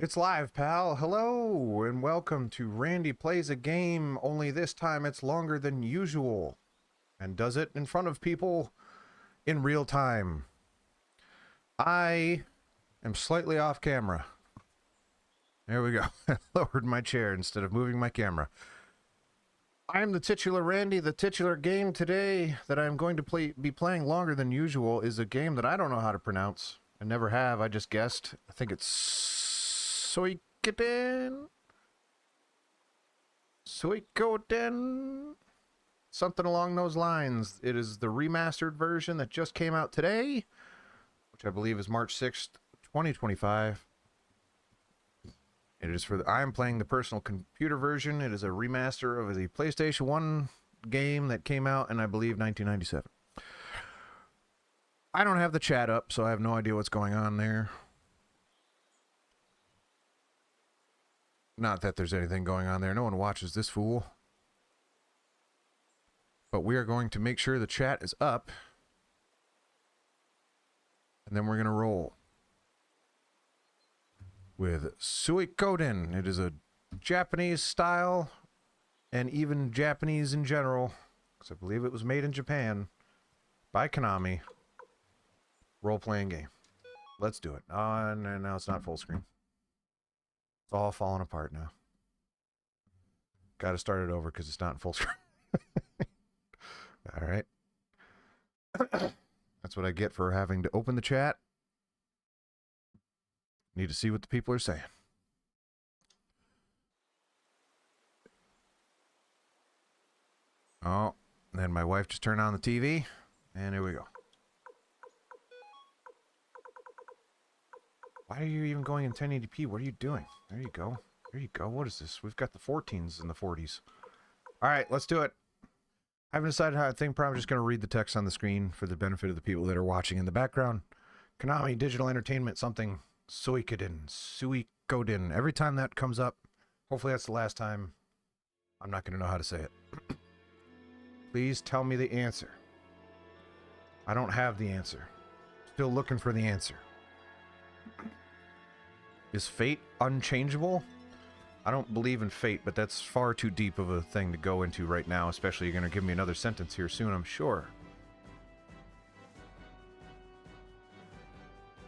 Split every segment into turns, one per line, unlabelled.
It's live, pal. Hello, and welcome to Randy Plays a Game, only this time it's longer than usual. And does it in front of people in real time. I am slightly off camera. There we go. I lowered my chair instead of moving my camera. I am the titular Randy. The titular game today that I'm going to be playing longer than usual is a game that I don't know how to pronounce. I never have, I just guessed. I think it's Suikoden? Something along those lines. It is the remastered version that just came out today, which I believe is March 6th, 2025. It is I am playing the personal computer version. It is a remaster of the PlayStation 1 game that came out in, I believe, 1997. I don't have the chat up, so I have no idea what's going on there. Not that there's anything going on there. No one watches this fool. But we are going to make sure the chat is up. And then we're going to roll with Suikoden. It is a Japanese style, and even Japanese in general, because I believe it was made in Japan by Konami. Role-playing game. Let's do it. Oh, and now it's not full screen. It's all falling apart now. Got to start it over because it's not in full screen. All right. That's what I get for having to open the chat. Need to see what the people are saying. Oh, and then my wife just turned on the TV, and here we go. Why are you even going in 1080p? What are you doing? There you go. There you go. What is this? We've got the 14s and the 40s. All right, let's do it. I haven't decided how I think. Probably just going to read the text on the screen for the benefit of the people that are watching in the background. Konami Digital Entertainment something. Suikoden. Every time that comes up, hopefully that's the last time, I'm not going to know how to say it. Please tell me the answer. I don't have the answer. Still looking for the answer. Is fate unchangeable? I don't believe in fate, but that's far too deep of a thing to go into right now, especially you're going to give me another sentence here soon, I'm sure.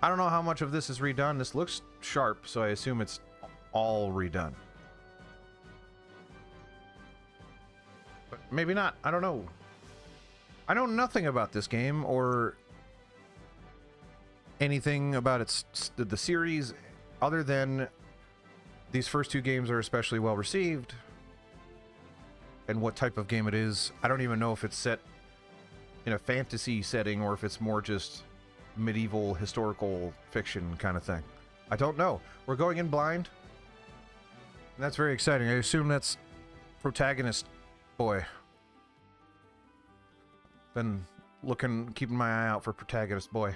I don't know how much of this is redone. This looks sharp, so I assume it's all redone. But maybe not. I don't know. I know nothing about this game or anything about the series other than these first two games are especially well received, and what type of game it is. I don't even know if it's set in a fantasy setting or if it's more just medieval historical fiction kind of thing. I don't know. We're going in blind, and that's very exciting. I assume that's protagonist boy. Been keeping my eye out for protagonist boy.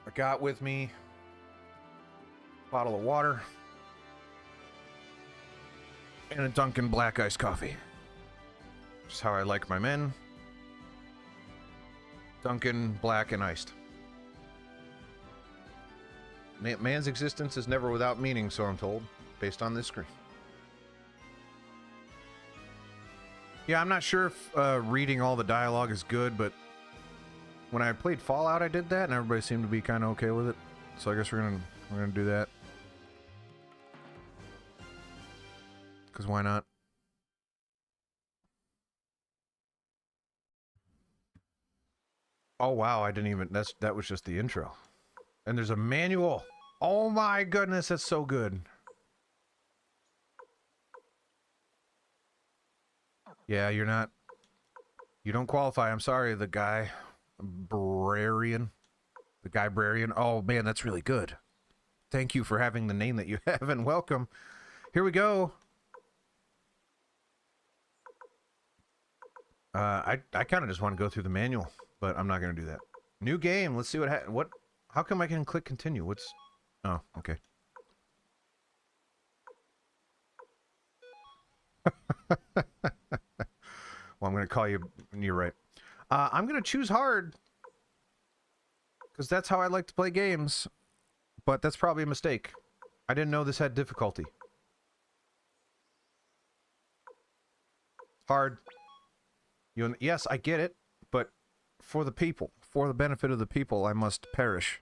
I got with me a bottle of water and a Dunkin' black iced coffee. Just how I like my men. Dunkin' black and iced. Man's existence is never without meaning, so I'm told, based on this screen. Yeah, I'm not sure if reading all the dialogue is good, but when I played Fallout, I did that, and everybody seemed to be kind of okay with it. So I guess we're gonna do that. Cause why not? Oh wow, I didn't even. That was just the intro, and there's a manual. Oh my goodness, that's so good. Yeah, you don't qualify. I'm sorry, the guy. Brarian. The guy Brarian. Oh man, that's really good. Thank you for having the name that you have, and welcome. Here we go. I kind of just want to go through the manual, but I'm not going to do that. New game. Let's see what how come I can click continue? What's Oh, okay. Well, I'm going to call you, you're right. I'm going to choose hard Because that's how I like to play games. But that's probably a mistake. I didn't know this had difficulty. Hard. Yes, I get it, but for the people, for the benefit of the people, I must perish.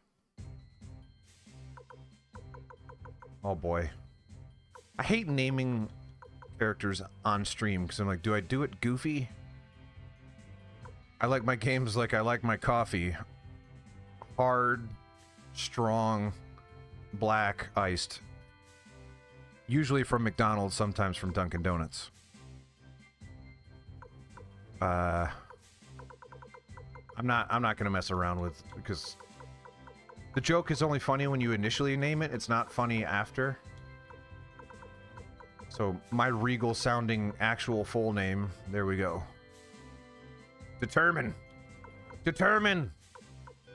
Oh boy. I hate naming characters on stream, because I'm like, do I do it goofy? I like my games like I like my coffee. Hard, strong, black, iced. Usually from McDonald's, sometimes from Dunkin' Donuts. I'm not gonna mess around with, because the joke is only funny when you initially name it. It's not funny after. So my regal sounding actual full name, there we go. Determine. Determine.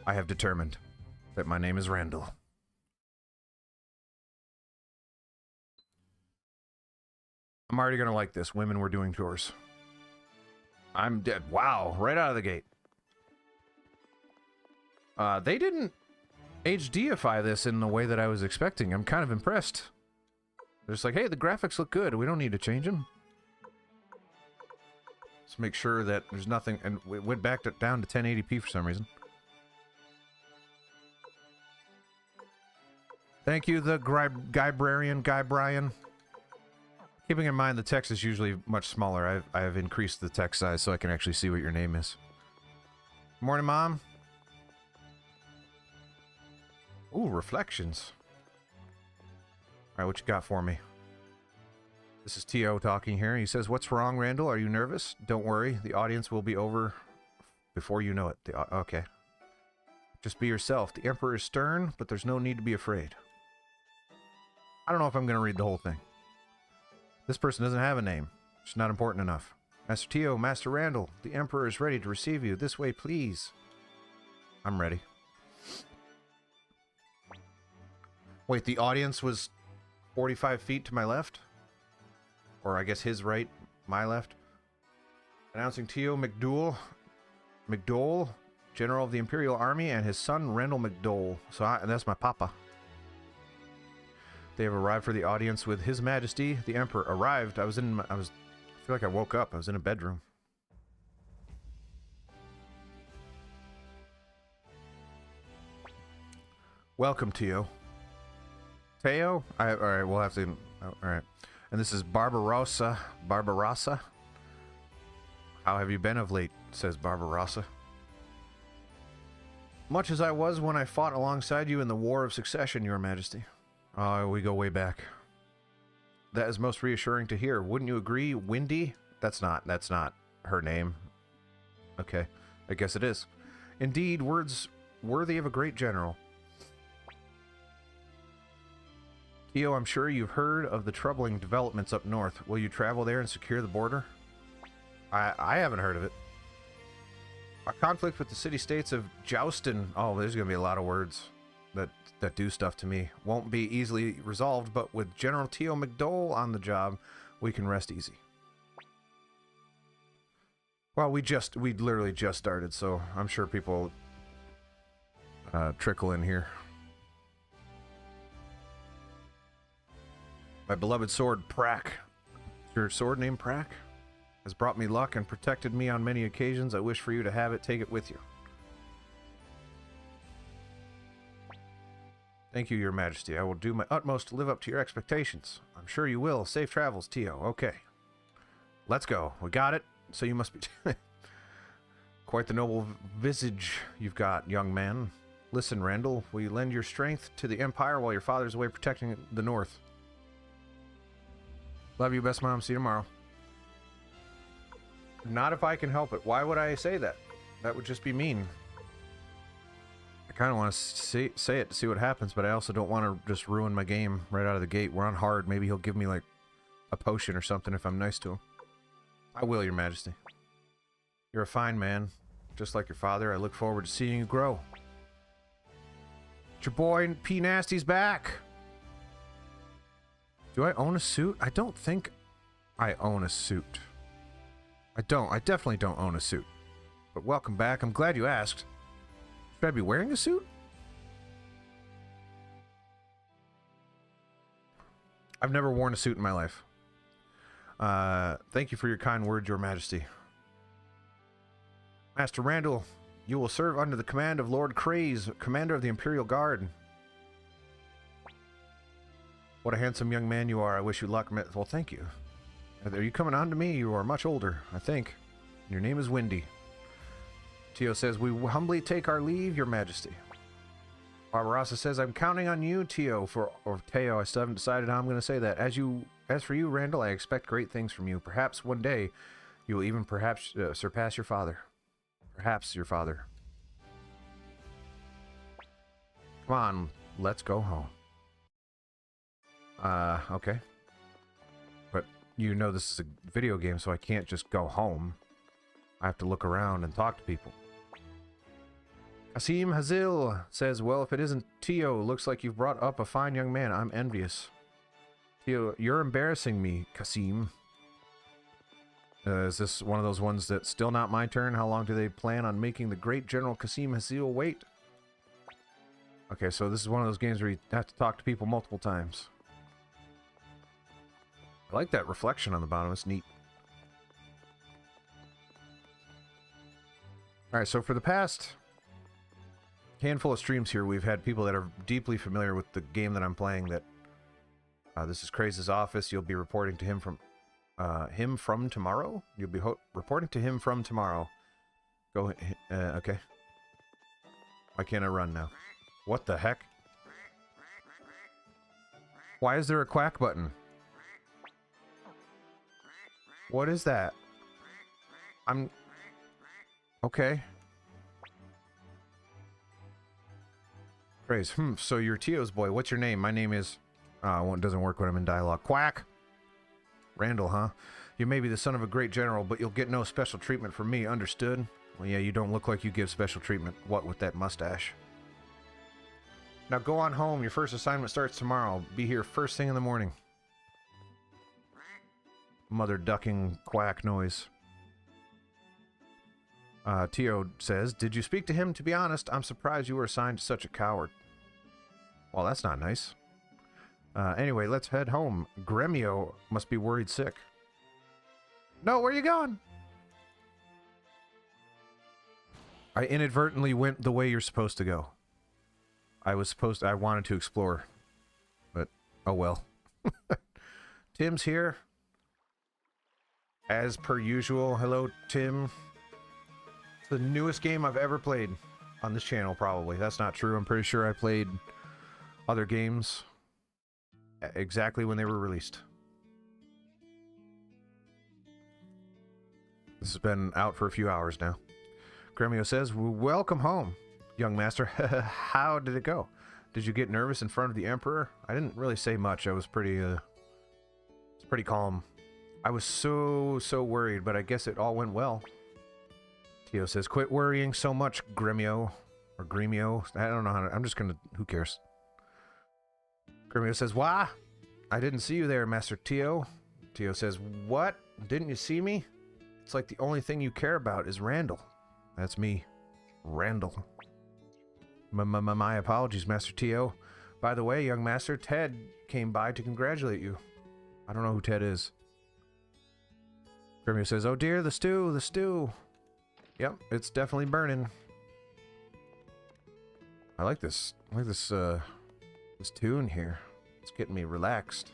I have determined that my name is Randall. I'm already gonna like this. Women were doing chores. I'm dead. Wow, right out of the gate. They didn't HDify this in the way that I was expecting. I'm kind of impressed. They're just like, hey, the graphics look good. We don't need to change them. Let's make sure that there's nothing... And we went back down to 1080p for some reason. Thank you, the Guy Brian. Keeping in mind the text is usually much smaller. I have increased the text size so I can actually see what your name is. Morning, Mom. Ooh, reflections. Alright, what you got for me? This is T.O. talking here. He says, what's wrong, Randall? Are you nervous? Don't worry. The audience will be over before you know it. Okay. Just be yourself. The Emperor is stern, but there's no need to be afraid. I don't know if I'm going to read the whole thing. This person doesn't have a name. It's not important enough. Master T.O., Master Randall, the Emperor is ready to receive you. This way, please. I'm ready. Wait, the audience was 45 feet to my left? Or I guess his right, my left. Announcing T.O. McDowell, General of the Imperial Army, and his son, Randall McDowell. And that's my papa. They have arrived for the audience with His Majesty, the Emperor. Arrived. I feel like I woke up. I was in a bedroom. Welcome, Teo. Teo? Alright, we'll have to... Alright. And this is Barbarossa. Barbarossa? How have you been of late? Says Barbarossa. Much as I was when I fought alongside you in the War of Succession, Your Majesty. Oh, we go way back. That is most reassuring to hear. Wouldn't you agree, Windy? That's not her name. Okay, I guess it is. Indeed, words worthy of a great general. Teo, I'm sure you've heard of the troubling developments up north. Will you travel there and secure the border? I haven't heard of it. A conflict with the city-states of Joustin. Oh, there's going to be a lot of words that do stuff to me. Won't be easily resolved, but with General T.O. McDowell on the job, we can rest easy. Well, we literally just started, so I'm sure people trickle in here. My beloved sword, Prak. Is your sword named Prak? Has brought me luck and protected me on many occasions. I wish for you to have it. Take it with you. Thank you, Your Majesty. I will do my utmost to live up to your expectations. I'm sure you will. Safe travels, Teo. Okay. Let's go. We got it. So you must be... Quite the noble visage you've got, young man. Listen, Randall. Will you lend your strength to the Empire while your father's away protecting the North? Love you, best mom. See you tomorrow. Not if I can help it. Why would I say that? That would just be mean. I kind of want to say it to see what happens, but I also don't want to just ruin my game right out of the gate. We're on hard. Maybe he'll give me, like, a potion or something if I'm nice to him. I will, Your Majesty. You're a fine man. Just like your father, I look forward to seeing you grow. Your boy P. Nasty's back! Do I own a suit? I don't think I own a suit. I definitely don't own a suit. But welcome back. I'm glad you asked. Should I be wearing a suit? I've never worn a suit in my life. Thank you for your kind words, Your Majesty. Master Randall, you will serve under the command of Lord Craze, commander of the Imperial Guard. What a handsome young man you are. I wish you luck. Well, thank you. Are you coming on to me? You are much older, I think. Your name is Windy. Tio says, we humbly take our leave, Your Majesty. Barbarossa says, I'm counting on you, Tio, or Teo. I still haven't decided how I'm going to say that. As for you, Randall, I expect great things from you. Perhaps one day you will even perhaps surpass your father. Perhaps your father. Come on, let's go home. Okay. But you know this is a video game, so I can't just go home. I have to look around and talk to people. Kasim Hazil says, well, if it isn't Tio, looks like you've brought up a fine young man. I'm envious. Tio, you're embarrassing me, Kasim. Is this one of those ones that's still not my turn? How long do they plan on making the great General Kasim Hazil wait? Okay, so this is one of those games where you have to talk to people multiple times. I like that reflection on the bottom. It's neat. Alright, so for the past handful of streams here, we've had people that are deeply familiar with the game that I'm playing. That this is Craze's office. You'll be reporting to him from tomorrow. You'll be reporting to him from tomorrow. Go. Okay. Why can't I run now? What the heck? Why is there a quack button? What is that? Okay. Praise. So you're Tio's boy. What's your name? My name is... it doesn't work when I'm in dialogue. Quack! Randall, huh? You may be the son of a great general, but you'll get no special treatment from me, understood? Well, yeah, you don't look like you give special treatment. What with that mustache? Now go on home. Your first assignment starts tomorrow. Be here first thing in the morning. Mother ducking quack noise. Tio says, did you speak to him? To be honest, I'm surprised you were assigned to such a coward. Well, that's not nice. Anyway, let's head home. Gremio must be worried sick. No, where are you going? I inadvertently went the way you're supposed to go. I wanted to explore. But, oh well. Tim's here. As per usual. Hello, Tim. It's the newest game I've ever played on this channel, probably. That's not true. I'm pretty sure I played other games exactly when they were released. This has been out for a few hours now. Gremio says, welcome home, young master. How did it go? Did you get nervous in front of the Emperor? I didn't really say much. I was pretty calm. I was so worried, but I guess it all went well. Tio says, quit worrying so much, Gremio. Or Gremio. I don't know how to... I'm just gonna... Who cares? Gremio says, why? I didn't see you there, Master Tio. Tio says, what? Didn't you see me? It's like the only thing you care about is Randall. That's me. Randall. My apologies, Master Tio. By the way, young master, Ted came by to congratulate you. I don't know who Ted is. Gremio says, oh dear, the stew. Yep, it's definitely burning. I like this. This tune here. It's getting me relaxed.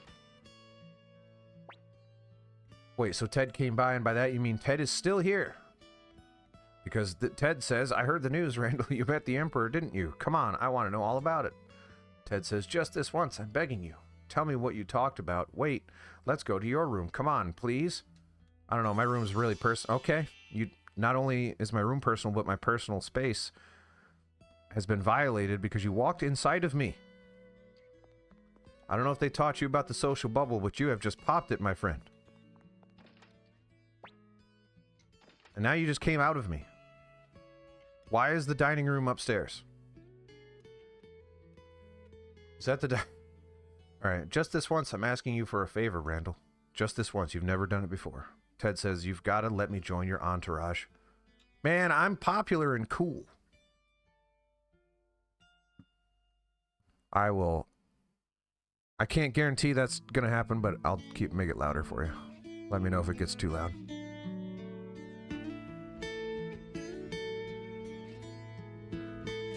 Wait, so Ted came by, and by that you mean Ted is still here? Because Ted says, I heard the news, Randall. You met the Emperor, didn't you? Come on, I want to know all about it. Ted says, just this once, I'm begging you. Tell me what you talked about. Wait, let's go to your room. Come on, please. I don't know, my room's really personal. Okay, not only is my room personal, but my personal space has been violated because you walked inside of me. I don't know if they taught you about the social bubble, but you have just popped it, my friend. And now you just came out of me. Why is the dining room upstairs? Is that the Alright, just this once, I'm asking you for a favor, Randall. Just this once, you've never done it before. Ted says, you've got to let me join your entourage. Man, I'm popular and cool. I will I can't guarantee that's gonna happen, but I'll make it louder for you. Let me know if it gets too loud.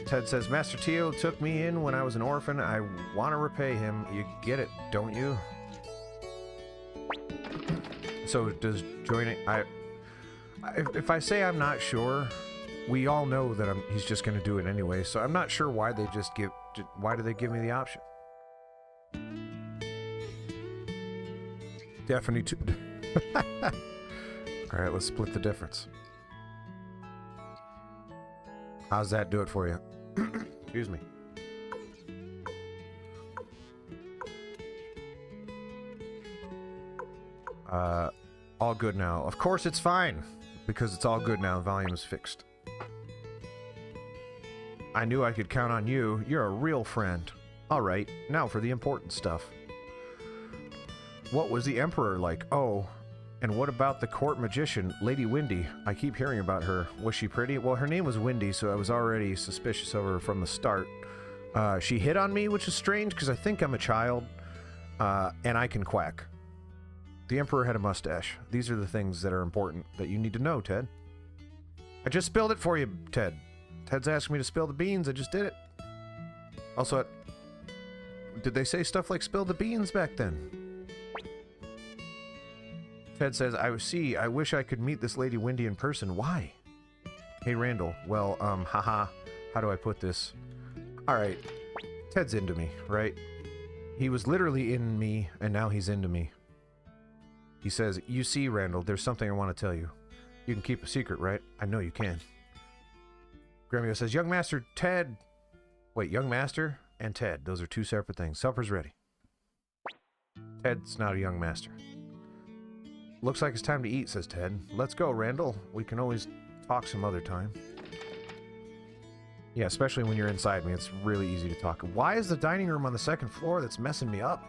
Ted says, Master Tio took me in when I was an orphan. I want to repay him. You get it, don't you? So does joining... If I say I'm not sure, we all know that he's just going to do it anyway. So I'm not sure why they just give... Why do they give me the option? Definitely too... Alright, let's split the difference. How's that do it for you? Excuse me. All good now. Of course it's fine, because it's all good now. The volume is fixed. I knew I could count on you. You're a real friend. Alright, now for the important stuff. What was the Emperor like? Oh, and what about the court magician, Lady Windy? I keep hearing about her. Was she pretty? Well, her name was Windy, so I was already suspicious of her from the start. She hit on me, which is strange, because I think I'm a child, and I can quack. The Emperor had a mustache. These are the things that are important that you need to know, Ted. I just spilled it for you, Ted. Ted's asking me to spill the beans. I just did it. Also, did they say stuff like spill the beans back then? Ted says, I wish I could meet this Lady Windy in person. Why? Hey, Randall. Well, haha. How do I put this? Alright. Ted's into me, right? He was literally in me, and now he's into me. He says, you see, Randall, there's something I want to tell you. You can keep a secret, right? I know you can. Gremio says, Young Master Ted... Wait, Young Master and Ted. Those are two separate things. Supper's ready. Ted's not a young master. Looks like it's time to eat, says Ted. Let's go, Randall. We can always talk some other time. Yeah, especially when you're inside me. It's really easy to talk. Why is the dining room on the second floor that's messing me up?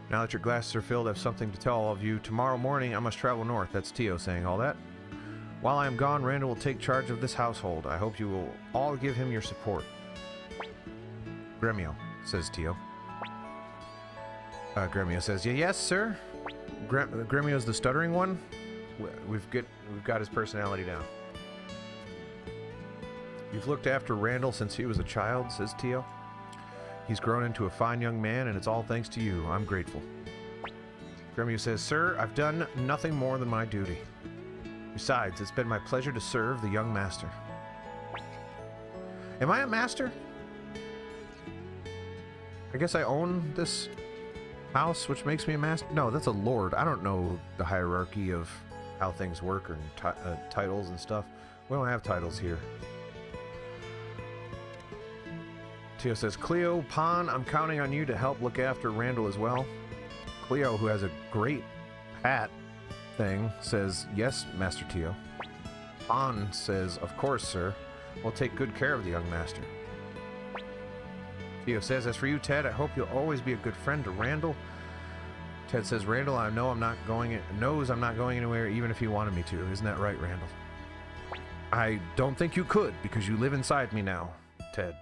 Now that your glasses are filled, I have something to tell all of you. Tomorrow morning, I must travel north. That's Tio saying all that. While I am gone, Randall will take charge of this household. I hope you will all give him your support. Gremio, says Tio. Gremio says, yeah, yes, sir. Gremio's the stuttering one. We've got his personality down. You've looked after Randall since he was a child, says Tio. He's grown into a fine young man, and it's all thanks to you. I'm grateful. Gremio says, Sir, I've done nothing more than my duty. Besides, it's been my pleasure to serve the young master. Am I a master? I guess I own this house, which makes me a master? No, that's a lord. I don't know the hierarchy of how things work or titles and stuff. We don't have titles here. Tio says, Cleo, Pon, I'm counting on you to help look after Randall as well. Cleo, who has a great hat thing, says, yes, Master Tio. Pon says, of course, sir. We'll take good care of the young master. Tio says, as for you, Ted, I hope you'll always be a good friend to Randall. Ted says, Randall, I know I'm not going anywhere even if you wanted me to. Isn't that right, Randall? I don't think you could, because you live inside me now, Ted.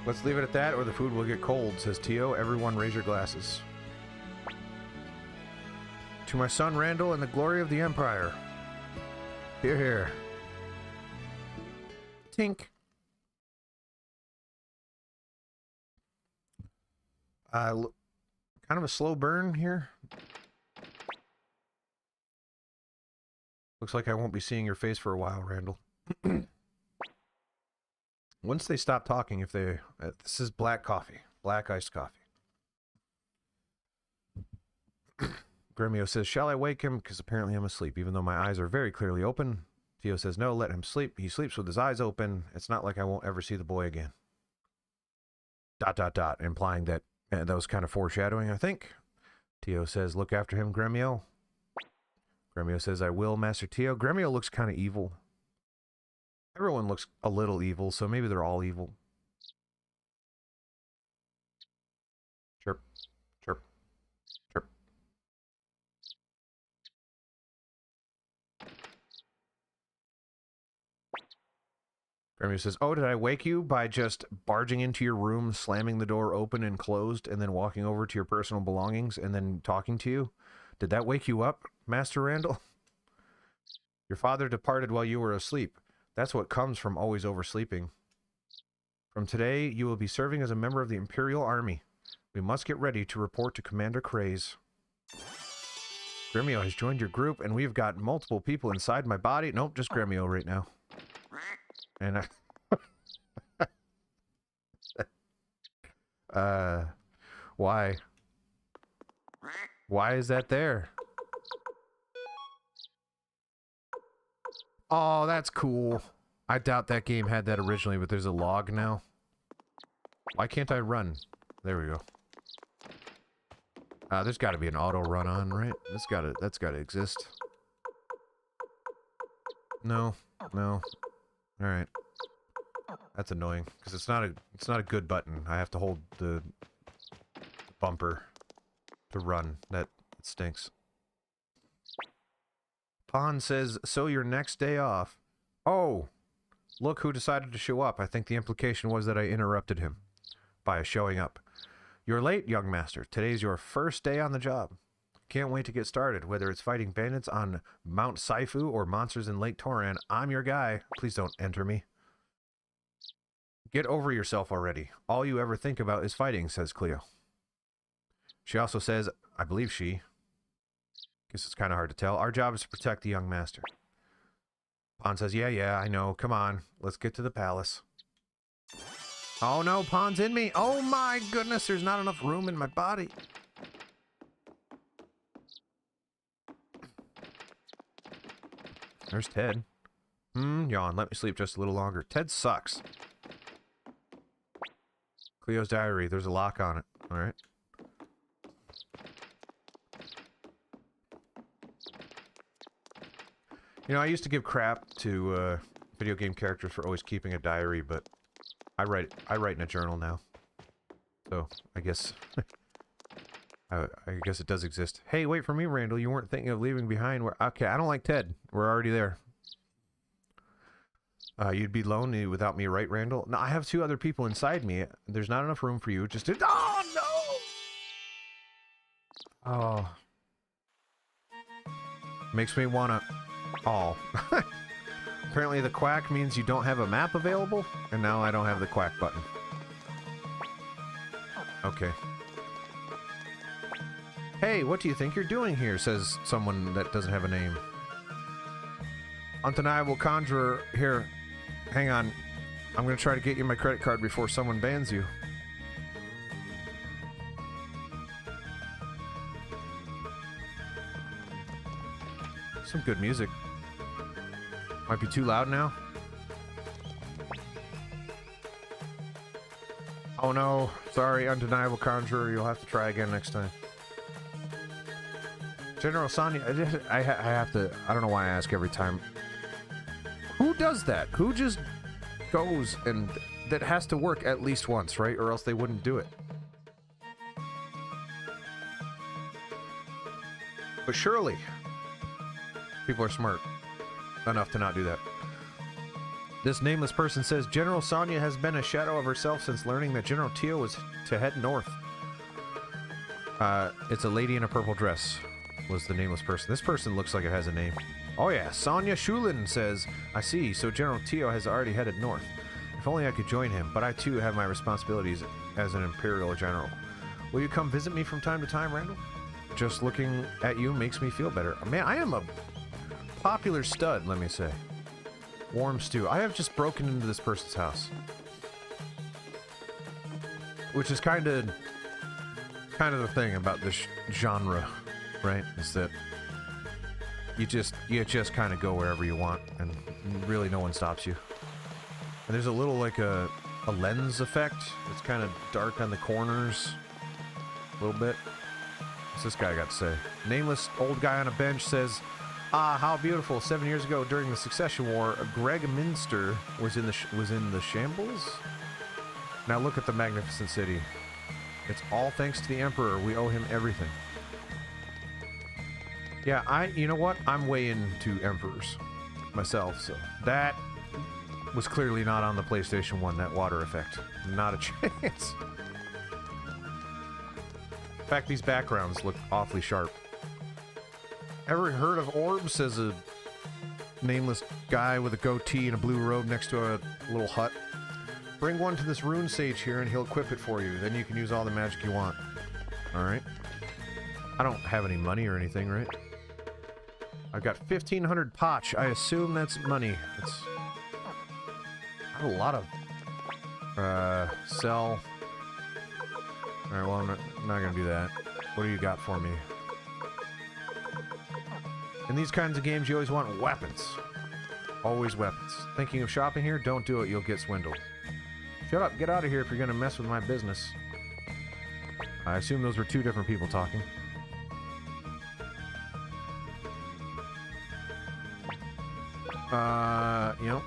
Let's leave it at that, or the food will get cold, says Tio. Everyone raise your glasses. To my son Randall and the glory of the Empire. Hear, hear. Tink. Kind of a slow burn here. Looks like I won't be seeing your face for a while, Randall. Once they stop talking, if they... this is black coffee. Black iced coffee. Gremio says, shall I wake him? Because apparently I'm asleep, even though my eyes are very clearly open. Tio says, no, let him sleep. He sleeps with his eyes open. It's not like I won't ever see the boy again. ... Implying that that was kind of foreshadowing, I think. Tio says, look after him, Gremio. Gremio says, I will, Master Tio. Gremio looks kind of evil. Everyone looks a little evil, so maybe they're all evil. Chirp, chirp, chirp. Gremio says, oh, did I wake you by just barging into your room, slamming the door open and closed, and then walking over to your personal belongings and then talking to you? Did that wake you up, Master Randall? Your father departed while you were asleep. That's what comes from always oversleeping. From today, you will be serving as a member of the Imperial Army. We must get ready to report to Commander Craze. Gremio has joined your group, and we've got multiple people inside my body. Nope, just Gremio right now. And why? Why is that there? Oh, that's cool. I doubt that game had that originally, but there's a log now. Why can't I run? There we go. There's got to be an auto run on, right? That's got to exist. No, no. All right. That's annoying because it's not a good button. I have to hold the bumper to run. That stinks. Pon says, so your next day off. Oh, look who decided to show up. I think the implication was that I interrupted him by showing up. You're late, young master. Today's your first day on the job. Can't wait to get started. Whether it's fighting bandits on Mount Saifu or monsters in Lake Toran, I'm your guy. Please don't enter me. Get over yourself already. All you ever think about is fighting, says Cleo. She also says, I believe she. Guess it's kind of hard to tell. Our job is to protect the young master. Pon says, yeah, I know. Come on. Let's get to the palace. Oh no, Pon's in me. Oh my goodness, there's not enough room in my body. There's Ted. Yawn. Let me sleep just a little longer. Ted sucks. Cleo's diary. There's a lock on it. Alright. You know, I used to give crap to video game characters for always keeping a diary, but I write in a journal now. So, I guess I guess it does exist. Hey, wait for me, Randall. You weren't thinking of leaving behind where... Okay, I don't like Ted. We're already there. You'd be lonely without me, right, Randall? No, I have 2 other people inside me. There's not enough room for you. Just... Oh, no! Oh. Makes me wanna... Oh. Apparently the quack means you don't have a map available, and now I don't have the quack button. Okay. Hey, what do you think you're doing here? Says someone that doesn't have a name. Undeniable conjurer. Here, hang on. I'm gonna try to get you my credit card before someone bans you. Some good music. Might be too loud now. Oh no, sorry, undeniable conjurer. You'll have to try again next time. General Sonya, I have to. I don't know why I ask every time. Who does that? Who just goes and that has to work at least once, right? Or else they wouldn't do it. But surely, people are smart enough to not do that. This nameless person says, General Sonya has been a shadow of herself since learning that General Tio was to head north. It's a lady in a purple dress, was the nameless person. This person looks like it has a name. Oh yeah, Sonya Shulin says, I see, so General Tio has already headed north. If only I could join him, but I too have my responsibilities as an Imperial General. Will you come visit me from time to time, Randall? Just looking at you makes me feel better. Man, I am a popular stud, let me say. Warm stew. I have just broken into this person's house. Which is kind of the thing about this genre, right? Is that you just kind of go wherever you want, and really no one stops you. And there's a little like a lens effect. It's kind of dark on the corners, a little bit. What's this guy got to say? Nameless old guy on a bench says, ah, how beautiful. 7 years ago during the Succession War, Greg Minster was in the shambles. Now look at the magnificent city. It's all thanks to the Emperor. We owe him everything. Yeah, you know what? I'm way into emperors myself, so that was clearly not on the PlayStation 1, that water effect. Not a chance. In fact, these backgrounds look awfully sharp. Ever heard of orbs? Says a nameless guy with a goatee and a blue robe next to a little hut. Bring one to this rune sage here and he'll equip it for you. Then you can use all the magic you want. Alright. I don't have any money or anything, right? I've got 1,500 potch. I assume that's money. That's... I have a lot of... sell... Alright, well, I'm not gonna do that. What do you got for me? In these kinds of games, you always want weapons. Always weapons. Thinking of shopping here? Don't do it, you'll get swindled. Shut up, get out of here if you're gonna mess with my business. I assume those were two different people talking. You know.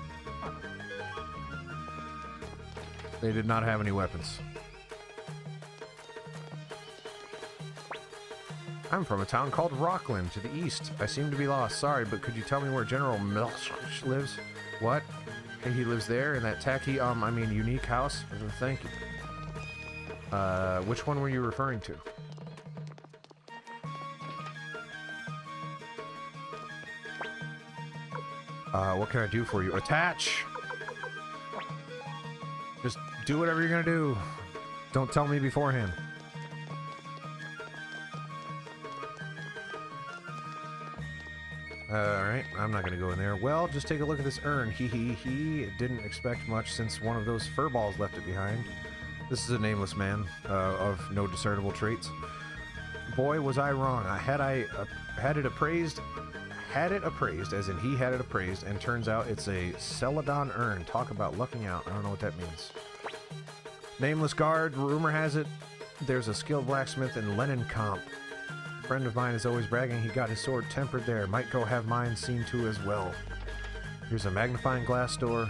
They did not have any weapons. I'm from a town called Rockland, to the east. I seem to be lost. Sorry, but could you tell me where General Milch lives? What? Hey, he lives there in that tacky, I mean, unique house? Thank you. Which one were you referring to? What can I do for you? Attach! Just do whatever you're gonna do. Don't tell me beforehand. Alright, I'm not gonna go in there. Well, just take a look at this urn. He didn't expect much since one of those furballs left it behind. This is a nameless man, of no discernible traits. Boy, was I wrong. Had it appraised, as in he had it appraised, and turns out it's a Celadon urn. Talk about lucking out. I don't know what that means. Nameless guard, rumor has it there's a skilled blacksmith in Lenin Comp. A friend of mine is always bragging he got his sword tempered there. Might go have mine seen to as well. Here's a magnifying glass store.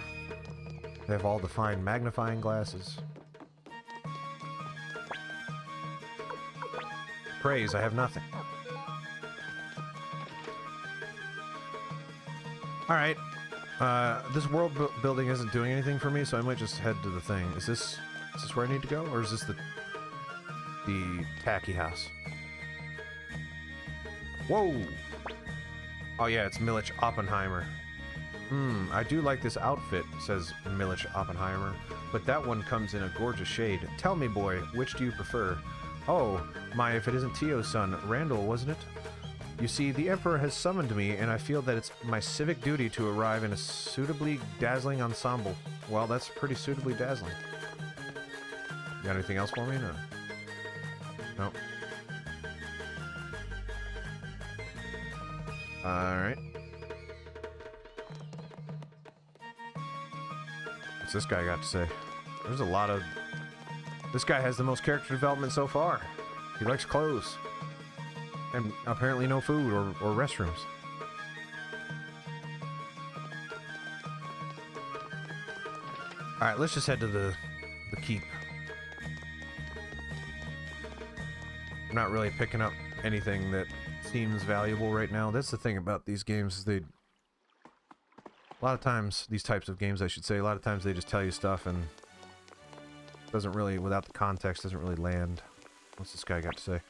They have all the fine magnifying glasses. Praise, I have nothing. Alright. This world building isn't doing anything for me, so I might just head to the thing. Is this where I need to go? Or is this the tacky house? Whoa! Oh yeah, it's Milich Oppenheimer. I do like this outfit, says Milich Oppenheimer, but that one comes in a gorgeous shade. Tell me, boy, which do you prefer? Oh, my, if it isn't Tio's son, Randall, wasn't it? You see, the Emperor has summoned me, and I feel that it's my civic duty to arrive in a suitably dazzling ensemble. Well, that's pretty suitably dazzling. You got anything else for me? No. No. Alright. What's this guy got to say? There's a lot of... This guy has the most character development so far. He likes clothes. And apparently no food or restrooms. Alright, let's just head to the keep. I'm not really picking up anything that seems valuable right now. That's the thing about these games, is a lot of times, these types of games I should say, a lot of times they just tell you stuff and doesn't really, without the context, doesn't really land. What's this guy got to say?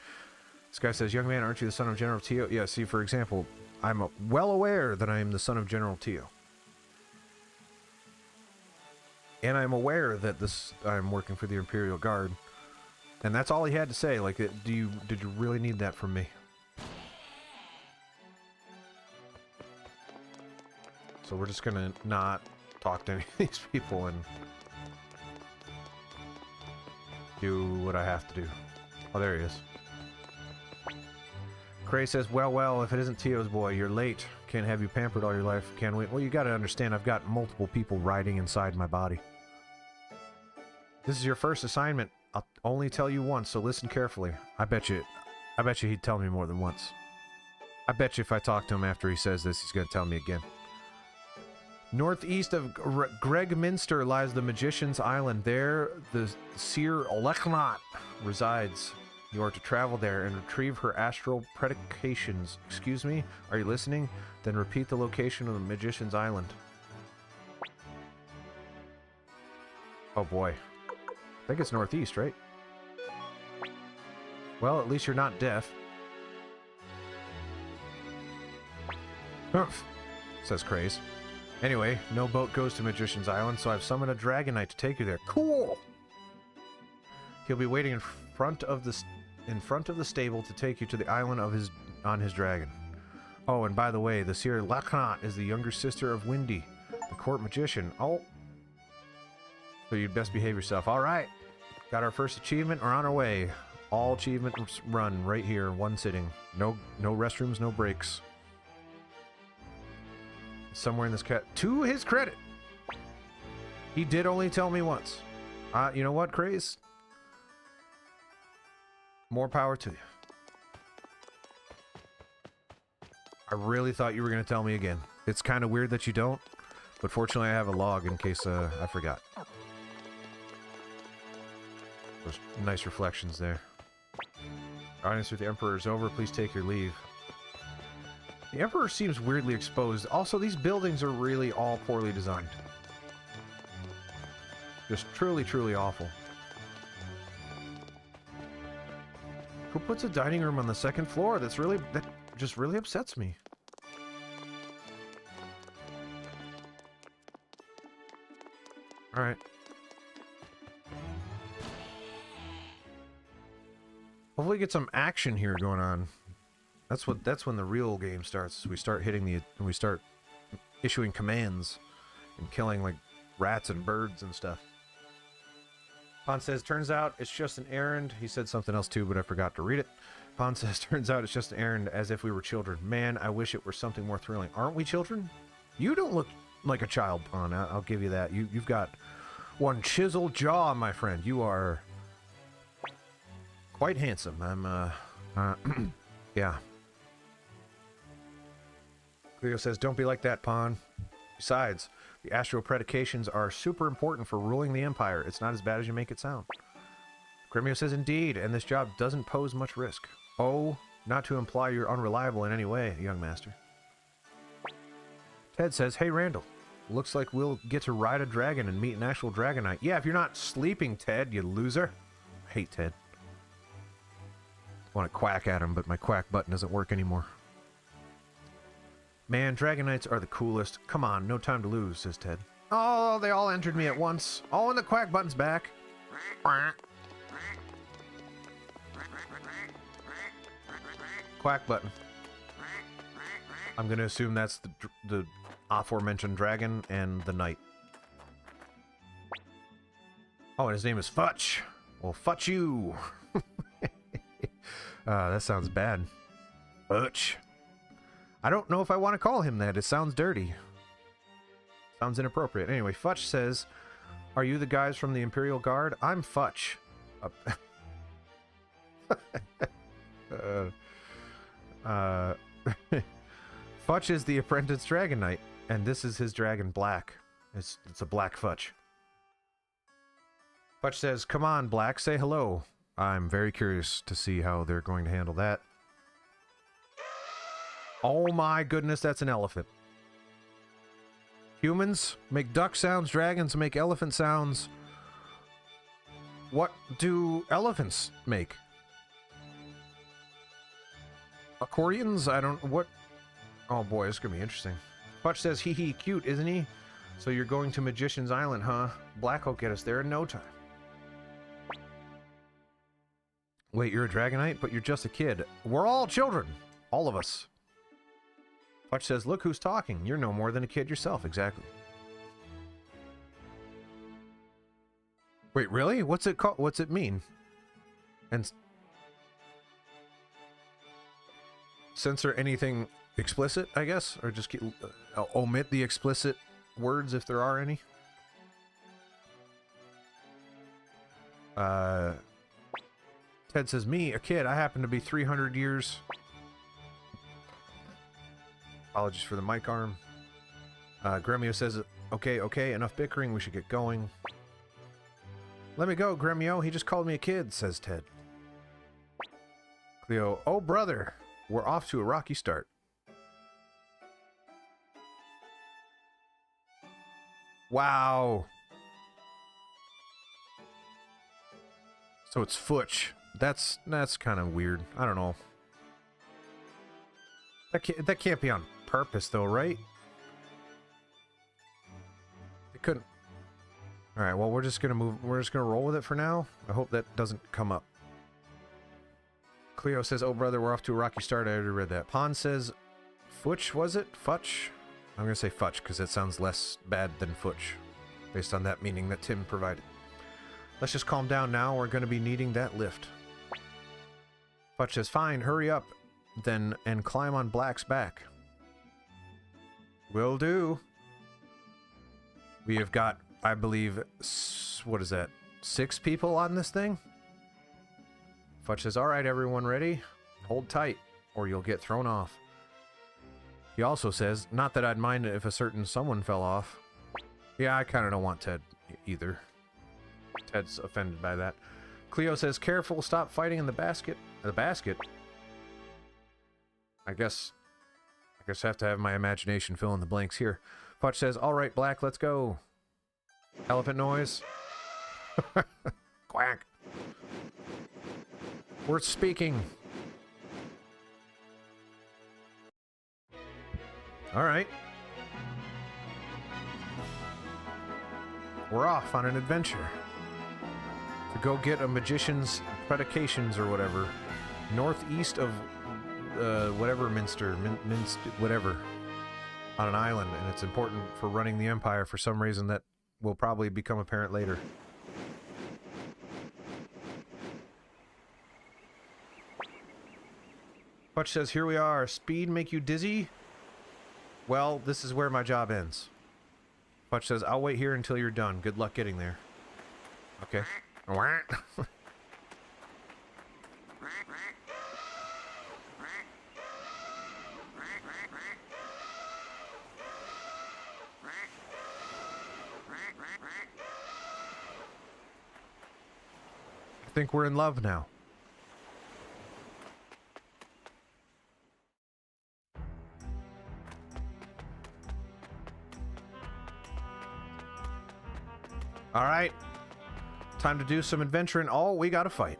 This guy says, young man, aren't you the son of General Tio? Yeah, see, for example, I'm well aware that I am the son of General Tio. And I'm aware that I'm working for the Imperial Guard. And that's all he had to say. Like, did you really need that from me? So we're just gonna not talk to any of these people and do what I have to do. Oh, there he is. Cray says, well, if it isn't Tio's boy, you're late. Can't have you pampered all your life, can we? Well, you gotta understand, I've got multiple people riding inside my body. This is your first assignment. I'll only tell you once, so listen carefully. I bet you he'd tell me more than once. I bet you if I talk to him after he says this, he's gonna tell me again. Northeast of Gregminster lies the Magician's Island. There, the seer Leknat resides. You are to travel there and retrieve her astral predications. Excuse me? Are you listening? Then repeat the location of the Magician's Island. Oh boy. I think it's northeast, right? Well, at least you're not deaf. Humph, says Craze. Anyway, no boat goes to Magician's Island, so I've summoned a Dragonite to take you there. Cool! He'll be waiting in front of the stable to take you to the island on his dragon. Oh, and by the way, the Seer Lachnat is the younger sister of Windy, the court magician. Oh. So you'd best behave yourself. Alright. Got our first achievement. We're on our way. All achievements run right here, one sitting. No restrooms, no breaks. Somewhere in this cat. To his credit, he did only tell me once. You know what, Craze? More power to you. I really thought you were going to tell me again. It's kind of weird that you don't, but fortunately I have a log in case I forgot. Those nice reflections there. Audience with the Emperor is over. Please take your leave. The Emperor seems weirdly exposed. Also, these buildings are really all poorly designed. Just truly, truly awful. Who puts a dining room on the second floor? That just really upsets me. Alright. Hopefully get some action here going on. That's when the real game starts. We start we start issuing commands and killing like rats and birds and stuff. Pon says, turns out it's just an errand. He said something else too, but I forgot to read it. Pon says, turns out it's just an errand, as if we were children. Man, I wish it were something more thrilling. Aren't we children? You don't look like a child, Pon. I'll give you that. You've got one chiseled jaw, my friend. You are quite handsome. Yeah. Cleo says, don't be like that, Pon. Besides, the astral predications are super important for ruling the Empire. It's not as bad as you make it sound. Gremio says, indeed, and this job doesn't pose much risk. Oh, not to imply you're unreliable in any way, young master. Ted says, hey, Randall. Looks like we'll get to ride a dragon and meet an actual Dragonite. Yeah, if you're not sleeping, Ted, you loser. I hate Ted. I want to quack at him, but my quack button doesn't work anymore. Man, Dragonites are the coolest. Come on, no time to lose, says Ted. Oh, they all entered me at once. Oh, and the quack button's back. Quack button. I'm going to assume that's the aforementioned dragon and the knight. Oh, and his name is Futch. Well, Futch you. That sounds bad. Futch. I don't know if I want to call him that. It sounds dirty. Sounds inappropriate. Anyway, Futch says, are you the guys from the Imperial Guard? I'm Futch. Futch is the apprentice Dragonite, and this is his dragon Black. It's a Black Futch. Futch says, come on, Black, say hello. I'm very curious to see how they're going to handle that. Oh my goodness, that's an elephant. Humans make duck sounds, dragons make elephant sounds. What do elephants make? Accordions? I don't... what? Oh boy, this is gonna be interesting. Futch says, hee hee, cute, isn't he? So you're going to Magician's Island, huh? Black will get us there in no time. Wait, you're a Dragonite? But you're just a kid. We're all children! All of us. Futch says, look who's talking. You're no more than a kid yourself, exactly. Wait, really? What's it called? What's it mean? And censor anything explicit, I guess? Or just omit the explicit words if there are any? Ted says, me, a kid, I happen to be 300 years... Apologies for the mic arm. Gremio says, okay, enough bickering, we should get going. Let me go, Gremio, he just called me a kid, says Ted. Cleo, oh brother, we're off to a rocky start. Wow. So it's Futch. That's kind of weird. I don't know. That can't be on purpose though, right? It couldn't. All right, well, we're just gonna move. We're just gonna roll with it for now. I hope that doesn't come up. Cleo says, "Oh brother, we're off to a rocky start." I already read that. Pon says, "Futch, was it? Futch?" I'm gonna say Futch because it sounds less bad than Futch, based on that meaning that Tim provided. Let's just calm down now. We're gonna be needing that lift. Futch says, "Fine, hurry up, then, and climb on Black's back." Will do. We have got, I believe, what is that? 6 people on this thing? Futch says, "Alright, everyone ready? Hold tight, or you'll get thrown off." He also says, "Not that I'd mind it if a certain someone fell off." Yeah, I kind of don't want Ted either. Ted's offended by that. Cleo says, "Careful, stop fighting in the basket." The basket? I guess I have to have my imagination fill in the blanks here. Futch says, "Alright, Black, let's go." Elephant noise. Quack. We're speaking. Alright. We're off on an adventure. To go get a magician's predications or whatever. Northeast of whatever Minster, whatever. On an island, and it's important for running the Empire for some reason that will probably become apparent later. Futch says, "Here we are. Speed make you dizzy? Well, this is where my job ends." Futch says, "I'll wait here until you're done. Good luck getting there." Okay. I think we're in love now. All right, time to do some adventuring. Oh, we got to fight.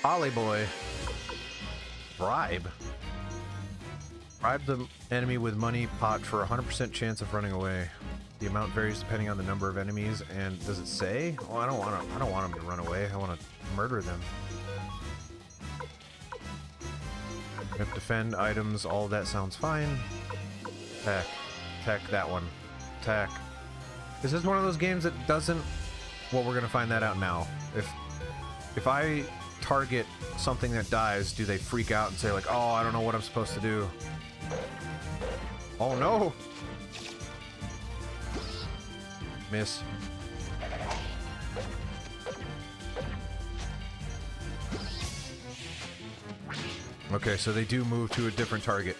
Ollie boy. Bribe. Bribe the enemy with money pot for a 100% chance of running away. The amount varies depending on the number of enemies. And does it say? Oh, I don't want them to run away. I want to murder them. If defend items, all of that sounds fine. Attack. Attack that one. Attack. This is one of those games that doesn't... Well, we're gonna find that out now. If I target something that dies, do they freak out and say like, "Oh, I don't know what I'm supposed to do"? Oh no! Miss. Okay, so they do move to a different target.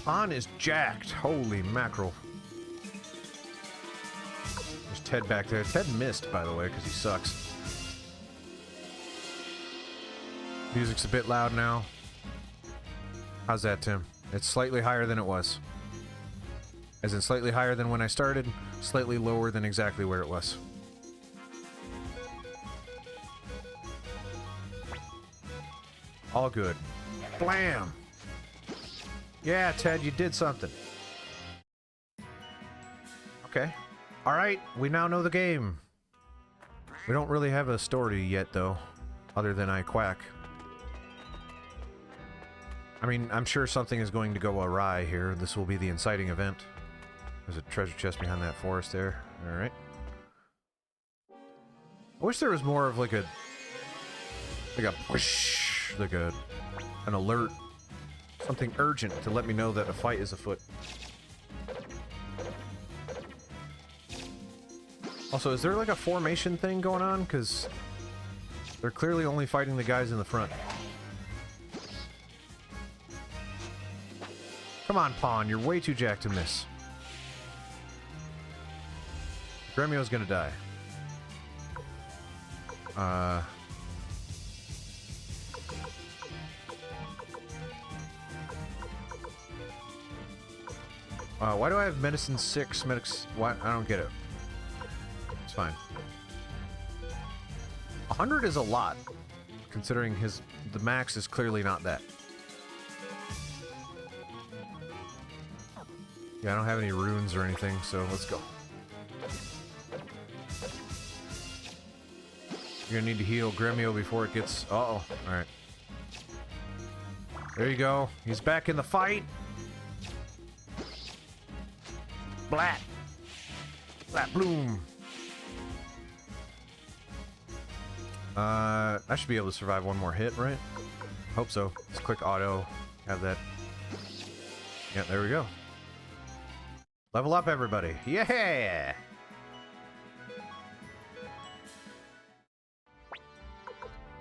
On is jacked. Holy mackerel. There's Ted back there. Ted missed, by the way, because he sucks. Music's a bit loud now. How's that, Tim? It's slightly higher than it was. As in slightly higher than when I started, slightly lower than exactly where it was. All good. Blam! Yeah, Ted, you did something. Okay. Alright, we now know the game. We don't really have a story yet, though. Other than I quack. I mean, I'm sure something is going to go awry here. This will be the inciting event. There's a treasure chest behind that forest there. Alright. I wish there was more of like a push, like an alert. Something urgent to let me know that a fight is afoot. Also, is there like a formation thing going on? Because they're clearly only fighting the guys in the front. Come on, Pawn, you're way too jacked to miss. Gremio's gonna die. Why do I have medicine 6? Medics... What? I don't get it. It's fine. 100 is a lot, considering the max is clearly not that. Yeah, I don't have any runes or anything, so let's go. You're gonna need to heal Gremio before it gets... Uh-oh. Alright. There you go. He's back in the fight. Blat. Blat bloom. I should be able to survive one more hit, right? Hope so. It's quick auto. Have that. Yeah, there we go. Level up, everybody. Yeah!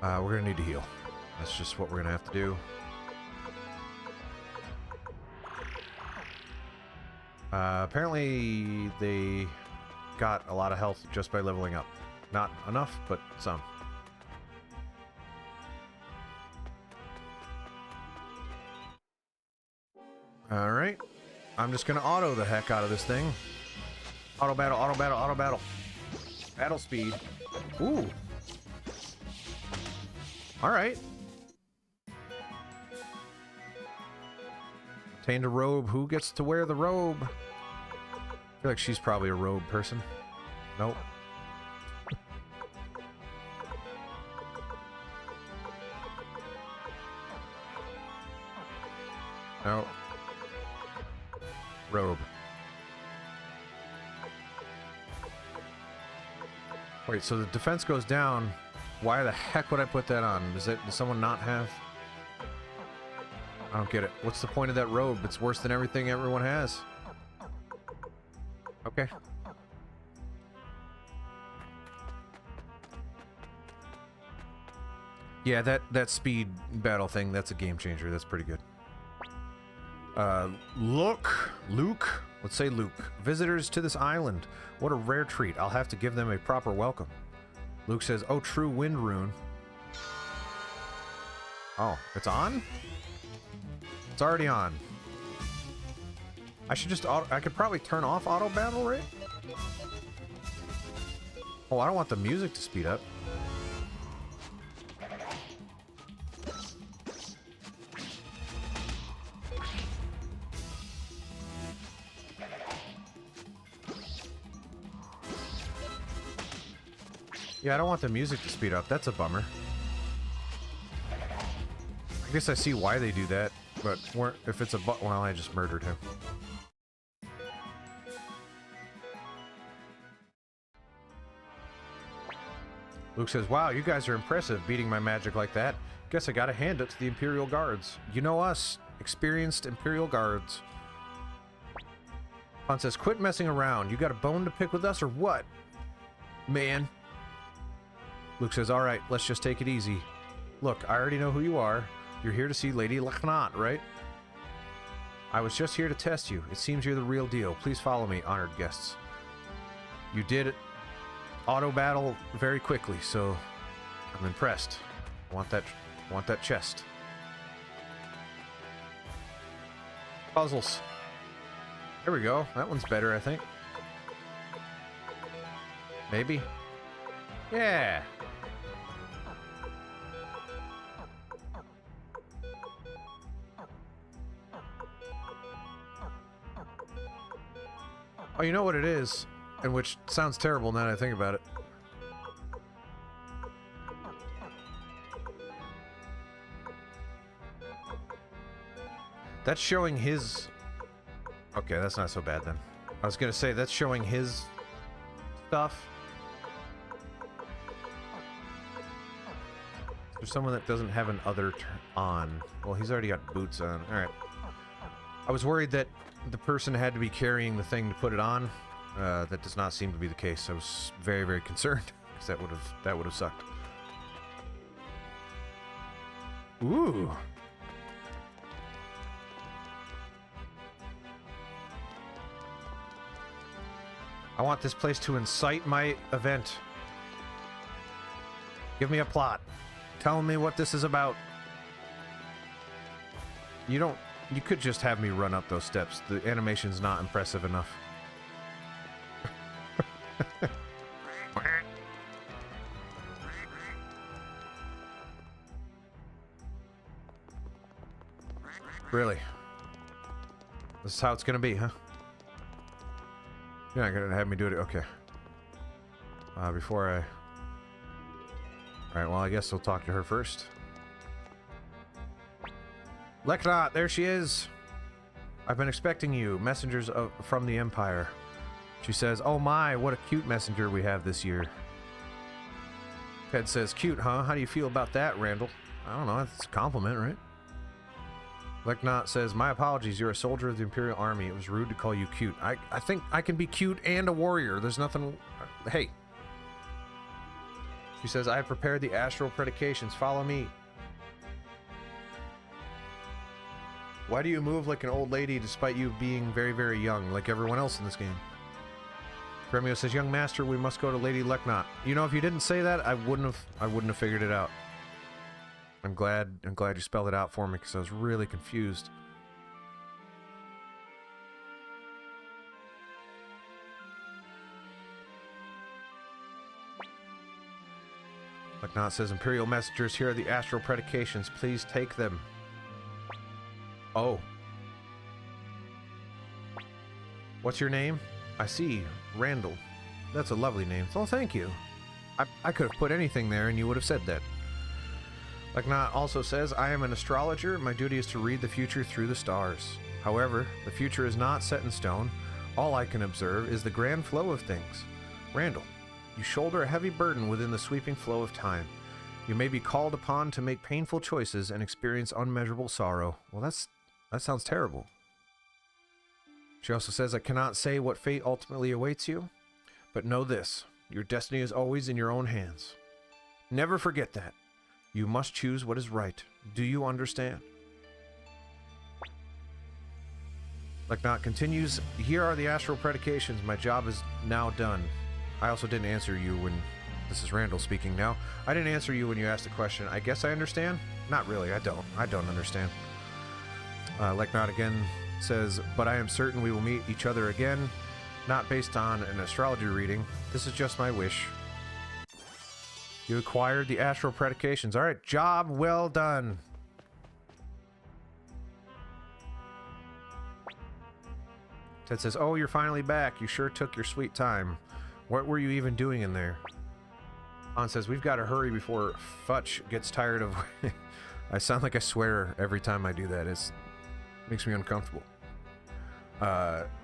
We're gonna need to heal. That's just what we're gonna have to do. Apparently they got a lot of health just by leveling up. Not enough, but some. Alright. I'm just gonna auto the heck out of this thing. Auto battle, auto battle, auto battle. Battle speed. Ooh. Alright. Obtained a robe. Who gets to wear the robe? I feel like she's probably a robe person. Nope. No. Robe. Wait, so the defense goes down. Why the heck would I put that on? Does someone not have... I don't get it. What's the point of that robe? It's worse than everything everyone has. Okay. Yeah, that speed battle thing, that's a game changer. That's pretty good. Luke. Let's say Luke. Visitors to this island. What a rare treat. I'll have to give them a proper welcome. Luke says, oh, true wind rune. Oh, it's on? It's already on. I should just I could probably turn off auto battle, right? Oh, I don't want the music to speed up. Yeah, I don't want the music to speed up. That's a bummer. I guess I see why they do that, but if it's a well, I just murdered him. Luke says, wow, you guys are impressive, beating my magic like that. Guess I gotta hand it to the Imperial Guards. You know us, experienced Imperial Guards. Han says, quit messing around. You got a bone to pick with us or what? Man. Luke says, alright, let's just take it easy. Look, I already know who you are. You're here to see Lady Lachnat, right? I was just here to test you. It seems you're the real deal. Please follow me, honored guests. You did auto battle very quickly, so I'm impressed. I want that chest. Puzzles. There we go. That one's better, I think. Maybe. Yeah. Oh, you know what it is? And which sounds terrible now that I think about it. That's showing his... Okay, that's not so bad then. I was gonna say, that's showing his stuff. There's someone that doesn't have an other on. Well, he's already got boots on. Alright. I was worried that the person had to be carrying the thing to put it on. That does not seem to be the case. I was very, very concerned, because that would have sucked. Ooh. I want this place to incite my event. Give me a plot. Tell me what this is about. You could just have me run up those steps. The animation's not impressive enough. Really? This is how it's gonna be, huh? You're not gonna have me do it. Okay. Before I... Alright, well, I guess we'll talk to her first. Leknot, there she is! I've been expecting you, messengers from the Empire. She says, oh my, what a cute messenger we have this year. Ted says, cute, huh? How do you feel about that, Randall? I don't know, it's a compliment, right? Leknot says, my apologies, you're a soldier of the Imperial Army. It was rude to call you cute. I think I can be cute and a warrior. There's nothing... Hey. She says, I have prepared the astral predications. Follow me. Why do you move like an old lady despite you being very, very young, like everyone else in this game? Gremio says, young master, we must go to Lady Leknot. You know, if you didn't say that, I wouldn't have figured it out. I'm glad you spelled it out for me, because I was really confused. Leknot says, Imperial messengers, here are the astral predications. Please take them. Oh. What's your name? I see. Randall. That's a lovely name. Oh, thank you. I could have put anything there and you would have said that. Leknot also says, I am an astrologer. My duty is to read the future through the stars. However, the future is not set in stone. All I can observe is the grand flow of things. Randall, you shoulder a heavy burden within the sweeping flow of time. You may be called upon to make painful choices and experience unmeasurable sorrow. Well, that sounds terrible. She also says, I cannot say what fate ultimately awaits you, but know this, your destiny is always in your own hands. Never forget that. You must choose what is right. Do you understand? Leknot continues, here are the astral predications. My job is now done. I also didn't answer you when... This is Randall speaking now. I didn't answer you when you asked the question. I guess I understand? Not really, I don't understand. Leknot again says, but I am certain we will meet each other again, not based on an astrology reading. This is just my wish. You acquired the astral predications. Alright, job well done. Ted says, oh, you're finally back. You sure took your sweet time. What were you even doing in there? Han says, we've got to hurry before Futch gets tired of... I sound like I swear every time I do that. It makes me uncomfortable.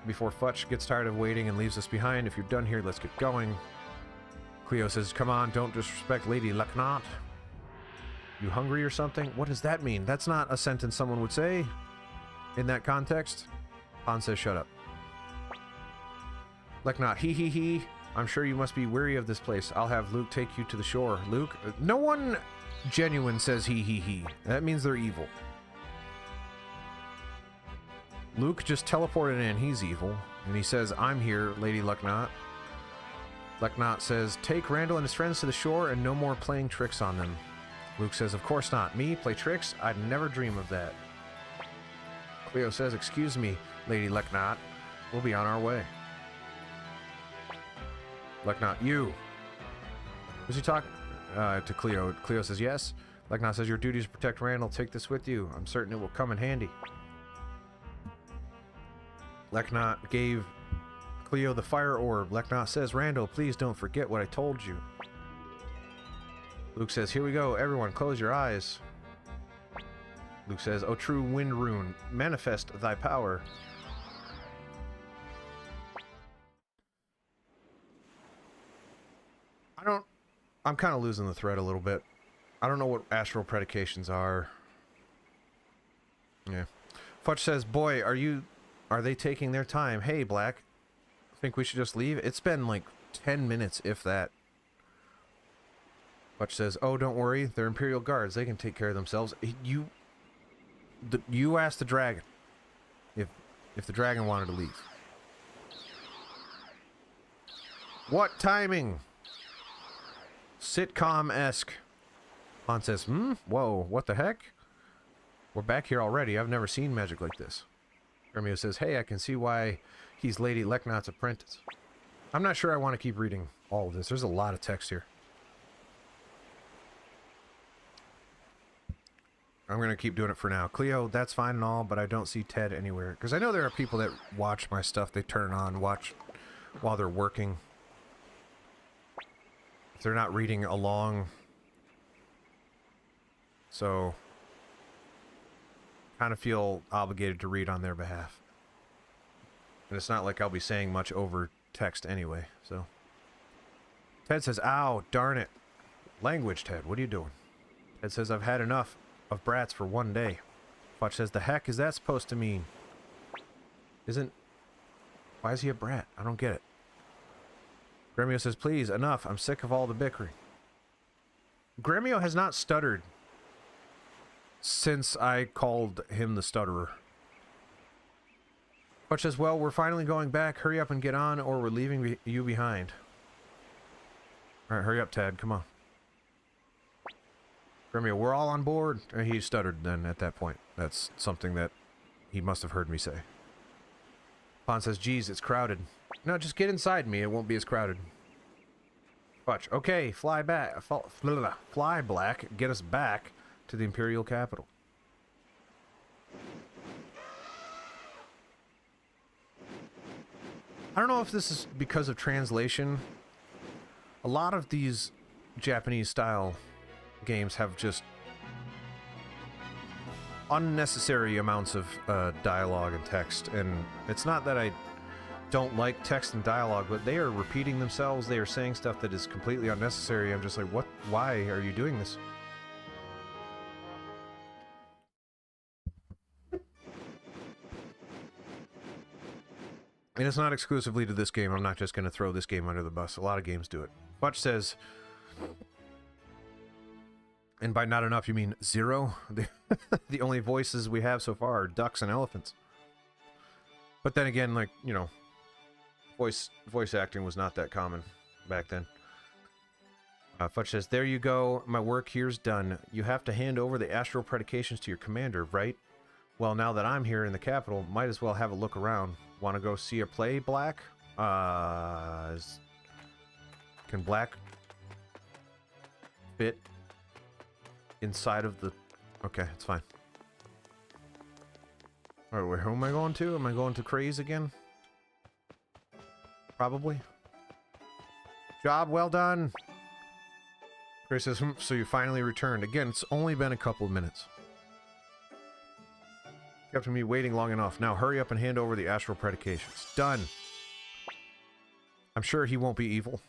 Before Futch gets tired of waiting and leaves us behind. If you're done here, let's get going. Cleo says, come on, don't disrespect Lady Leknot. You hungry or something? What does that mean? That's not a sentence someone would say in that context. Han says, shut up. Leknot, he. I'm sure you must be weary of this place. I'll have Luke take you to the shore. Luke? No one genuine says he. That means they're evil. Luke just teleported in. He's evil. And he says, I'm here, Lady Leknot. Leknot says, take Randall and his friends to the shore and no more playing tricks on them. Luke says, of course not. Me? Play tricks? I'd never dream of that. Cleo says, excuse me, Lady Leknot. We'll be on our way. Leknot, you. Was he talking to Cleo? Cleo says, yes. Leknot says, your duty is to protect Randall. Take this with you. I'm certain it will come in handy. Leknot gave Cleo the fire orb. Leknot says, Randall, please don't forget what I told you. Luke says, here we go. Everyone, close your eyes. Luke says, O true wind rune, manifest thy power. I'm kind of losing the thread a little bit. I don't know what astral predications are. Yeah. Futch says, boy, are they taking their time? Hey, Black. Think we should just leave? It's been like 10 minutes, if that. Futch says, oh, don't worry. They're Imperial guards. They can take care of themselves. You asked the dragon if the dragon wanted to leave. What timing? Sitcom-esque. Han says, whoa, what the heck? We're back here already. I've never seen magic like this. Hermio says, hey, I can see why he's Lady Leknot's apprentice. I'm not sure I want to keep reading all of this. There's a lot of text here. I'm going to keep doing it for now. Cleo, that's fine and all, but I don't see Ted anywhere. Because I know there are people that watch my stuff. They turn it on, watch while they're working. If they're not reading along. So, kind of feel obligated to read on their behalf. And it's not like I'll be saying much over text anyway, so. Ted says, ow, darn it. Language, Ted, what are you doing? Ted says, I've had enough of brats for one day. Fudge says, the heck is that supposed to mean? Why is he a brat? I don't get it. Gremio says, please, enough. I'm sick of all the bickering. Gremio has not stuttered since I called him the stutterer. Fudge says, well, we're finally going back. Hurry up and get on, or we're leaving you behind. Alright, hurry up, Ted. Come on. Gremio, we're all on board. He stuttered then at that point. That's something that he must have heard me say. Pon says, geez, it's crowded. No, just get inside me. It won't be as crowded. Fudge, okay, fly back. Fly, Black. Get us back to the Imperial capital. I don't know if this is because of translation. A lot of these Japanese-style games have just unnecessary amounts of dialogue and text, and it's not that I don't like text and dialogue, but they are repeating themselves. They are saying stuff that is completely unnecessary. I'm just like, what? Why are you doing this? And it's not exclusively to this game. I'm not just going to throw this game under the bus. A lot of games do it. Butch says, and by not enough, you mean zero? The only voices we have so far are ducks and elephants. But then again, like, you know, voice acting was not that common back then. Fudge says, there you go. My work here's done. You have to hand over the astral predications to your commander, right? Well, now that I'm here in the capital, might as well have a look around. Want to go see a play, Black? Can Black fit inside of the... Okay, it's fine. Alright, where am I going to? Am I going to Craze again? Probably. Job well done! Grace says, so you finally returned. Again, it's only been a couple of minutes. Kept me waiting long enough. Now hurry up and hand over the astral predications. Done! I'm sure he won't be evil.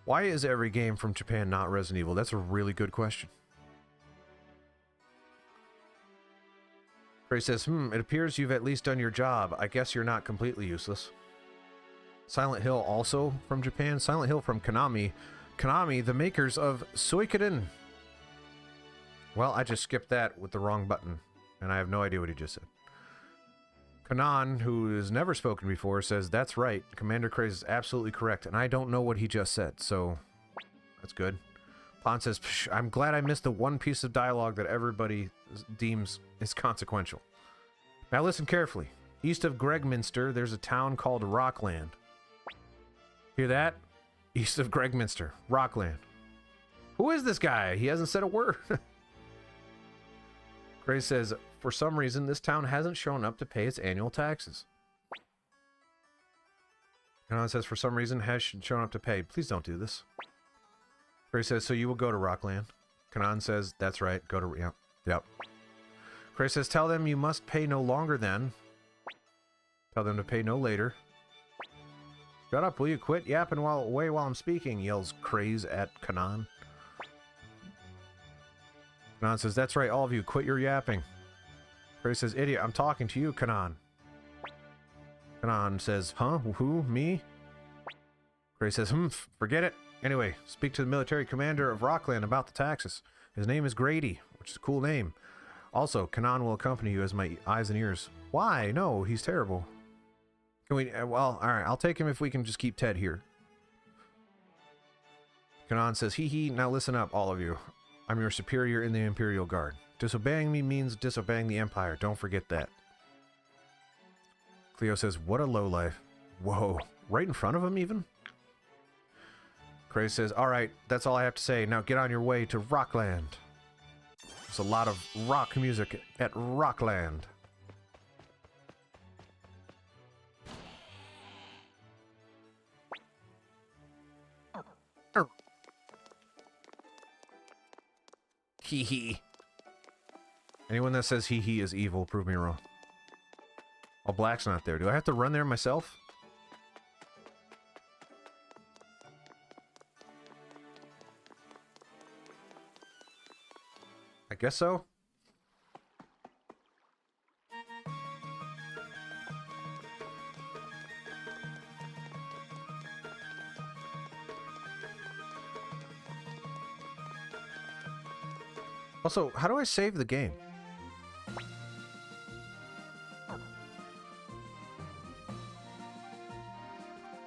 Why is every game from Japan not Resident Evil? That's a really good question. Gray says, it appears you've at least done your job. I guess you're not completely useless. Silent Hill also from Japan. Silent Hill from Konami. Konami, the makers of Suikoden. Well, I just skipped that with the wrong button, and I have no idea what he just said. Kanan, who has never spoken before, says, that's right, Commander Craze is absolutely correct, and I don't know what he just said, so that's good. Pon says, I'm glad I missed the one piece of dialogue that everybody deems is consequential. Now listen carefully. East of Gregminster, there's a town called Rockland. Hear that? East of Gregminster, Rockland. Who is this guy? He hasn't said a word. Gray says, for some reason, this town hasn't shown up to pay its annual taxes. Kanan says, for some reason, has shown up to pay. Please don't do this. Gray says, so you will go to Rockland. Kanan says, that's right, go to... Yep. Gray says, tell them you must pay no longer then. Tell them to pay no later. Shut up, will you quit yapping away while I'm speaking, yells Craze at Kanan. Kanan says, that's right, all of you, quit your yapping. Gray says, idiot, I'm talking to you, Kanan. Kanan says, huh? Who? Me? Gray says, forget it. Anyway, speak to the military commander of Rockland about the taxes. His name is Grady, which is a cool name. Also, Kanan will accompany you as my eyes and ears. Why? No, he's terrible. Can we... well, alright, I'll take him if we can just keep Ted here. Kanan says, hee, now listen up, all of you. I'm your superior in the Imperial Guard. Disobeying me means disobeying the Empire. Don't forget that. Cleo says, what a lowlife. Whoa. Right in front of him, even? Craze says, alright, that's all I have to say. Now get on your way to Rockland. There's a lot of rock music at Rockland. Hee hee. Anyone that says hee hee is evil, prove me wrong. Oh, Black's not there. Do I have to run there myself? I guess so. Also, how do I save the game?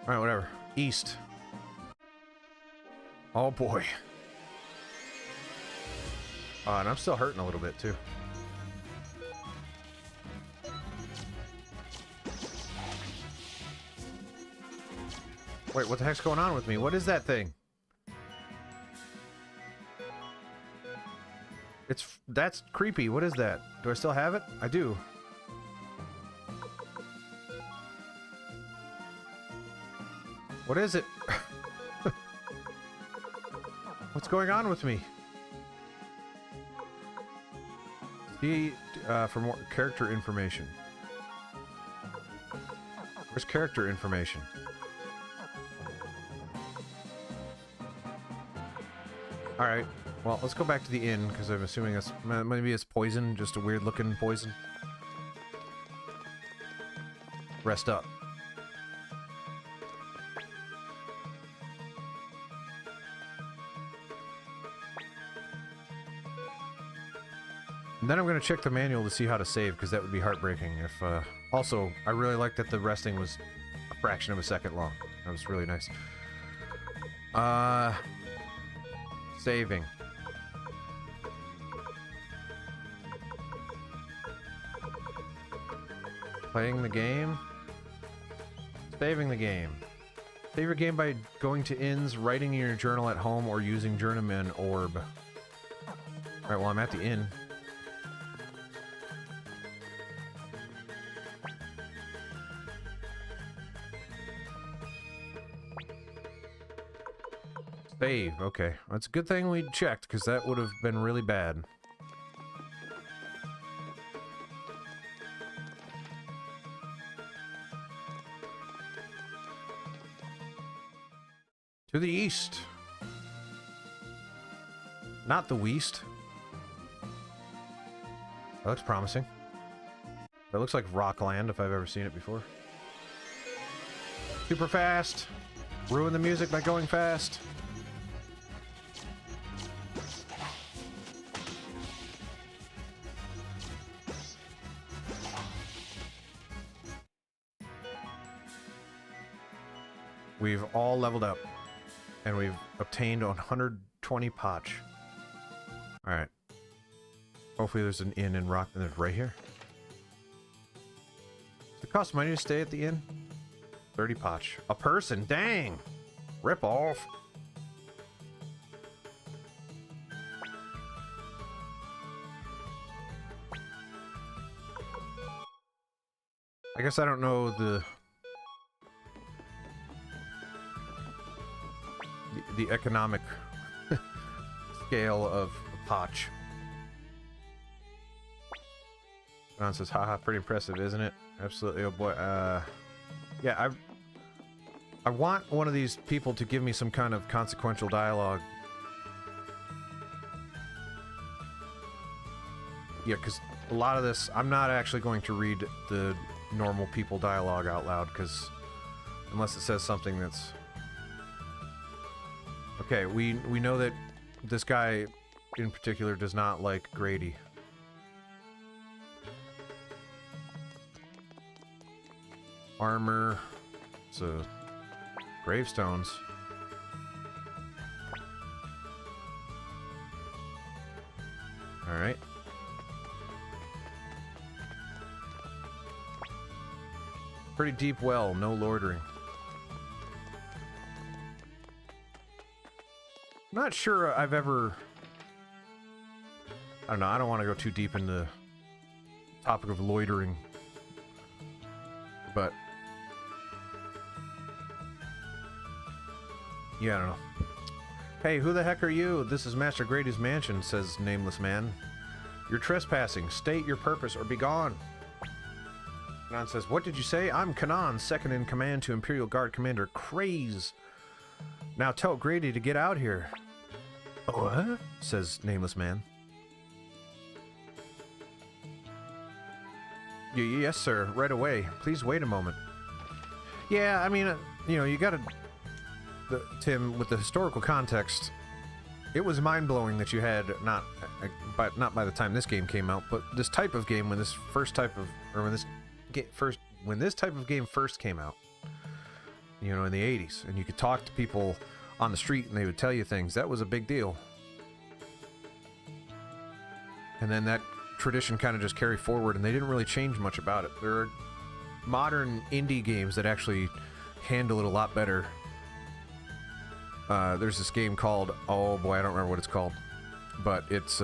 Alright, whatever. East. Oh boy. And I'm still hurting a little bit too. Wait, what the heck's going on with me? What is that thing? That's creepy. What is that? Do I still have it? I do. What is it? What's going on with me? See, for more character information. Where's character information? Alright, well, let's go back to the inn, because I'm assuming that's, maybe it's poison, just a weird-looking poison. Rest up. And then I'm going to check the manual to see how to save, because that would be heartbreaking if, also, I really like that the resting was a fraction of a second long. That was really nice. Saving. Playing the game. Saving the game. Save your game by going to inns, writing in your journal at home, or using Journeyman Orb. Alright, well, I'm at the inn. Save, okay. That's a good thing we checked, because that would have been really bad. To the east. Not the west. That looks promising. That looks like Rockland, if I've ever seen it before. Super fast. Ruin the music by going fast. We've all leveled up, and we've obtained 120 potch. Alright. Hopefully there's an inn in Rock, right here. Does it cost money to stay at the inn? 30 potch. A person, dang! Rip off! I guess I don't know the economic scale of potch. John says, haha, pretty impressive, isn't it? Absolutely, oh boy. Yeah, I want one of these people to give me some kind of consequential dialogue. Yeah, because a lot of this, I'm not actually going to read the normal people dialogue out loud, because unless it says something that's... Okay, we know that this guy in particular does not like Grady. Armor. So, gravestones. Alright. Pretty deep well, no loitering. not sure I've ever... I don't know, I don't want to go too deep into the topic of loitering. But... yeah, I don't know. Hey, who the heck are you? This is Master Grady's mansion, says Nameless Man. You're trespassing. State your purpose or be gone. Kanan says, what did you say? I'm Kanan, second in command to Imperial Guard Commander Craze. Now tell Grady to get out here. What? Says Nameless Man. Yes, sir. Right away. Please wait a moment. Yeah, I mean, you know, you gotta... Tim, with the historical context, it was mind-blowing that you had not by the time this game came out, but this type of game when this type of game first came out, you know, in the 80s, and you could talk to people on the street and they would tell you things. That was a big deal. And then that tradition kind of just carried forward, and they didn't really change much about it. There are modern indie games that actually handle it a lot better. There's this game called, oh boy, I don't remember what it's called, but it's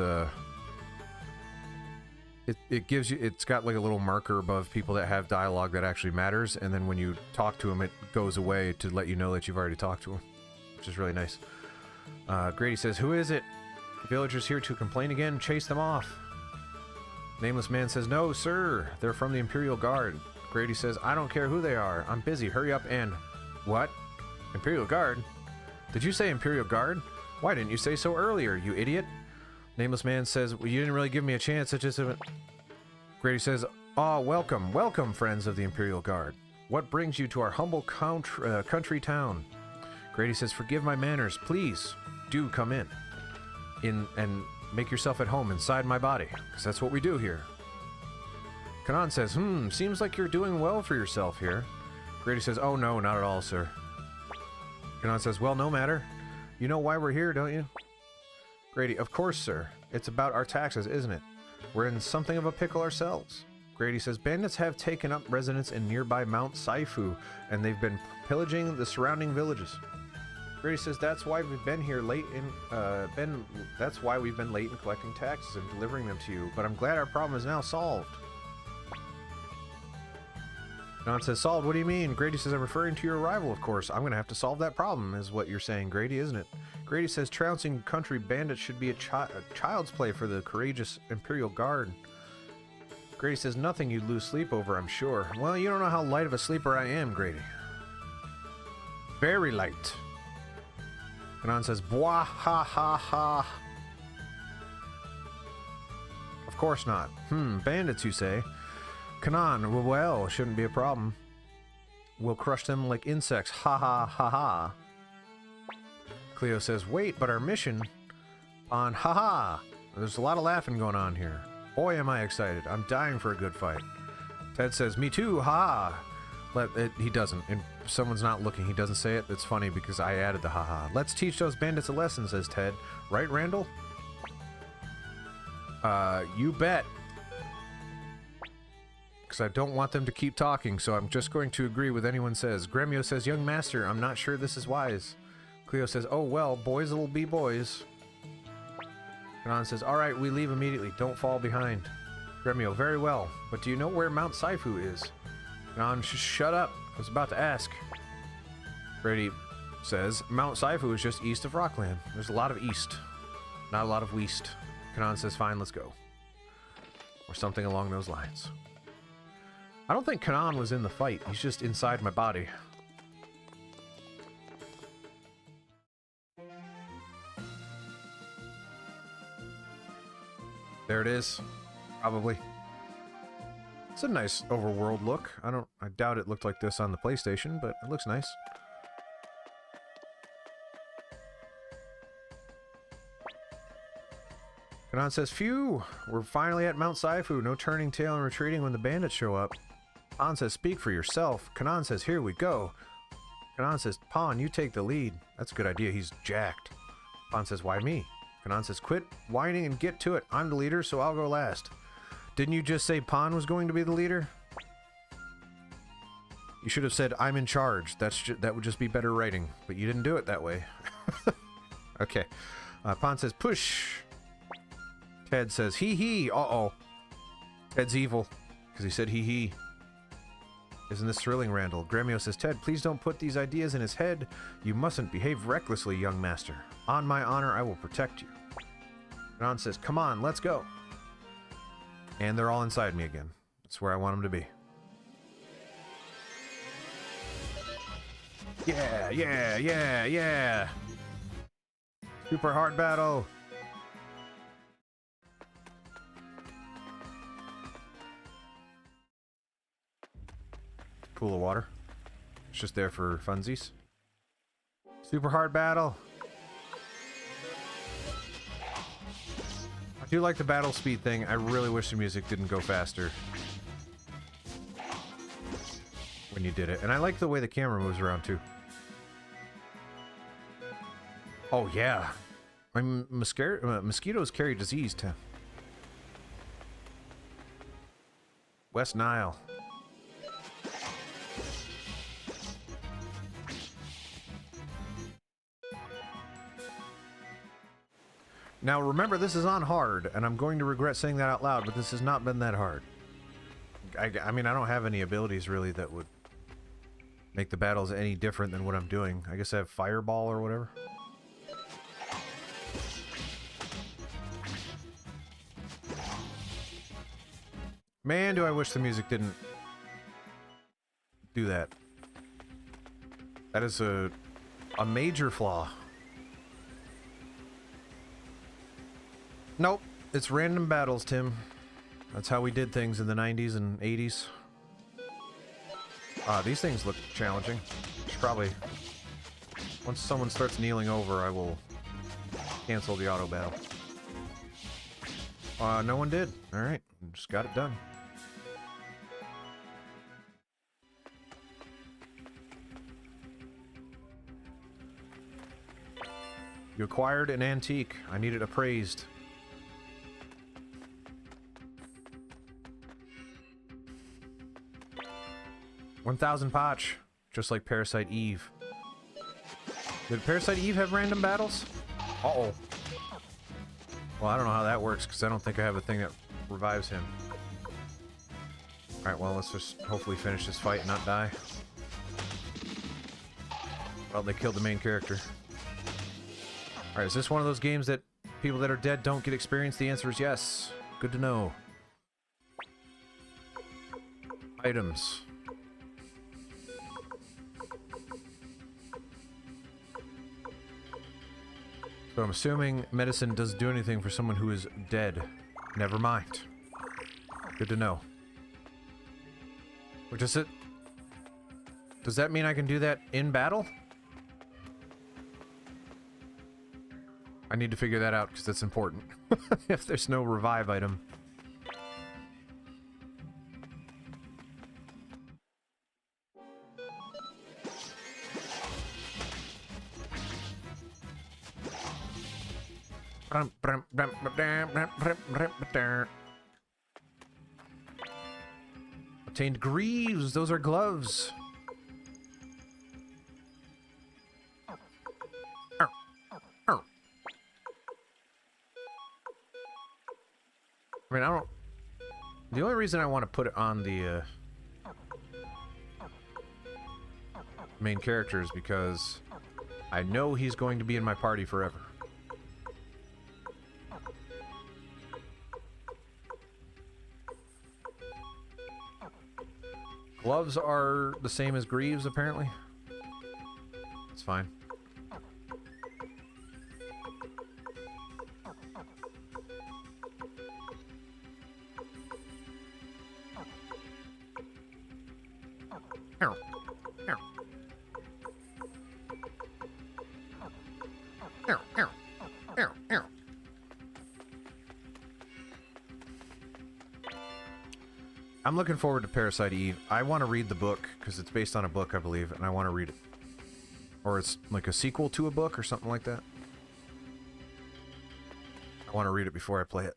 it gives you, it's got like a little marker above people that have dialogue that actually matters, and then when you talk to them, it goes away to let you know that you've already talked to them, which is really nice. Grady says, who is it? Villagers here to complain again? Chase them off. Nameless Man says, no, sir. They're from the Imperial Guard. Grady says, I don't care who they are. I'm busy. Hurry up and... What? Imperial Guard? Did you say Imperial Guard? Why didn't you say so earlier, you idiot? Nameless Man says, well, you didn't really give me a chance. It just... Grady says, oh, welcome. Welcome, friends of the Imperial Guard. What brings you to our humble country town? Grady says, forgive my manners. Please, do come in and make yourself at home inside my body, because that's what we do here. Kanan says, seems like you're doing well for yourself here. Grady says, oh no, not at all, sir. Kanan says, well, no matter. You know why we're here, don't you? Grady, of course, sir. It's about our taxes, isn't it? We're in something of a pickle ourselves. Grady says, bandits have taken up residence in nearby Mount Saifu, and they've been pillaging the surrounding villages. Grady says, that's why we've been here late in, that's why we've been late in collecting taxes and delivering them to you, but I'm glad our problem is now solved. Kanan says, solved? What do you mean? Grady says, I'm referring to your arrival, of course. I'm gonna have to solve that problem, is what you're saying, Grady, isn't it? Grady says, trouncing country bandits should be a child's play for the courageous Imperial Guard. Grady says, nothing you'd lose sleep over, I'm sure. Well, you don't know how light of a sleeper I am, Grady. Very light. Kanan says, bwah, ha, ha, ha. Of course not. Bandits, you say? Kanan, well, shouldn't be a problem. We'll crush them like insects, ha, ha, ha, ha. Cleo says, wait, but our mission on, ha, ha. There's a lot of laughing going on here. Boy, am I excited. I'm dying for a good fight. Ted says, me too, ha. He doesn't. And someone's not looking. He doesn't say it. It's funny because I added the haha. Let's teach those bandits a lesson, says Ted. Right, Randall? You bet. Because I don't want them to keep talking, so I'm just going to agree with anyone says. Gremio says, young master, I'm not sure this is wise. Cleo says, oh well, boys will be boys. Kanan says, alright, we leave immediately. Don't fall behind. Gremio, very well. But do you know where Mount Saifu is? Kanan, shut up. I was about to ask. Grady says, Mount Saifu is just east of Rockland. There's a lot of east, not a lot of west. Kanan says, fine, let's go. Or something along those lines. I don't think Kanan was in the fight. He's just inside my body. There it is. Probably. It's a nice overworld look. I doubt it looked like this on the PlayStation, but it looks nice. Kanan says, phew! We're finally at Mount Saifu. No turning tail and retreating when the bandits show up. Pan says, speak for yourself. Kanan says, here we go. Kanan says, Pan, you take the lead. That's a good idea. He's jacked. Pan says, why me? Kanan says, quit whining and get to it. I'm the leader, so I'll go last. Didn't you just say Pan was going to be the leader? You should have said, I'm in charge. That would just be better writing. But you didn't do it that way. Okay. Pon says push. Ted says hee hee. Uh-oh. Ted's evil. Because he said hee hee. Isn't this thrilling, Randall? Gremio says, Ted, please don't put these ideas in his head. You mustn't behave recklessly, young master. On my honor, I will protect you. Ron says, come on, let's go. And they're all inside me again. That's where I want them to be. Yeah, yeah, yeah, yeah. Super hard battle. Pool of water. It's just there for funsies. Super hard battle. I do like the battle speed thing. I really wish the music didn't go faster when you did it. And I like the way the camera moves around too. Oh yeah. Mosquitoes carry disease too. West Nile. Now remember, this is on hard, and I'm going to regret saying that out loud, but this has not been that hard. I mean, I don't have any abilities really that would make the battles any different than what I'm doing. I guess I have Fireball or whatever. Man, do I wish the music didn't do that. That is a major flaw. Nope, it's random battles, Tim. That's how we did things in the 90s and 80s. These things look challenging. It's probably... Once someone starts kneeling over, I will cancel the auto battle. No one did. Alright, just got it done. You acquired an antique. I need it appraised. 1,000 potch, just like Parasite Eve. Did Parasite Eve have random battles? Uh-oh. Well, I don't know how that works, because I don't think I have a thing that revives him. Alright, well, let's just hopefully finish this fight and not die. Well, they killed the main character. Alright, is this one of those games that people that are dead don't get experience? The answer is yes. Good to know. Items. So I'm assuming medicine doesn't do anything for someone who is dead. Never mind. Good to know. Or does it... Does that mean I can do that in battle? I need to figure that out because that's important. If there's no revive item. Obtained greaves. Those are gloves. I mean, I don't... The only reason I want to put it on the main character is because I know he's going to be in my party forever. Gloves are the same as greaves, apparently. It's fine. I'm looking forward to Parasite Eve. I want to read the book, because it's based on a book, I believe, and I want to read it. Or it's like a sequel to a book or something like that. I want to read it before I play it.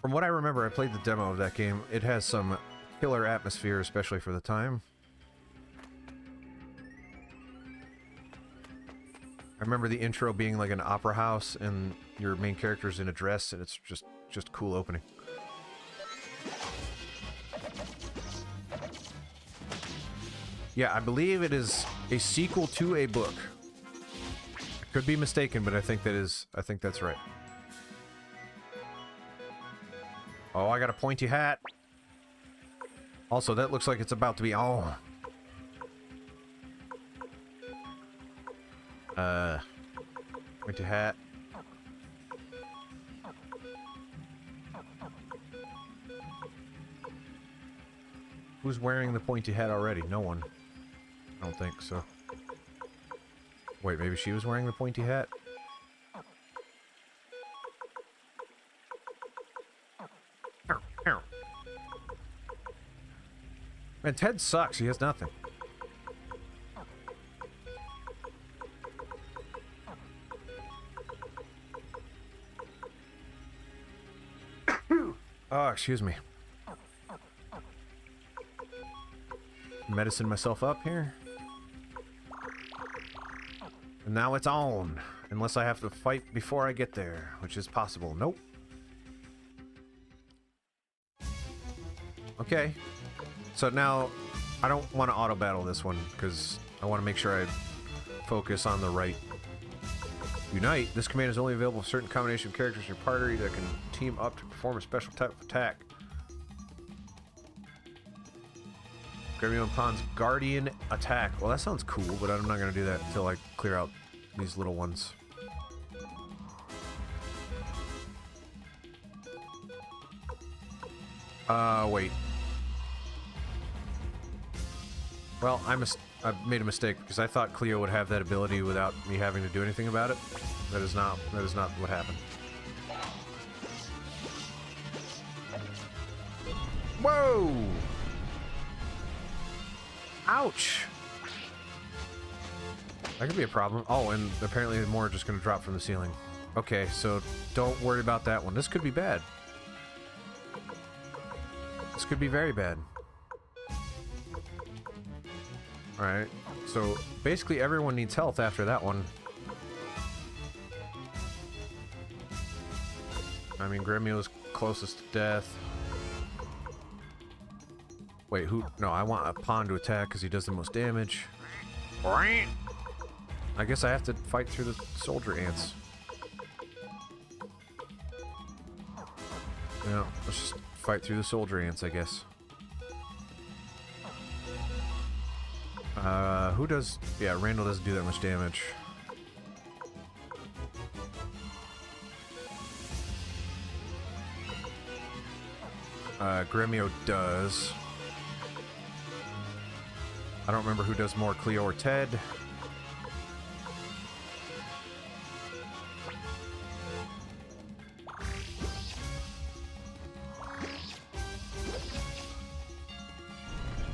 From what I remember, I played the demo of that game. It has some killer atmosphere, especially for the time. I remember the intro being like an opera house and your main character's in a dress and it's just cool opening. Yeah, I believe it is a sequel to a book. I could be mistaken, but I think that's right. Oh, I got a pointy hat. Also, that looks like it's about to be on. Pointy hat. Who's wearing the pointy hat already? No one. I don't think so. Wait, maybe she was wearing the pointy hat? Man, Ted sucks. He has nothing. Oh, excuse me. Medicine myself up here. And now it's on. Unless I have to fight before I get there, which is possible. Nope. Okay. So now, I don't want to auto-battle this one, because I want to make sure I focus on the right. Unite. This command is only available for certain combination of characters in your party that can team up to perform a special type of attack. Gremio and Pon's Guardian attack. Well, that sounds cool, but I'm not going to do that until I clear out these little ones. Wait. Well, I made a mistake because I thought Cleo would have that ability without me having to do anything about it. That is not what happened. Whoa! Ouch! That could be a problem. Oh, and apparently more are just going to drop from the ceiling. Okay, so don't worry about that one. This could be bad. This could be very bad. Alright, so basically everyone needs health after that one. I mean, Gremio's closest to death. Wait, who? No, I want a pawn to attack because he does the most damage. I guess I have to fight through the soldier ants. Yeah, let's just fight through the soldier ants, I guess. Who does... Yeah, Randall doesn't do that much damage. Gremio does. I don't remember who does more, Cleo or Ted.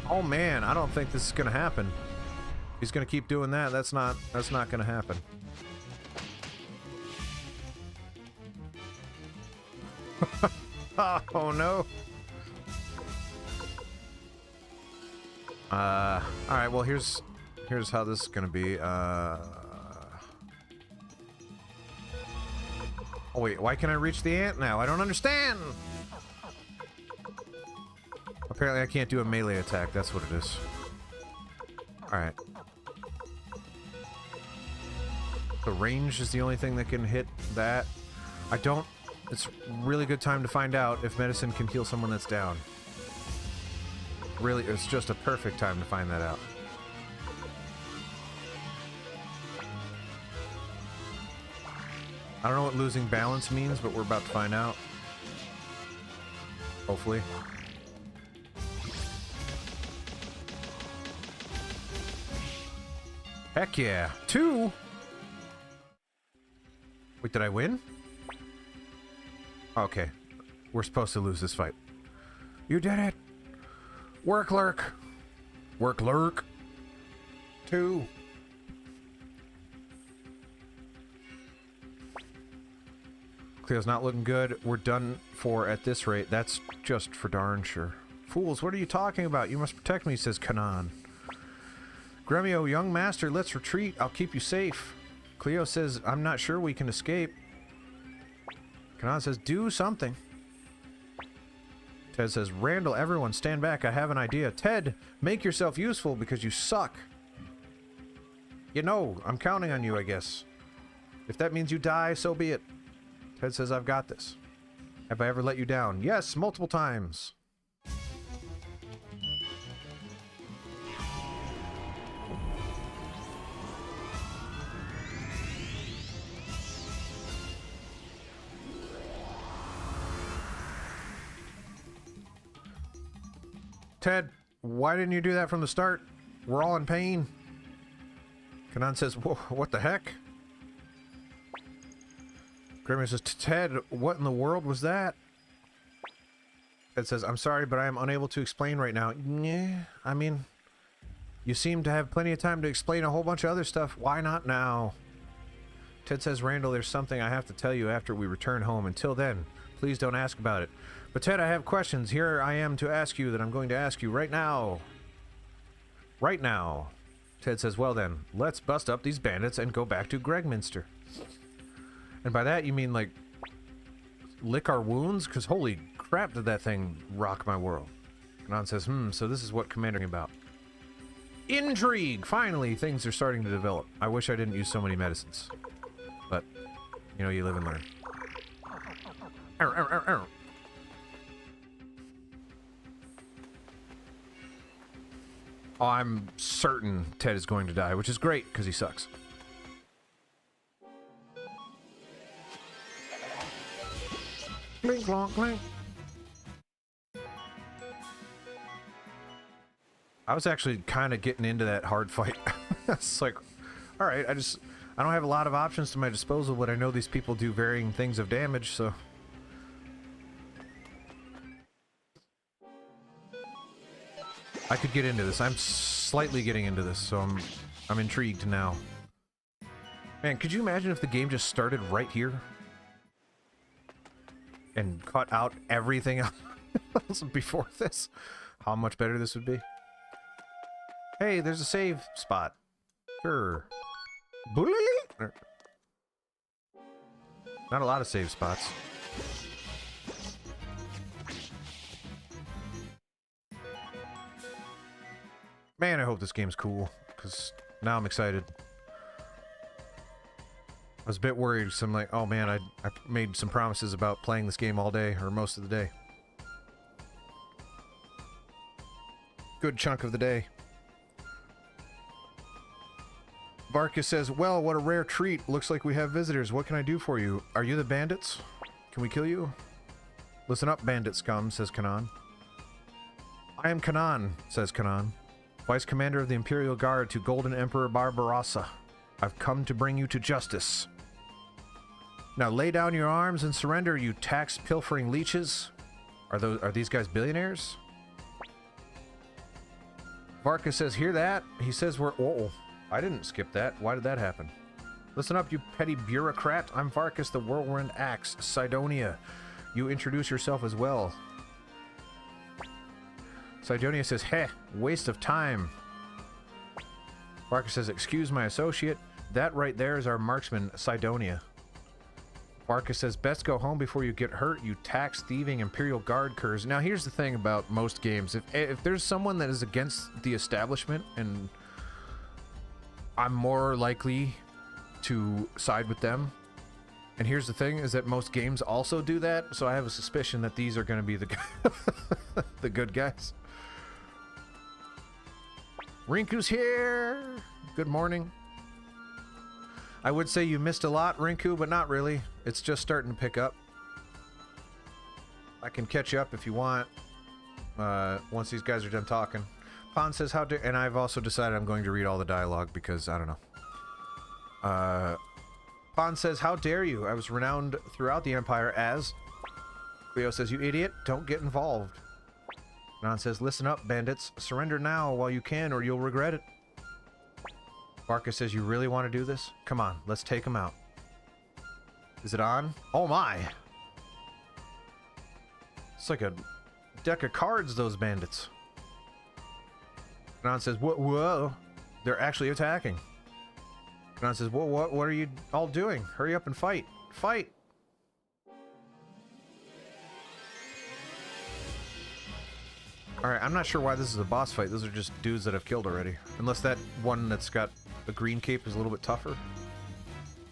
Oh man, I don't think this is gonna happen. He's gonna keep doing that. That's not gonna happen. Oh no. Alright, well here's how this is gonna be. Oh wait, why can I reach the ant now? I don't understand! Apparently I can't do a melee attack, that's what it is. Alright. The range is the only thing that can hit that. It's really good time to find out if medicine can heal someone that's down. Really, it's just a perfect time to find that out. I don't know what losing balance means, but we're about to find out. Hopefully. Heck yeah. 2? Wait, did I win? Okay. We're supposed to lose this fight. You did it! Work lurk! Work lurk! 2. Cleo's not looking good. We're done for at this rate. That's just for darn sure. Fools, what are you talking about? You must protect me, says Kanan. Gremio, young master, let's retreat. I'll keep you safe. Cleo says, I'm not sure we can escape. Kanan says, do something. Ted says, Randall, everyone stand back, I have an idea. Ted, make yourself useful because you suck. You know, I'm counting on you, I guess. If that means you die, so be it. Ted says, I've got this. Have I ever let you down? Yes, multiple times. Ted, why didn't you do that from the start? We're all in pain. Kanan says, what the heck? Grimmy says, Ted, what in the world was that? Ted says, I'm sorry, but I am unable to explain right now. Yeah, I mean, you seem to have plenty of time to explain a whole bunch of other stuff. Why not now? Ted says, Randall, there's something I have to tell you after we return home. Until then, please don't ask about it. But Ted, I have questions. Here I am to ask you that I'm going to ask you right now. Right now. Ted says, well then, let's bust up these bandits and go back to Gregminster. And by that you mean, like, lick our wounds? Because holy crap did that thing rock my world. Kanan says, so this is what Commander about. Intrigue! Finally, things are starting to develop. I wish I didn't use so many medicines. But, you know, you live and learn. Arr, arr, arr, arr. Oh, I'm certain Ted is going to die, which is great, because he sucks. Clink, clonk, clink. I was actually kind of getting into that hard fight. It's like, alright, I don't have a lot of options to my disposal, but I know these people do varying things of damage, so... I could get into this. I'm slightly getting into this, so I'm intrigued now. Man, could you imagine if the game just started right here? And cut out everything else before this? How much better this would be? Hey, there's a save spot. Sure. Not a lot of save spots. Man, I hope this game's cool, because now I'm excited. I was a bit worried, so I'm like, oh man, I made some promises about playing this game all day, or most of the day. Good chunk of the day. Varkas says, well, what a rare treat. Looks like we have visitors. What can I do for you? Are you the bandits? Can we kill you? Listen up, bandit scum, says Kanan. I am Kanan, says Kanan. Vice Commander of the Imperial Guard to Golden Emperor Barbarossa. I've come to bring you to justice. Now lay down your arms and surrender, you tax-pilfering leeches. Are these guys billionaires? Varka says, hear that? He says we're... Whoa, I didn't skip that. Why did that happen? Listen up, you petty bureaucrat. I'm Varkas the Whirlwind Axe, Sidonia. You introduce yourself as well. Sidonia says, heh, waste of time. Varkas says, excuse my associate. That right there is our marksman, Sidonia. Varkas says, best go home before you get hurt, you tax-thieving Imperial Guard curs. Now, here's the thing about most games. If there's someone that is against the establishment, and I'm more likely to side with them. And here's the thing, is that most games also do that, so I have a suspicion that these are going to be the, the good guys. Rinku's here! Good morning. I would say you missed a lot, Rinku, but not really. It's just starting to pick up. I can catch you up if you want, once these guys are done talking. Pon says, how dare... And I've also decided I'm going to read all the dialogue because, I don't know. Pon says, how dare you? I was renowned throughout the Empire as... Cleo says, you idiot, don't get involved. Nan says, listen up, bandits. Surrender now while you can or you'll regret it. Barca says, you really want to do this? Come on, let's take him out. Is it on? Oh my! It's like a deck of cards, those bandits. Nan says, whoa, they're actually attacking. Kanan says, well, what are you all doing? Hurry up and fight. Fight! Alright, I'm not sure why this is a boss fight. Those are just dudes that I've killed already. Unless that one that's got a green cape is a little bit tougher.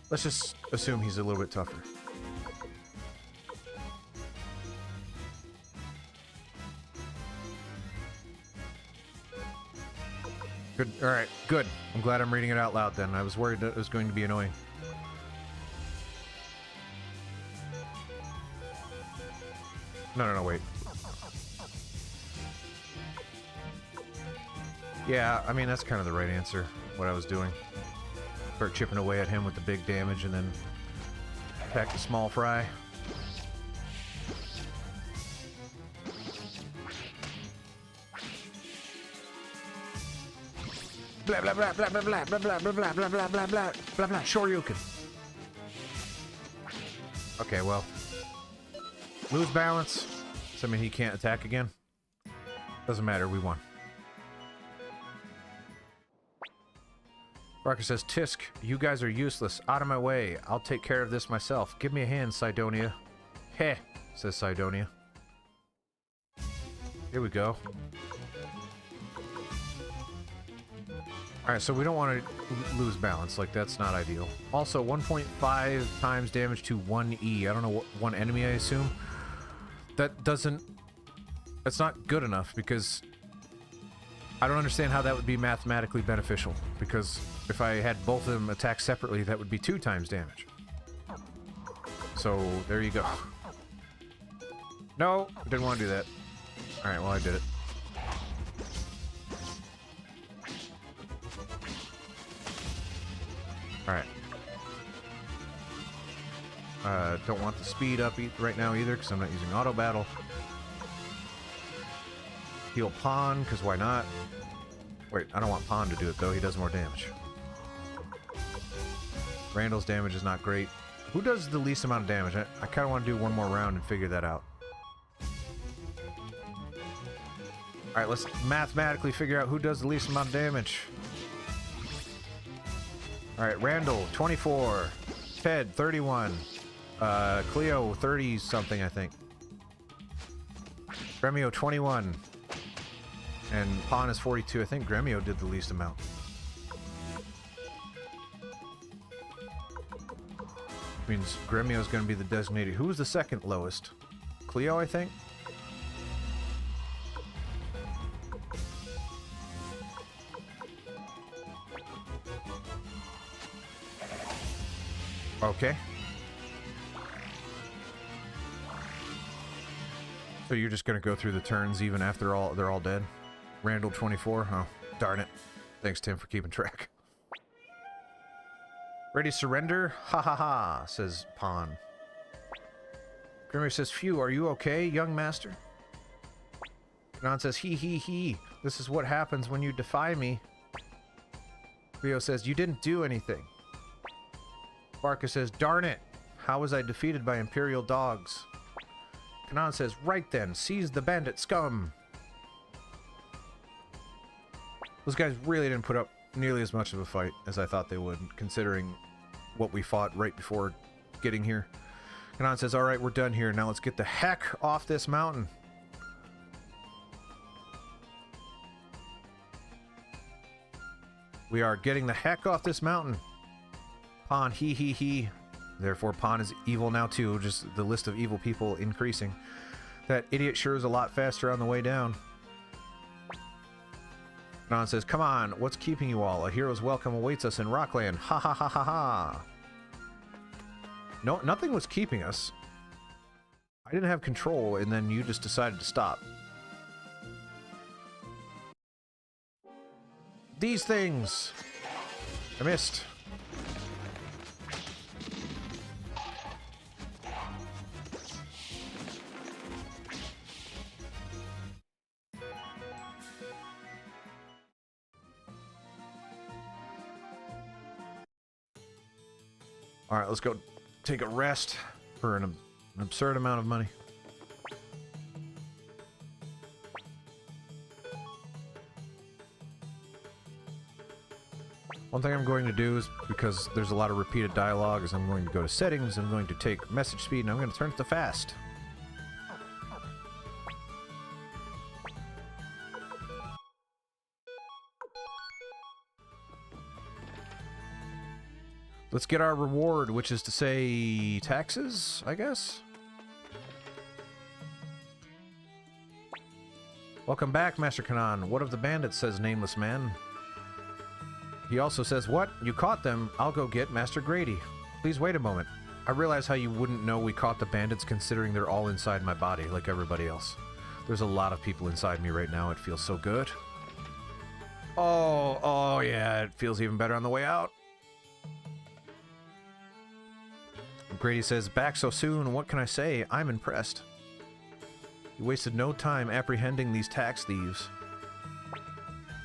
Let's just assume he's a little bit tougher. Good. Alright, good. I'm glad I'm reading it out loud then. I was worried that it was going to be annoying. No, wait. Yeah, I mean, that's kind of the right answer, what I was doing. Start chipping away at him with the big damage and then attack the small fry. Blah blah blah blah blah blah blah blah blah blah blah blah blah blah blah blah Shoryuken. Okay, well. Lose balance. Does that mean he can't attack again? Doesn't matter, we won. Barker says, Tisk, you guys are useless. Out of my way. I'll take care of this myself. Give me a hand, Sidonia. Heh, says Sidonia. Here we go. Alright, so we don't want to lose balance. Like, that's not ideal. Also, 1.5 times damage to 1E. I don't know what one enemy, I assume. That doesn't... That's not good enough, because... I don't understand how that would be mathematically beneficial, because if I had both of them attack separately, that would be 2 times damage. So, there you go. No, I didn't want to do that. Alright, well, I did it. Alright. Don't want the speed up right now either, because I'm not using auto battle. Heal Pawn, because why not? Wait, I don't want Pawn to do it, though. He does more damage. Randall's damage is not great. Who does the least amount of damage? I kind of want to do one more round and figure that out. Alright, let's mathematically figure out who does the least amount of damage. Alright, Randall, 24. Ted, 31. Cleo, 30-something, I think. Gremio, 21. And Pawn is 42. I think Gremio did the least amount. Means Gremio is going to be the designated. Who was the second lowest? Cleo, I think? Okay. So you're just going to go through the turns even after they're all dead? Randall 24? Oh, darn it. Thanks, Tim, for keeping track. Ready to surrender? Ha ha ha, says Pawn. Grimmer says, phew, are you okay, young master? Kanan says, he. This is what happens when you defy me. Leo says, you didn't do anything. Barker says, darn it. How was I defeated by Imperial dogs? Kanan says, right then, seize the bandit scum. Those guys really didn't put up nearly as much of a fight as I thought they would, considering what we fought right before getting here. Kanan says, alright, we're done here. Now let's get the heck off this mountain. We are getting the heck off this mountain. Pawn, he. Therefore, Pawn is evil now too, just the list of evil people increasing. That idiot sure is a lot faster on the way down. Kanan says, come on, what's keeping you all? A hero's welcome awaits us in Rockland. Ha ha ha ha ha. No, nothing was keeping us. I didn't have control, and then you just decided to stop. These things! I missed. Alright, let's go take a rest for an absurd amount of money. One thing I'm going to do is, because there's a lot of repeated dialogue, is I'm going to go to settings, I'm going to take message speed, and I'm going to turn it to fast. Let's get our reward, which is to say taxes, I guess? Welcome back, Master Kanan. What of the bandits, says Nameless Man. He also says, what? You caught them? I'll go get Master Grady. Please wait a moment. I realize how you wouldn't know we caught the bandits considering they're all inside my body, like everybody else. There's a lot of people inside me right now. It feels so good. Oh yeah, it feels even better on the way out. Grady says, back so soon, what can I say? I'm impressed. You wasted no time apprehending these tax thieves.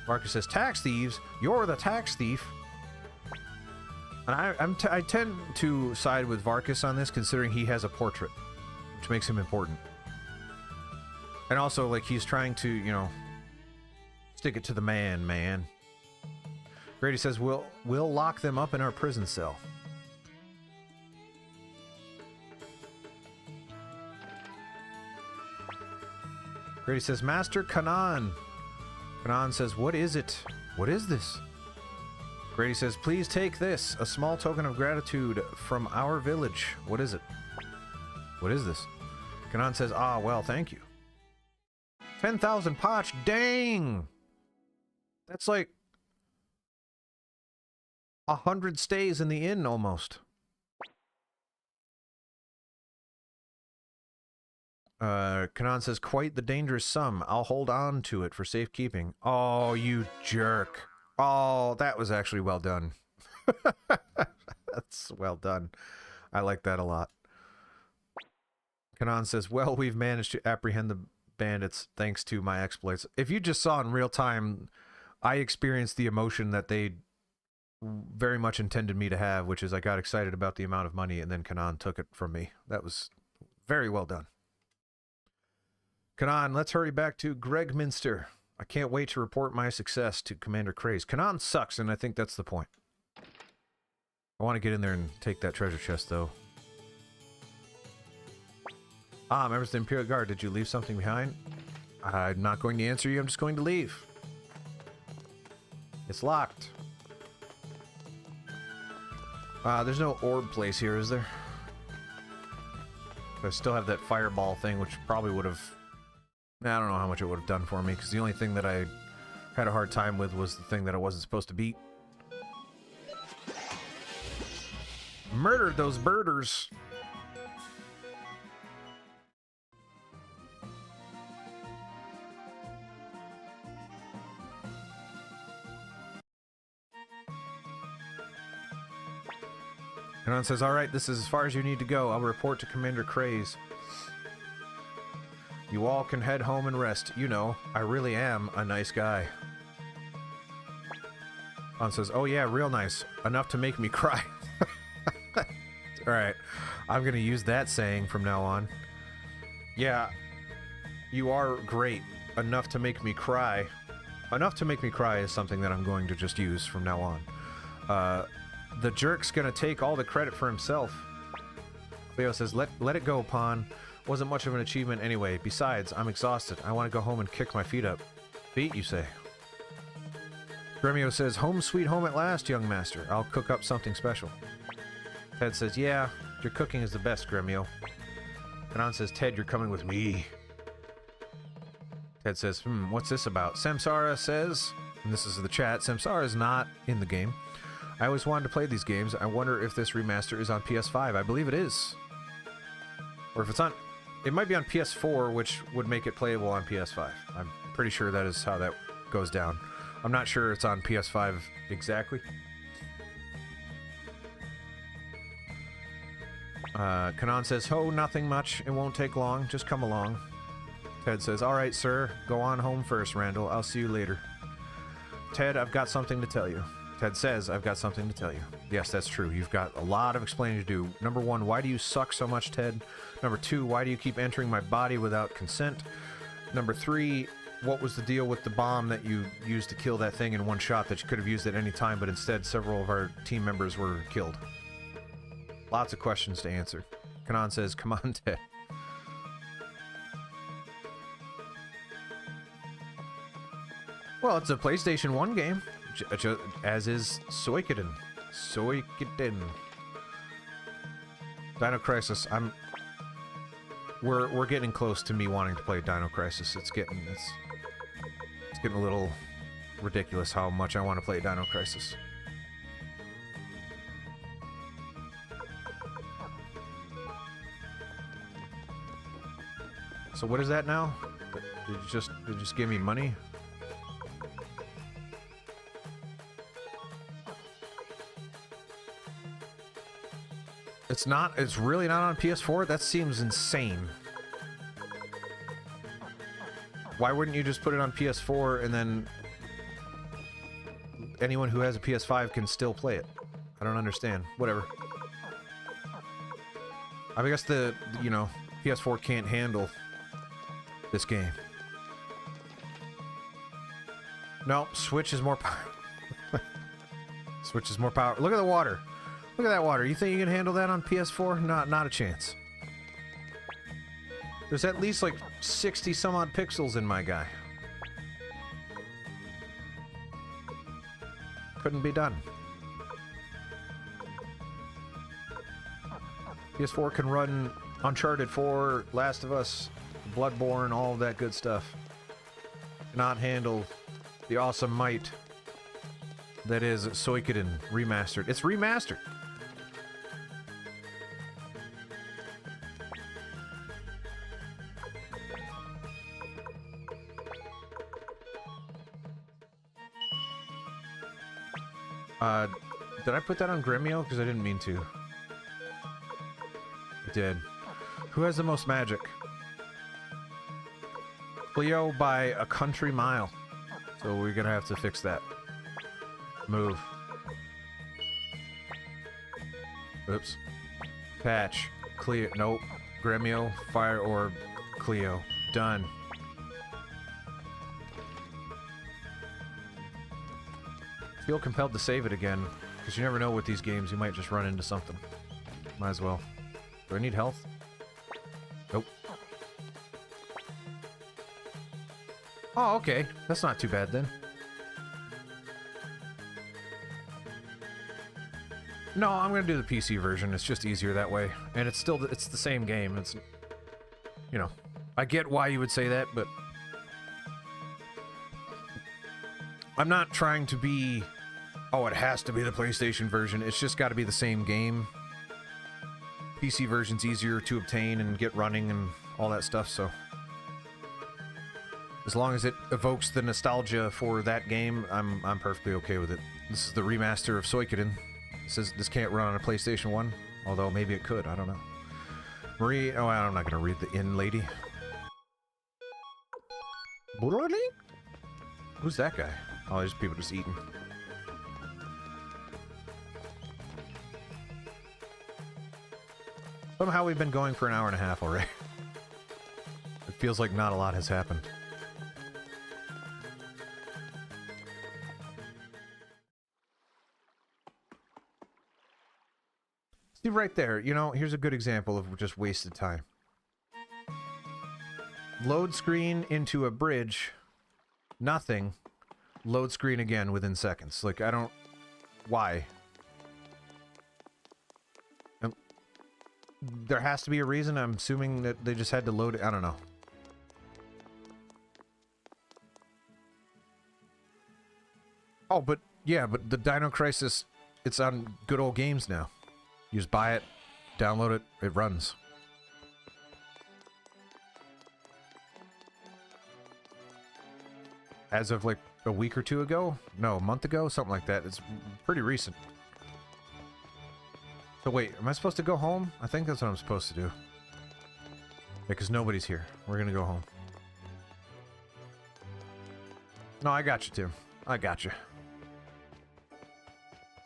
Marcus says, tax thieves? You're the tax thief. And I tend to side with Varkas on this, considering he has a portrait, which makes him important. And also, like, he's trying to, you know, stick it to the man. Grady says, we'll lock them up in our prison cell. Grady says, Master Kanan. Kanan says, what is it? What is this? Grady says, please take this, a small token of gratitude from our village. What is it? What is this? Kanan says, ah, well, thank you. 10,000 potch, dang! That's like 100 stays in the inn, almost. Kanan says, quite the dangerous sum. I'll hold on to it for safekeeping. Oh, you jerk. Oh, that was actually well done. That's well done. I like that a lot. Kanan says, well, we've managed to apprehend the bandits thanks to my exploits. If you just saw in real time, I experienced the emotion that they very much intended me to have, which is I got excited about the amount of money and then Kanan took it from me. That was very well done. Kanan, let's hurry back to Gregminster. I can't wait to report my success to Commander Craze. Kanan sucks, and I think that's the point. I want to get in there and take that treasure chest, though. Ah, members of the Imperial Guard, did you leave something behind? I'm not going to answer you, I'm just going to leave. It's locked. There's no orb place here, is there? I still have that fireball thing, which probably would have... I don't know how much it would have done for me, because the only thing that I had a hard time with was the thing that I wasn't supposed to beat. Murdered those birders! Kanan says, alright, this is as far as you need to go. I'll report to Commander Craze. You all can head home and rest. You know, I really am a nice guy. Han says, oh yeah, real nice. Enough to make me cry. Alright, I'm gonna use that saying from now on. Yeah, you are great. Enough to make me cry. Enough to make me cry is something that I'm going to just use from now on. The jerk's gonna take all the credit for himself. Cleo says, let it go, Pawn. Wasn't much of an achievement anyway. Besides, I'm exhausted. I want to go home and kick my feet up. Feet, you say? Gremio says, home sweet home at last, young master. I'll cook up something special. Ted says, yeah, your cooking is the best, Gremio. Kanan says, Ted, you're coming with me. Ted says, what's this about? Samsara says, and this is the chat, Samsara is not in the game. I always wanted to play these games. I wonder if this remaster is on PS5. I believe it is. Or if it's on... It might be on PS4, which would make it playable on PS5. I'm pretty sure that is how that goes down. I'm not sure it's on PS5 exactly. Kanan says, ho, nothing much. It won't take long. Just come along. Ted says, alright, sir. Go on home first, Randall. I'll see you later. Ted, I've got something to tell you. Ted says, I've got something to tell you. Yes, that's true. You've got a lot of explaining to do. Number one, why do you suck so much, Ted? Number two, why do you keep entering my body without consent? Number three, what was the deal with the bomb that you used to kill that thing in one shot that you could have used at any time, but instead several of our team members were killed? Lots of questions to answer. Kanan says, come on, Ted. Well, it's a PlayStation 1 game, as is Suikoden. Suikoden. Dino Crisis. We're getting close to me wanting to play Dino Crisis. It's getting a little ridiculous how much I want to play Dino Crisis. So what is that now? Did you just give me money? It's really not on PS4? That seems insane. Why wouldn't you just put it on PS4 and then anyone who has a PS5 can still play it? I don't understand. Whatever. I guess PS4 can't handle this game. No, Switch is more power. Switch is more power. Look at the water. Look at that water. You think you can handle that on PS4? Not a chance. There's at least like 60 some odd pixels in my guy. Couldn't be done. PS4 can run Uncharted 4, Last of Us, Bloodborne, all of that good stuff. Cannot handle the awesome might that is Suikoden Remastered. It's remastered. Did I put that on Gremio? Because I didn't mean to. I did. Who has the most magic? Cleo by a country mile. So we're gonna have to fix that. Move. Oops. Patch. Cleo. Nope. Gremio. Fire Orb. Cleo. Done. Feel compelled to save it again, because you never know with these games, you might just run into something. Might as well. Do I need health? Nope. Oh, okay. That's not too bad then. No, I'm gonna do the PC version. It's just easier that way. And it's the same game. It's, you know, I get why you would say that, but I'm not trying to be, oh, it has to be the PlayStation version. It's just got to be the same game. PC version's easier to obtain and get running and all that stuff, so as long as it evokes the nostalgia for that game, I'm perfectly okay with it. This is the remaster of Suikoden. This can't run on a PlayStation 1, although maybe it could, I don't know. Marie, oh, I'm not gonna read the inn lady. Who's that guy? Oh, there's people just eating. Somehow we've been going for an hour and a half already. It feels like not a lot has happened. See right there, you know, here's a good example of just wasted time. Load screen into a bridge, nothing. Load screen again within seconds. Like, I don't... Why? There has to be a reason. I'm assuming that they just had to load it. I don't know. Oh, but... Yeah, but the Dino Crisis, it's on good old games now. You just buy it, download it, it runs. As of like a week or two ago? No, a month ago? Something like that. It's pretty recent. So wait, am I supposed to go home? I think that's what I'm supposed to do. Yeah, because nobody's here. We're gonna go home. No, I got you, Tim. I got you.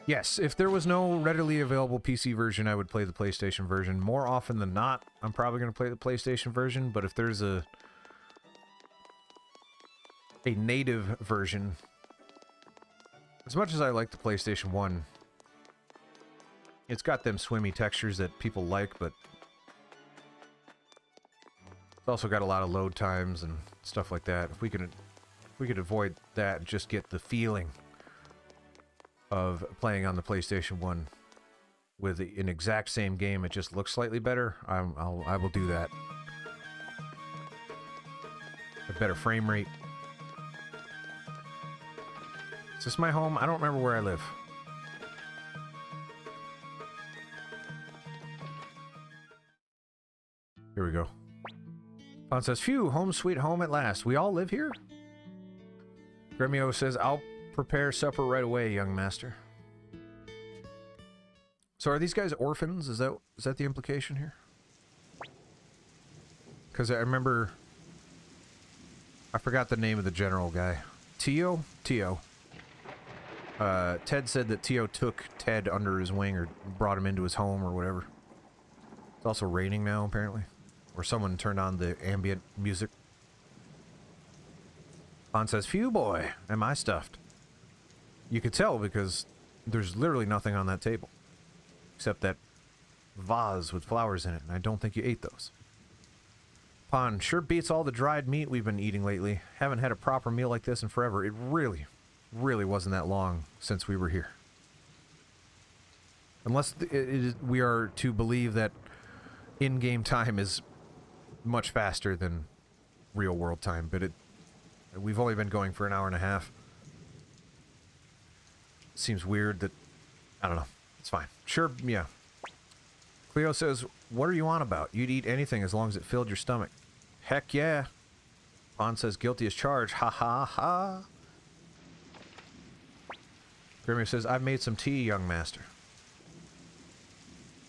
Yes, if there was no readily available PC version, I would play the PlayStation version. More often than not, I'm probably going to play the PlayStation version, but if there's a a native version. As much as I like the PlayStation 1, it's got them swimmy textures that people like, but it's also got a lot of load times and stuff like that. If we could avoid that and just get the feeling of playing on the PlayStation 1 with an exact same game, it just looks slightly better, I will do that. A better frame rate. Is this my home? I don't remember where I live. Here we go. Pon says, phew, home sweet home at last. We all live here? Gremio says, I'll prepare supper right away, young master. So are these guys orphans? Is that the implication here? Because I remember... I forgot the name of the general guy. Tio? Tio. Ted said that Tio took Ted under his wing or brought him into his home or whatever. It's also raining now, apparently. Or someone turned on the ambient music. Pon says, phew boy, am I stuffed. You could tell because there's literally nothing on that table. Except that vase with flowers in it, and I don't think you ate those. Pon, sure beats all the dried meat we've been eating lately. Haven't had a proper meal like this in forever. It really wasn't that long since we were here. Unless we are to believe that in-game time is much faster than real-world time, but we've only been going for an hour and a half. Seems weird that... I don't know. It's fine. Sure, yeah. Cleo says, what are you on about? You'd eat anything as long as it filled your stomach. Heck yeah. Pon says, guilty as charged. Ha ha ha. Grimmy says, I've made some tea, young master.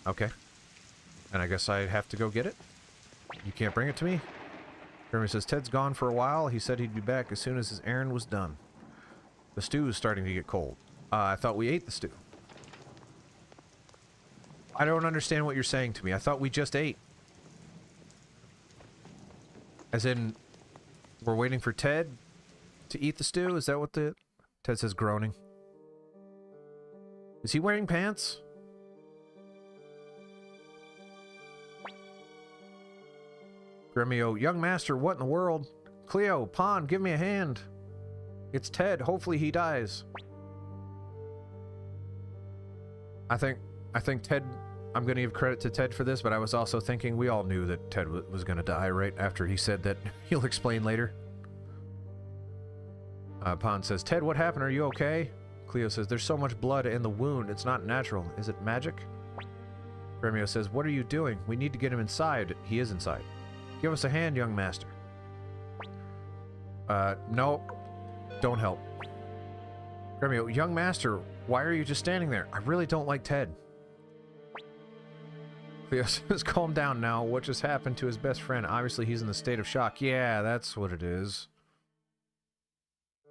Okay. And I guess I have to go get it? You can't bring it to me? Grimmy says, Ted's gone for a while. He said he'd be back as soon as his errand was done. The stew is starting to get cold. I thought we ate the stew. I don't understand what you're saying to me. I thought we just ate. As in, we're waiting for Ted to eat the stew? Is that what the... Ted says groaning. Is he wearing pants? Gremio, young master, what in the world? Cleo, Pon, give me a hand. It's Ted. Hopefully he dies. I think Ted... I'm going to give credit to Ted for this, but I was also thinking we all knew that Ted was going to die right after he said that he'll explain later. Pon says, Ted, what happened? Are you okay? Cleo says, there's so much blood in the wound. It's not natural. Is it magic? Gremio says, what are you doing? We need to get him inside. He is inside. Give us a hand, young master. No. Don't help. Gremio, young master, why are you just standing there? I really don't like Ted. Cleo says, calm down now. What just happened to his best friend? Obviously, he's in the state of shock. Yeah, that's what it is.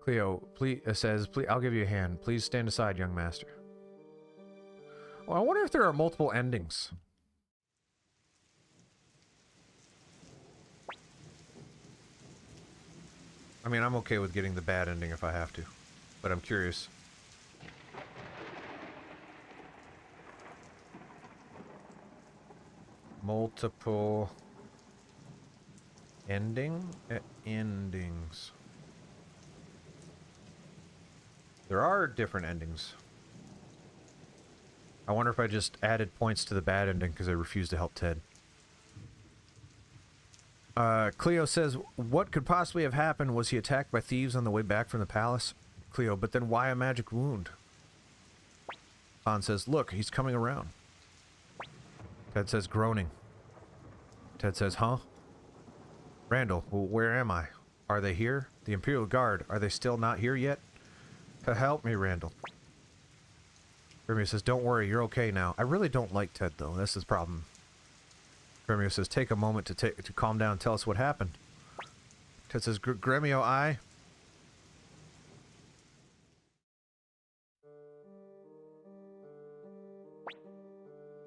Cleo please, says, please, I'll give you a hand. Please stand aside, young master. Well, I wonder if there are multiple endings. I mean, I'm okay with getting the bad ending if I have to, but I'm curious. Multiple endings. There are different endings. I wonder if I just added points to the bad ending because I refused to help Ted. Cleo says, what could possibly have happened? Was he attacked by thieves on the way back from the palace? Cleo, but then why a magic wound? Pon says, look, he's coming around. Ted says, groaning. Ted says, huh? Randall, where am I? Are they here? The Imperial Guard, are they still not here yet? Help me, Randall. Gremio says, don't worry, you're okay now. I really don't like Ted, though. That's his problem. Gremio says, take a moment to calm down and tell us what happened. Ted says, Gremio, I...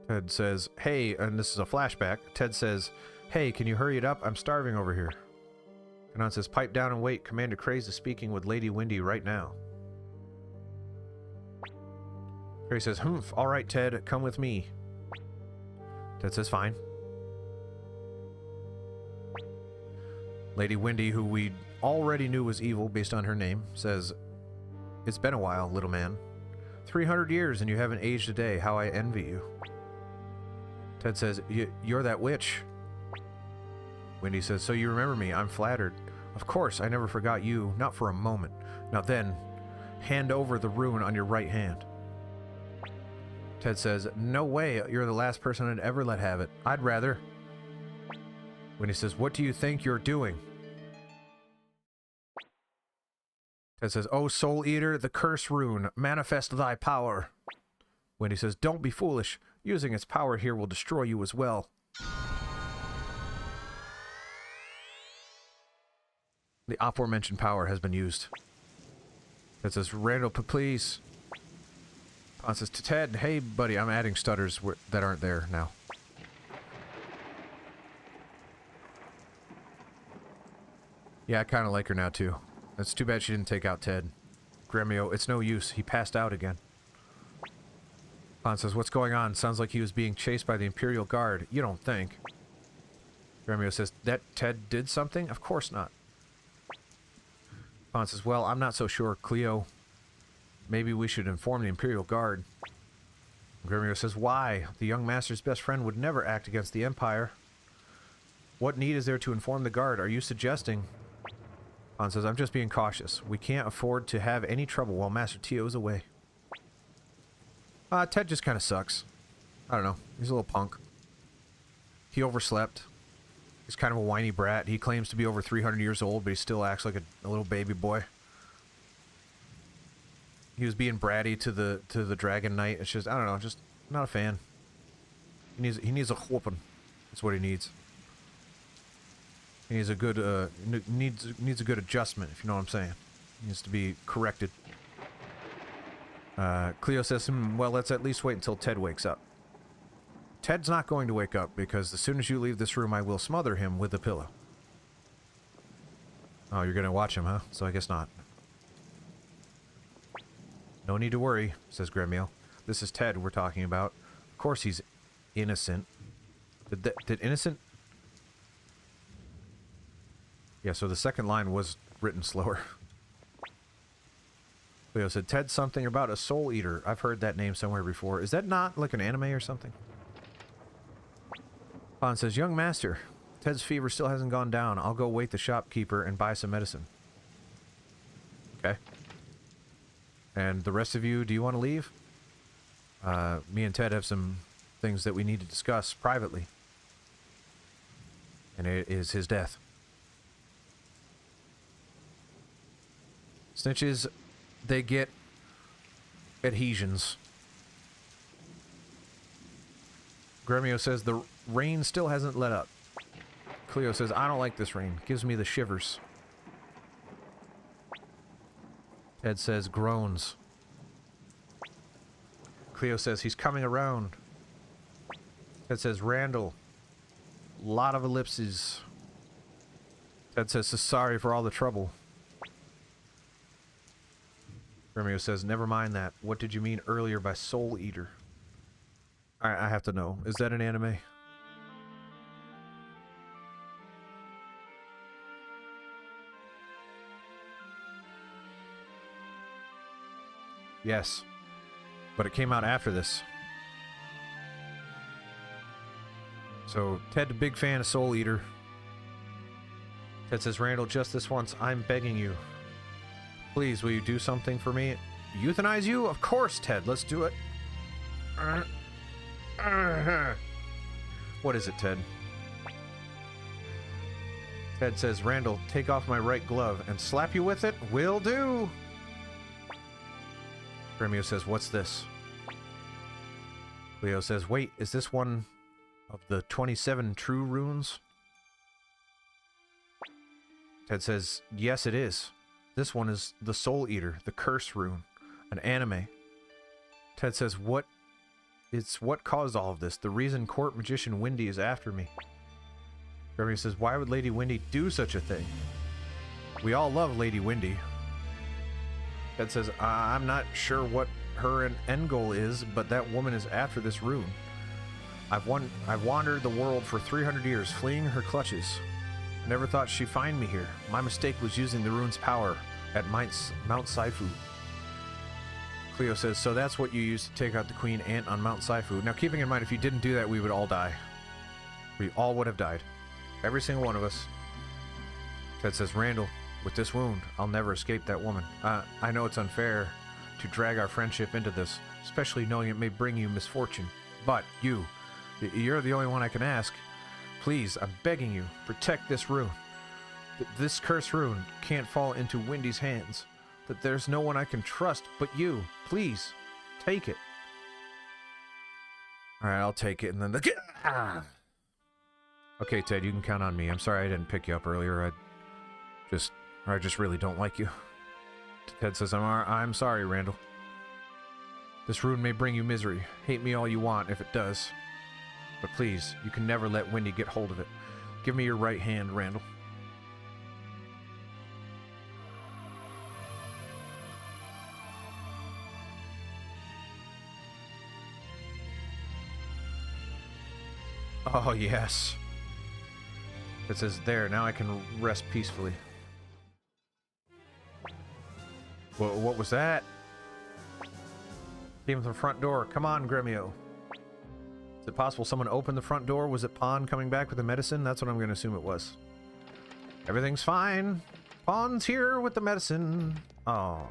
Ted says, hey, and this is a flashback. Ted says, hey, can you hurry it up? I'm starving over here. Kanan says, pipe down and wait. Commander Craze is speaking with Lady Windy right now. Craze says, humph, all right, Ted, come with me. Ted says, fine. Lady Windy, who we already knew was evil based on her name, says, it's been a while, little man. 300 years and you haven't aged a day. How I envy you. Ted says, you're that witch. Windy says, so you remember me. I'm flattered. Of course, I never forgot you, not for a moment. Now then, hand over the rune on your right hand. Ted says, no way, you're the last person I'd ever let have it. I'd rather. Windy says, what do you think you're doing? Ted says, oh, Soul Eater, the curse rune, manifest thy power. Windy says, don't be foolish. Using its power here will destroy you as well. The aforementioned power has been used. Ted says, Randall, please. Pon says to Ted, hey, buddy, I'm adding stutters that aren't there now. Yeah, I kind of like her now, too. It's too bad she didn't take out Ted. Gremio, it's no use. He passed out again. Pon says, what's going on? Sounds like he was being chased by the Imperial Guard. You don't think. Gremio says, that Ted did something? Of course not. Pon says, well, I'm not so sure, Cleo. Maybe we should inform the Imperial Guard. Gremio says, why? The young master's best friend would never act against the Empire. What need is there to inform the Guard? Are you suggesting... Pon says, I'm just being cautious. We can't afford to have any trouble while Master Tio is away. Ted just kind of sucks. I don't know. He's a little punk. He overslept. He's kind of a whiny brat. He claims to be over 300 years old, but he still acts like a little baby boy. He was being bratty to the Dragon Knight. It's just, I don't know, just not a fan. He needs a whooping. That's what he needs. He needs a good needs a good adjustment, if you know what I'm saying. He needs to be corrected. Cleo says, well, let's at least wait until Ted wakes up. Ted's not going to wake up, because as soon as you leave this room, I will smother him with a pillow. Oh, you're going to watch him, huh? So I guess not. No need to worry, says Gremio. This is Ted we're talking about. Of course he's innocent. Did innocent... Yeah, so the second line was written slower. Leo said, Ted something about a Soul Eater. I've heard that name somewhere before. Is that not like an anime or something? Pon says, young master, Ted's fever still hasn't gone down. I'll go wait the shopkeeper and buy some medicine. Okay. And the rest of you, do you want to leave? Me and Ted have some things that we need to discuss privately. And it is his death. Snitches, they get adhesions. Gremio says the rain still hasn't let up. Cleo says, I don't like this rain. Gives me the shivers. Ted says, groans. Cleo says, he's coming around. Ted says, Randall. Lot of ellipses. Ted says, sorry for all the trouble. Gremio says, never mind that. What did you mean earlier by Soul Eater? I have to know. Is that an anime? Yes. But it came out after this. So, Ted, a big fan of Soul Eater. Ted says, Randall, just this once, I'm begging you. Please, will you do something for me? Euthanize you? Of course, Ted. Let's do it. What is it, Ted? Ted says, Randall, take off my right glove and slap you with it? Will do! Gremio says, what's this? Leo says, wait, is this one of the 27 true runes? Ted says, yes, it is. This one is the Soul Eater, the Curse Rune, an anime. Ted says, what caused all of this? The reason Court Magician Windy is after me. Gremio says, why would Lady Windy do such a thing? We all love Lady Windy. Ted says, I'm not sure what her end goal is, but that woman is after this rune. I've wandered the world for 300 years, fleeing her clutches. Never thought she'd find me here. My mistake was using the rune's power at Mount Saifu. Cleo says, so that's what you used to take out the Queen Ant on Mount Saifu. Now, keeping in mind, if you didn't do that, we would all die. We all would have died. Every single one of us. Ted says, Randall, with this wound, I'll never escape that woman. I know it's unfair to drag our friendship into this, especially knowing it may bring you misfortune. But you're the only one I can ask. Please, I'm begging you, protect this rune. This cursed rune can't fall into Windy's hands. That there's no one I can trust but you. Please, take it. Alright, I'll take it, and then Okay, Ted, you can count on me. I'm sorry I didn't pick you up earlier. I just really don't like you. Ted says, I'm sorry, Randall. This rune may bring you misery. Hate me all you want if it does. But please, you can never let Windy get hold of it. Give me your right hand, Randall. Oh, yes. It says, there, now I can rest peacefully. What was that? Came from the front door. Come on, Gremio. Is it possible someone opened the front door? Was it Pawn coming back with the medicine? That's what I'm going to assume it was. Everything's fine. Pawn's here with the medicine. Oh.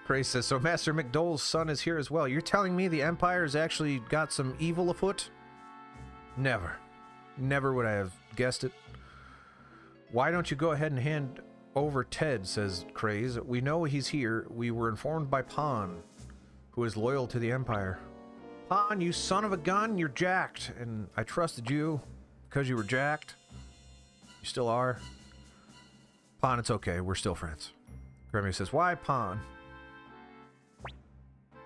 Cray says, so Master McDole's son is here as well. You're telling me the Empire's actually got some evil afoot? Never. Never would I have guessed it. Why don't you go ahead and hand over Ted, says Craze. We know he's here. We were informed by Pawn, who is loyal to the Empire. Pawn, you son of a gun, you're jacked. And I trusted you because you were jacked. You still are. Pawn, it's okay. We're still friends. Gremio says, why Pawn?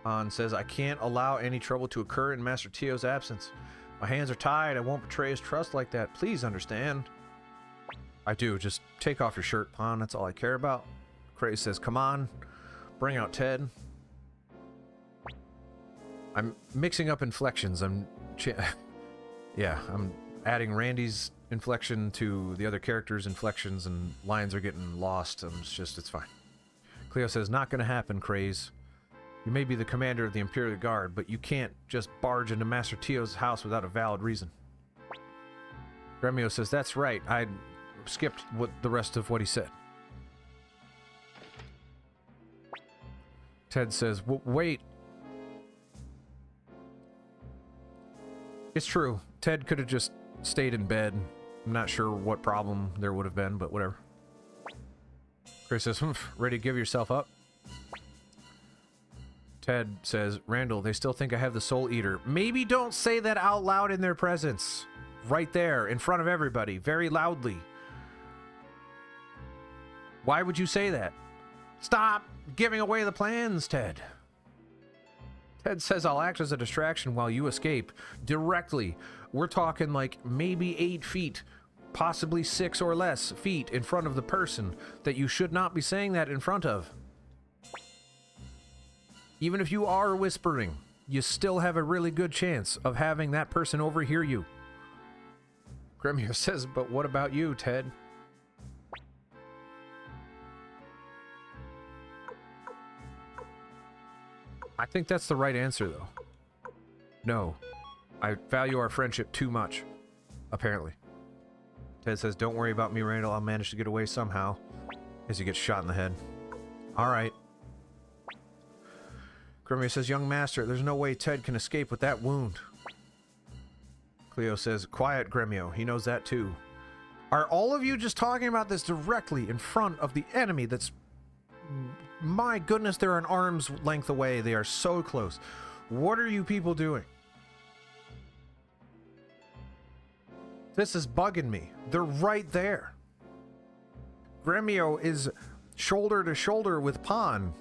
Pawn says, I can't allow any trouble to occur in Master Tio's absence. My hands are tied. I won't betray his trust like that. Please understand. I do. Just take off your shirt, Pawn. That's all I care about. Cray says, come on. Bring out Ted. I'm mixing up inflections. I'm adding Randy's inflection to the other characters' inflections, and lines are getting lost. It's fine. Cleo says, not gonna happen, Craze. You may be the commander of the Imperial Guard, but you can't just barge into Master Tio's house without a valid reason. Gremio says, that's right. I skipped the rest of what he said. Ted says, wait. It's true. Ted could have just stayed in bed. I'm not sure what problem there would have been, but whatever. Chris says, ready to give yourself up? Ted says, Randall, they still think I have the Soul Eater. Maybe don't say that out loud in their presence. Right there, in front of everybody, very loudly. Why would you say that? Stop giving away the plans, Ted. Ted says, I'll act as a distraction while you escape. Directly. We're talking like maybe 8 feet, possibly 6 or less feet in front of the person that you should not be saying that in front of. Even if you are whispering, you still have a really good chance of having that person overhear you. Gremio says, but what about you, Ted? I think that's the right answer, though. No. I value our friendship too much. Apparently. Ted says, don't worry about me, Randall. I'll manage to get away somehow. As he gets shot in the head. Alright. Gremio says, young master, there's no way Ted can escape with that wound. Cleo says, quiet, Gremio. He knows that too. Are all of you just talking about this directly in front of the enemy that's... My goodness, they're an arm's length away. They are so close. What are you people doing? This is bugging me. They're right there. Gremio is shoulder to shoulder with Pawn.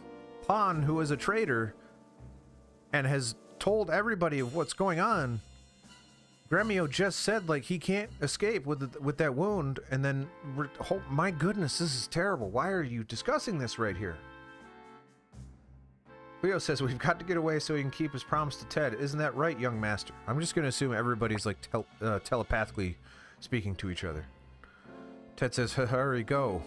Pawn, who is a traitor and has told everybody of what's going on. Gremio just said, like, he can't escape with that wound, and then... Oh, my goodness, this is terrible. Why are you discussing this right here? Cleo says, we've got to get away so he can keep his promise to Ted. Isn't that right, young master? I'm just going to assume everybody's, like, telepathically speaking to each other. Ted says, hurry, go.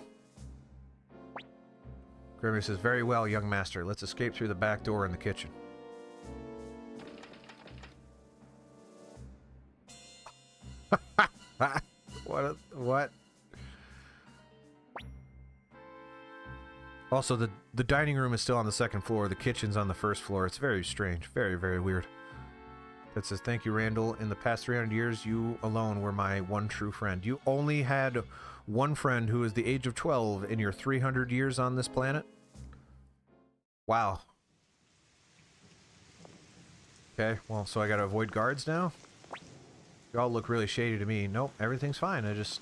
Gremio says, very well, young master. Let's escape through the back door in the kitchen. What? Also, the dining room is still on the second floor. The kitchen's on the first floor. It's very strange. Very, very weird. That says, thank you, Randall. In the past 300 years, you alone were my one true friend. You only had one friend who is the age of 12 in your 300 years on this planet? Wow. Okay, well, so I gotta avoid guards now? You all look really shady to me. Nope, everything's fine. I just...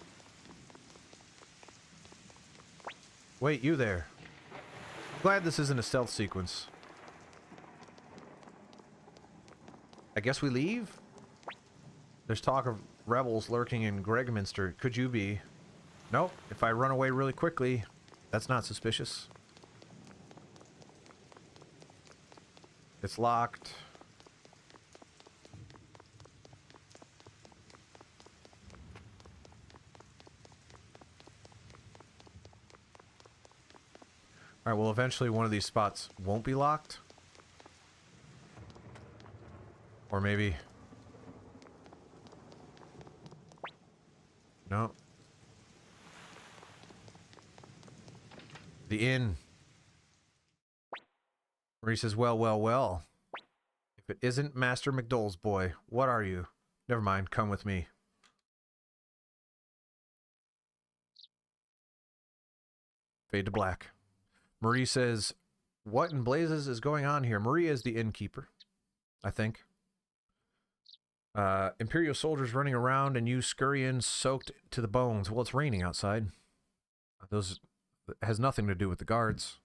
Wait, you there. Glad this isn't a stealth sequence. I guess we leave? There's talk of rebels lurking in Gregminster. Could you be? Nope, if I run away really quickly, that's not suspicious. It's locked. Alright, well, eventually one of these spots won't be locked. Or maybe... No. The inn. Where he says, well, well, well. If it isn't Master McDole's boy, what are you? Never mind, come with me. Fade to black. Marie says, what in blazes is going on here? Marie is the innkeeper, I think. Imperial soldiers running around and you scurry in soaked to the bones. Well, it's raining outside. Those has nothing to do with the guards.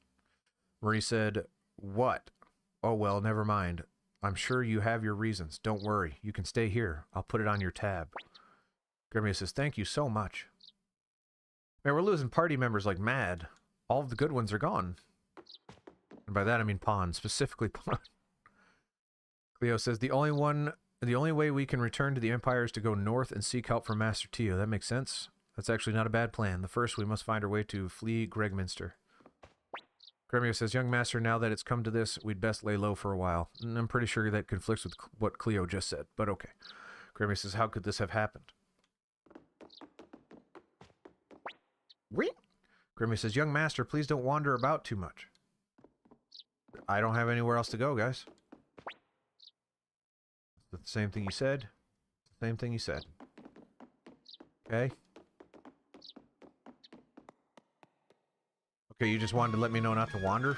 Marie said, what? Oh, well, never mind. I'm sure you have your reasons. Don't worry. You can stay here. I'll put it on your tab. Gremio says, thank you so much. Man, we're losing party members like mad. All of the good ones are gone. And by that I mean Pawn, specifically Pawn. Cleo says, the only way we can return to the Empire is to go north and seek help from Master Tio. That makes sense. That's actually not a bad plan. The first, we must find our way to flee Gregminster. Gremio says, young master, now that it's come to this, we'd best lay low for a while. And I'm pretty sure that conflicts with what Cleo just said, but okay. Gremio says, how could this have happened? Wait. Gremio says, young master, please don't wander about too much. I don't have anywhere else to go, guys. The same thing you said. Same thing you said. Okay. Okay, you just wanted to let me know not to wander?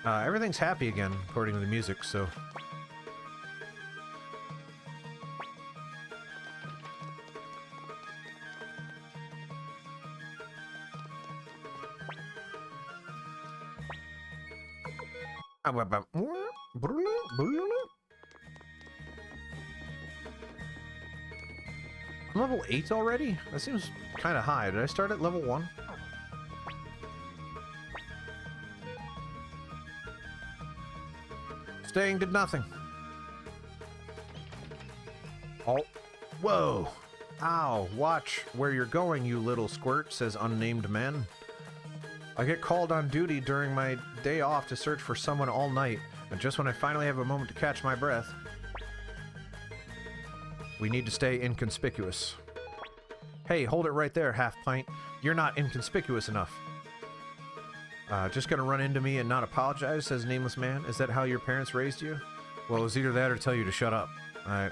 Everything's happy again, according to the music, so... I'm level 8 already? That seems kind of high. Did I start at level 1? Staying did nothing. Oh. Whoa. Ow. Watch where you're going, you little squirt, says unnamed man. I get called on duty during my day off to search for someone all night, and just when I finally have a moment to catch my breath, we need to stay inconspicuous. Hey, hold it right there, half-pint. You're not inconspicuous enough. Just gonna run into me and not apologize, says Nameless Man. Is that how your parents raised you? Well, it was either that or tell you to shut up. I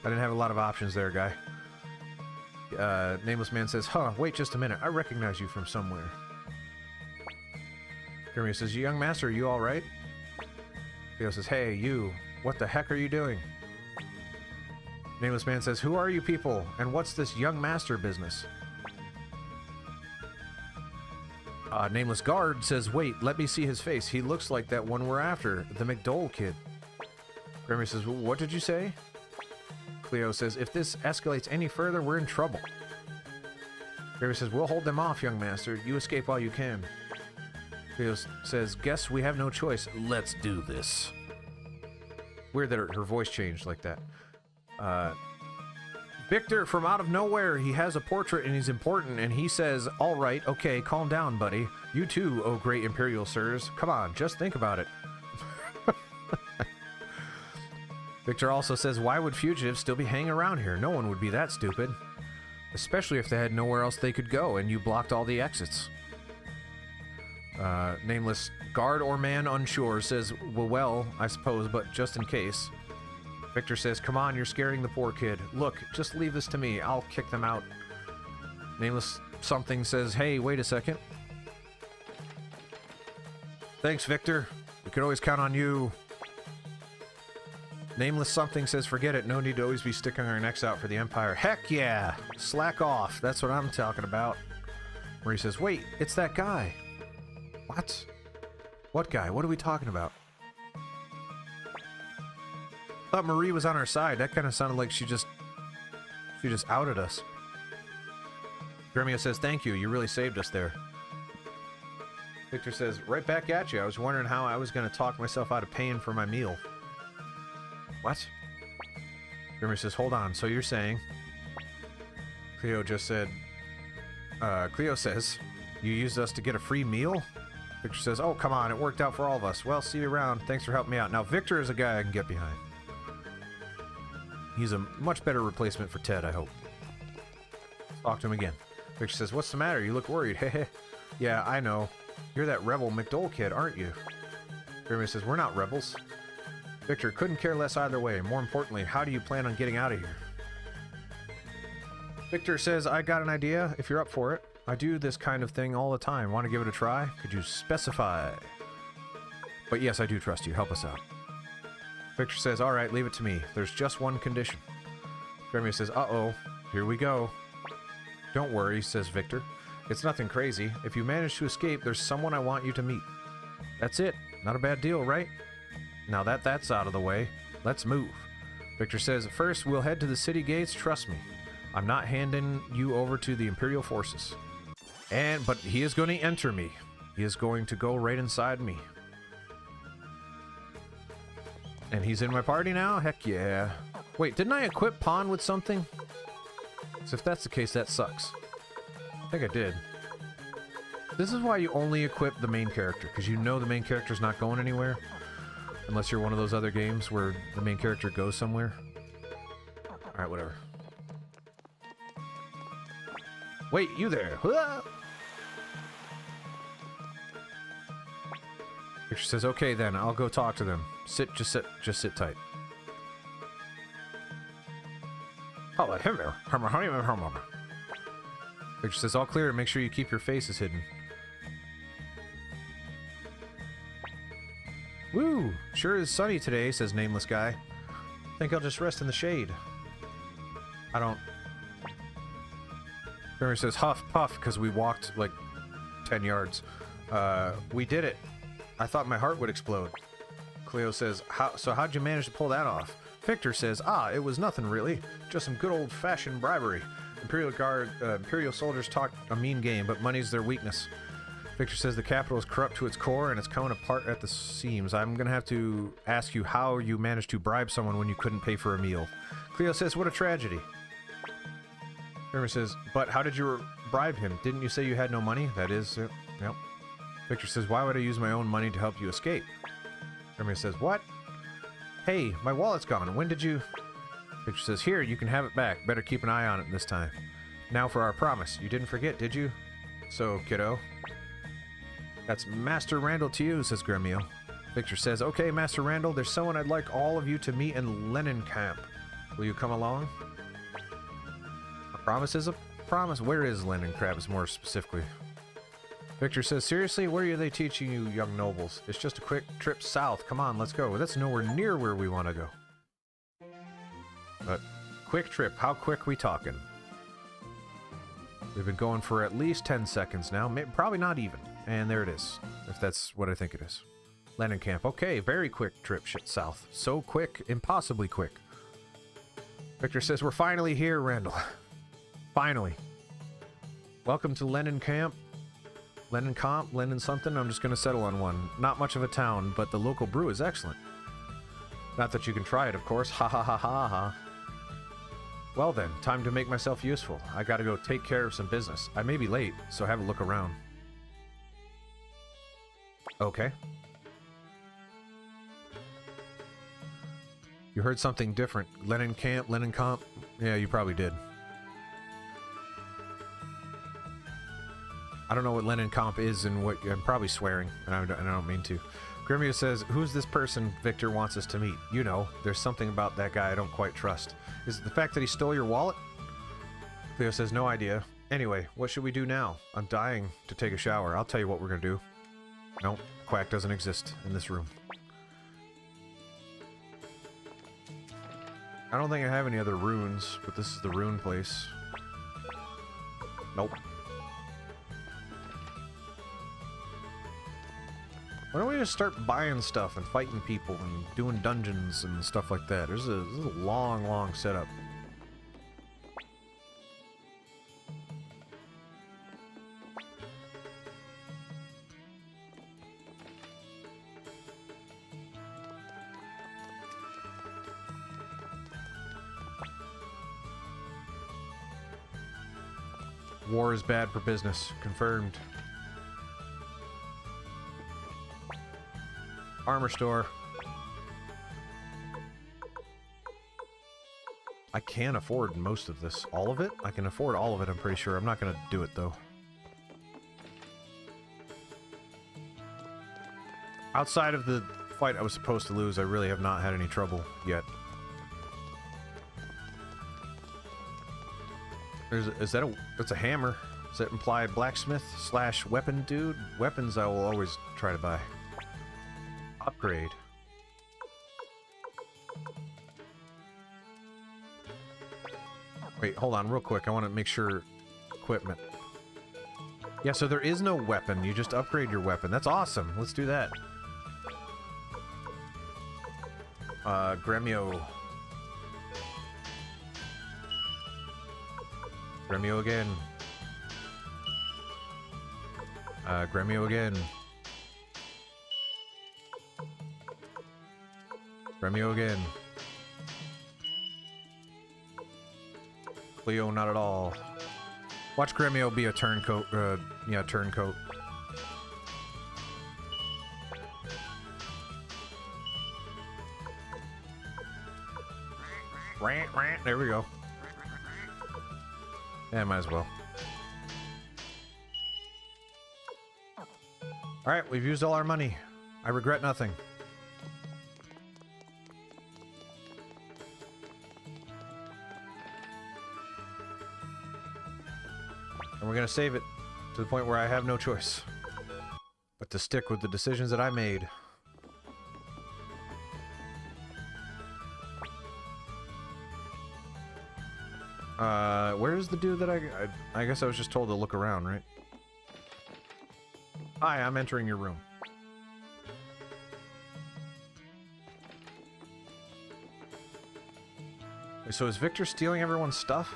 didn't have a lot of options there, guy. Nameless Man says, huh, wait just a minute. I recognize you from somewhere. Gremio says, young master, are you alright? Theo says, hey, you. What the heck are you doing? Nameless Man says, who are you people? And what's this young master business? Nameless Guard says, wait, let me see his face. He looks like that one we're after, the McDole kid. Gremio says, what did you say? Cleo says, if this escalates any further, we're in trouble. Gravy says, we'll hold them off, young master. You escape while you can. Cleo says, guess we have no choice. Let's do this. Weird that her voice changed like that. Victor, from out of nowhere, he has a portrait and he's important, and he says, all right, okay, calm down, buddy. You too, oh great imperial sirs. Come on, just think about it. Victor also says, why would fugitives still be hanging around here? No one would be that stupid. Especially if they had nowhere else they could go, and you blocked all the exits. Nameless guard or man unsure says, well, I suppose, but just in case. Victor says, come on, you're scaring the poor kid. Look, just leave this to me. I'll kick them out. Nameless something says, hey, wait a second. Thanks, Victor. We could always count on you. Nameless something says, forget it. No need to always be sticking our necks out for the Empire. Heck yeah! Slack off. That's what I'm talking about. Where he says, wait, it's that guy. What? What guy? What are we talking about? Thought Marie was on our side. That kind of sounded like she just outed us. Gremio says, thank you. You really saved us there. Victor says, right back at you. I was wondering how I was going to talk myself out of paying for my meal. What? Gremio says, hold on. So you're saying... Cleo just said... Cleo says, you used us to get a free meal? Victor says, oh, come on. It worked out for all of us. Well, see you around. Thanks for helping me out. Now, Victor is a guy I can get behind. He's a much better replacement for Ted, I hope. Talk to him again. Victor says, what's the matter? You look worried. Heh. Yeah, I know. You're that rebel McDole kid, aren't you? Jeremy says, we're not rebels. Victor, couldn't care less either way. More importantly, how do you plan on getting out of here? Victor says, I got an idea, if you're up for it. I do this kind of thing all the time. Want to give it a try? Could you specify? But yes, I do trust you. Help us out. Victor says, all right, leave it to me. There's just one condition. Jeremy says, uh-oh, here we go. Don't worry, says Victor. It's nothing crazy. If you manage to escape, there's someone I want you to meet. That's it. Not a bad deal, right? Now that that's out of the way, let's move. Victor says, first, we'll head to the city gates. Trust me. I'm not handing you over to the Imperial forces. But he is going to enter me. He is going to go right inside me. And he's in my party now? Heck yeah. Wait, didn't I equip Pawn with something? So if that's the case, that sucks. I think I did. This is why you only equip the main character, because you know the main character's not going anywhere. Unless you're one of those other games where the main character goes somewhere. Alright, whatever. Wait, you there! Victor says, okay then, I'll go talk to them. Just sit tight. Victor says, all clear, make sure you keep your faces hidden. Woo! Sure is sunny today, says nameless guy. Think I'll just rest in the shade. I don't... Jeremy says, huff, puff, because we walked, like, 10 yards. We did it. I thought my heart would explode. Cleo says, so how'd you manage to pull that off? Victor says, it was nothing really. Just some good old-fashioned bribery. Imperial soldiers talk a mean game, but money's their weakness. Victor says the capital is corrupt to its core and it's coming apart at the seams. I'm gonna have to ask you how you managed to bribe someone when you couldn't pay for a meal. Cleo says, what a tragedy. Jeremy says, but how did you bribe him? Didn't you say you had no money? That is, yep. Victor says, why would I use my own money to help you escape? Jeremy says, what? Hey, my wallet's gone. When did you... Victor says, here, you can have it back. Better keep an eye on it this time. Now for our promise. You didn't forget, did you? So, kiddo. That's Master Randall to you, says Gremio. Victor says, okay, Master Randall, there's someone I'd like all of you to meet in Lenin Camp. Will you come along? A promise is a promise. Where is Lenin Camp, more specifically? Victor says, seriously, what are they teaching you, young nobles? It's just a quick trip south. Come on, let's go. That's nowhere near where we want to go. But, quick trip. How quick we talking? We've been going for at least 10 seconds now. Maybe, probably not even. And there it is. If that's what I think it is. Lenin Camp. Okay, very quick trip south. So quick, impossibly quick. Victor says, we're finally here, Randall. Finally. Welcome to Lennon Camp. Lennon Comp, Lennon something. I'm just going to settle on one. Not much of a town, but the local brew is excellent. Not that you can try it, of course. Ha ha ha ha ha. Well then, time to make myself useful. I gotta go take care of some business. I may be late, so have a look around. Okay. You heard something different. Lennon Camp, Lennon Comp? Yeah, you probably did. I don't know what Lennon Comp is and what... I'm probably swearing, and I don't mean to. Gremio says, who's this person Victor wants us to meet? You know, there's something about that guy I don't quite trust. Is it the fact that he stole your wallet? Cleo says, no idea. Anyway, what should we do now? I'm dying to take a shower. I'll tell you what we're gonna do. Nope, Quack doesn't exist in this room. I don't think I have any other runes, but this is the rune place. Nope. Why don't we just start buying stuff and fighting people and doing dungeons and stuff like that? This is a long, long setup. War is bad for business. Confirmed. Armor store. I can afford most of this. All of it? I can afford all of it, I'm pretty sure. I'm not gonna do it, though. Outside of the fight I was supposed to lose, I really have not had any trouble yet. That's a hammer. Does that imply blacksmith / weapon dude? Weapons I will always try to buy. Upgrade. Wait, hold on real quick. I want to make sure... Equipment. Yeah, so there is no weapon. You just upgrade your weapon. That's awesome. Let's do that. Gremio. Gremio again. Gremio again. Gremio again. Cleo, not at all. Watch Gremio be a turncoat. Yeah, turncoat. Rant, rant. There we go. Yeah, might as well. Alright, we've used all our money. I regret nothing. And we're gonna save it to the point where I have no choice but to stick with the decisions that I made. Where's the dude that I guess I was just told to look around, right? Hi, I'm entering your room. Wait, so is Victor stealing everyone's stuff?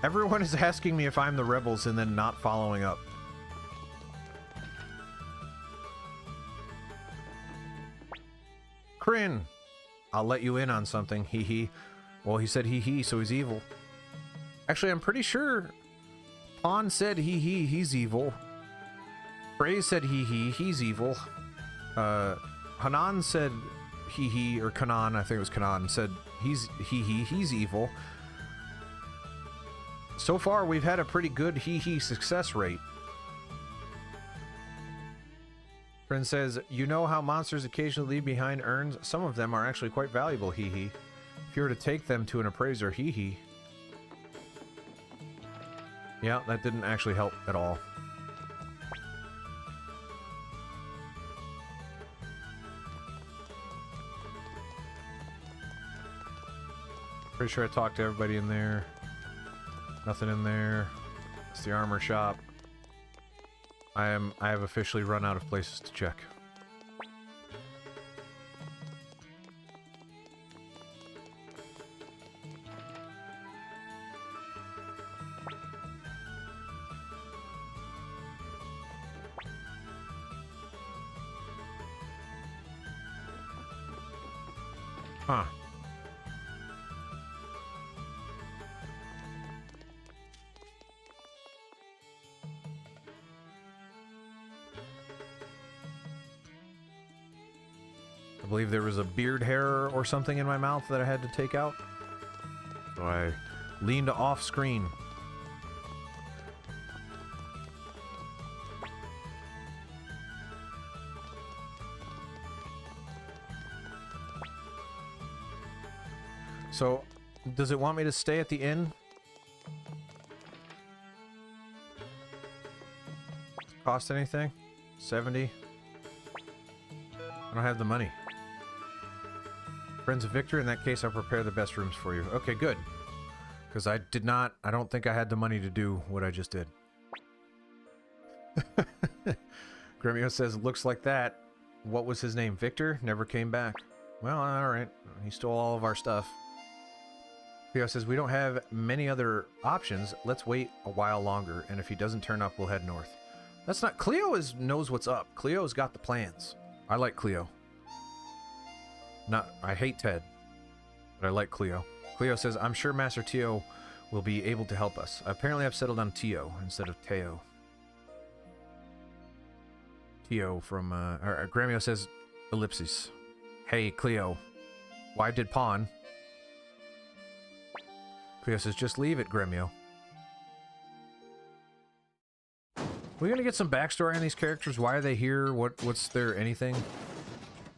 Everyone is asking me if I'm the rebels and then not following up. Kryn! I'll let you in on something, hee hee. Well, he said hee hee, so he's evil. Actually, I'm pretty sure Pawn said hee hee, he's evil. Praise said hee hee, he's evil. Hanan said hee hee, or Kanan, I think it was Kanan, said he's hee hee, he's evil. So far, we've had a pretty good hee hee success rate. Friend says, you know how monsters occasionally leave behind urns? Some of them are actually quite valuable, hee hee. If you were to take them to an appraiser, hee hee. Yeah, that didn't actually help at all. Pretty sure I talked to everybody in there. Nothing in there. It's the armor shop. I have officially run out of places to check. Huh. I believe there was a beard hair or something in my mouth that I had to take out. So I leaned off screen. So, does it want me to stay at the inn? Cost anything? 70? I don't have the money. Friends of Victor, in that case I'll prepare the best rooms for you. Okay, good. Because I don't think I had the money to do what I just did. Gremio says, looks like that. What was his name? Victor? Never came back. Well, alright. He stole all of our stuff. Cleo says, we don't have many other options. Let's wait a while longer, and if he doesn't turn up, we'll head north. That's not... Cleo knows what's up. Cleo's got the plans. I like Cleo. I hate Ted, but I like Cleo. Cleo says, I'm sure Master Teo will be able to help us. Apparently I've settled on Teo instead of Teo. Teo from, Gremio says, ellipses. Hey, Cleo. Why did Pawn? Cleo says, just leave it, Gremio. We're gonna get some backstory on these characters. Why are they here? What's their anything?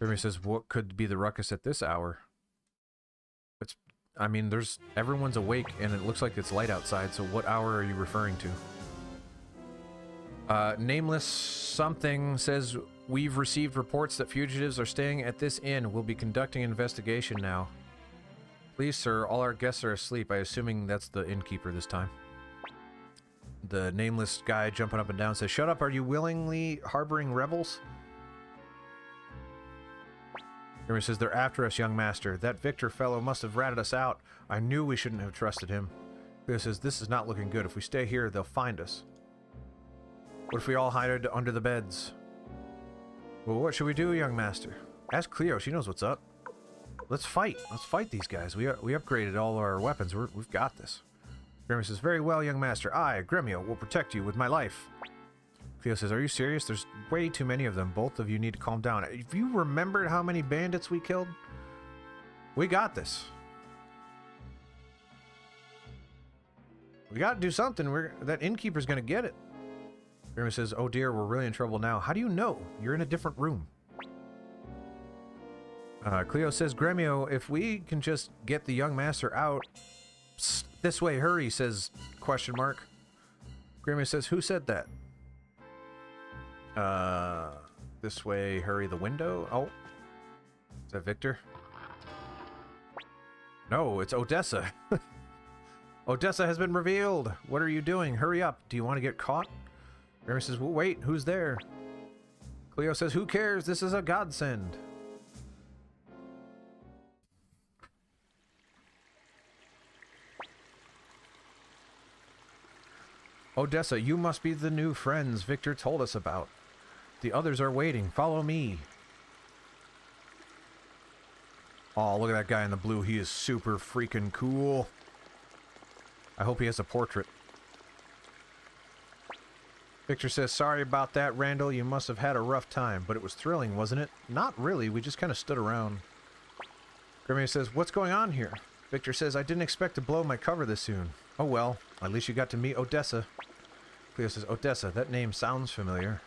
Gremio says, what could be the ruckus at this hour? I mean, everyone's awake and it looks like it's light outside, so what hour are you referring to? Nameless something says, we've received reports that fugitives are staying at this inn. We'll be conducting an investigation now. Please, sir, all our guests are asleep. I'm assuming that's the innkeeper this time. The nameless guy jumping up and down says, shut up, are you willingly harboring rebels? Jeremy says, they're after us, young master. That Victor fellow must have ratted us out. I knew we shouldn't have trusted him. Cleo says, this is not looking good. If we stay here, they'll find us. What if we all hide under the beds? Well, what should we do, young master? Ask Cleo, she knows what's up. Let's fight. Let's fight these guys. We upgraded all our weapons. We've got this. Gremio says, very well, young master. I, Gremio, will protect you with my life. Cleo says, are you serious? There's way too many of them. Both of you need to calm down. If you remembered how many bandits we killed, we got this. We got to do something. That innkeeper's going to get it. Gremio says, oh dear, we're really in trouble now. How do you know? You're in a different room. Cleo says, Gremio, if we can just get the young master out... Psst, this way, hurry, says question mark. Gremio says, who said that? This way, hurry the window? Oh. Is that Victor? No, it's Odessa. Odessa has been revealed. What are you doing? Hurry up. Do you want to get caught? Gremio says, well, wait, who's there? Cleo says, who cares? This is a godsend. Odessa, you must be the new friends Victor told us about. The others are waiting. Follow me. Oh, look at that guy in the blue. He is super freaking cool. I hope he has a portrait. Victor says, sorry about that, Randall. You must have had a rough time, but it was thrilling, wasn't it? Not really. We just kind of stood around. Gremio says, what's going on here? Victor says, I didn't expect to blow my cover this soon. Oh well, at least you got to meet Odessa. Cleo says, Odessa, that name sounds familiar.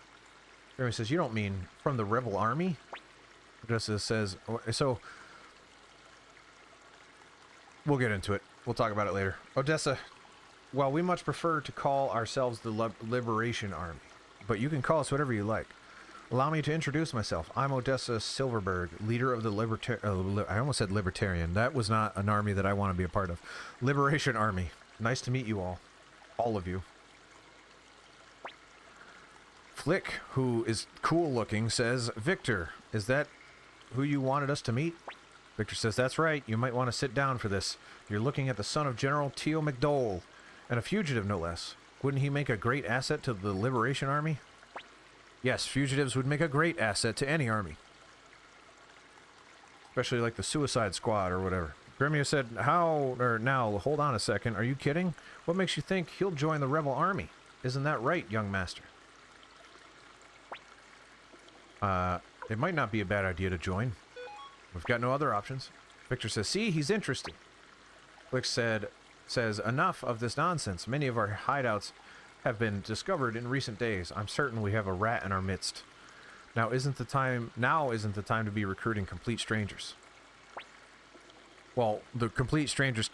Gremio says, you don't mean from the rebel army? Odessa says, oh, so... We'll get into it. We'll talk about it later. Odessa, well, we much prefer to call ourselves the Liberation Army, but you can call us whatever you like. Allow me to introduce myself. I'm Odessa Silverberg, leader of the I almost said Libertarian. That was not an army that I want to be a part of. Liberation Army. Nice to meet you all. All of you. Flick, who is cool looking, says, Victor, is that who you wanted us to meet? Victor says, that's right. You might want to sit down for this. You're looking at the son of General Teo McDole, and a fugitive no less. Wouldn't he make a great asset to the Liberation Army? Yes, fugitives would make a great asset to any army. Especially like the Suicide Squad or whatever. Gremio said, how, or now, hold on a second, are you kidding? What makes you think he'll join the rebel army? Isn't that right, young master? It might not be a bad idea to join. We've got no other options. Victor says, see, he's interesting. Flick says, enough of this nonsense. Many of our hideouts have been discovered in recent days. I'm certain we have a rat in our midst. Now isn't the time to be recruiting complete strangers. Well, the complete strangers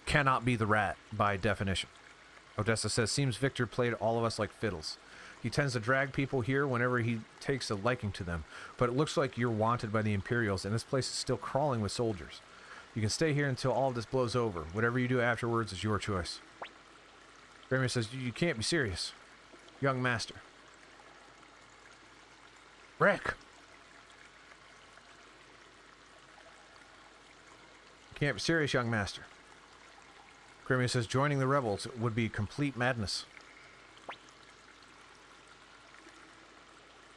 cannot be the rat by definition. Odessa says, seems Victor played all of us like fiddles. He tends to drag people here whenever he takes a liking to them, but it looks like you're wanted by the Imperials, and this place is still crawling with soldiers. You can stay here until all of this blows over. Whatever you do afterwards is your choice. Gremio says, you can't be serious. Young master. Rick! You can't be serious, young master. Gremio says, joining the rebels would be complete madness.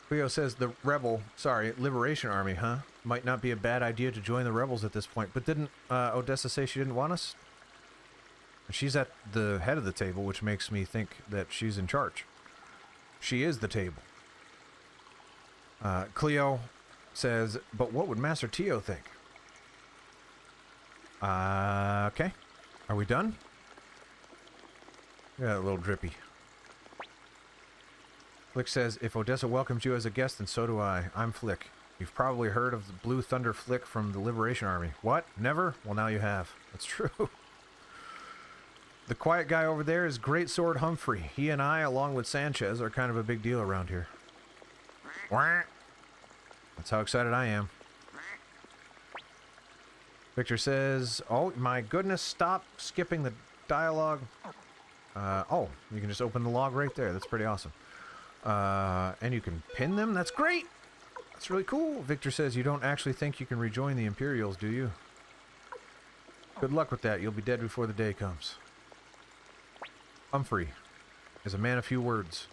Cleo says the Liberation Army, huh? Might not be a bad idea to join the rebels at this point. But didn't Odessa say she didn't want us? She's at the head of the table, which makes me think that she's in charge. She is the table. Cleo says, but what would Master Tio think? Okay. Are we done? Yeah, a little drippy. Flick says, if Odessa welcomes you as a guest, then so do I. I'm Flick. You've probably heard of the Blue Thunder Flick from the Liberation Army. What? Never? Well, now you have. That's true. The quiet guy over there is Great Sword Humphrey. He and I, along with Sanchez, are kind of a big deal around here. That's how excited I am. Victor says, oh my goodness, stop skipping the dialogue. Oh, you can just open the log right there. That's pretty awesome. And you can pin them? That's great! That's really cool. Victor says, you don't actually think you can rejoin the Imperials, do you? Good luck with that. You'll be dead before the day comes. Humphrey is a man of few words.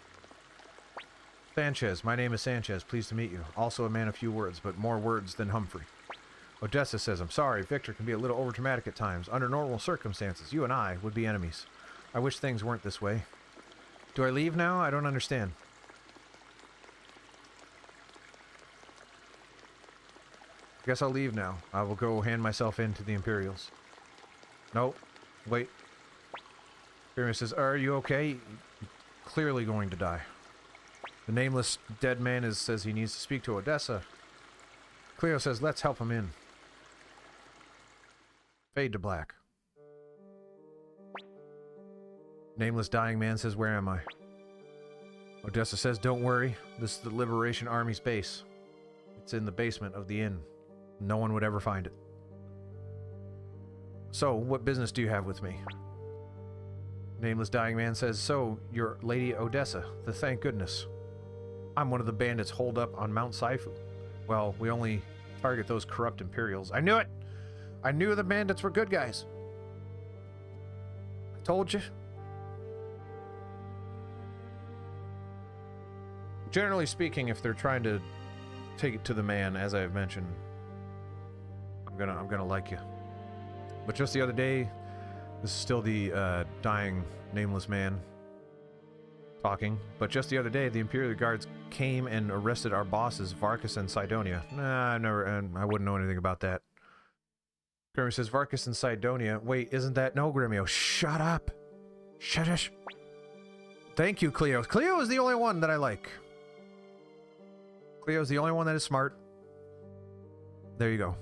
Sanchez, my name is Sanchez. Pleased to meet you. Also a man of few words, but more words than Humphrey. Odessa says, I'm sorry, Victor can be a little overdramatic at times. Under normal circumstances, you and I would be enemies. I wish things weren't this way. Do I leave now? I don't understand. I guess I'll leave now. I will go hand myself in to the Imperials. Nope. Wait. Imperial says, are you okay? You're clearly going to die. The nameless dead man says he needs to speak to Odessa. Cleo says, let's help him in. Fade to black. Nameless dying man says, where am I? Odessa says, don't worry. This is the Liberation Army's base. It's in the basement of the inn. No one would ever find it. So, what business do you have with me? Nameless dying man says, so, you're Lady Odessa. Thank goodness. I'm one of the bandits holed up on Mount Saifu. Well, we only target those corrupt Imperials. I knew it! I knew the bandits were good guys. I told you. Generally speaking, if they're trying to take it to the man, as I've mentioned, I'm gonna like you. But just the other day, this is still the dying nameless man talking, but just the other day, the Imperial Guards came and arrested our bosses, Varkas and Sidonia. Nah, I wouldn't know anything about that. Gremio says, Varkas and Sidonia. Wait, isn't that... No, Gremio, shut up. Shush. Thank you, Cleo. Cleo is the only one that I like. Cleo is the only one that is smart. There you go.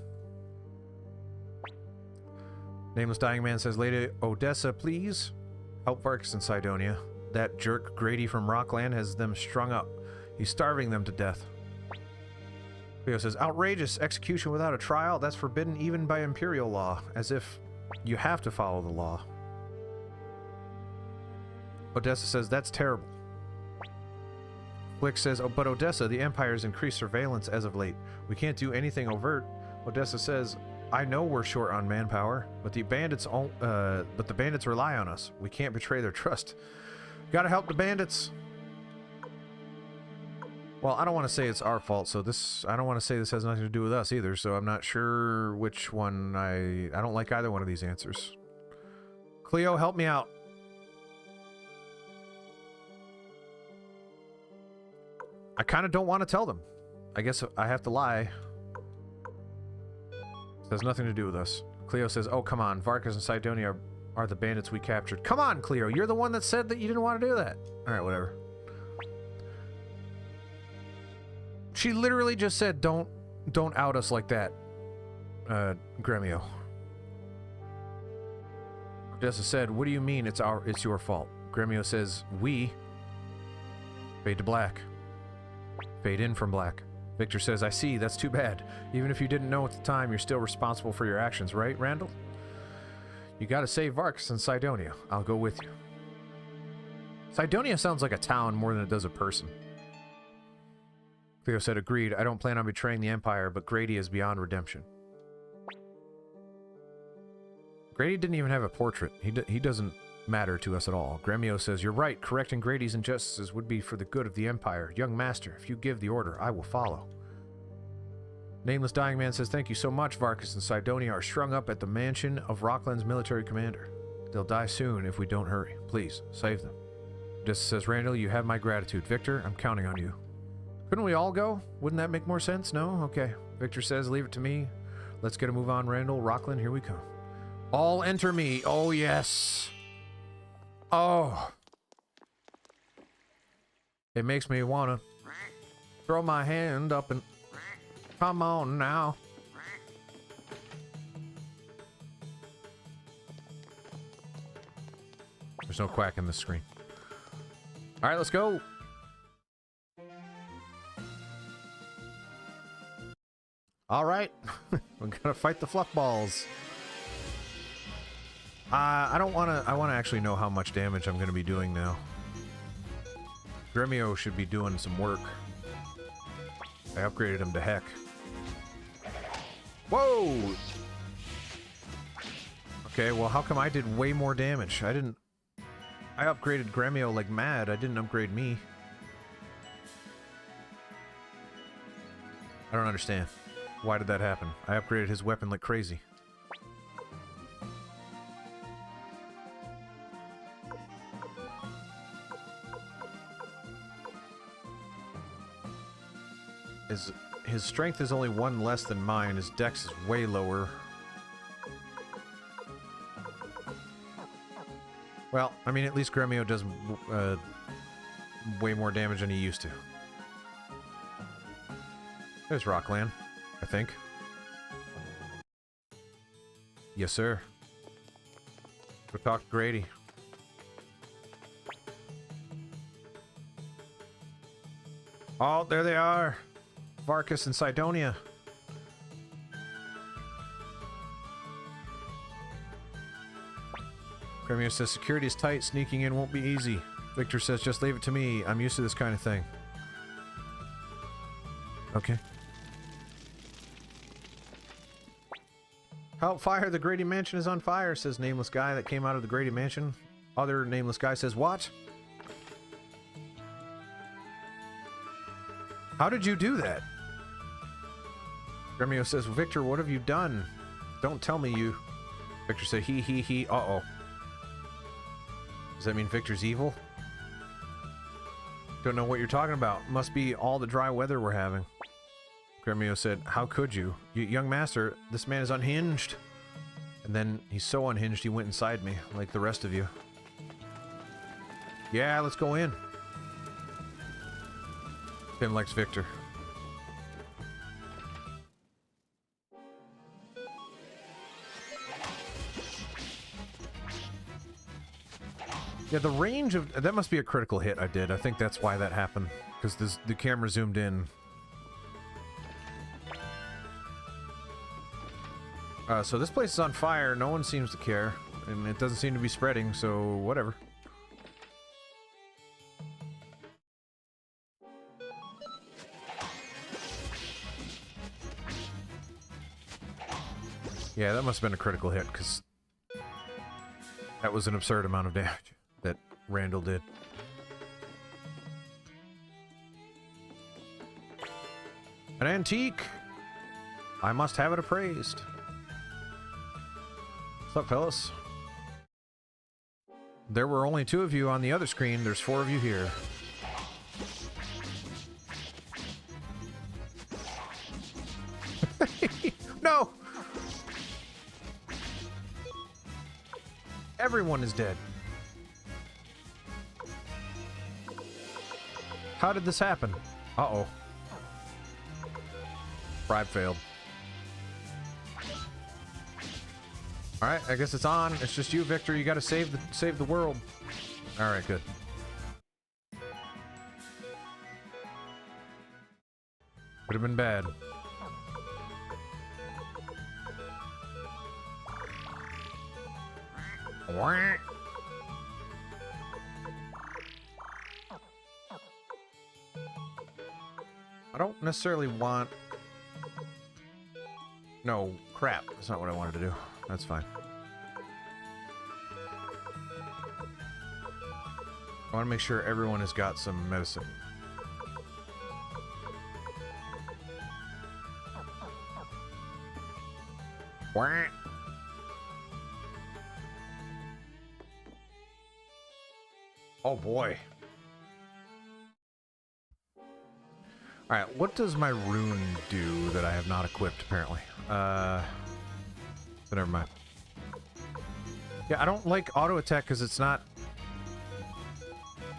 Nameless dying man says, Lady Odessa, please help Varkas and Sidonia. That jerk Grady from Rockland has them strung up. He's starving them to death. Cleo says, outrageous! Execution without a trial? That's forbidden even by Imperial law. As if you have to follow the law. Odessa says, that's terrible. Flick says, oh, but Odessa, the Empire's increased surveillance as of late. We can't do anything overt. Odessa says, I know we're short on manpower, but the bandits rely on us. We can't betray their trust. Gotta help the bandits. Well, I don't want to say it's our fault, so I don't want to say this has nothing to do with us either, so I'm not sure which one I don't like either one of these answers. Cleo, help me out. I kind of don't want to tell them. I guess I have to lie. It has nothing to do with us. Cleo says, oh, come on. Varkas and Sidonia are the bandits we captured. Come on, Cleo. You're the one that said that you didn't want to do that. All right, whatever. She literally just said, don't out us like that, Gremio. Jessa said, what do you mean it's your fault? Gremio says, we. Fade to black. Fade in from black. Victor says, I see, that's too bad. Even if you didn't know at the time, you're still responsible for your actions, right, Randall? You gotta save Varkas and Sidonia. I'll go with you. Sidonia sounds like a town more than it does a person. Cleo said, agreed. I don't plan on betraying the Empire, but Grady is beyond redemption. Grady didn't even have a portrait. He doesn't matter to us at all. Gremio says, you're right. Correcting Grady's injustices would be for the good of the Empire. Young Master, if you give the order, I will follow. Nameless Dying Man says, thank you so much. Varkas and Sidonia are strung up at the mansion of Rockland's military commander. They'll die soon if we don't hurry. Please, save them. Odessa says, Randall, you have my gratitude. Victor, I'm counting on you. Couldn't we all go? Wouldn't that make more sense? No? Okay. Victor says, leave it to me. Let's get a move on, Randall. Rockland, here we come. All enter me. Oh, yes. Oh. It makes me want to throw my hand up and... Come on now. There's no quack in the screen. All right, let's go. All right. We're gonna fight the fluff balls. I don't want to... I want to actually know how much damage I'm going to be doing now. Gremio should be doing some work. I upgraded him to heck. Whoa! Okay, well, how come I did way more damage? I upgraded Gremio like mad. I didn't upgrade me. I don't understand. Why did that happen? I upgraded his weapon like crazy. His strength is only one less than mine. His dex is way lower. Well, I mean, at least Gremio does way more damage than he used to. There's Rockland, I think. Yes, sir. Go talk to Grady. Oh, there they are. Varkas and Sidonia. Gremio says security is tight, sneaking in won't be easy. Victor says just leave it to me, I'm used to this kind of thing. Okay. Help fire, the Grady Mansion is on fire, says nameless guy that came out of the Grady Mansion. Other nameless guy says, what? How did you do that? Gremio says, Victor, what have you done? Don't tell me you... Victor said, he, uh-oh. Does that mean Victor's evil? Don't know what you're talking about. Must be all the dry weather we're having. Gremio said, how could you? Young master, this man is unhinged. And then he's so unhinged he went inside me, like the rest of you. Yeah, let's go in. Finn likes Victor. Yeah, the range of... That must be a critical hit I did. I think that's why that happened. Because the camera zoomed in. So this place is on fire. No one seems to care. And it doesn't seem to be spreading, so whatever. Yeah, that must have been a critical hit, because that was an absurd amount of damage that Randall did. An antique! I must have it appraised. What's up, fellas? There were only 2 of you on the other screen. There's 4 of you here. No! Everyone is dead. How did this happen? Uh-oh. Bribe failed. Alright, I guess it's on. It's just you, Victor. You gotta save the world. Alright, good. Could have been bad. I don't necessarily want... No, crap. That's not what I wanted to do. That's fine. I want to make sure everyone has got some medicine. Wah. Oh boy. Alright, what does my rune do that I have not equipped, apparently? So never mind. Yeah, I don't like auto attack because it's not...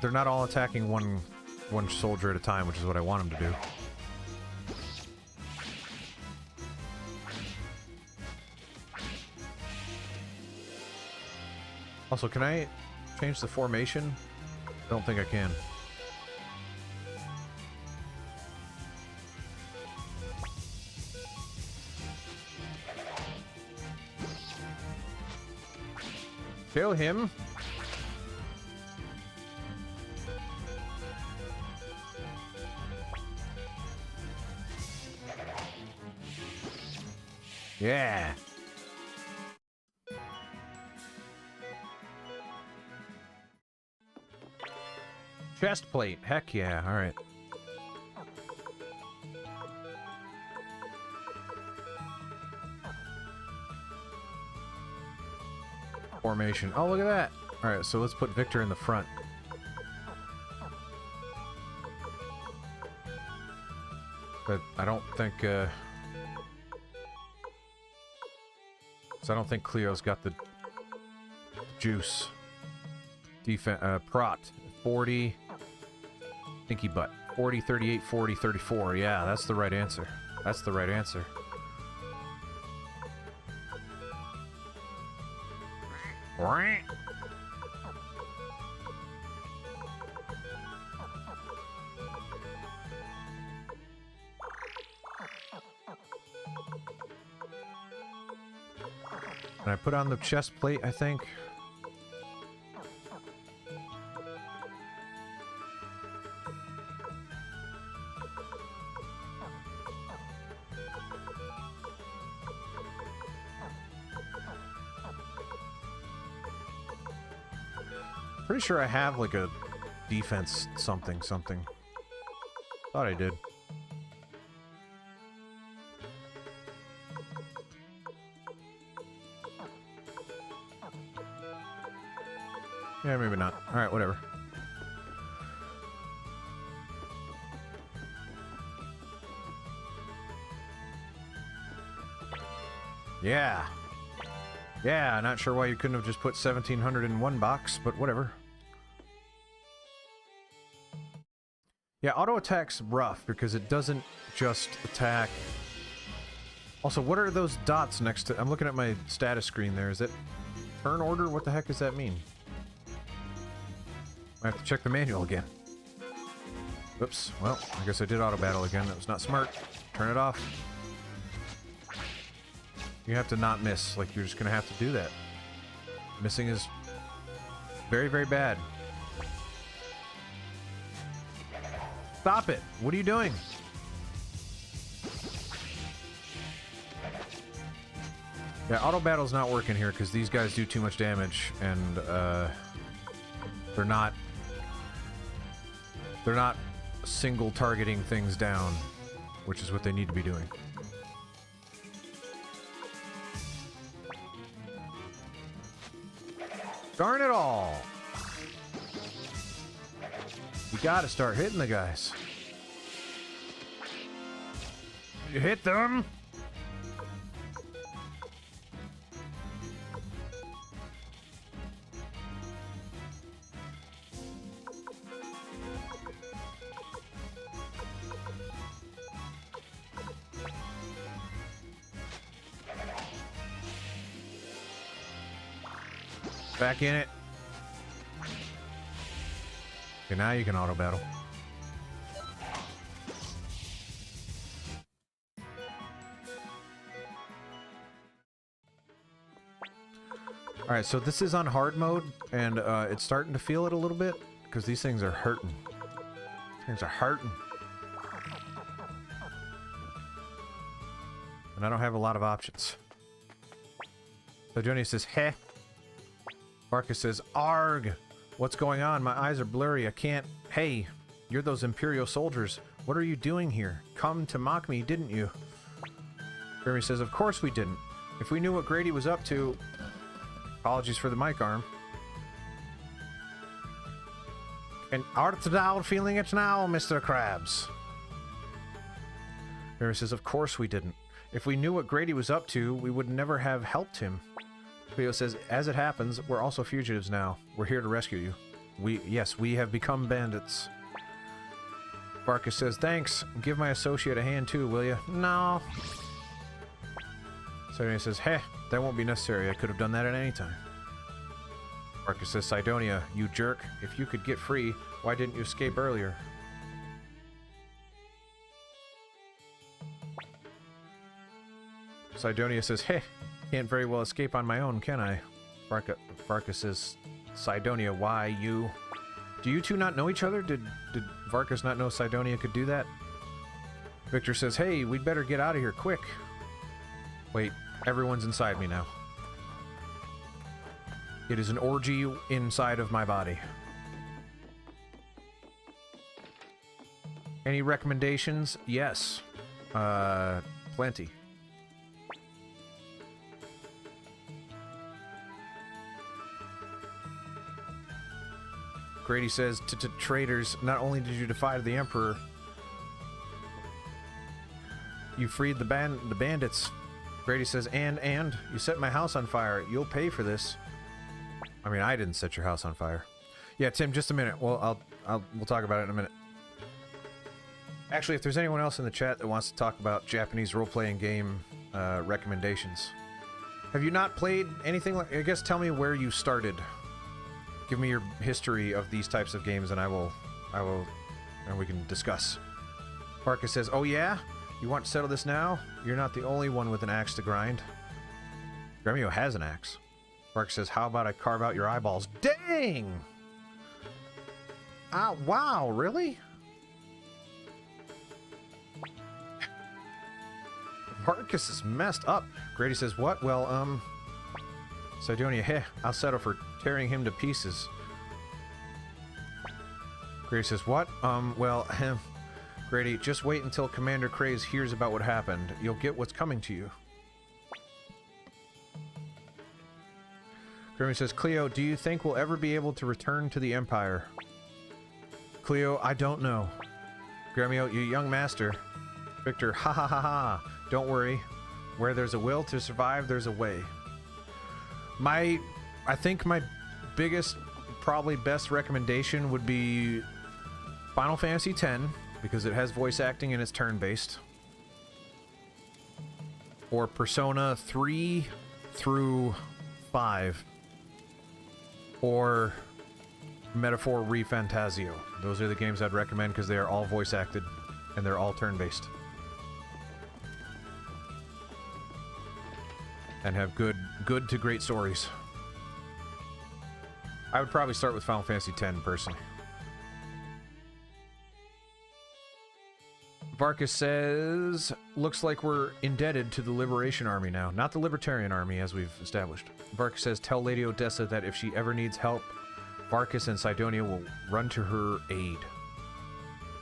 They're not all attacking one soldier at a time, which is what I want them to do. Also, can I change the formation? I don't think I can. Kill him. Yeah. Chest plate. Heck yeah. All right. Formation. Oh, look at that. All right, so let's put Victor in the front. But I don't think, so I don't think Cleo's got the juice. Defense, prot. 40. Stinky butt. 40, 38, 40, 34. Yeah, that's the right answer. That's the right answer. And I put on the chest plate, I think. Pretty sure I have like a defense something. Thought I did. Yeah, maybe not. Alright, whatever. Yeah. Yeah, not sure why you couldn't have just put 1,700 in one box, but whatever. Yeah, auto attack's rough because it doesn't just attack. Also, what are those dots next to... I'm looking at my status screen there. Is that turn order? What the heck does that mean? I have to check the manual again. Oops. Well, I guess I did auto battle again. That was not smart. Turn it off. You have to not miss. Like, you're just gonna have to do that. Missing is very, very bad. Stop it! What are you doing? Yeah, auto battle's not working here because these guys do too much damage, and they're not single targeting things down. which is what they need to be doing. Darn it all! You gotta start hitting the guys. You hit them? Back in it. Okay, now you can auto battle. Alright, so this is on hard mode, and it's starting to feel it a little bit, because these things are hurting. These things are hurting. And I don't have a lot of options. So Joni says, heh. Marcus says, arg! What's going on? My eyes are blurry. I can't... Hey, you're those Imperial soldiers. What are you doing here? Come to mock me, didn't you? Jeremy says, of course we didn't. If we knew what Grady was up to... Apologies for the mic arm. And art thou feeling it now, Mr. Krabs? Jeremy says, of course we didn't. If we knew what Grady was up to, we would never have helped him. Cleo says, as it happens, we're also fugitives now. We're here to rescue you. Yes, we have become bandits. Varkas says, thanks. Give my associate a hand too, will you? No. Sidonia says, heh, that won't be necessary. I could have done that at any time. Varkas says, Sidonia, you jerk. If you could get free, why didn't you escape earlier? Sidonia says, heh, can't very well escape on my own, can I? Varkas says, Sidonia, why you? Do you two not know each other? Did Varkas not know Sidonia could do that? Victor says, hey, we'd better get out of here quick. Wait, everyone's inside me now. It is an orgy inside of my body. Any recommendations? Yes. Plenty. Grady says to traitors, not only did you defy the Emperor, you freed the bandits. Grady says, and you set my house on fire. You'll pay for this. I mean, I didn't set your house on fire. Yeah, Tim, just a minute. Well, we'll talk about it in a minute. Actually, if there's anyone else in the chat that wants to talk about Japanese role-playing game recommendations, have you not played anything like? I guess tell me where you started. Give me your history of these types of games, and I will, and we can discuss. Parker says, oh yeah? You want to settle this now? You're not the only one with an axe to grind. Gremio has an axe. Parker says, how about I carve out your eyeballs? Dang! Wow, really? Marcus is messed up. Grady says, what? Well, Sidonia, heh, I'll settle for tearing him to pieces. Grady says, what? Well, Grady, just wait until Commander Craze hears about what happened. You'll get what's coming to you. Grady says, Cleo, do you think we'll ever be able to return to the Empire? Cleo, I don't know. Gremio, you young master. Victor, ha ha ha ha. Don't worry. Where there's a will to survive, there's a way. I think my biggest, probably best recommendation would be Final Fantasy X, because it has voice acting and it's turn-based. Or Persona 3 through 5. Or Metaphor ReFantazio. Those are the games I'd recommend because they are all voice acted and they're all turn-based. And have good to great stories. I would probably start with Final Fantasy X, personally. Varkas says, looks like we're indebted to the Liberation Army now, not the Libertarian Army, as we've established. Varkas says, tell Lady Odessa that if she ever needs help, Varkas and Sidonia will run to her aid.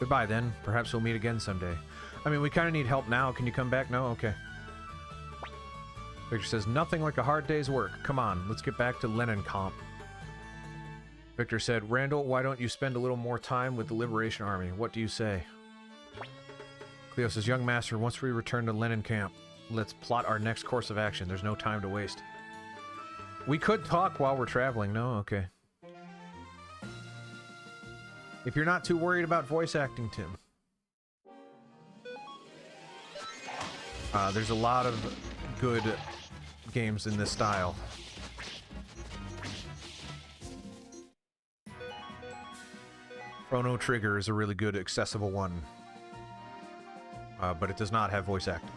Goodbye then. Perhaps we'll meet again someday. I mean, we kind of need help now. Can you come back? No? Okay. Victor says, nothing like a hard day's work. Come on, let's get back to Lenin Comp. Victor said, Randall, why don't you spend a little more time with the Liberation Army? What do you say? Cleo says, young master, once we return to Lenin Camp, let's plot our next course of action. There's no time to waste. We could talk while we're traveling. No? Okay. If you're not too worried about voice acting, Tim. There's a lot of good games in this style. Chrono Trigger is a really good, accessible one. But it does not have voice acting.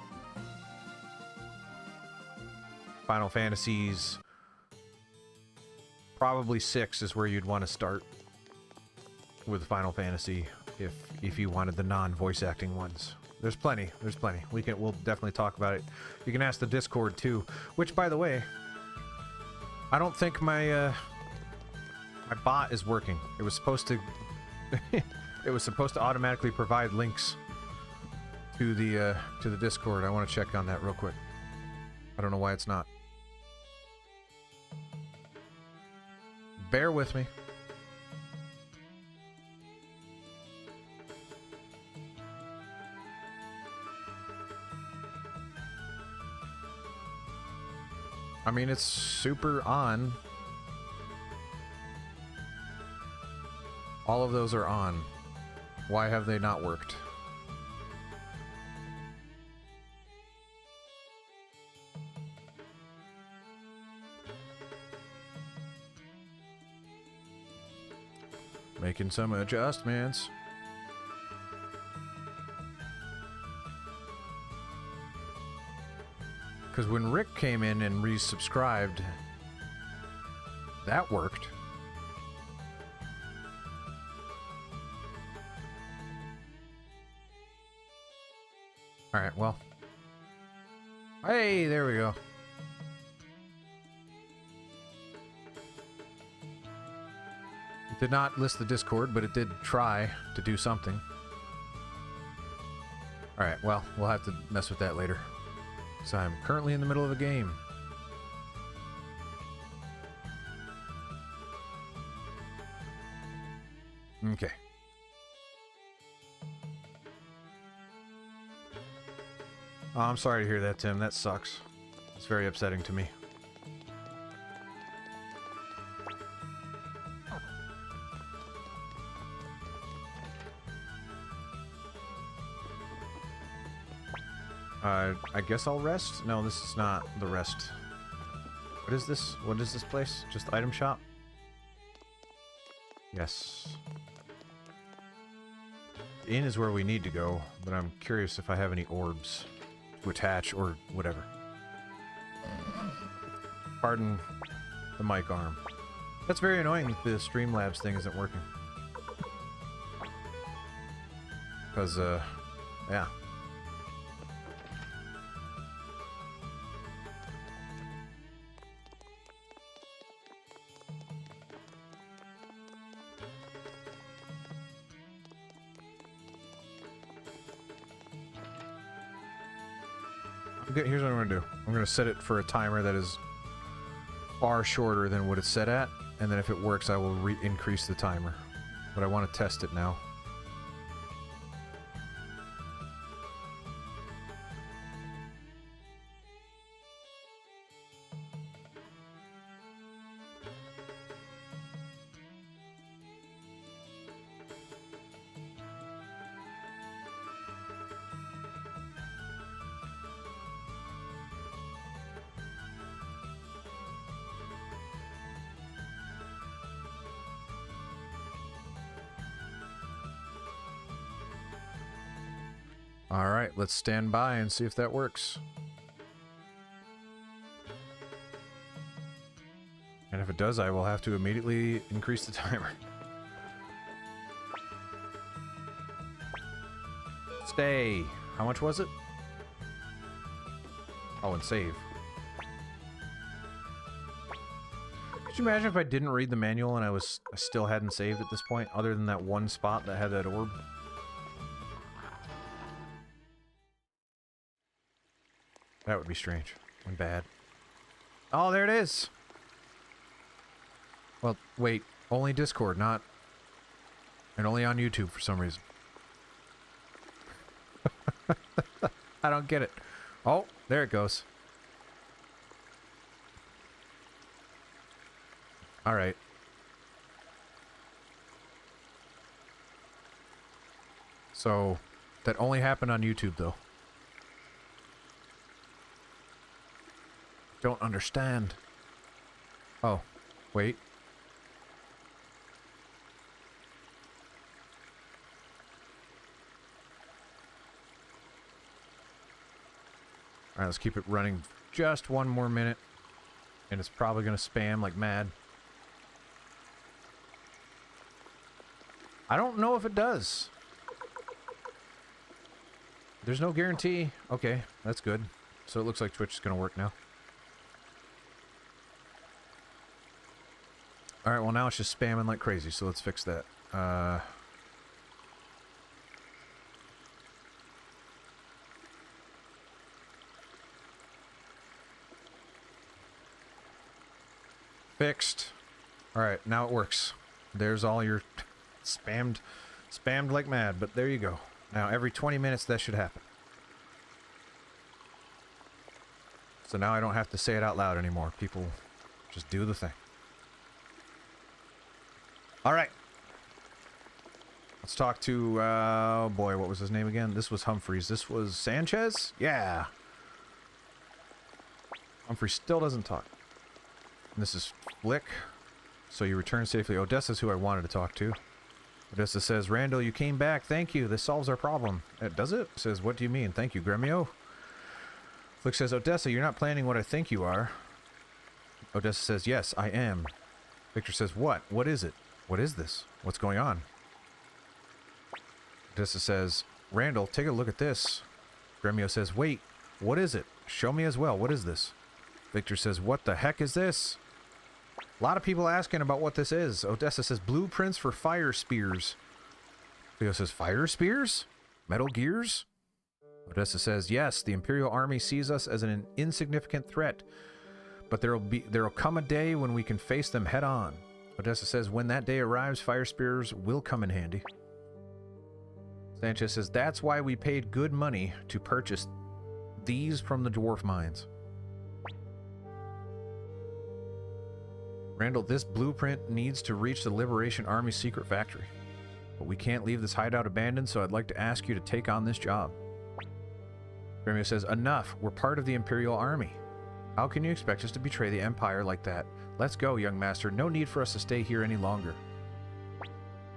Final Fantasies... Probably 6 is where you'd want to start with Final Fantasy if you wanted the non-voice acting ones. There's plenty. There's plenty. We'll definitely talk about it. You can ask the Discord too. Which, by the way, I don't think my my bot is working. It was supposed to it was supposed to automatically provide links to the Discord. I want to check on that real quick. I don't know why it's not. Bear with me. I mean, it's super on. All of those are on. Why have they not worked? Making some adjustments. Because when Rick came in and resubscribed, that worked. Alright, well. Hey, there we go. It did not list the Discord, but it did try to do something. Alright, well, we'll have to mess with that later. So I'm currently in the middle of a game. Okay. Oh, I'm sorry to hear that, Tim. That sucks. It's very upsetting to me. I guess I'll rest? No, this is not the rest. What is this? What is this place? Just item shop? Yes. The inn is where we need to go, but I'm curious if I have any orbs to attach or whatever. Pardon the mic arm. That's very annoying that the Streamlabs thing isn't working. Because, yeah. Here's what I'm going to do. I'm going to set it for a timer that is far shorter than what it's set at, and then if it works, I will increase the timer. But I want to test it now. Alright, let's stand by and see if that works. And if it does, I will have to immediately increase the timer. Stay! How much was it? Oh, and save. Could you imagine if I didn't read the manual and I still hadn't saved at this point, other than that one spot that had that orb? That would be strange and bad. Oh, there it is! Well, wait. Only Discord, not... And only on YouTube for some reason. I don't get it. Oh, there it goes. Alright. So, that only happened on YouTube, though. Don't understand. Oh, wait. Alright, let's keep it running just one more minute. And it's probably going to spam like mad. I don't know if it does. There's no guarantee. Okay, that's good. So it looks like Twitch is going to work now. Alright, well now it's just spamming like crazy, so let's fix that. Fixed. Alright, now it works. There's all your spammed like mad, but there you go. Now every 20 minutes that should happen. So now I don't have to say it out loud anymore. People just do the thing. Alright. Let's talk to, oh boy, what was his name again? This was Humphreys. This was Sanchez? Yeah. Humphrey still doesn't talk. And this is Flick. So you return safely. Odessa's who I wanted to talk to. Odessa says, Randall, you came back. Thank you. This solves our problem. Does it? Says, what do you mean? Thank you, Gremio. Flick says, Odessa, you're not planning what I think you are. Odessa says, yes, I am. Victor says, what? What is it? What is this? What's going on? Odessa says, Randall, take a look at this. Gremio says, wait, what is it? Show me as well. What is this? Victor says, what the heck is this? A lot of people asking about what this is. Odessa says, blueprints for fire spears. Cleo says, fire spears? Metal gears? Odessa says, yes, the Imperial Army sees us as an insignificant threat, but there'll come a day when we can face them head on. Odessa says, when that day arrives, fire spears will come in handy. Sanchez says, that's why we paid good money to purchase these from the dwarf mines. Randall, this blueprint needs to reach the Liberation Army secret factory. But we can't leave this hideout abandoned, so I'd like to ask you to take on this job. Gremio says, enough. We're part of the Imperial Army. How can you expect us to betray the Empire like that? Let's go, young master. No need for us to stay here any longer.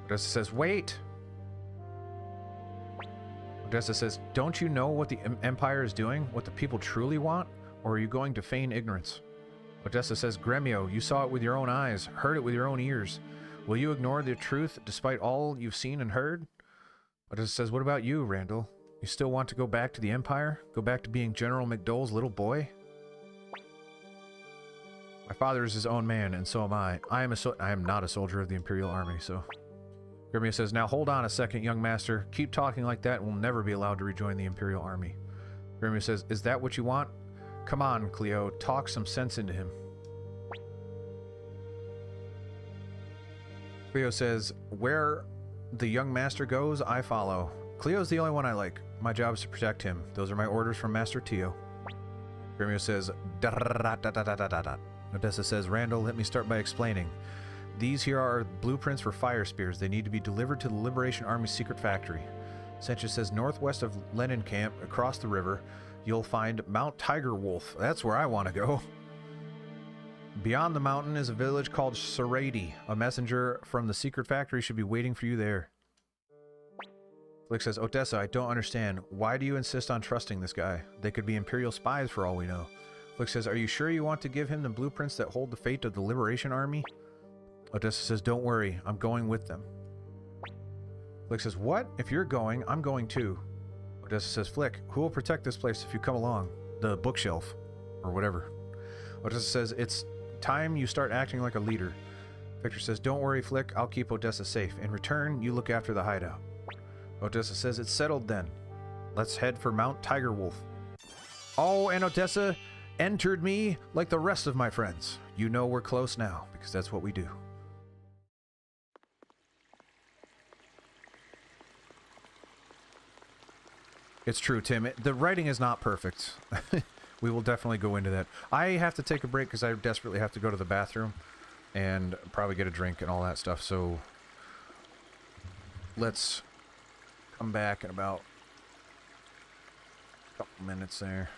Odessa says, wait! Odessa says, don't you know what the Empire is doing? What the people truly want? Or are you going to feign ignorance? Odessa says, Gremio, you saw it with your own eyes, heard it with your own ears. Will you ignore the truth despite all you've seen and heard? Odessa says, what about you, Randall? You still want to go back to the Empire? Go back to being General McDole's little boy? My father is his own man, and so am I. I am not a soldier of the Imperial Army, so... Gremio says, now hold on a second, young master. Keep talking like that and we'll never be allowed to rejoin the Imperial Army. Gremio says, is that what you want? Come on, Cleo, talk some sense into him. Cleo says, where the young master goes, I follow. Cleo's the only one I like. My job is to protect him. Those are my orders from Master Tio. Gremio says, da-da-da-da-da-da-da-da. Odessa says, Randall, let me start by explaining. These here are blueprints for fire spears. They need to be delivered to the Liberation Army's secret factory. Sanchez says, northwest of Lenin Camp, across the river, you'll find Mount Tiger Wolf. That's where I want to go. Beyond the mountain is a village called Saradi. A messenger from the secret factory should be waiting for you there. Flick says, Odessa, I don't understand. Why do you insist on trusting this guy? They could be Imperial spies for all we know. Flick says, are you sure you want to give him the blueprints that hold the fate of the Liberation Army? Odessa says, don't worry, I'm going with them. Flick says, what? If you're going, I'm going too. Odessa says, Flick, who will protect this place if you come along? The bookshelf. Or whatever. Odessa says, it's time you start acting like a leader. Victor says, don't worry, Flick, I'll keep Odessa safe. In return, you look after the hideout. Odessa says, it's settled then. Let's head for Mount Tiger Wolf. Oh, and Odessa entered me like the rest of my friends. You know we're close now, because that's what we do. It's true, Tim. The writing is not perfect. We will definitely go into that. I have to take a break because I desperately have to go to the bathroom and probably get a drink and all that stuff, so let's come back in about a couple minutes there.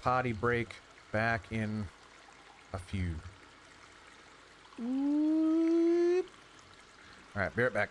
Potty break, back in a few. Alright, be right back.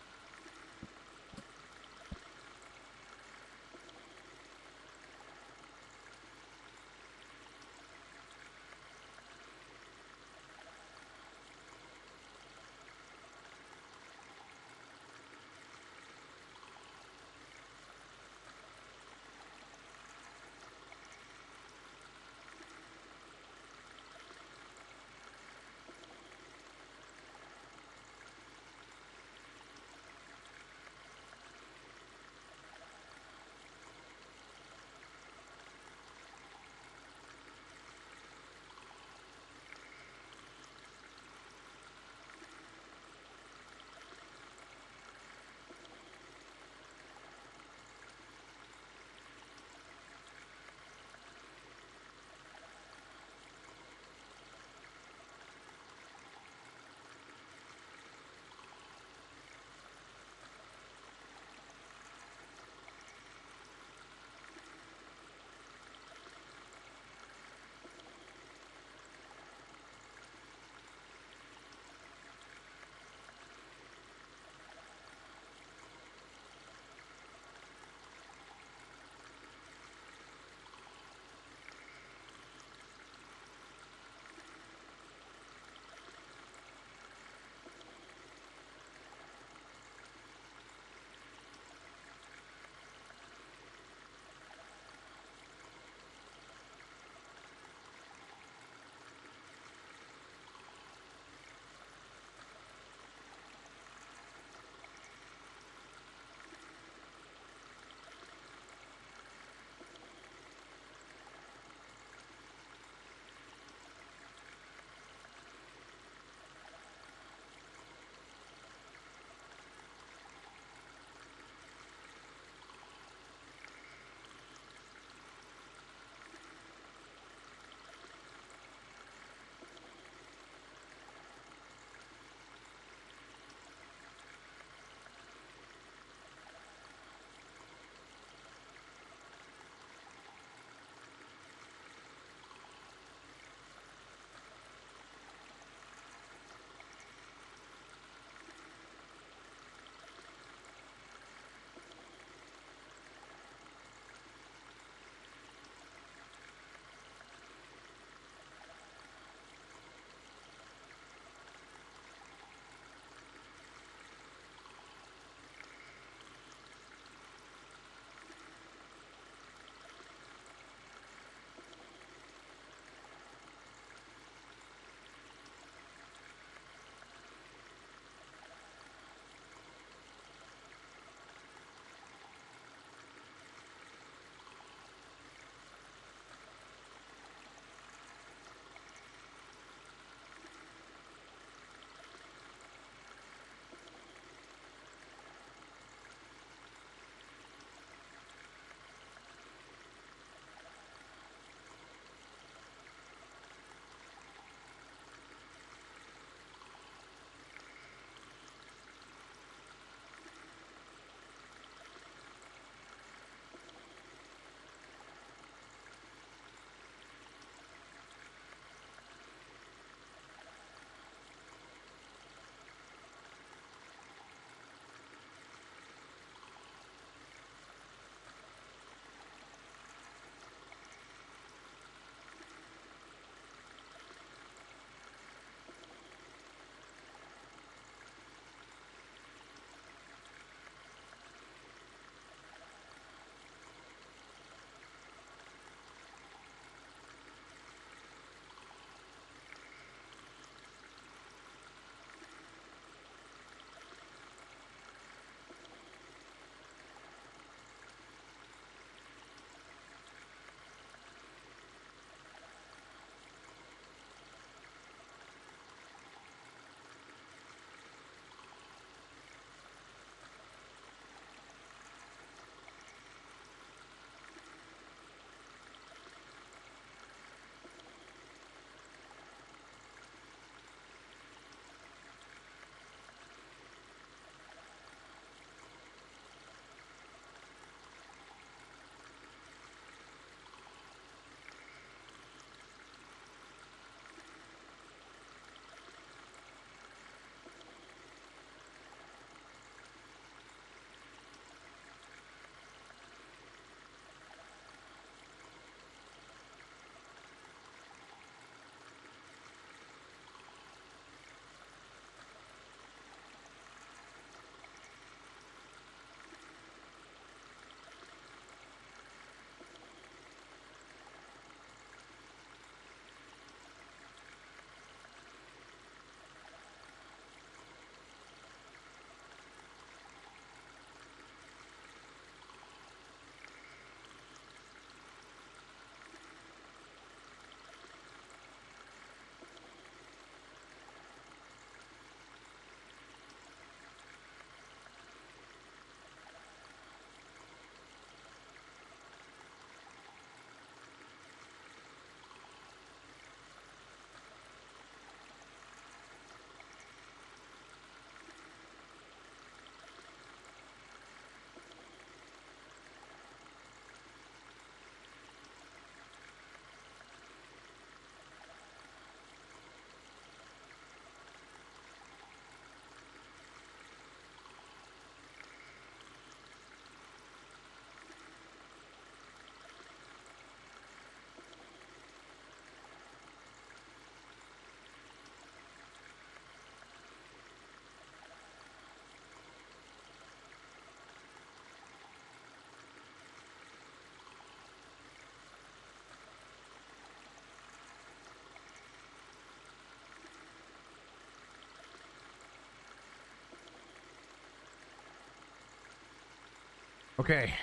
Okay.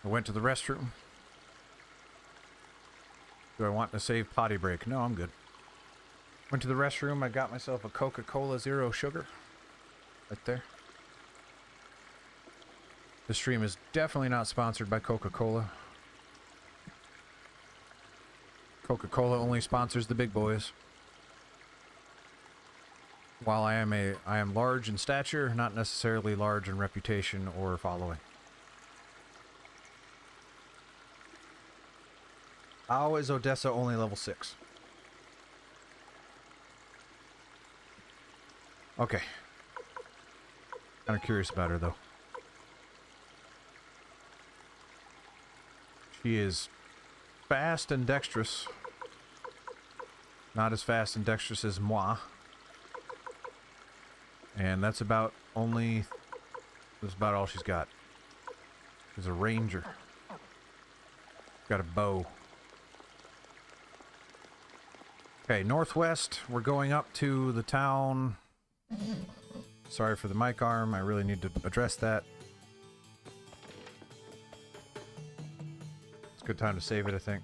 I went to the restroom. Do I want to save potty break? No, I'm good. Went to the restroom. I got myself a Coca-Cola Zero Sugar. Right there. This stream is definitely not sponsored by Coca-Cola. Coca-Cola only sponsors the big boys. While I am large in stature, not necessarily large in reputation or following. How is Odessa only level 6? Okay. Kind of curious about her, though. She is fast and dexterous. Not as fast and dexterous as moi. And that's about all she's got. She's a ranger. Got a bow. Okay, northwest. We're going up to the town. Sorry for the mic arm. I really need to address that. It's a good time to save it, I think.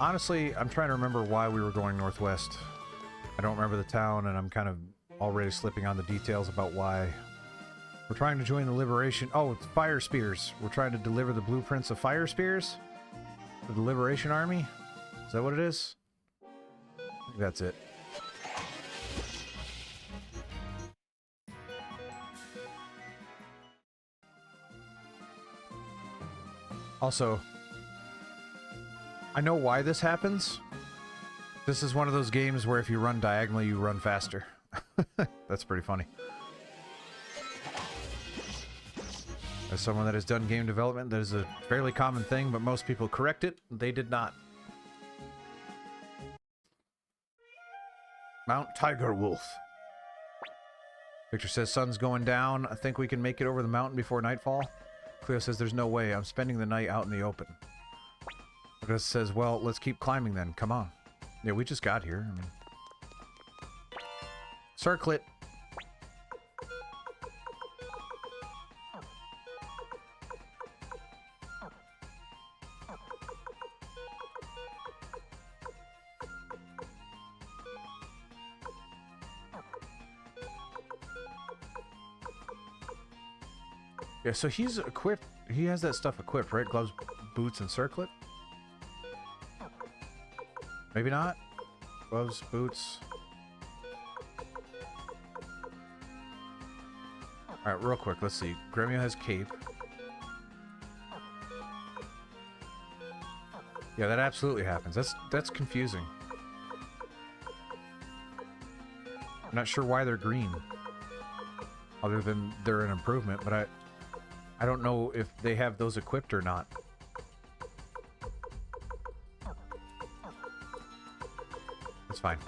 Honestly, I'm trying to remember why we were going northwest. I don't remember the town, and I'm kind of already slipping on the details about why. We're trying to join the Liberation... Oh, it's Fire Spears. We're trying to deliver the blueprints of Fire Spears? For the Liberation Army? Is that what it is? I think that's it. Also... I know why this happens. This is one of those games where if you run diagonally, you run faster. That's pretty funny. As someone that has done game development, that is a fairly common thing, but most people correct it. They did not. Mount Tiger Wolf. Victor says, sun's going down. I think we can make it over the mountain before nightfall. Cleo says, there's no way. I'm spending the night out in the open. Lucas says, well, let's keep climbing then. Come on. Yeah, we just got here. I mean... Circlet. Yeah, so he's equipped. He has that stuff equipped, right? Gloves, boots, and circlet? Maybe not. Gloves, boots. Alright, real quick, let's see. Gremio has cape. Yeah, that absolutely happens. That's confusing. I'm not sure why they're green. Other than they're an improvement, but I don't know if they have those equipped or not. That's fine.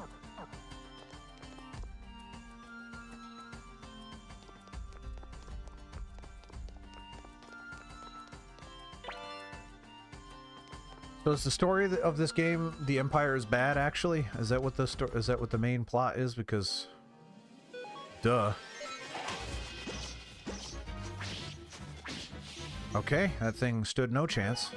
So is the story of this game, the Empire is bad, actually? Is that what the main plot is? Because... Duh. Okay, that thing stood no chance.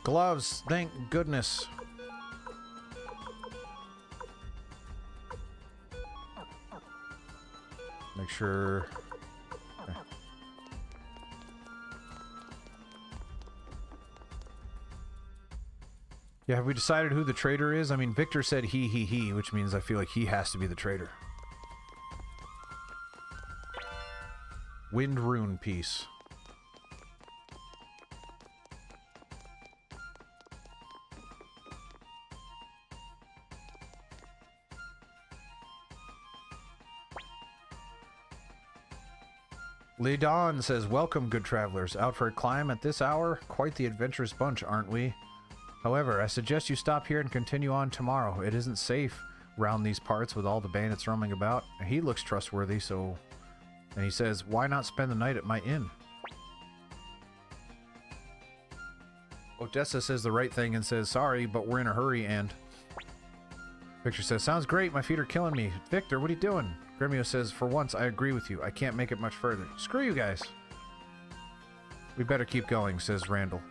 Gloves, thank goodness. Make sure... Okay. Yeah, have we decided who the traitor is? I mean, Victor said he, which means I feel like he has to be the traitor. Wind Rune piece. Lee Don says, welcome, good travelers. Out for a climb at this hour? Quite the adventurous bunch, aren't we? However, I suggest you stop here and continue on tomorrow. It isn't safe round these parts with all the bandits roaming about. He looks trustworthy, so And he says, why not spend the night at my inn? Odessa says the right thing and says, sorry, but we're in a hurry, and... Victor says, sounds great, my feet are killing me. Victor, what are you doing? Gremio says, for once, I agree with you. I can't make it much further. Screw you guys. We better keep going, says Randall.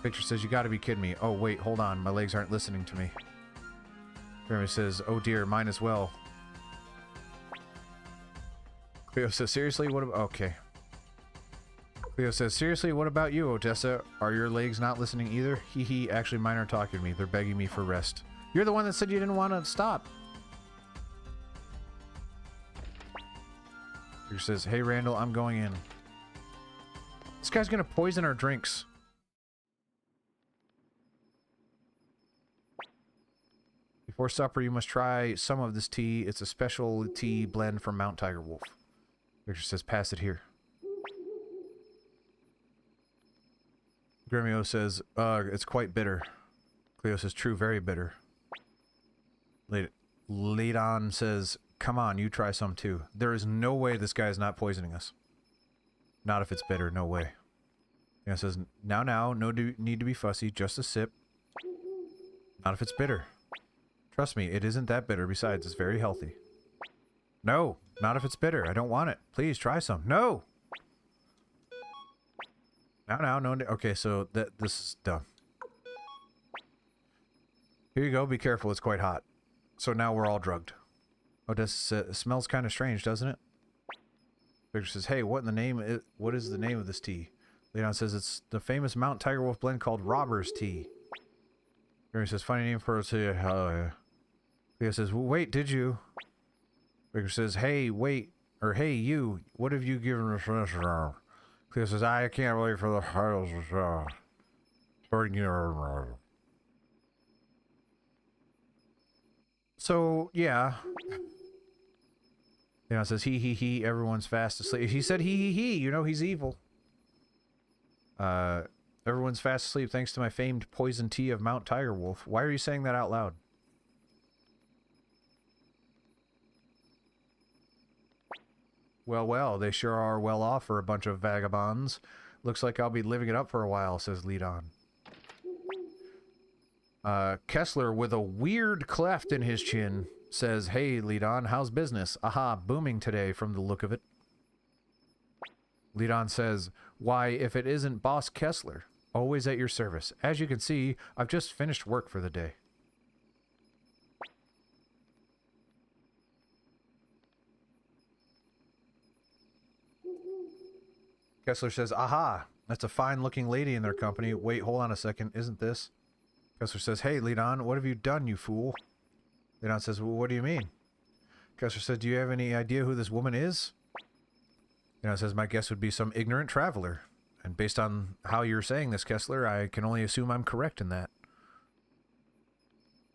Victor says, you gotta be kidding me. Oh, wait, hold on. My legs aren't listening to me. Gremio says, oh dear, mine as well. Cleo says, seriously, what about... Okay. Cleo says, seriously, what about you, Odessa? Are your legs not listening either? Hee hee, actually mine are talking to me. They're begging me for rest. You're the one that said you didn't want to stop. Victor says, hey Randall, I'm going in. This guy's gonna poison our drinks. Before supper, you must try some of this tea. It's a special tea blend from Mount Tiger Wolf. Victor says, pass it here. Gremio says, it's quite bitter. Cleo says, true, very bitter. Ladon says, come on, you try some too. There is no way this guy is not poisoning us. Not if it's bitter, no way. Leon says, now, no need to be fussy, just a sip. Not if it's bitter. Trust me, it isn't that bitter. Besides, it's very healthy. No, not if it's bitter. I don't want it. Please, try some. No! Now, no. Okay, so this is done. Here you go. Be careful. It's quite hot. So now we're all drugged. Oh, this smells kind of strange, doesn't it? Victor says, hey, what is the name of this tea? Leon says, it's the famous Mount Tiger Wolf blend called Robber's Tea. Victor says, funny name for a tea. Leo says, well, wait, did you? Victor says, hey, wait. Or, hey, you. What have you given us? Cleo says, I can't wait for the files. So, yeah. Leon says, he, everyone's fast asleep. He said, he, you know he's evil. Everyone's fast asleep thanks to my famed poison tea of Mount Tiger Wolf. Why are you saying that out loud? Well, they sure are well off for a bunch of vagabonds. Looks like I'll be living it up for a while, says Leadon. Kessler, with a weird cleft in his chin, says, hey, Leadon, how's business? Aha, booming today from the look of it. Leadon says, why, if it isn't Boss Kessler, always at your service. As you can see, I've just finished work for the day. Kessler says, aha, that's a fine-looking lady in their company. Wait, hold on a second, isn't this? Kessler says, hey, Leadon, what have you done, you fool? Leadon says, well, what do you mean? Kessler says, do you have any idea who this woman is? Leadon says, my guess would be some ignorant traveler. And based on how you're saying this, Kessler, I can only assume I'm correct in that.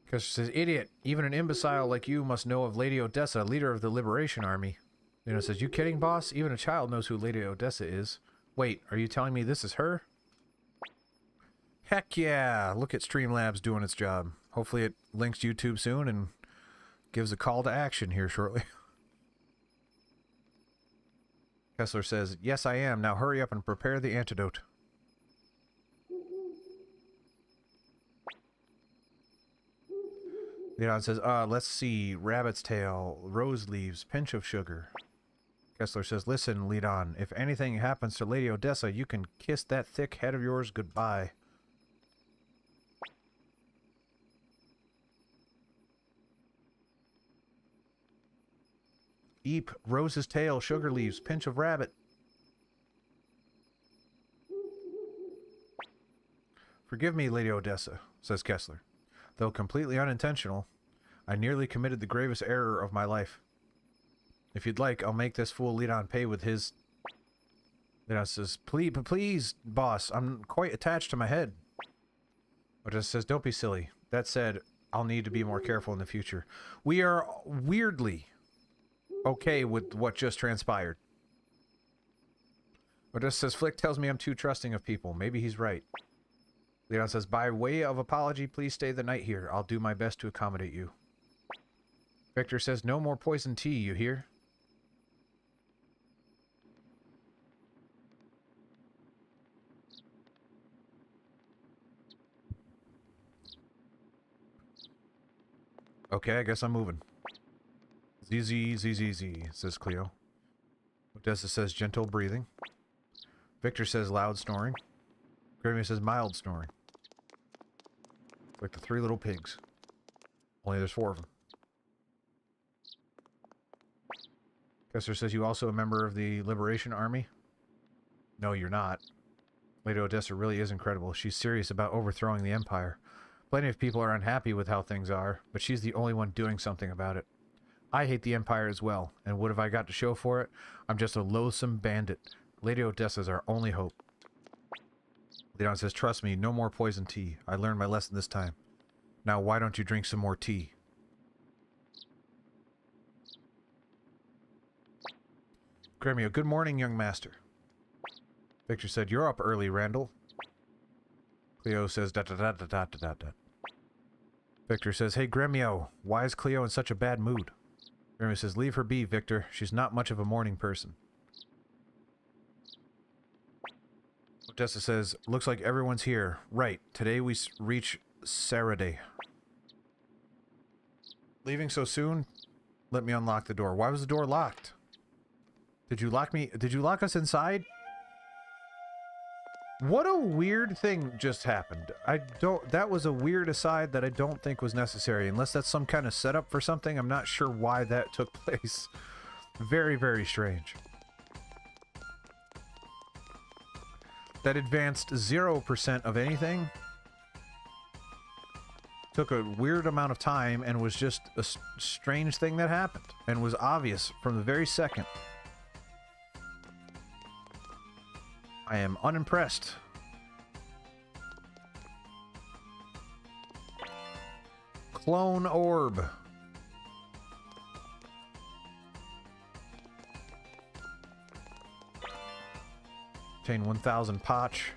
Kessler says, idiot, even an imbecile like you must know of Lady Odessa, leader of the Liberation Army. Leadon says, you kidding, boss? Even a child knows who Lady Odessa is. Wait, are you telling me this is her? Heck yeah! Look at Streamlabs doing its job. Hopefully it links YouTube soon and gives a call to action here shortly. Kessler says, yes I am. Now hurry up and prepare the antidote. Leon says, let's see. Rabbit's tail, rose leaves, pinch of sugar. Kessler says, listen, Leadon, if anything happens to Lady Odessa, you can kiss that thick head of yours goodbye. Eep, rose's tail, sugar leaves, pinch of rabbit. Forgive me, Lady Odessa, says Kessler. Though completely unintentional, I nearly committed the gravest error of my life. If you'd like, I'll make this fool Leadon pay with his... Leadon says, please, boss, I'm quite attached to my head. Odessa says, don't be silly. That said, I'll need to be more careful in the future. We are weirdly okay with what just transpired. Odessa says, Flick tells me I'm too trusting of people. Maybe he's right. Leon says, by way of apology, please stay the night here. I'll do my best to accommodate you. Victor says, no more poison tea, you hear? Okay, I guess I'm moving. Z, says Cleo. Odessa says gentle breathing. Victor says loud snoring. Grammy says mild snoring. Like the three little pigs. Only there's four of them. Kessler says you also a member of the Liberation Army? No, you're not. Lady Odessa really is incredible. She's serious about overthrowing the Empire. Plenty of people are unhappy with how things are, but she's the only one doing something about it. I hate the Empire as well, and what have I got to show for it? I'm just a loathsome bandit. Lady Odessa's our only hope. Leon says, trust me, no more poison tea. I learned my lesson this time. Now why don't you drink some more tea? Gremio, good morning, young master. Victor said, you're up early, Randall. Cleo says, da-da-da-da-da-da-da. Victor says, hey, Gremio, why is Cleo in such a bad mood? Gremio says, leave her be, Victor. She's not much of a morning person. Odessa says, looks like everyone's here. Right, today we reach Saturday. Leaving so soon? Let me unlock the door. Why was the door locked? Did you lock me? Did you lock us inside? What a weird thing just happened. That was a weird aside that I don't think was necessary. Unless that's some kind of setup for something. I'm not sure why that took place. Very, very strange. That advanced 0% of anything. Took a weird amount of time and was just a strange thing that happened. And was obvious from the very second. I am unimpressed. Clone orb. Obtain 1,000 potch.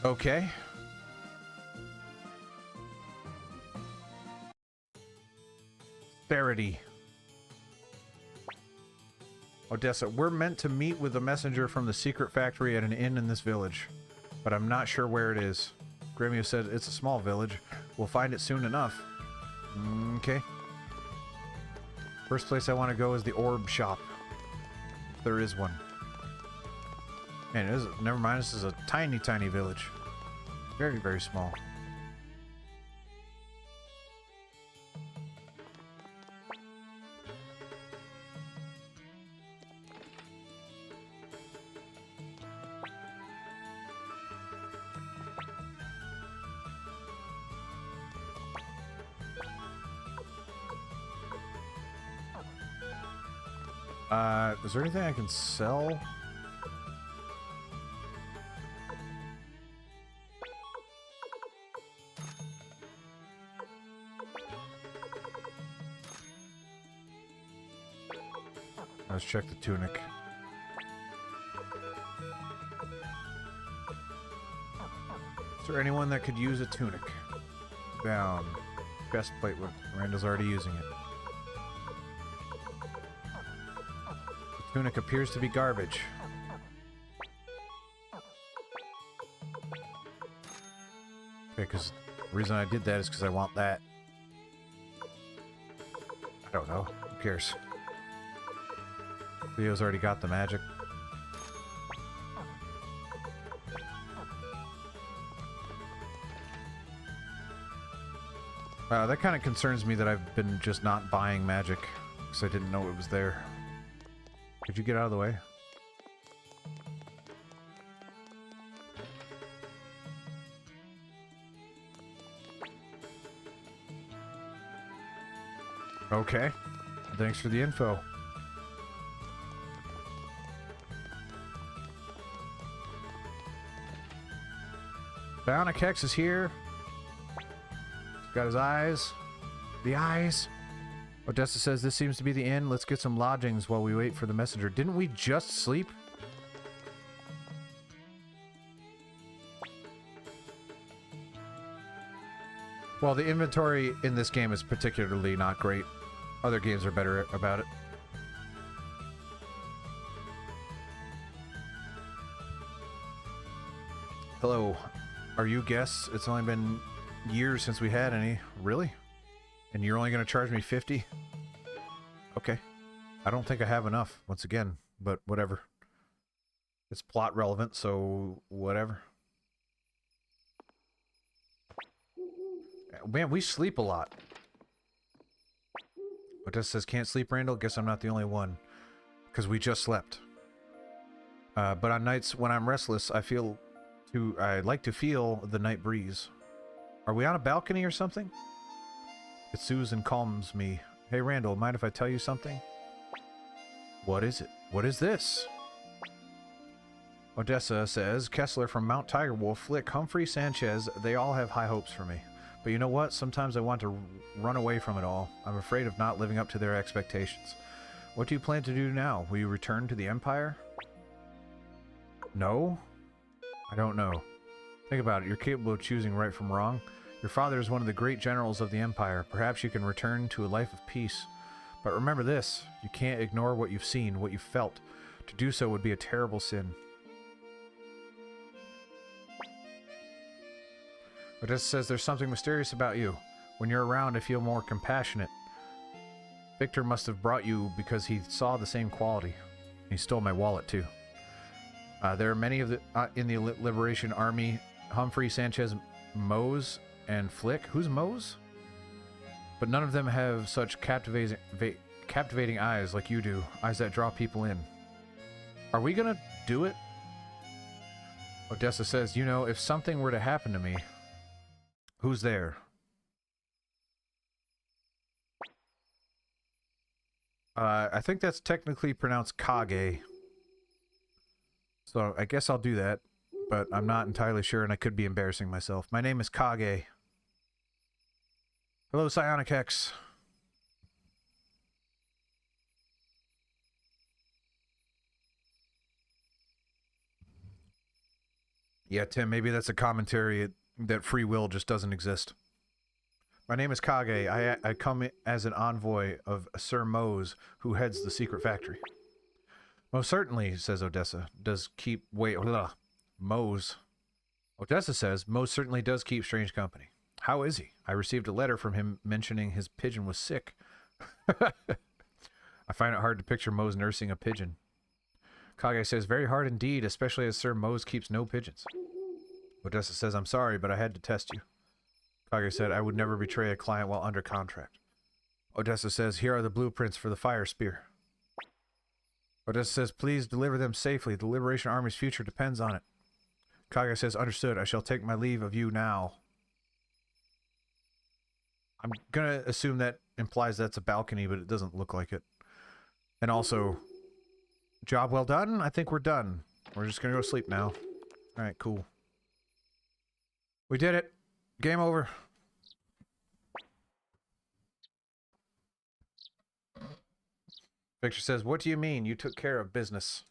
Okay. Charity. Odessa, we're meant to meet with a messenger from the secret factory at an inn in this village, but I'm not sure where it is. Gremio said it's a small village. We'll find it soon enough. Okay. First place I want to go is the orb shop. If there is one. Man, it is. Never mind, this is a tiny, tiny village. Very, very small. Is there anything I can sell? Let's check the tunic. Is there anyone that could use a tunic? Down. Breastplate. Randall's already using it. Tunic appears to be garbage. Okay, because the reason I did that is because I want that. I don't know. Who cares? Leo's already got the magic. That kind of concerns me that I've been just not buying magic because I didn't know it was there. Could you get out of the way? Okay. Thanks for the info. Bionic Hex is here. He's got his eyes. The eyes. Odessa says this seems to be the inn. Let's get some lodgings while we wait for the messenger. Didn't we just sleep? Well, the inventory in this game is particularly not great. Other games are better about it. Hello. Are you guests? It's only been years since we had any. Really? And you're only going to charge me 50? Okay. I don't think I have enough, once again, but whatever. It's plot relevant, so whatever. Man, we sleep a lot. Odessa says, can't sleep, Randall? Guess I'm not the only one. Because we just slept. But on nights when I'm restless, I like to feel the night breeze. Are we on a balcony or something? It soothes and calms me. Hey, Randall, mind if I tell you something? What is it? What is this? Odessa says, Kessler from Mount Tigerwolf, Flick, Humphrey, Sanchez, they all have high hopes for me. But you know what? Sometimes I want to run away from it all. I'm afraid of not living up to their expectations. What do you plan to do now? Will you return to the Empire? No? I don't know. Think about it. You're capable of choosing right from wrong. Your father is one of the great generals of the Empire. Perhaps you can return to a life of peace. But remember this. You can't ignore what you've seen, what you've felt. To do so would be a terrible sin. Odessa says there's something mysterious about you. When you're around, I feel more compassionate. Victor must have brought you because he saw the same quality. He stole my wallet, too. There are many of the in the Liberation Army. Humphrey, Sanchez, Mose, and Flick. Who's Mose? But none of them have such captivating eyes like you do. Eyes that draw people in. Are we gonna do it? Odessa says, you know, if something were to happen to me... Who's there? I think that's technically pronounced Kage. So I guess I'll do that, but I'm not entirely sure and I could be embarrassing myself. My name is Kage. Hello, Psionic Hex. Yeah, Tim, maybe that's a commentary that free will just doesn't exist. My name is Kage. I come as an envoy of Sir Mose, who heads the secret factory. Most certainly, says Odessa, Mose. Odessa says, most certainly does keep strange company. How is he? I received a letter from him mentioning his pigeon was sick. I find it hard to picture Mose nursing a pigeon. Kage says, very hard indeed, especially as Sir Mose keeps no pigeons. Odessa says, I'm sorry, but I had to test you. Kage said, I would never betray a client while under contract. Odessa says, here are the blueprints for the fire spear. Odessa says, please deliver them safely. The Liberation Army's future depends on it. Kage says, understood. I shall take my leave of you now. I'm gonna assume that implies that's a balcony, but it doesn't look like it. And also, job well done? I think we're done. We're just gonna go sleep now. Alright, cool. We did it. Game over. Victor says, what do you mean? You took care of business.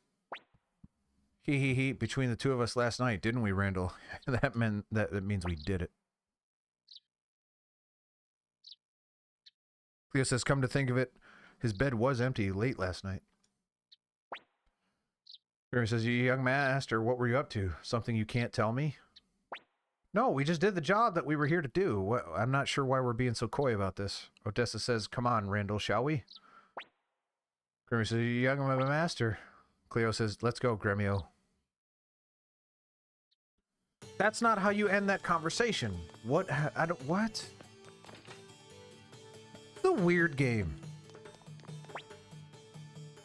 He. Between the two of us last night, didn't we, Randall? that means we did it. Cleo says, come to think of it, his bed was empty late last night. Grammy says, you young master, what were you up to? Something you can't tell me? No, we just did the job that we were here to do. I'm not sure why we're being so coy about this. Odessa says, come on, Randall, shall we? Gremio says, you young master. Cleo says, let's go, Gremio. That's not how you end that conversation. What? What? It's a weird game.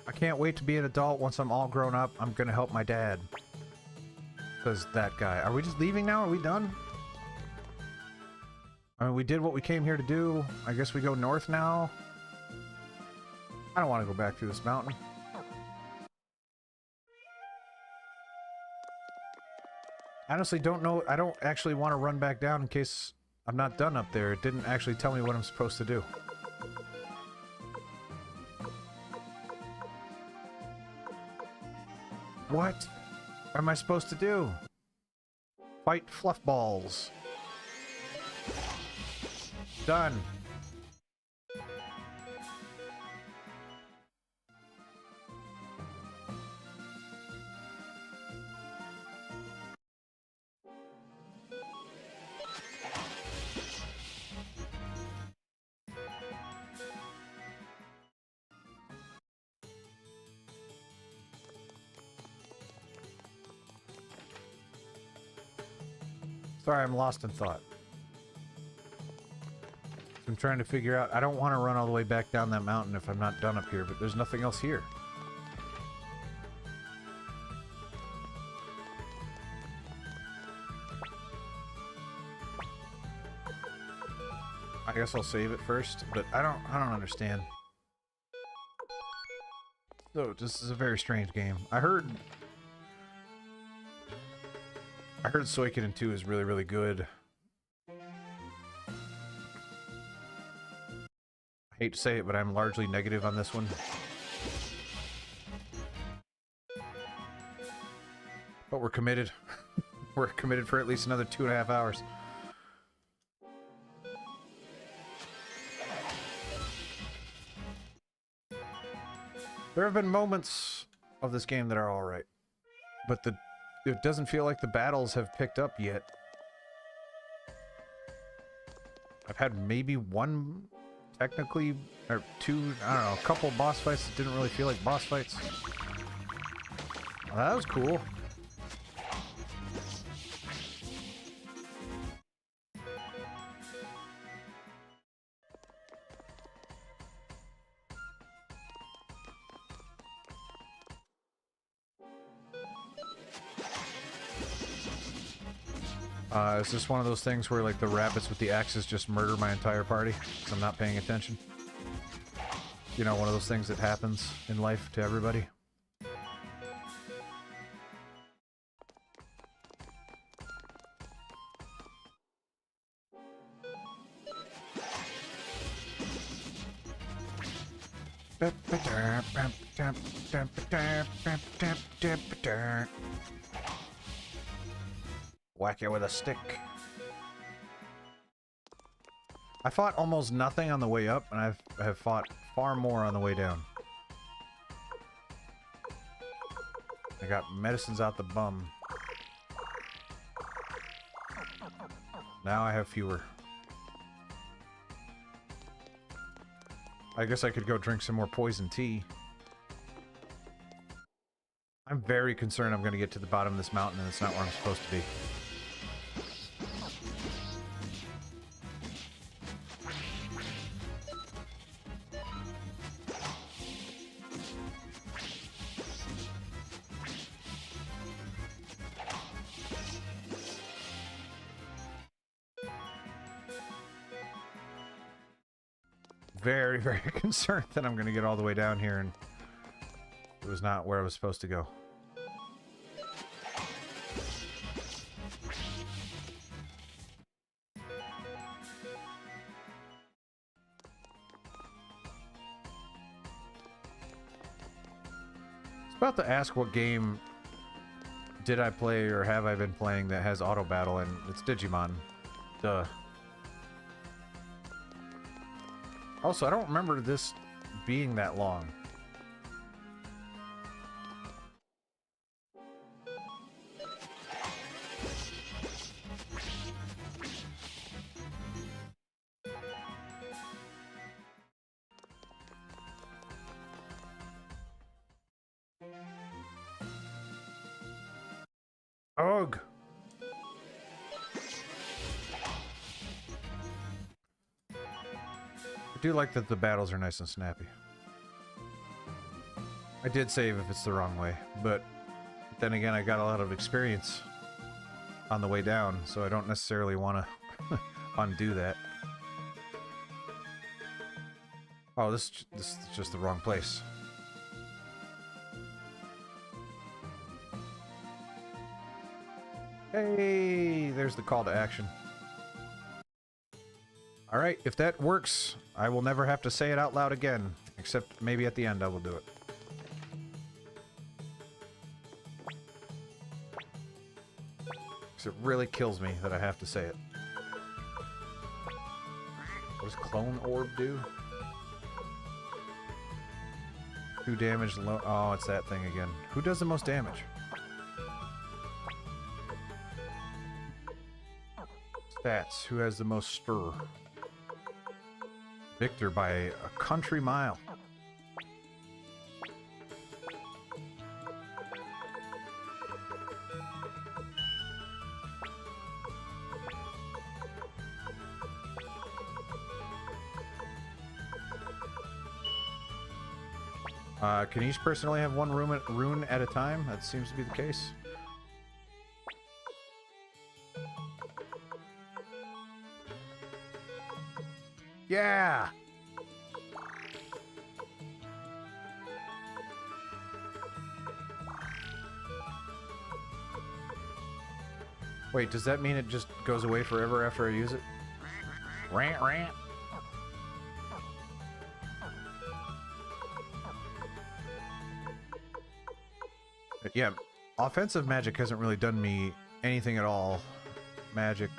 I can't wait to be an adult. Once I'm all grown up, I'm gonna help my dad. Says that guy. Are we just leaving now? Are we done? I mean, we did what we came here to do. I guess we go north now. I don't want to go back through this mountain. I honestly don't know. I don't actually want to run back down in case I'm not done up there. It didn't actually tell me what I'm supposed to do. What am I supposed to do? Fight fluff balls. Done. Sorry, I'm lost in thought. I'm trying to figure out... I don't want to run all the way back down that mountain if I'm not done up here, but there's nothing else here. I guess I'll save it first, but I don't understand. So, this is a very strange game. I heard Suikoden 2 is really, really good. I hate to say it, but I'm largely negative on this one. But we're committed. We're committed for at least another 2.5 hours. There have been moments of this game that are alright, but it doesn't feel like the battles have picked up yet. I've had maybe one, technically, or two, I don't know, a couple boss fights that didn't really feel like boss fights. Well, that was cool. Is this one of those things where, like, the rabbits with the axes just murder my entire party because I'm not paying attention? You know, one of those things that happens in life to everybody. Whack it with a stick. I fought almost nothing on the way up, and I have fought far more on the way down. I got medicines out the bum. Now I have fewer. I guess I could go drink some more poison tea. I'm very concerned I'm going to get to the bottom of this mountain and it's not where I'm supposed to be. Very, very concerned that I'm going to get all the way down here and it was not where I was supposed to go. I was about to ask what game did I play or have I been playing that has auto battle, and it's Digimon. Duh. Also, I don't remember this being that long. Ugh. I do like that the battles are nice and snappy. I did save if it's the wrong way, but then again I got a lot of experience on the way down, so I don't necessarily want to undo that. Oh, this is just the wrong place. Hey, there's the call to action. Alright, if that works, I will never have to say it out loud again. Except maybe at the end I will do it. Because it really kills me that I have to say it. What does Clone Orb do? 2 damage low. Oh, it's that thing again. Who does the most damage? Stats. Who has the most stir? Victor by a country mile. Can each person only have one rune at a time? That seems to be the case. Yeah! Wait, does that mean it just goes away forever after I use it? Rant, rant. Yeah, offensive magic hasn't really done me anything at all. Magic.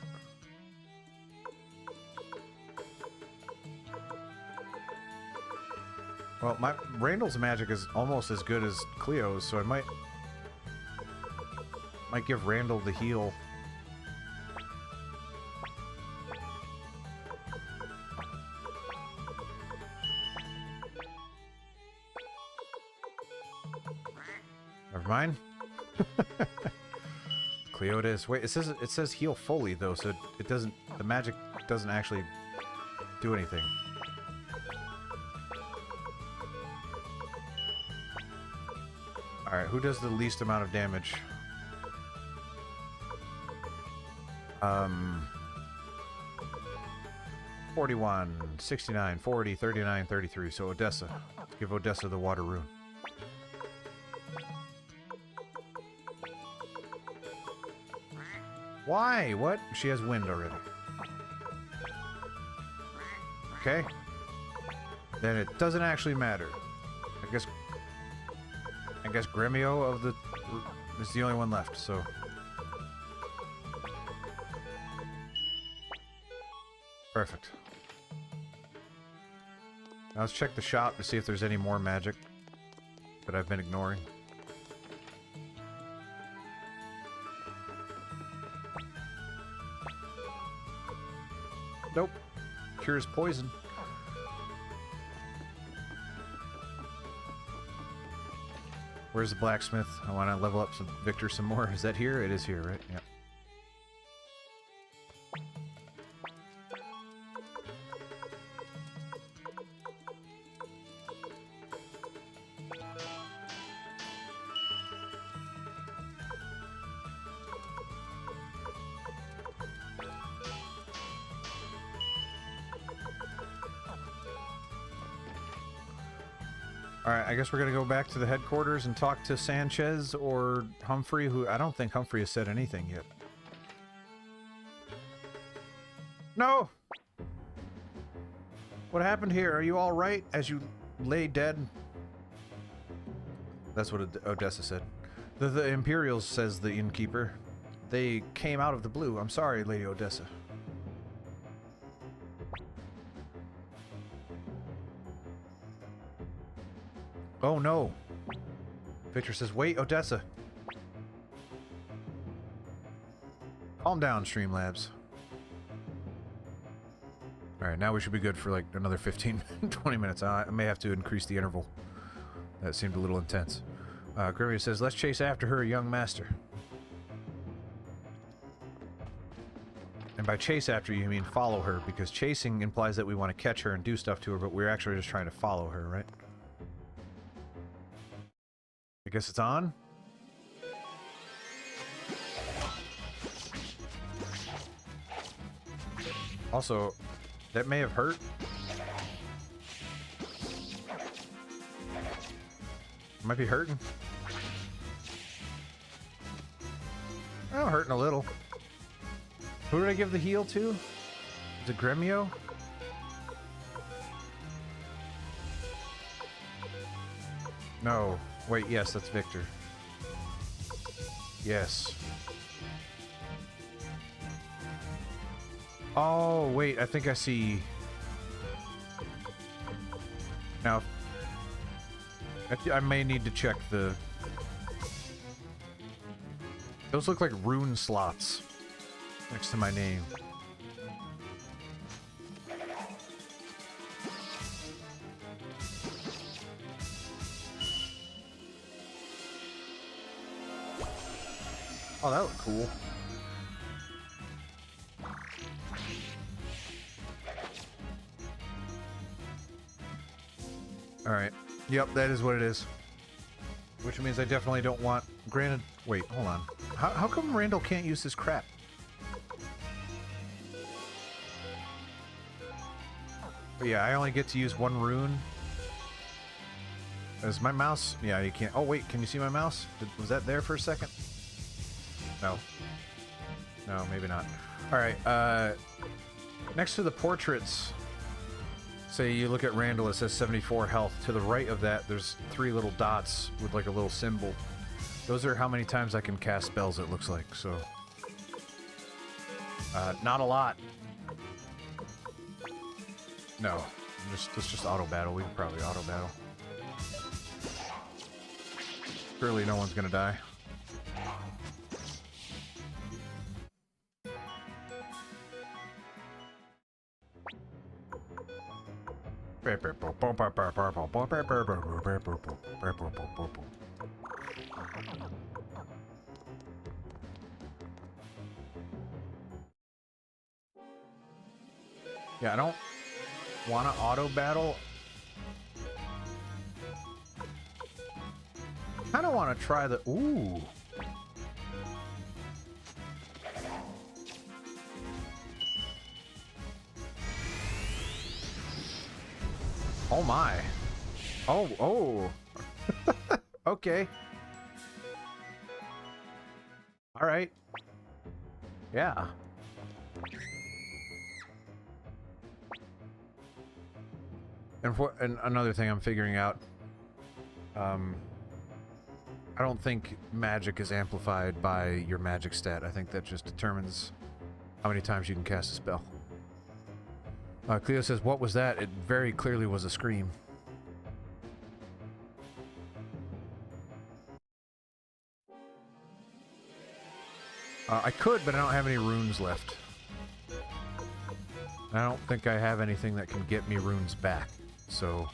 Well, Randall's magic is almost as good as Cleo's, so I might give Randall the heal. Never mind. Cleo it is. Wait, it says heal fully though, so it doesn't. The magic doesn't actually do anything. All right, who does the least amount of damage? 41, 69, 40, 39, 33. So Odessa. Let's give Odessa the water rune. Why? What? She has wind already. Okay. Then it doesn't actually matter. I guess Gremio is the only one left, so. Perfect. Now let's check the shop to see if there's any more magic that I've been ignoring. Nope. Cures poison. Where's the blacksmith? I want to level up Victor some more. Is that here? It is here, right? Yep. Alright, I guess we're gonna go back to the headquarters and talk to Sanchez or Humphrey, who I don't think Humphrey has said anything yet. No! What happened here? Are you alright as you lay dead? That's what Odessa said. The Imperials, says the innkeeper. They came out of the blue. I'm sorry, Lady Odessa. Oh no. Victor says, wait, Odessa. Calm down, Streamlabs. Alright, now we should be good for like another 15, 20 minutes. I may have to increase the interval. That seemed a little intense. Grimmy says, let's chase after her, young master. And by chase after, you mean follow her, because chasing implies that we want to catch her and do stuff to her, but we're actually just trying to follow her, right? I guess it's on? Also, that may have hurt. Might be hurting. Oh, hurting a little. Who did I give the heal to? Is it Gremio? No. Wait, yes, that's Victor. Yes. Oh, wait, I think I see. Now, I may need to check the... Those look like rune slots next to my name. Oh, that looked cool. Alright. Yep, that is what it is. Which means I definitely don't want... Granted... Wait, hold on. How come Randall can't use his crap? But yeah, I only get to use one rune. Is my mouse... Yeah, you can't... Oh, wait, can you see my mouse? Was that there for a second? No. No, maybe not. Alright, next to the portraits... Say you look at Randall, it says 74 health. To the right of that, there's 3 little dots with like a little symbol. Those are how many times I can cast spells, it looks like, so... not a lot. No. Let's just auto-battle. We can probably auto-battle. Surely no one's gonna die. Yeah, I don't want to auto battle. I don't want to try the... Ooh. Oh my. Oh, oh. Okay. All right. Yeah. And another thing I'm figuring out, I don't think magic is amplified by your magic stat. I think that just determines how many times you can cast a spell. Cleo says, what was that? It very clearly was a scream. I could, but I don't have any runes left. I don't think I have anything that can get me runes back, so...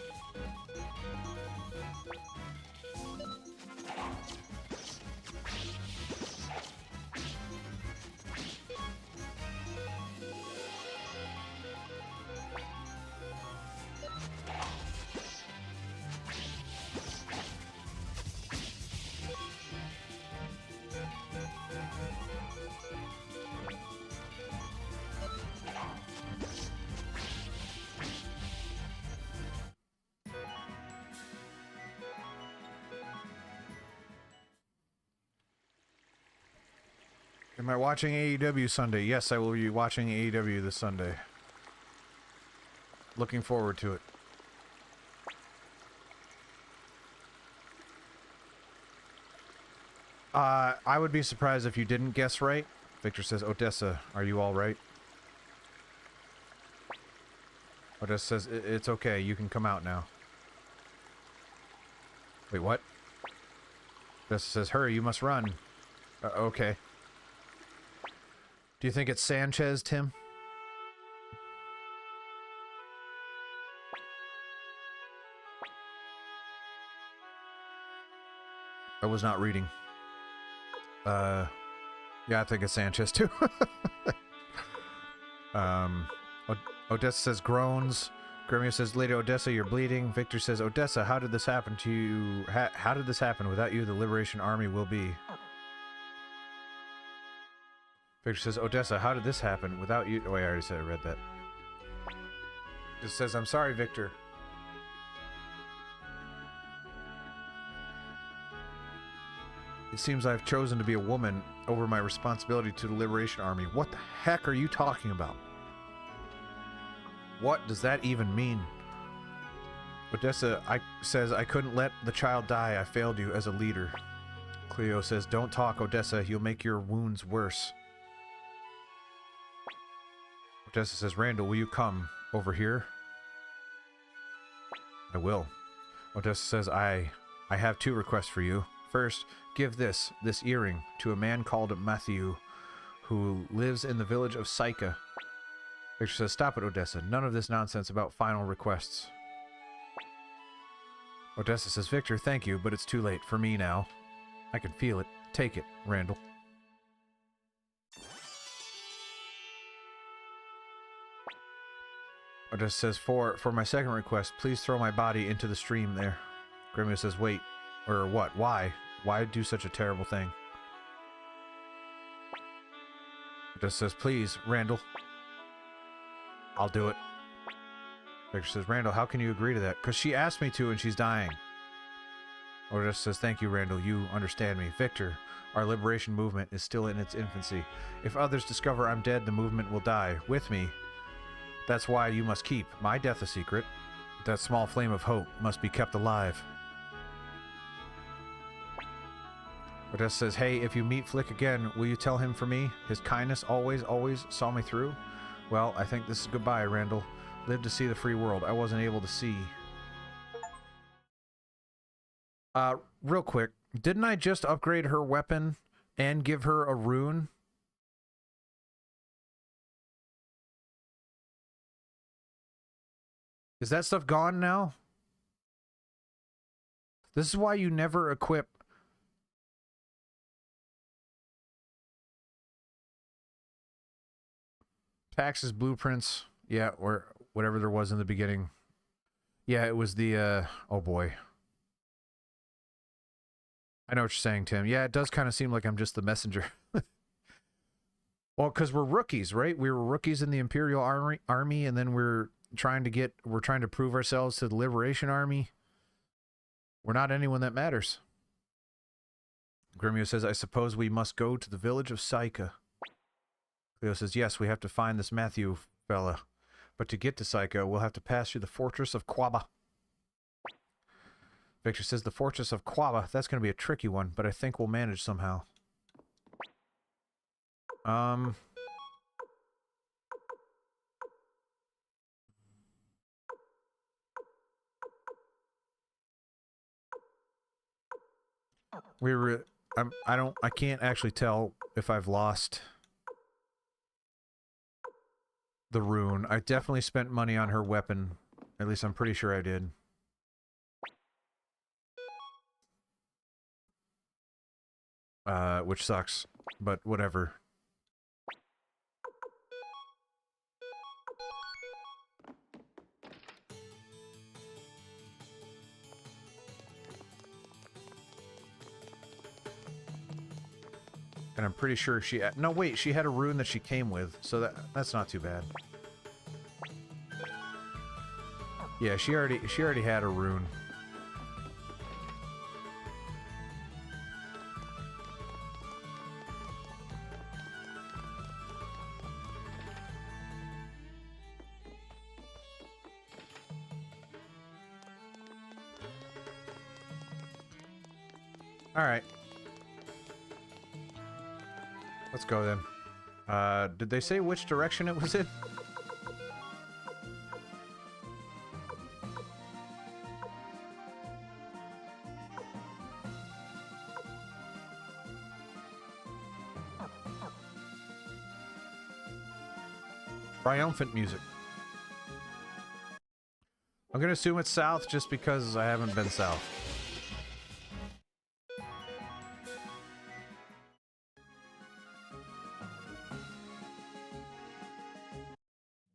Am I watching AEW Sunday? Yes, I will be watching AEW this Sunday. Looking forward to it. I would be surprised if you didn't guess right. Victor says, Odessa, are you all right? Odessa says, it's okay, you can come out now. Wait, what? Odessa says, hurry, you must run. Okay. Do you think it's Sanchez, Tim? I was not reading. Yeah, I think it's Sanchez too. Odessa says groans. Gremio says, Lady Odessa, you're bleeding. Victor says, Odessa, how did this happen to you? How did this happen? Without you, the Liberation Army will be. Victor says, Odessa, how did this happen? Without you... Oh, I already said I read that. It says, I'm sorry, Victor. It seems I've chosen to be a woman over my responsibility to the Liberation Army. What the heck are you talking about? What does that even mean? Odessa says, I couldn't let the child die. I failed you as a leader. Cleo says, don't talk, Odessa. You'll make your wounds worse. Odessa says, Randall, will you come over here? I will. Odessa says, I have 2 requests for you. First, give this earring to a man called Matthew, who lives in the village of Saika. Victor says, stop it, Odessa. None of this nonsense about final requests. Odessa says, Victor, thank you, but it's too late for me now. I can feel it. Take it, Randall. Odessa says, for my second request, please throw my body into the stream there. Gremio says, wait, or what? Why? Why do such a terrible thing? Just says, please, Randall. I'll do it. Victor says, Randall, how can you agree to that? Because she asked me to and she's dying. Or just says, thank you, Randall. You understand me. Victor, our liberation movement is still in its infancy. If others discover I'm dead, the movement will die. With me. That's why you must keep my death a secret. That small flame of hope must be kept alive. Odessa says, hey, if you meet Flick again, will you tell him for me? His kindness always saw me through. Well, I think this is goodbye, Randall. Live to see the free world. I wasn't able to see. Real quick. Didn't I just upgrade her weapon and give her a rune? Is that stuff gone now? This is why you never equip taxes, blueprints, yeah, or whatever there was in the beginning. Yeah, it was the, oh boy. I know what you're saying, Tim. Yeah, it does kind of seem like I'm just the messenger. Well, because we're rookies, right? We were rookies in the Imperial Army, and then we're trying to prove ourselves to the Liberation Army. We're not anyone that matters. Gremio says, I suppose we must go to the village of Saika. Cleo says, yes, we have to find this Matthew fella. But to get to Saika, we'll have to pass through the fortress of Quaba. Victor says, the fortress of Quaba, that's going to be a tricky one, but I think we'll manage somehow. I can't actually tell if I've lost the rune. I definitely spent money on her weapon. At least I'm pretty sure I did. Which sucks, but whatever. And I'm pretty sure she... No, wait, she had a rune that she came with, so that's not too bad. Yeah, she already had a rune. All right. Let's go then. Did they say which direction it was in? Triumphant music. I'm gonna assume it's south just because I haven't been south.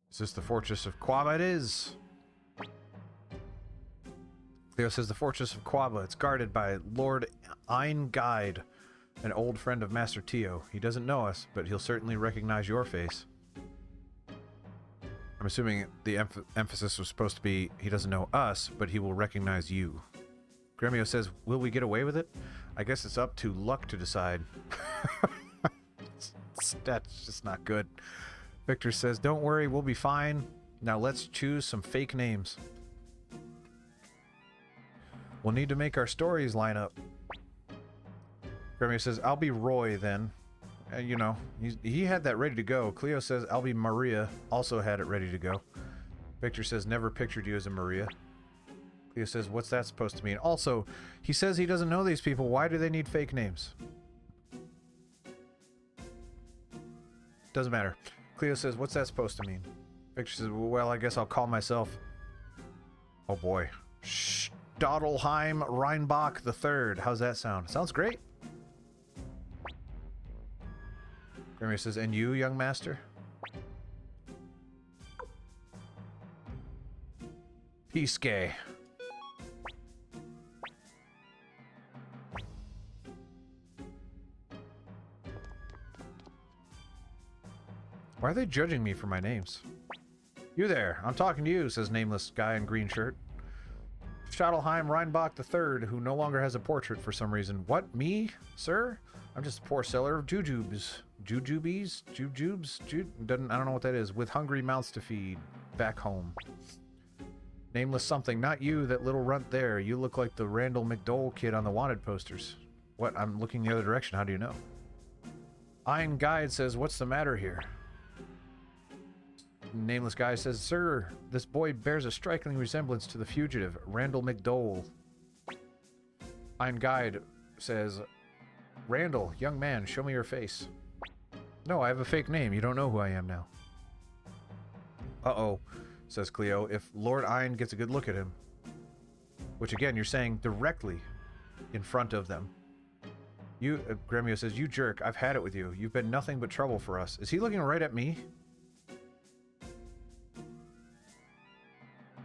Is this the fortress of Quaba? It is. Theo says the fortress of Quaba. It's guarded by Lord Ein Guide, an old friend of Master Tio. He doesn't know us, but he'll certainly recognize your face. I'm assuming the emphasis was supposed to be he doesn't know us, but he will recognize you. Gremio says, will we get away with it? I guess it's up to luck to decide. That's just not good. Victor says, don't worry, we'll be fine. Now let's choose some fake names. We'll need to make our stories line up. Gremio says, I'll be Roy then. You know, he had that ready to go. Cleo says, I'll be Maria. Also had it ready to go. Victor says, never pictured you as a Maria. Cleo says, what's that supposed to mean? Also, he says he doesn't know these people. Why do they need fake names? Doesn't matter. Cleo says, what's that supposed to mean? Victor says, well, I guess I'll call myself... Oh boy. Stodelheim Reinbach III. How's that sound? Sounds great. Gremio says, and you, young master? Peace gay. Why are they judging me for my names? You there, I'm talking to you, says nameless guy in green shirt. Schottelheim Reinbach III, who no longer has a portrait for some reason. What, me, sir? I'm just a poor seller of jujubes. Jujubes? Jujubes? I don't know what that is. With hungry mouths to feed. Back home. Nameless something. Not you, that little runt there. You look like the Randall McDowell kid on the wanted posters. What? I'm looking the other direction. How do you know? Ein Guide says, what's the matter here? Nameless guy says, sir, this boy bears a striking resemblance to the fugitive, Randall McDowell. Ein Guide says, Randall, young man, show me your face. No, I have a fake name. You don't know who I am now. Uh-oh, says Cleo, if Lord Ein gets a good look at him. Which, again, you're saying directly in front of them. You, Gremio says, you jerk, I've had it with you. You've been nothing but trouble for us. Is he looking right at me?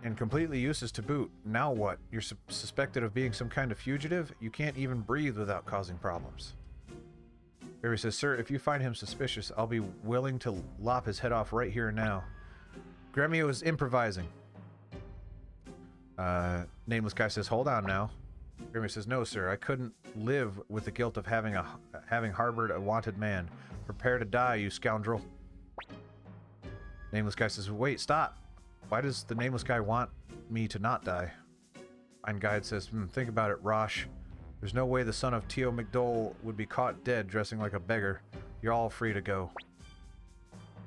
And completely useless to boot. Now what? You're suspected of being some kind of fugitive? You can't even breathe without causing problems. Barry says, sir, if you find him suspicious, I'll be willing to lop his head off right here and now. Gremio is improvising. Nameless guy says, hold on now. Gremio says, no, sir, I couldn't live with the guilt of having harbored a wanted man. Prepare to die, you scoundrel. Nameless guy says, wait, stop. Why does the nameless guy want me to not die? Ein Guide says, think about it, Rosh. There's no way the son of Tio McDowell would be caught dead dressing like a beggar. You're all free to go.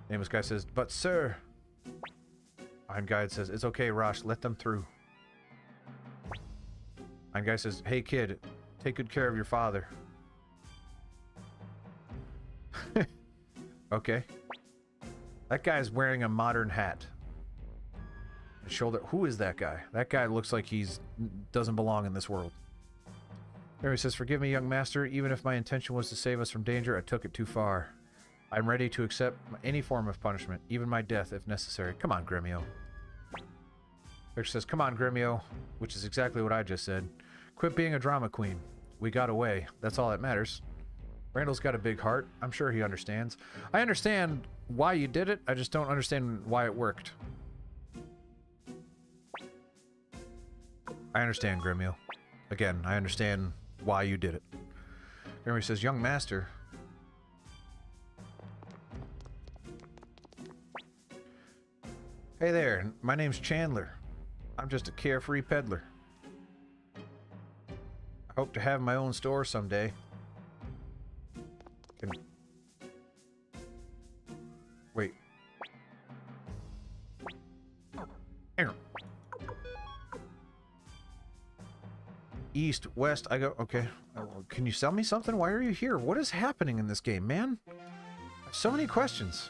Nameless guy says, but sir... Ein Guide says, it's okay, Rosh, let them through. Ein Guide says, hey kid, take good care of your father. Okay. That guy's wearing a modern hat. Shoulder. Who is that guy? That guy looks like he's doesn't belong in this world. Mary says, forgive me, young master. Even if my intention was to save us from danger, I took it too far. I'm ready to accept any form of punishment, even my death if necessary. Come on, Gremio. Victor says, come on, Gremio, which is exactly what I just said. Quit being a drama queen. We got away. That's all that matters. Randall's got a big heart. I'm sure he understands. I understand why you did it. I just don't understand why it worked. I understand, Gremio. Again, I understand why you did it. Gremio says, young master. Hey there, my name's Chandler. I'm just a carefree peddler. I hope to have my own store someday. Wait. East, west, I go, okay. Can you sell me something? Why are you here? What is happening in this game, man? So many questions.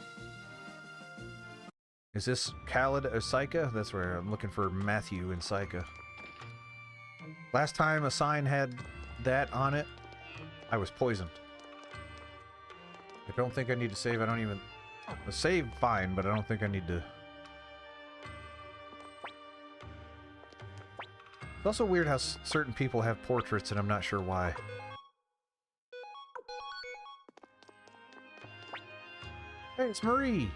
Is this Khaled or Saika? That's where I'm looking for Matthew in Saika. Last time a sign had that on it, I was poisoned. I don't think I need to save. I don't even... Save, fine, but I don't think I need to... It's also weird how certain people have portraits and I'm not sure why. Hey, it's Marie!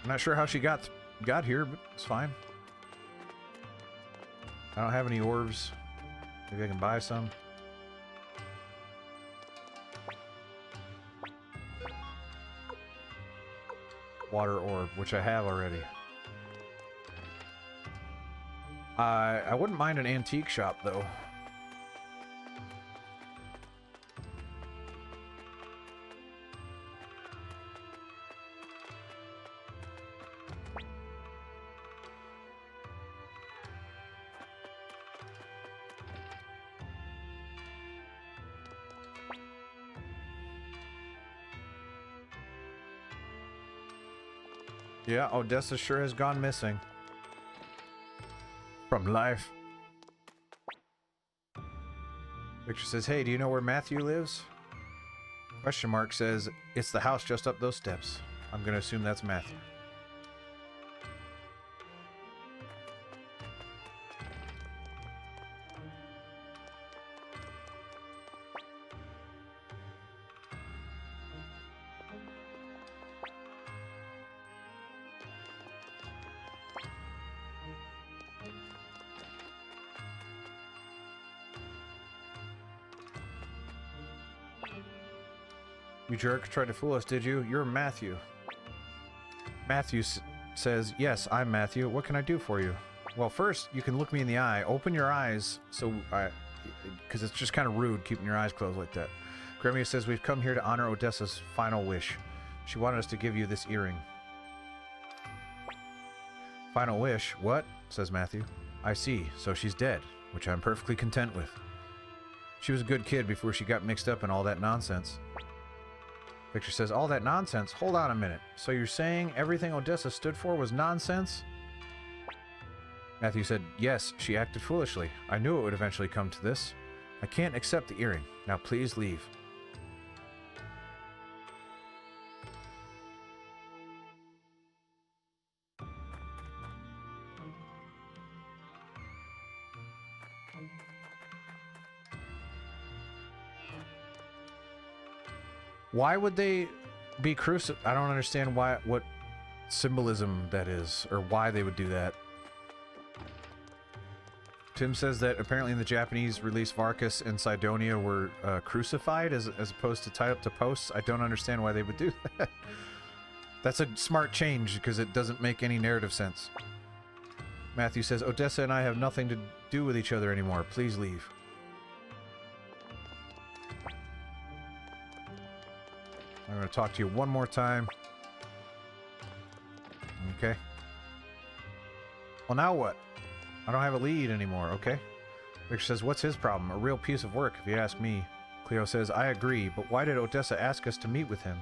I'm not sure how she got here, but it's fine. I don't have any orbs. Maybe I can buy some. Water orb, which I have already. I wouldn't mind an antique shop, though. Yeah, Odessa sure has gone missing. From life. Victor says, hey, do you know where Matthew lives? Question mark says, it's the house just up those steps. I'm gonna assume that's Matthew. You jerk, tried to fool us, did you? You're Matthew. Matthew says, yes, I'm Matthew. What can I do for you? Well, first, you can look me in the eye. Open your eyes, because it's just kind of rude keeping your eyes closed like that. Gremio says, we've come here to honor Odessa's final wish. She wanted us to give you this earring. Final wish? What? Says Matthew. I see. So she's dead, which I'm perfectly content with. She was a good kid before she got mixed up in all that nonsense. Victor says, all that nonsense? Hold on a minute. So you're saying everything Odessa stood for was nonsense? Matthew said, yes, she acted foolishly. I knew it would eventually come to this. I can't accept the earring. Now please leave. Why would they be crucified? I don't understand what symbolism that is, or why they would do that. Tim says that apparently in the Japanese release, Varkas and Sidonia were crucified as opposed to tied up to posts. I don't understand why they would do that. That's a smart change because it doesn't make any narrative sense. Matthew says, Odessa and I have nothing to do with each other anymore. Please leave. I'm going to talk to you one more time. Okay. Well, now what? I don't have a lead anymore, okay? Victor says, what's his problem? A real piece of work, if you ask me. Cleo says, I agree, but why did Odessa ask us to meet with him?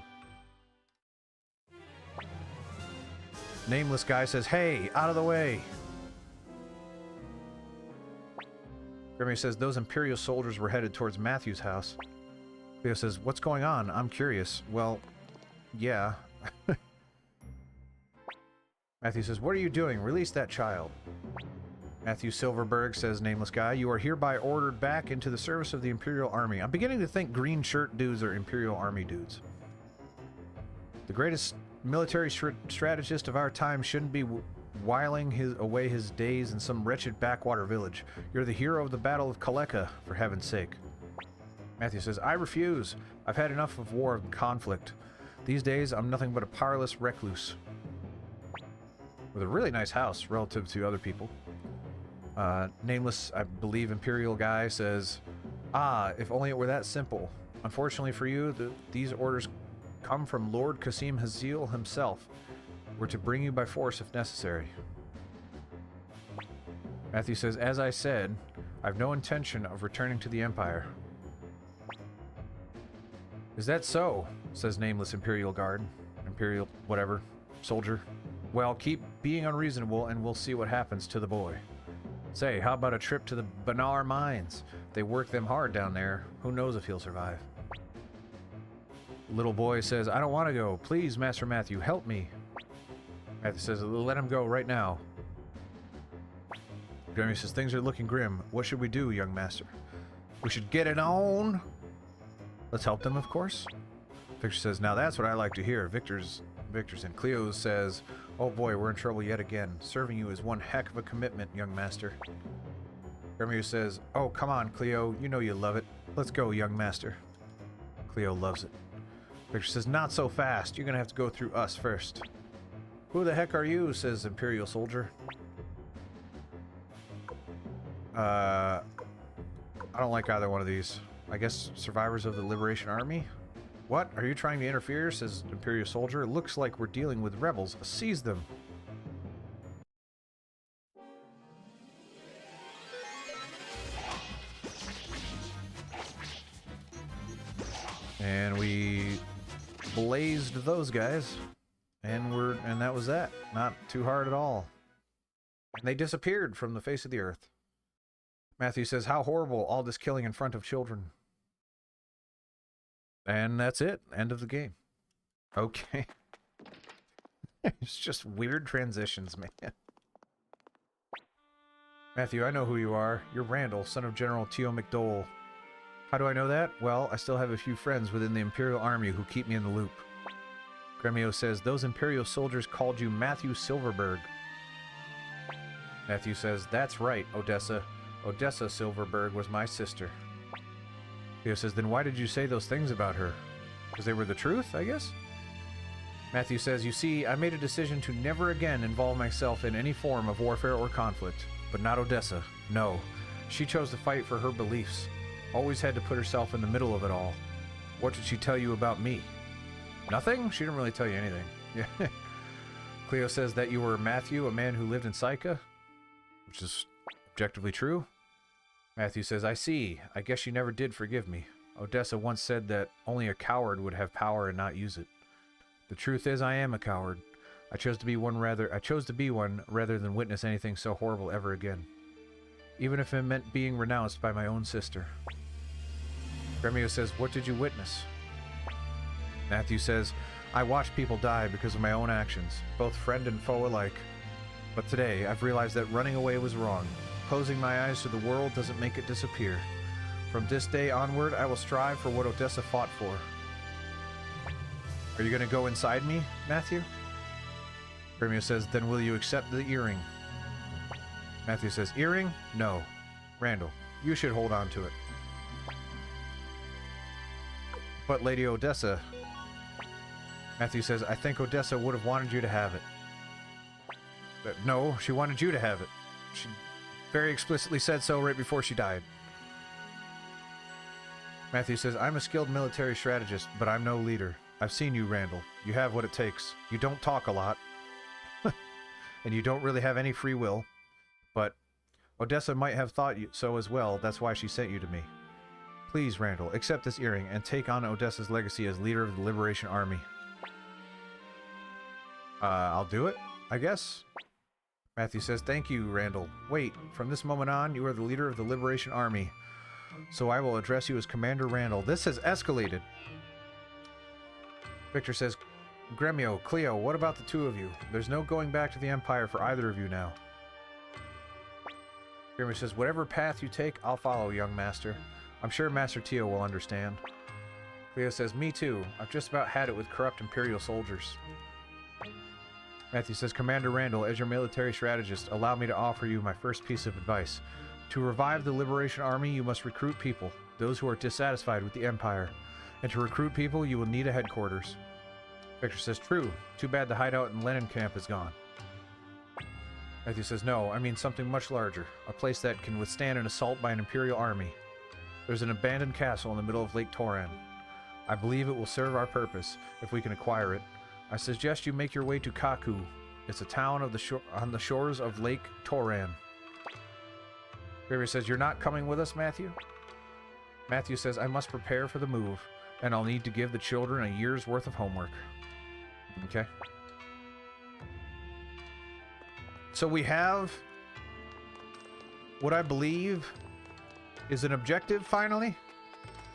Nameless guy says, hey, out of the way! Grimmy says, those Imperial soldiers were headed towards Matthew's house. Cleo says, what's going on? I'm curious. Well, yeah. Matthew says, what are you doing? Release that child. Matthew Silverberg says, nameless guy, you are hereby ordered back into the service of the Imperial Army. I'm beginning to think green shirt dudes are Imperial Army dudes. The greatest military strategist of our time shouldn't be whiling away his days in some wretched backwater village. You're the hero of the Battle of Kaleka, for heaven's sake. Matthew says, I refuse. I've had enough of war and conflict. These days, I'm nothing but a powerless recluse. With a really nice house relative to other people. Nameless, I believe, Imperial guy says, ah, if only it were that simple. Unfortunately for you, these orders come from Lord Qasim Hazil himself. We're to bring you by force if necessary. Matthew says, as I said, I've no intention of returning to the Empire. Is that so? Says nameless Imperial Guard. Imperial whatever. Soldier. Well, keep being unreasonable and we'll see what happens to the boy. Say, how about a trip to the Banar mines? They work them hard down there. Who knows if he'll survive? Little boy says, I don't want to go. Please, Master Matthew, help me. Matthew says, let him go right now. Grimmy says, things are looking grim. What should we do, young master? We should get it on. Let's help them, of course. Victor says, now that's what I like to hear. Victor's and Cleo says, oh boy, we're in trouble yet again. Serving you is one heck of a commitment, young master. Grimmy says, oh, come on, Cleo. You know you love it. Let's go, young master. Cleo loves it. Victor says, not so fast. You're going to have to go through us first. Who the heck are you? Says Imperial Soldier. I don't like either one of these. I guess survivors of the Liberation Army? What? Are you trying to interfere? Says Imperial Soldier. It looks like we're dealing with rebels. Seize them. And we blazed those guys. And that was that. Not too hard at all. And they disappeared from the face of the earth. Matthew says, how horrible, all this killing in front of children. And that's it. End of the game. Okay. It's just weird transitions, man. Matthew, I know who you are. You're Randall, son of General Teo McDole. How do I know that? Well, I still have a few friends within the Imperial Army who keep me in the loop. Gremio says, those Imperial soldiers called you Matthew Silverberg. Matthew says, that's right, Odessa. Odessa Silverberg was my sister. Theo says, then why did you say those things about her? Because they were the truth, I guess? Matthew says, you see, I made a decision to never again involve myself in any form of warfare or conflict. But not Odessa. No. She chose to fight for her beliefs. Always had to put herself in the middle of it all. What did she tell you about me? Nothing? She didn't really tell you anything. Yeah. Cleo says that you were Matthew, a man who lived in Psycha. Which is objectively true. Matthew says, I see. I guess she never did forgive me. Odessa once said that only a coward would have power and not use it. The truth is, I am a coward. I chose to be one rather than witness anything so horrible ever again. Even if it meant being renounced by my own sister. Gremio says, what did you witness? Matthew says, I watched people die because of my own actions, both friend and foe alike. But today, I've realized that running away was wrong. Closing my eyes to the world doesn't make it disappear. From this day onward, I will strive for what Odessa fought for. Are you going to go inside me, Matthew? Gremio says, then will you accept the earring? Matthew says, earring? No. Randall, you should hold on to it. But Lady Odessa... Matthew says, I think Odessa would have wanted you to have it. But no, she wanted you to have it. She very explicitly said so right before she died. Matthew says, I'm a skilled military strategist, but I'm no leader. I've seen you, Randall. You have what it takes. You don't talk a lot. And you don't really have any free will. But Odessa might have thought so as well. That's why she sent you to me. Please, Randall, accept this earring and take on Odessa's legacy as leader of the Liberation Army. I'll do it, I guess. Matthew says, thank you, Randall. Wait, from this moment on, you are the leader of the Liberation Army. So I will address you as Commander Randall. This has escalated. Victor says, Gremio, Cleo, what about the two of you? There's no going back to the Empire for either of you now. Gremio says, whatever path you take, I'll follow, young master. I'm sure Master Tio will understand. Cleo says, me too. I've just about had it with corrupt Imperial soldiers. Matthew says, Commander Randall, as your military strategist, allow me to offer you my first piece of advice. To revive the Liberation Army, you must recruit people, those who are dissatisfied with the Empire. And to recruit people, you will need a headquarters. Victor says, true. Too bad the hideout in Lenin camp is gone. Matthew says, no, I mean something much larger. A place that can withstand an assault by an Imperial army. There's an abandoned castle in the middle of Lake Toran. I believe it will serve our purpose, if we can acquire it. I suggest you make your way to Kaku. It's a town of on the shores of Lake Toran. Gravy says, you're not coming with us, Matthew? Matthew says, I must prepare for the move, and I'll need to give the children a year's worth of homework. Okay. So we have what I believe is an objective, finally?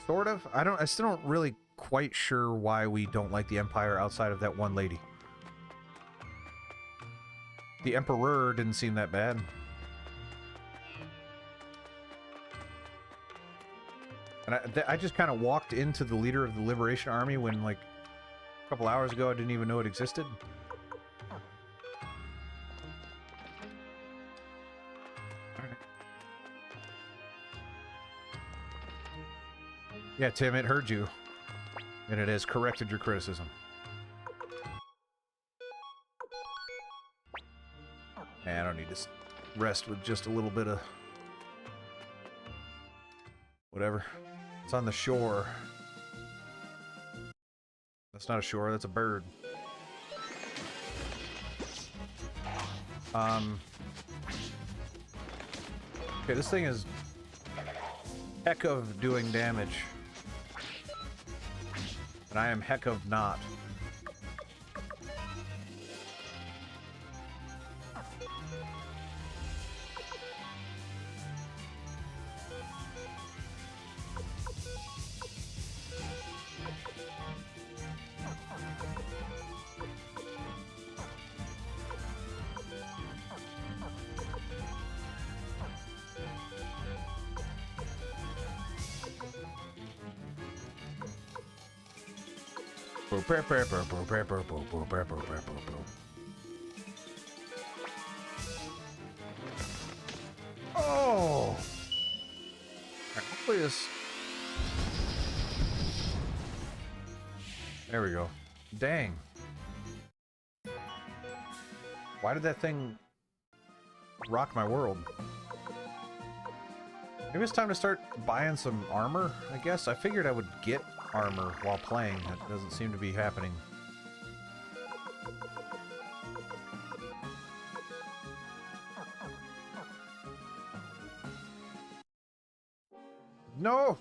Sort of? I still don't really quite sure why we don't like the Empire outside of that one lady. The Emperor didn't seem that bad. And I just kind of walked into the leader of the Liberation Army when, like, a couple hours ago I didn't even know it existed. Yeah, Tim, it heard you. And it has corrected your criticism. I don't need to rest with just a little bit of... whatever. It's on the shore. That's not a shore, that's a bird. Okay, this thing is heck of doing damage. And I am heck of not. Oh! Hopefully this... There we go. Dang. Why did that thing rock my world? Maybe it's time to start buying some armor, I guess. I figured I would get armor while playing. That doesn't seem to be happening. No!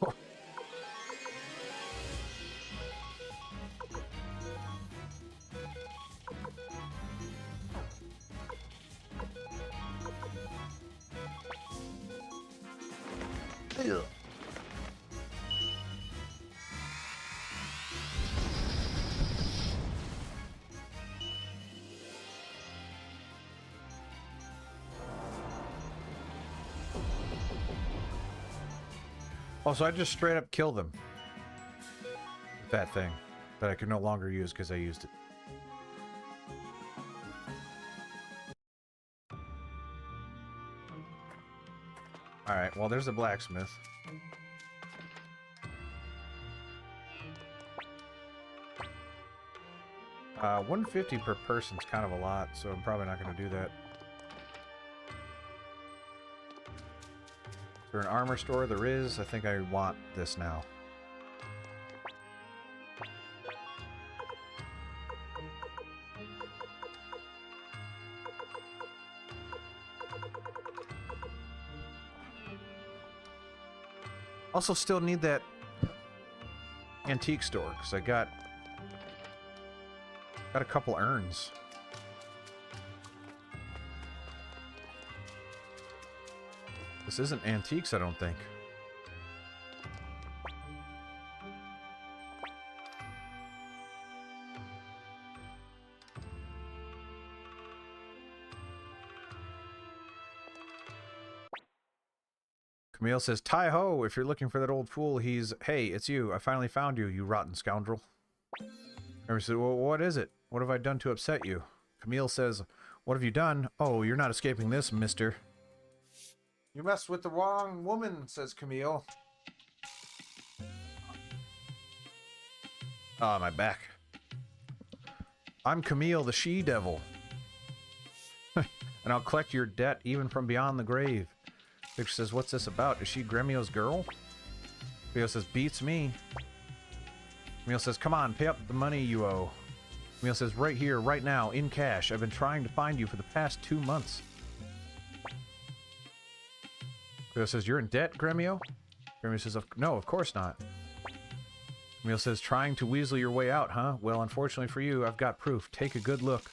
Ew. Oh, so I just straight up killed them. With that thing that I can no longer use because I used it. Alright, well there's a blacksmith. $150 per person's kind of a lot, so I'm probably not going to do that. Is there an armor store? There is. I think I want this now. Also still need that antique store, because I got a couple urns. This isn't antiques, I don't think. Camille says, "Ty-ho, if you're looking for that old fool, he's... Hey, it's you. I finally found you, you rotten scoundrel." Everybody says, "Well, what is it? What have I done to upset you?" Camille says, "What have you done? Oh, you're not escaping this, mister." "You messed with the wrong woman," says Camille. Ah, my back. "I'm Camille, the she-devil. And I'll collect your debt even from beyond the grave." Victor says, "What's this about? Is she Gremio's girl?" Camille says, "Beats me." Camille says, "Come on, pay up the money you owe." Camille says, "Right here, right now, in cash. I've been trying to find you for the past 2 months." Camille says, "You're in debt, Gremio?" Gremio says, "No, of course not." Camille says, "Trying to weasel your way out, huh? Well, unfortunately for you, I've got proof. Take a good look."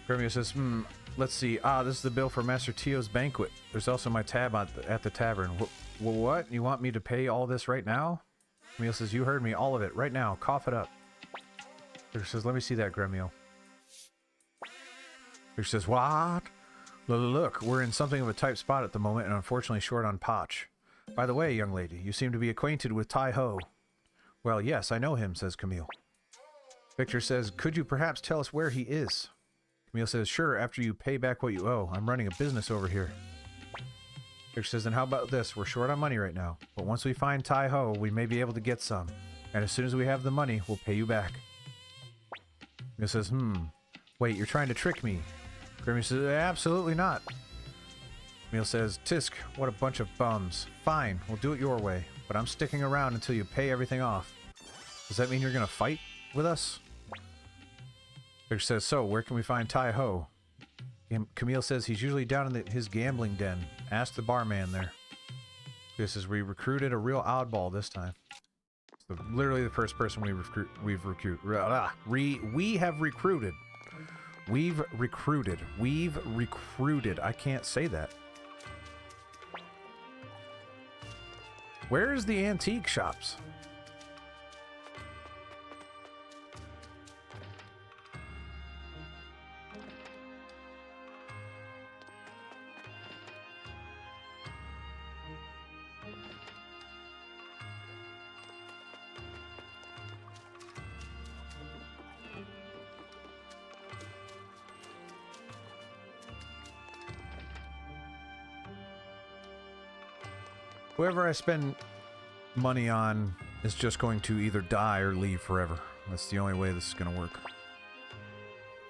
Gremio says, let's see. Ah, this is the bill for Master Tio's banquet. There's also my tab at the tavern. What? You want me to pay all this right now?" Gremio says, "You heard me. All of it. Right now. Cough it up." Victor says, "Let me see that, Gremio." Victor says, "What? Look, we're in something of a tight spot at the moment and unfortunately short on potch. By the way, young lady, you seem to be acquainted with Tai-Ho." "Well, yes, I know him," says Camille. Victor says, "Could you perhaps tell us where he is?" Camille says, "Sure, after you pay back what you owe. I'm running a business over here." Victor says, "Then how about this? We're short on money right now, but once we find Tai-Ho, we may be able to get some. And as soon as we have the money, we'll pay you back." Camille says, "Wait, you're trying to trick me?" Camille says, "Absolutely not." Camille says, "Tisk, what a bunch of bums. Fine, we'll do it your way, but I'm sticking around until you pay everything off." "Does that mean you're gonna fight with us?" Victor says, "So, where can we find Tai-Ho?" Camille says, "He's usually down in his gambling den. Ask the barman there." Camille says, "We recruited a real oddball this time." So literally the first person we have recruited. We've recruited. I can't say that. Where's the antique shops? Whoever I spend money on is just going to either die or leave forever. That's the only way this is going to work.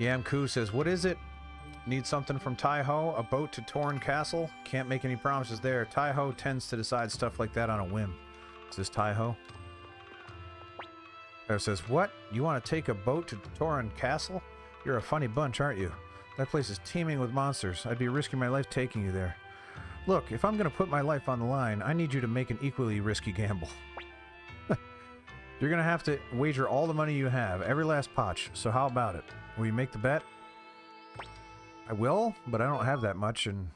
Yamku says, what is it? Need something from Tai-Ho? A boat to Torn Castle? Can't make any promises there. Tai-Ho tends to decide stuff like that on a whim. Is this Tai-Ho? Tai-Ho says, what? You want to take a boat to Torn Castle? You're a funny bunch, aren't you? That place is teeming with monsters. I'd be risking my life taking you there. Look, if I'm going to put my life on the line, I need you to make an equally risky gamble. You're going to have to wager all the money you have, every last potch. So how about it? Will you make the bet? I will, but I don't have that much, and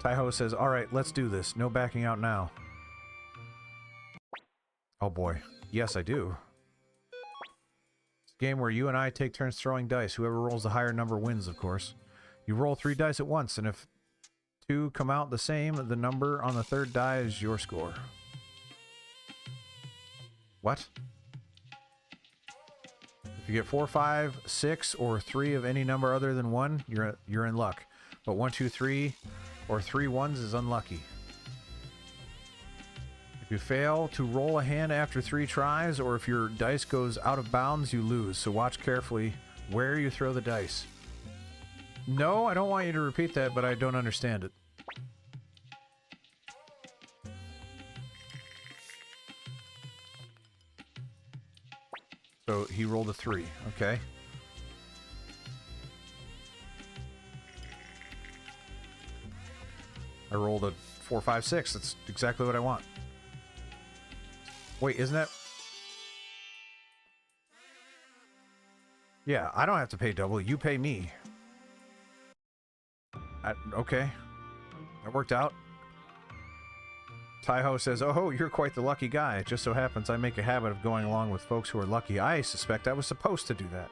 Tai-Ho says, alright, let's do this. No backing out now. Oh boy. Yes, I do. It's a game where you and I take turns throwing dice. Whoever rolls the higher number wins, of course. You roll 3 dice at once, and if 2 come out the same, the number on the 3rd die is your score. What? If you get 4, 5, 6, or 3 of any number other than 1, you're in luck. But 1, 2, 3, or 3 ones is unlucky. If you fail to roll a hand after 3 tries, or if your dice goes out of bounds, you lose. So watch carefully where you throw the dice. No, I don't want you to repeat that, but I don't understand it. So he rolled a 3, okay. I rolled a 4, 5, 6. That's exactly what I want. Wait, isn't that... Yeah, I don't have to pay double. You pay me. Okay. That worked out. Tai-Ho says, oh, you're quite the lucky guy. It just so happens I make a habit of going along with folks who are lucky. I suspect I was supposed to do that.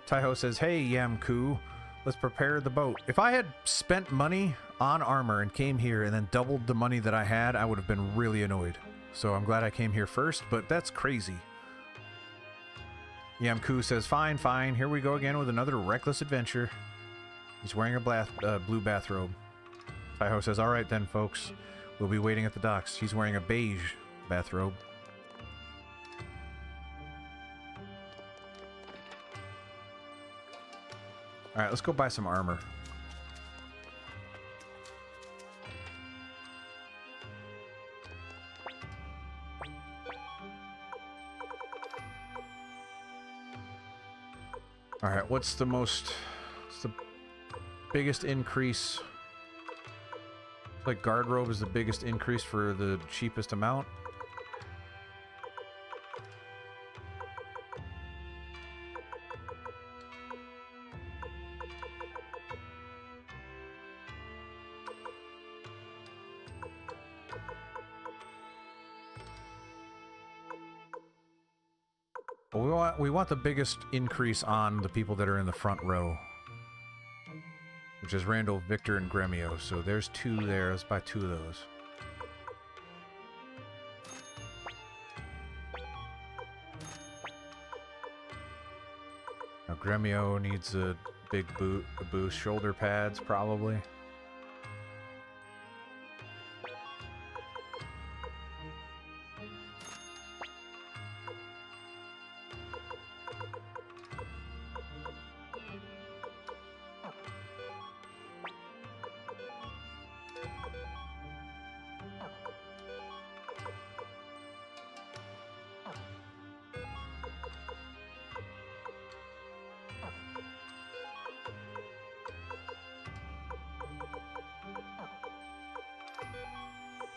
Tai-Ho says, hey, Yamku, let's prepare the boat. If I had spent money on armor and came here and then doubled the money that I had, I would have been really annoyed. So I'm glad I came here first, but that's crazy. Yamku says, fine, fine. Here we go again with another reckless adventure. He's wearing a blue bathrobe. Tai-Ho says, all right then, folks. We'll be waiting at the docks. He's wearing a beige bathrobe. Alright, let's go buy some armor. Alright, what's the biggest increase? Like guard robe is the biggest increase for the cheapest amount. Well, we want the biggest increase on the people that are in the front row. Which is Randall, Victor, and Gremio. So there's 2 there. Let's buy 2 of those. Now Gremio needs a big boost. Shoulder pads, probably.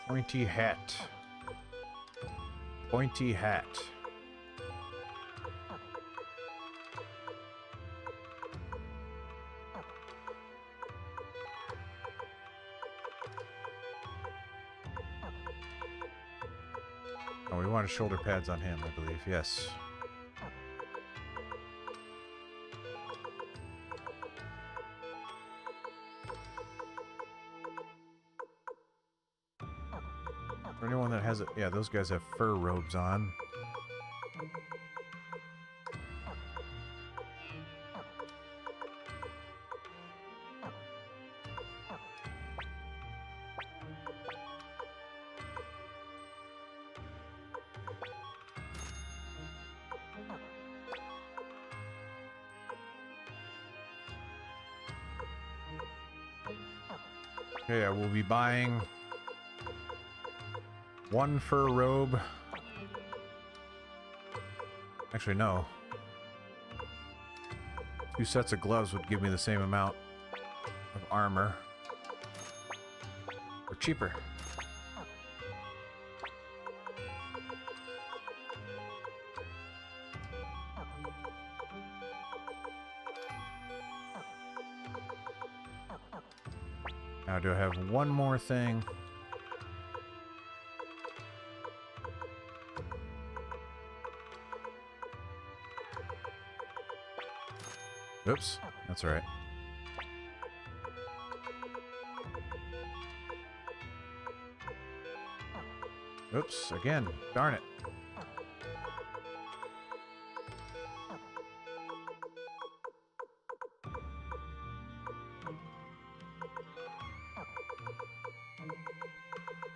Pointy hat. Pointy hat. Oh, we wanted shoulder pads on him, I believe. Yes. For anyone that has it, yeah, those guys have fur robes on. Yeah, we'll be buying one fur robe. Actually, no. 2 sets of gloves would give me the same amount of armor. Or cheaper. Now, do I have one more thing? Oops, that's all right. Oops, again, darn it.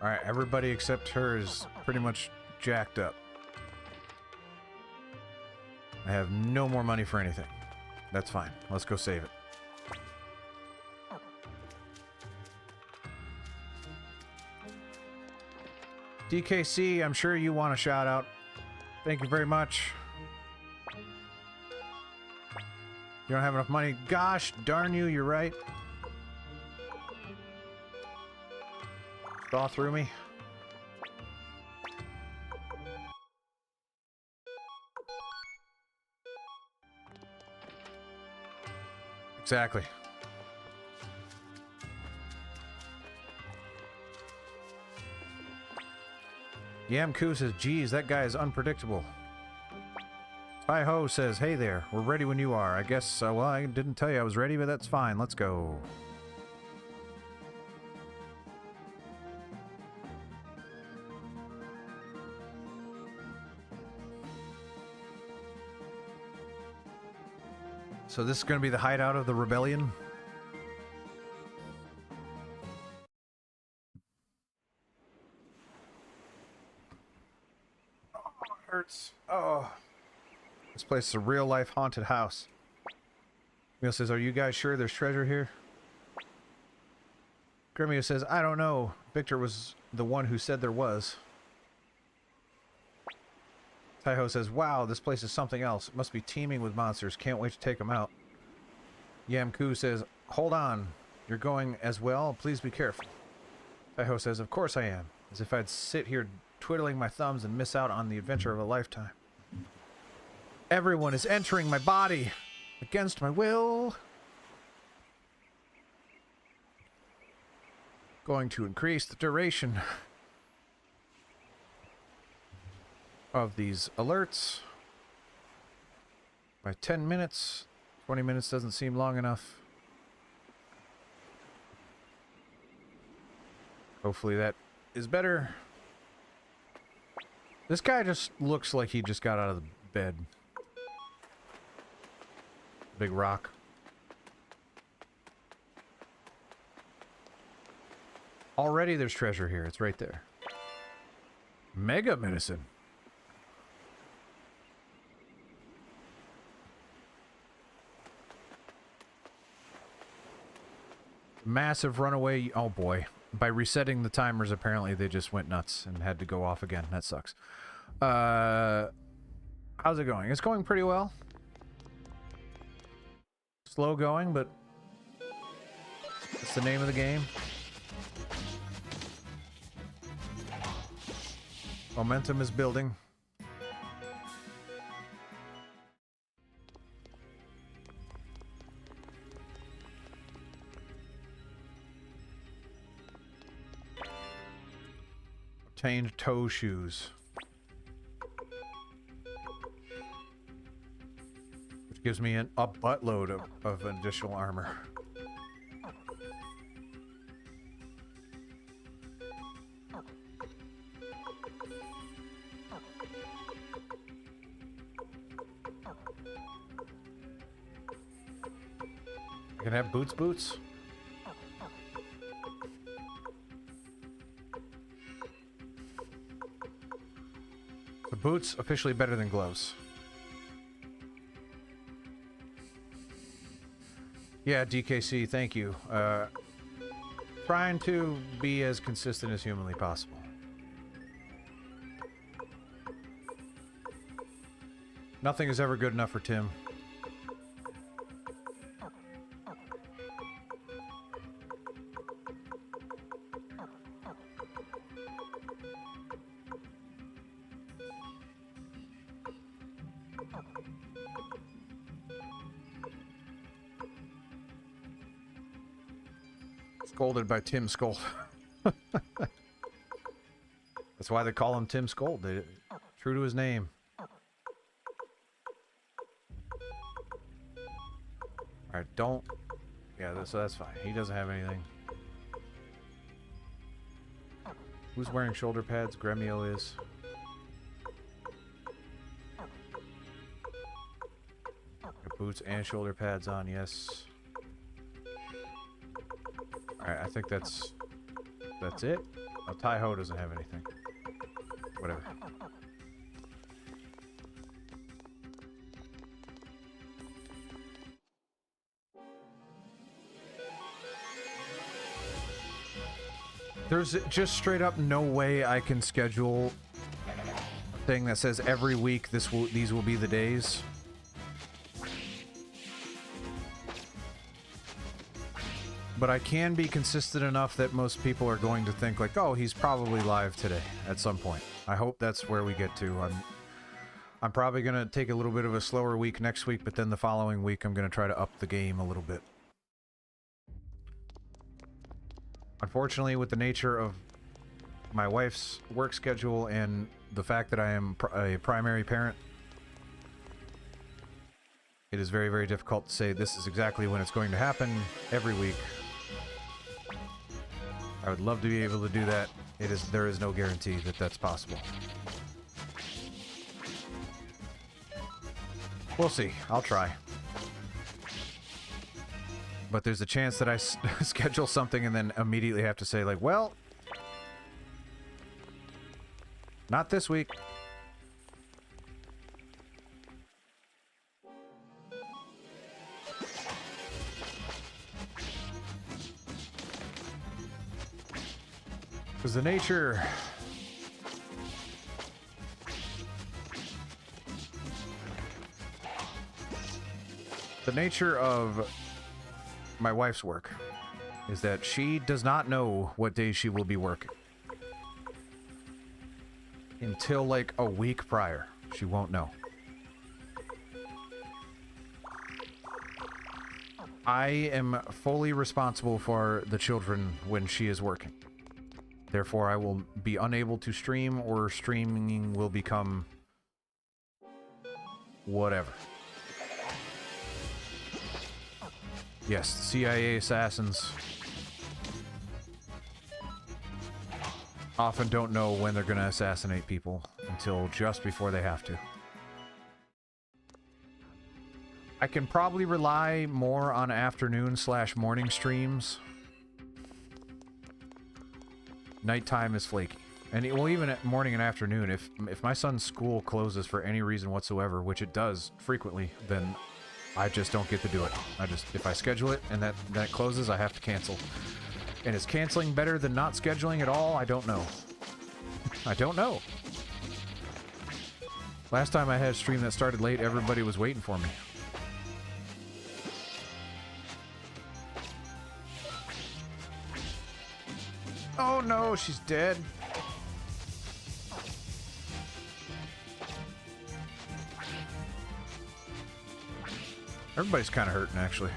Alright, everybody except her is pretty much jacked up. I have no more money for anything. That's fine. Let's go save it. DKC, I'm sure you want a shout out. Thank you very much. You don't have enough money. Gosh darn you, you're right. Saw through me. Exactly. Yamku says, geez, that guy is unpredictable. Hi-ho says, hey there, we're ready when you are. I guess, well, I didn't tell you I was ready, but that's fine. Let's go. So this is going to be the hideout of the rebellion? Oh, it hurts. Oh. This place is a real-life haunted house. Emil says, are you guys sure there's treasure here? Gremio says, I don't know. Victor was the one who said there was. Taiho says, wow, this place is something else. It must be teeming with monsters. Can't wait to take them out. Yamku says, hold on. You're going as well? Please be careful. Taiho says, of course I am. As if I'd sit here twiddling my thumbs and miss out on the adventure of a lifetime. Everyone is entering my body against my will. Going to increase the duration of these alerts by 10 minutes. 20 minutes doesn't seem long enough. Hopefully that is better. This guy just looks like he just got out of the bed. Big rock. Already there's treasure here. It's right there. Mega medicine. Massive runaway. Oh boy. By resetting the timers, apparently they just went nuts and had to go off again. That sucks. How's it going? It's going pretty well. Slow going, but it's the name of the game. Momentum is building. Obtained toe shoes. Which gives me a buttload of additional armor. I can have boots. The boots officially better than gloves. Yeah, DKC, thank you. Trying to be as consistent as humanly possible. Nothing is ever good enough for Tim. Scolded by Tim Scold. That's why they call him Tim Scold. True to his name. Alright, don't... Yeah, so that's fine. He doesn't have anything. Who's wearing shoulder pads? Gremio is. Got boots and shoulder pads on, yes. Alright, I think that's it. Oh, Tai-Ho doesn't have anything. Whatever. There's just straight up no way I can schedule a thing that says every week these will be the days. But I can be consistent enough that most people are going to think like, oh, he's probably live today at some point. I hope that's where we get to. I'm probably going to take a little bit of a slower week next week, but then the following week I'm going to try to up the game a little bit. Unfortunately, with the nature of my wife's work schedule and the fact that I am a primary parent, it is very, very difficult to say this is exactly when it's going to happen every week. I would love to be able to do that. There is no guarantee that that's possible. We'll see. I'll try. But there's a chance that I schedule something and then immediately have to say, like, well, not this week. Because the nature... The nature of my wife's work is that she does not know what days she will be working. Until like a week prior. She won't know. I am fully responsible for the children when she is working. Therefore, I will be unable to stream, or streaming will become whatever. Yes, CIA assassins often don't know when they're going to assassinate people until just before they have to. I can probably rely more on afternoon/morning streams. Nighttime is flaky. And well, even at morning and afternoon, if my son's school closes for any reason whatsoever, which it does frequently, then I just don't get to do it. If I schedule it and that closes, I have to cancel. And is canceling better than not scheduling at all? I don't know. I don't know. Last time I had a stream that started late, everybody was waiting for me. Oh no, she's dead. Everybody's kind of hurting, actually.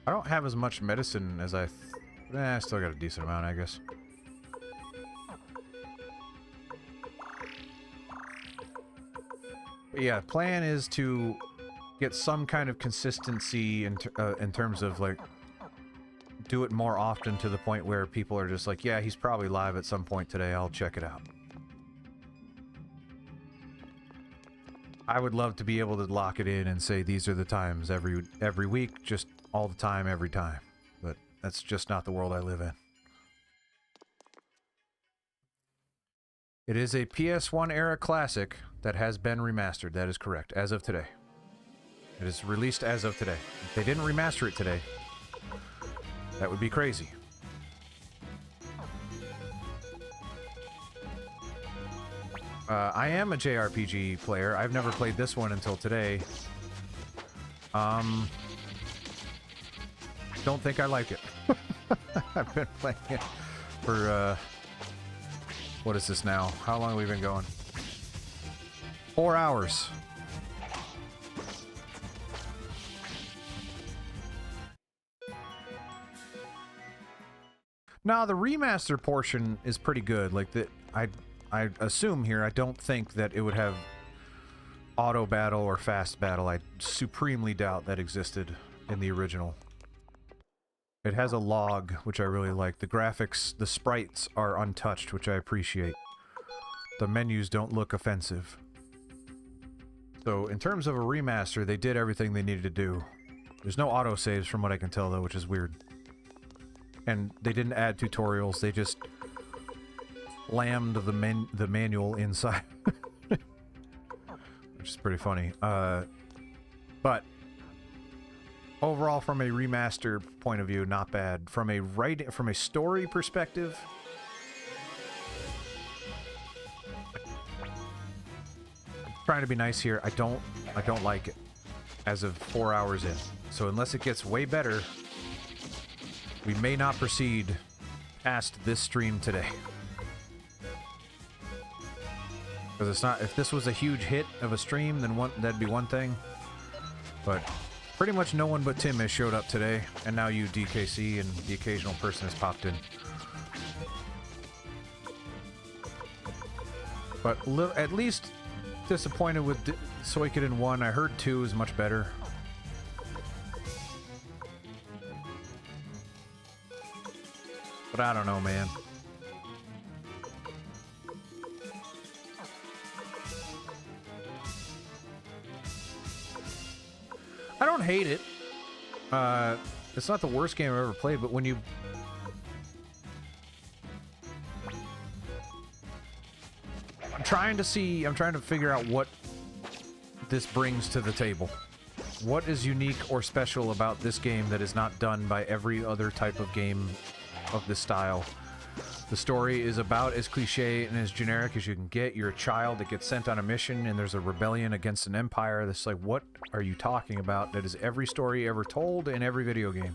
I don't have as much medicine as I still got a decent amount, I guess. But yeah, plan is to get some kind of consistency in terms of, like, do it more often to the point where people are just like, yeah, he's probably live at some point today, I'll check it out. I would love to be able to lock it in and say these are the times every week, just all the time, every time. But that's just not the world I live in. It is a PS1 era classic that has been remastered. That is correct, as of today. It is released as of today. If they didn't remaster it today, that would be crazy. I am a JRPG player. I've never played this one until today. Don't think I like it. I've been playing it for, what is this now? How long have we been going? 4 hours. Now, the remaster portion is pretty good. Like, I assume here, I don't think that it would have auto battle or fast battle. I supremely doubt that existed in the original. It has a log, which I really like. The graphics, the sprites are untouched, which I appreciate. The menus don't look offensive. So, in terms of a remaster, they did everything they needed to do. There's no autosaves from what I can tell, though, which is weird. And they didn't add tutorials, they just lammed the manual inside. Which is pretty funny. But overall, from a remaster point of view, not bad. From a story perspective, I'm trying to be nice here. I don't like it as of 4 hours in. So unless it gets way better, we may not proceed past this stream today. Because it's not, if this was a huge hit of a stream, then that'd be one thing. But pretty much no one but Tim has showed up today, and now you, DKC, and the occasional person has popped in. But at least disappointed with Suikoden 1. I heard 2 is much better. But I don't know, man. I don't hate it. It's not the worst game I've ever played, but when you... I'm trying to figure out what this brings to the table. What is unique or special about this game that is not done by every other type of game of this style? The story is about as cliche and as generic as you can get. You're a child that gets sent on a mission and there's a rebellion against an empire. That's like, what are you talking about? That is every story ever told in every video game.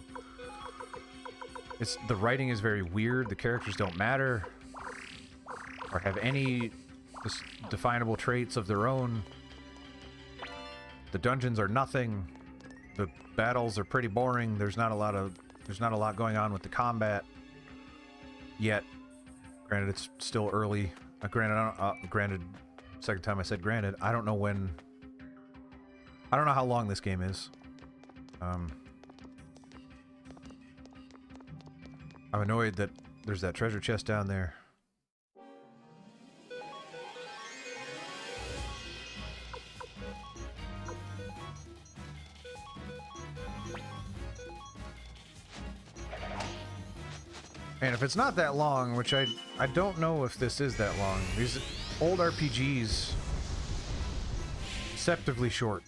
The writing is very weird. The characters don't matter or have any definable traits of their own. The dungeons are nothing. The battles are pretty boring. There's not a lot going on with the combat yet. Granted, it's still early. Granted, second time I said granted. I don't know when. I don't know how long this game is. I'm annoyed that there's that treasure chest down there. And if it's not that long, which I don't know if this is that long, these old RPGs, deceptively short.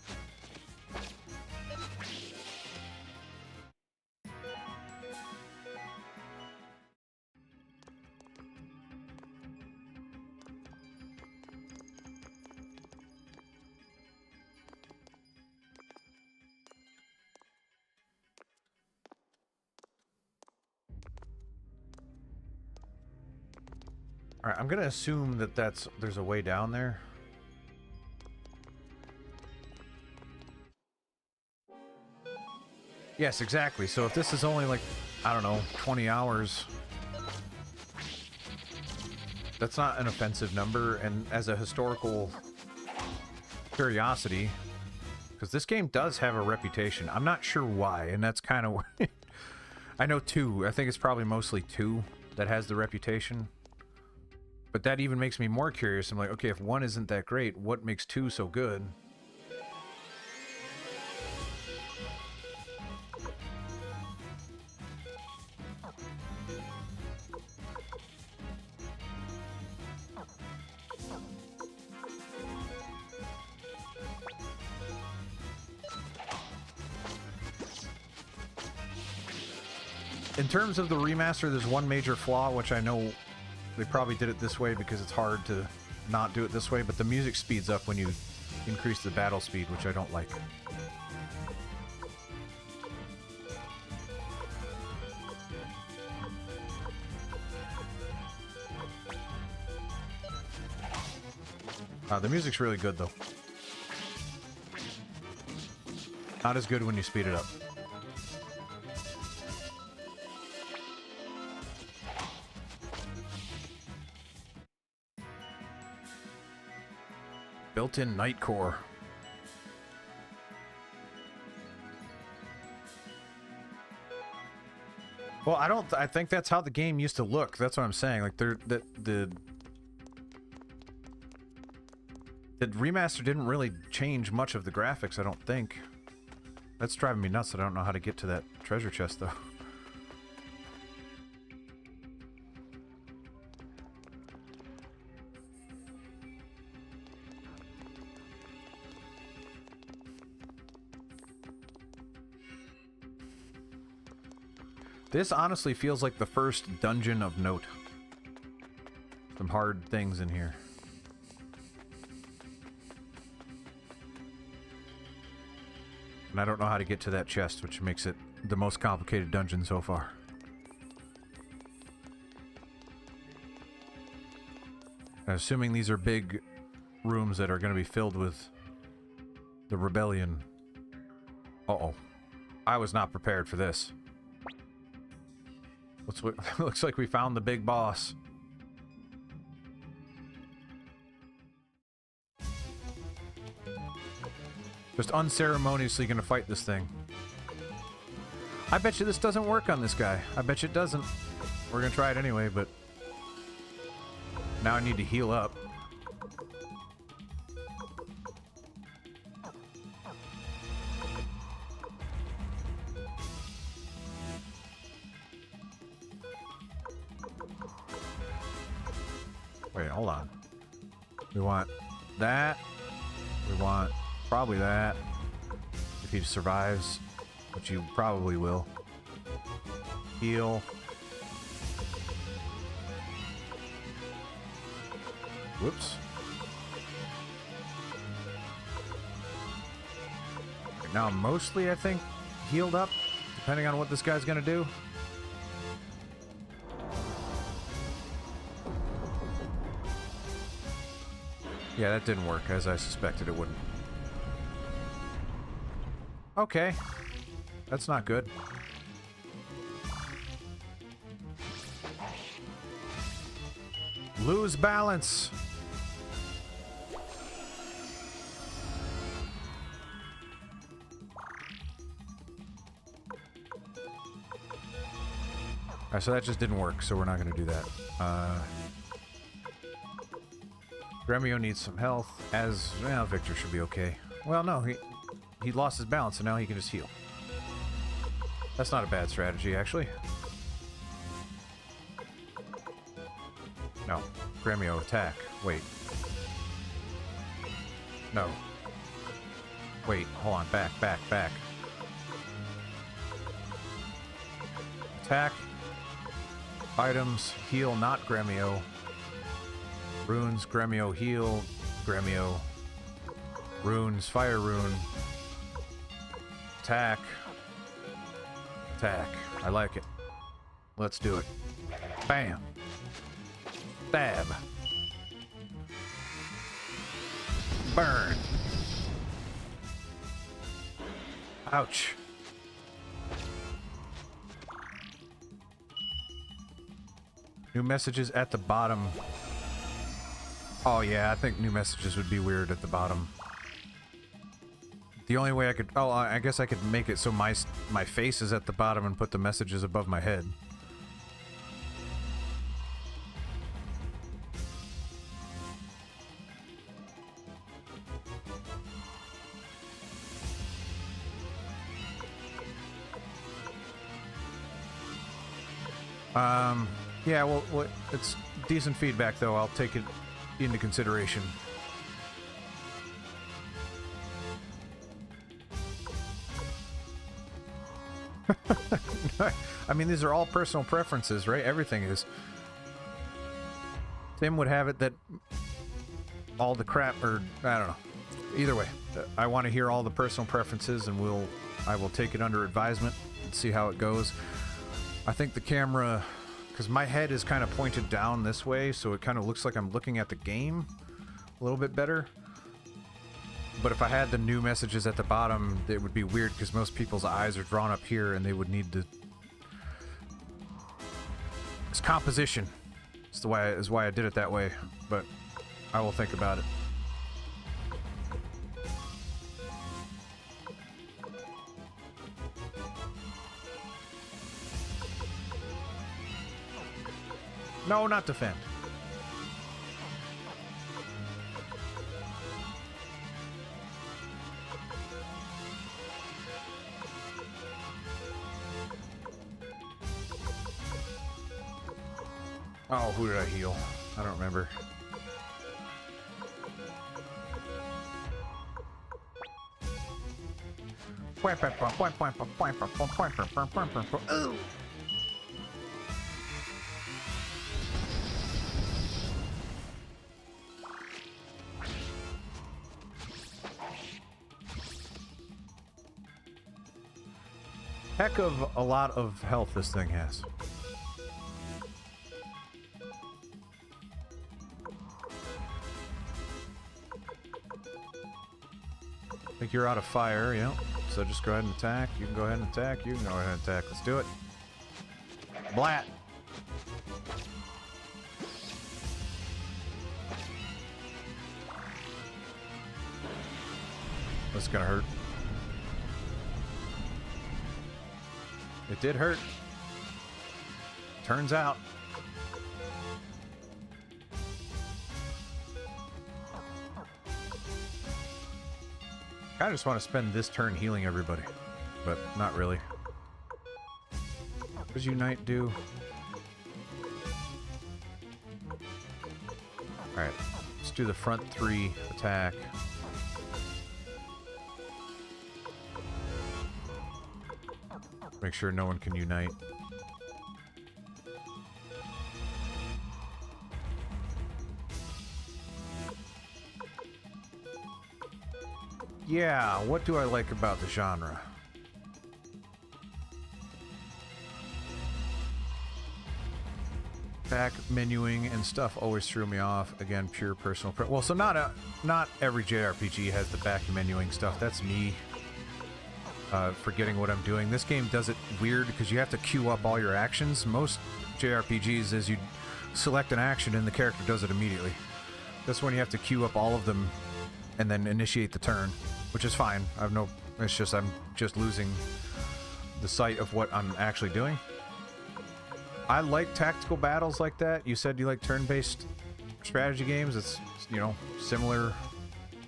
Alright, I'm gonna assume that there's a way down there. Yes, exactly. So if this is only like, I don't know, 20 hours, that's not an offensive number. And as a historical curiosity, because this game does have a reputation. I'm not sure why, and that's kind of... I know 2. I think it's probably mostly 2 that has the reputation. But that even makes me more curious. I'm like, okay, if 1 isn't that great, what makes 2 so good? In terms of the remaster, there's one major flaw, which I know they probably did it this way because it's hard to not do it this way, but the music speeds up when you increase the battle speed, which I don't like. The music's really good, though. Not as good when you speed it up. Built-in night core. Well, I think that's how the game used to look. That's what I'm saying. Like the remaster didn't really change much of the graphics, I don't think. That's driving me nuts. I don't know how to get to that treasure chest, though. This honestly feels like the first dungeon of note. Some hard things in here. And I don't know how to get to that chest, which makes it the most complicated dungeon so far. I'm assuming these are big rooms that are going to be filled with the rebellion. Uh-oh. I was not prepared for this. Looks like we found the big boss. Just unceremoniously gonna fight this thing. I bet you this doesn't work on this guy. I bet you it doesn't. We're gonna try it anyway, but now I need to heal up. Wait, hold on. We want that. We want probably that. If he survives, which you probably will. Heal. Whoops. Right now I'm mostly, I think, healed up, depending on what this guy's gonna do. Yeah, that didn't work, as I suspected it wouldn't. Okay. That's not good. Lose balance. Alright, so that just didn't work, so we're not going to do that. Gremio needs some health, as... well, Victor should be okay. Well, no, he lost his balance, and now he can just heal. That's not a bad strategy, actually. No. Gremio, attack. Wait. No. Wait, hold on. Back, back, back. Attack. Items. Heal, not Gremio. Runes, Gremio, heal. Gremio. Runes, fire rune. Attack. Attack. I like it. Let's do it. Bam. Stab. Burn. Ouch. New messages at the bottom. Oh yeah, I think new messages would be weird at the bottom. The only way I could... oh, I guess I could make it so my face is at the bottom and put the messages above my head. Yeah, well, it's decent feedback, though. I'll take it into consideration. I mean, these are all personal preferences, right? Everything is. Tim would have it that all the crap, or I don't know. Either way, I want to hear all the personal preferences, and I will take it under advisement and see how it goes. I think the camera, because my head is kind of pointed down this way, so it kind of looks like I'm looking at the game a little bit better. But if I had the new messages at the bottom, it would be weird because most people's eyes are drawn up here, and they would need to. It's composition. It's why I did it that way, but I will think about it. No, not defend. Oh, who did I heal? I don't remember. Ooh. Heck of a lot of health this thing has. I think you're out of fire, yeah. So just go ahead and attack. You can go ahead and attack. You can go ahead and attack. Let's do it. Blat. That's gonna hurt. It did hurt. Turns out. I just want to spend this turn healing everybody, but not really. What does Unite do? Alright, let's do the front 3 attack. Make sure no one can unite. Yeah, what do I like about the genre? Back menuing and stuff always threw me off. Again, pure personal well, so not every JRPG has the back menuing stuff. That's me forgetting what I'm doing. This game does it weird because you have to queue up all your actions. Most JRPGs is you select an action and the character does it immediately. This one you have to queue up all of them and then initiate the turn, which is fine. It's just I'm just losing the sight of what I'm actually doing. I like tactical battles like that. You said you like turn-based strategy games. It's, you know, similar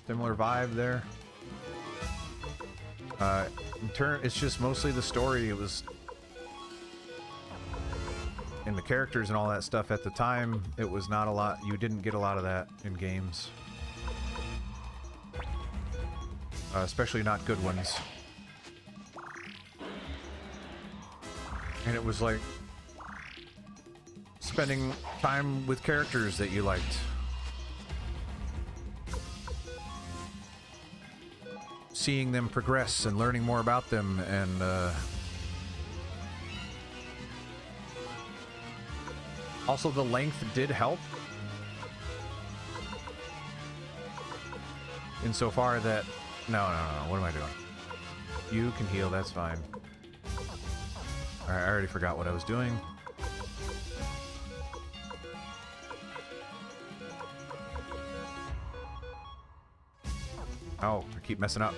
vibe there. It's just mostly the story. It was in the characters and all that stuff at the time. It was not a lot. You didn't get a lot of that in games, especially not good ones. And it was like spending time with characters that you liked. Seeing them progress and learning more about them, and also the length did help insofar that no, what am I doing? You can heal, that's fine. Alright, I already forgot what I was doing. Oh, I keep messing up.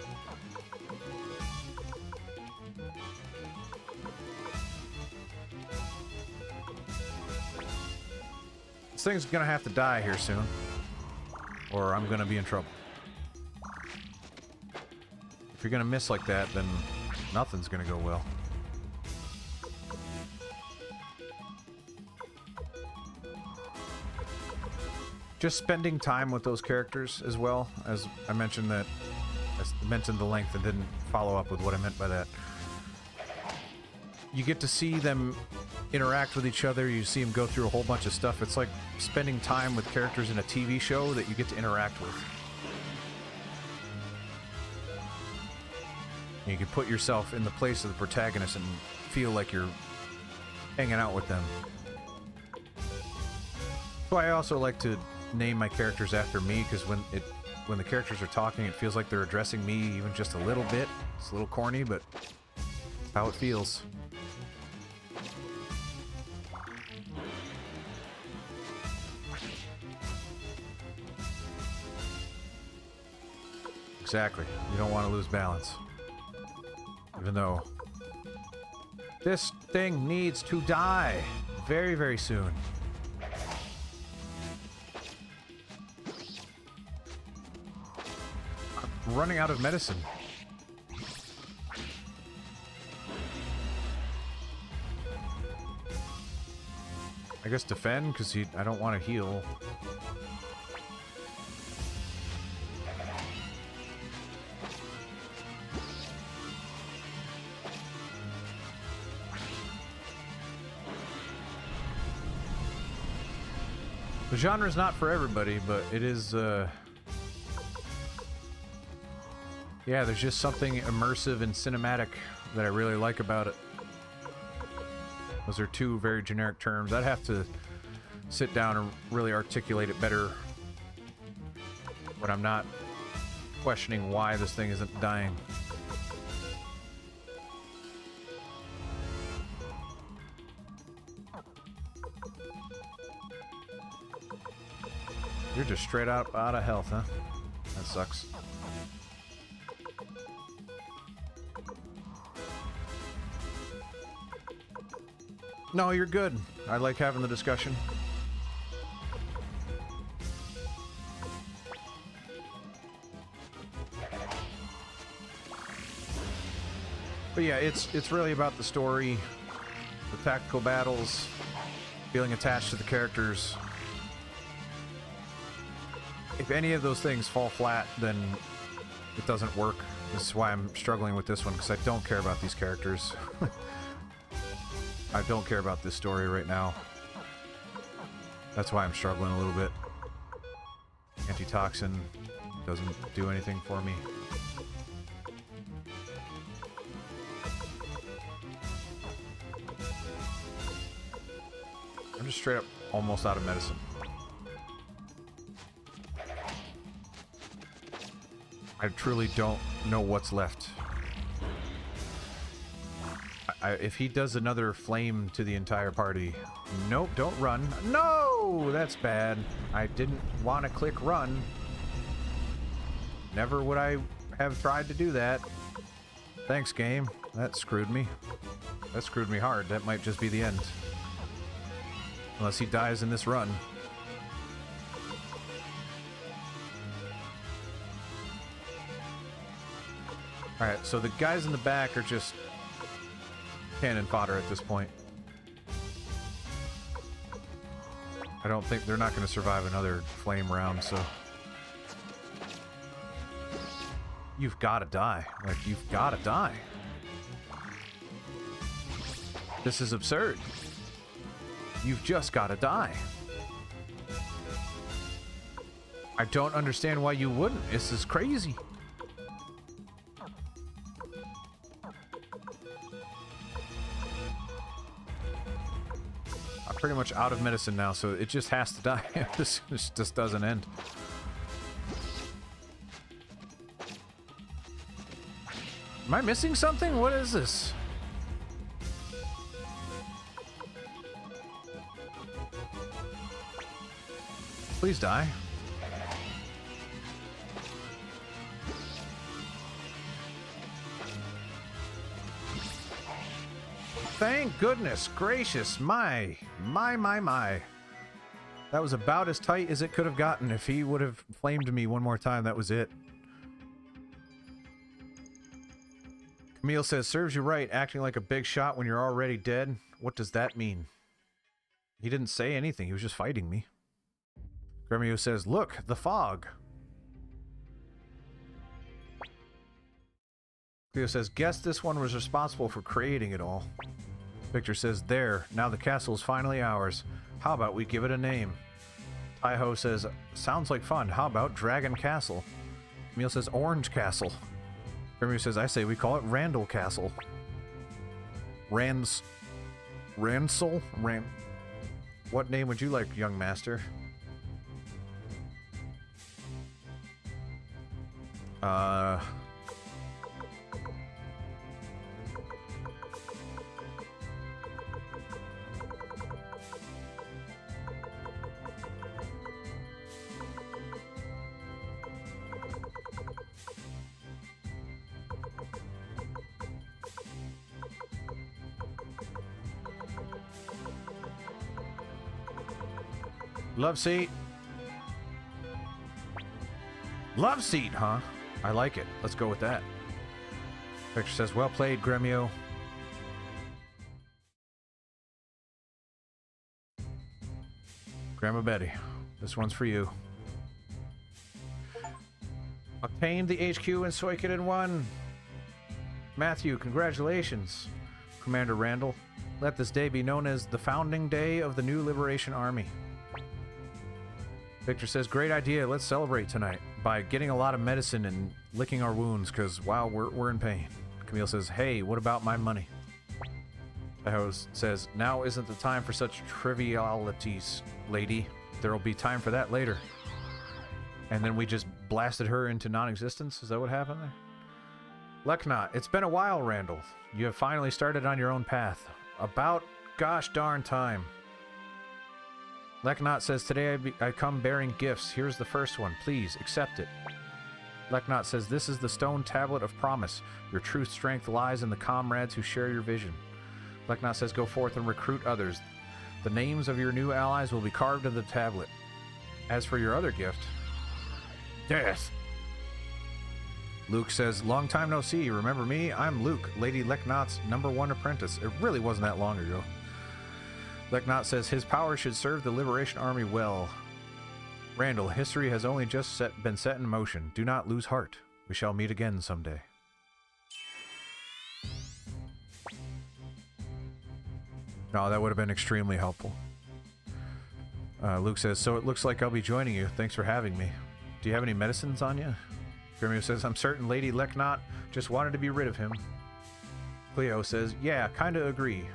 This thing's gonna have to die here soon, or I'm gonna be in trouble. If you're gonna miss like that, then nothing's gonna go well. Just spending time with those characters as well, as I mentioned that I mentioned the length and didn't follow up with what I meant by that. you get to see them interact with each other. You see them go through a whole bunch of stuff. It's like spending time with characters in a TV show that you get to interact with. You can put yourself in the place of the protagonist and feel like you're hanging out with them. So I also like to name my characters after me, because when the characters are talking, it feels like they're addressing me even just a little bit. It's a little corny, but it's how it feels. Exactly. You don't want to lose balance. Even though this thing needs to die very, very soon. I'm running out of medicine. I guess defend, because I don't want to heal. The genre is not for everybody, but it is, yeah, there's just something immersive and cinematic that I really like about it. Those are two very generic terms. I'd have to sit down and really articulate it better when I'm not questioning why this thing isn't dying. You're just straight out of health, huh? That sucks. No, you're good. I like having the discussion. But yeah, it's really about the story, the tactical battles, feeling attached to the characters. If any of those things fall flat, then it doesn't work. This is why I'm struggling with this one, because I don't care about these characters. I don't care about this story right now. That's why I'm struggling a little bit. Antitoxin doesn't do anything for me. I'm just straight up almost out of medicine. I truly don't know what's left. If he does another flame to the entire party... Nope, don't run. No! That's bad. I didn't want to click run. Never would I have tried to do that. Thanks, game. That screwed me. That screwed me hard. That might just be the end. Unless he dies in this run. Alright, so the guys in the back are just cannon fodder at this point. I don't think they're not going to survive another flame round, so... You've got to die. Like, you've got to die. This is absurd. You've just got to die. I don't understand why you wouldn't. This is crazy. I'm pretty much out of medicine now, so it just has to die. This just doesn't end. Am I missing something? What is this? Please die. Thank goodness gracious. My. That was about as tight as it could have gotten. If he would have flamed me one more time, that was it. Camille says, serves you right, acting like a big shot when you're already dead. What does that mean? He didn't say anything. He was just fighting me. Gremio says, look, the fog. Cleo says, guess this one was responsible for creating it all. Victor says, there, now the castle is finally ours. How about we give it a name? Taiho says, sounds like fun. How about Dragon Castle? Camille says, Orange Castle. Grimmy says, I say we call it Randall Castle. Ransel? What name would you like, young master? Love seat. Love seat, huh? I like it. Let's go with that. Victor says, well played, Gremio. Grandma Betty, this one's for you. Obtained the HQ in Suikoden 1. Matthew, congratulations. Commander Randall, let this day be known as the founding day of the new Liberation Army. Victor says, great idea, let's celebrate tonight by getting a lot of medicine and licking our wounds, because, wow, we're in pain. Camille says, hey, what about my money? Tahoe says, now isn't the time for such trivialities, lady. There'll be time for that later. And then we just blasted her into non-existence? Is that what happened there? Leknot, it's been a while, Randall. You have finally started on your own path. About gosh darn time. Leknot says, today I come bearing gifts. Here's the first one. Please, accept it. Leknot says, this is the stone tablet of promise. Your true strength lies in the comrades who share your vision. Leknot says, go forth and recruit others. The names of your new allies will be carved in the tablet. As for your other gift, death. Luke says, long time no see. Remember me? I'm Luke, Lady Leknot's #1 apprentice. It really wasn't that long ago. Leknot says his power should serve the Liberation Army well. Randall, history has only just been set in motion. Do not lose heart. We shall meet again someday. No, that would have been extremely helpful. Luke says, so it looks like I'll be joining you. Thanks for having me. Do you have any medicines on you? Gremio says, I'm certain Lady Leknot just wanted to be rid of him. Cleo says, yeah, kinda agree.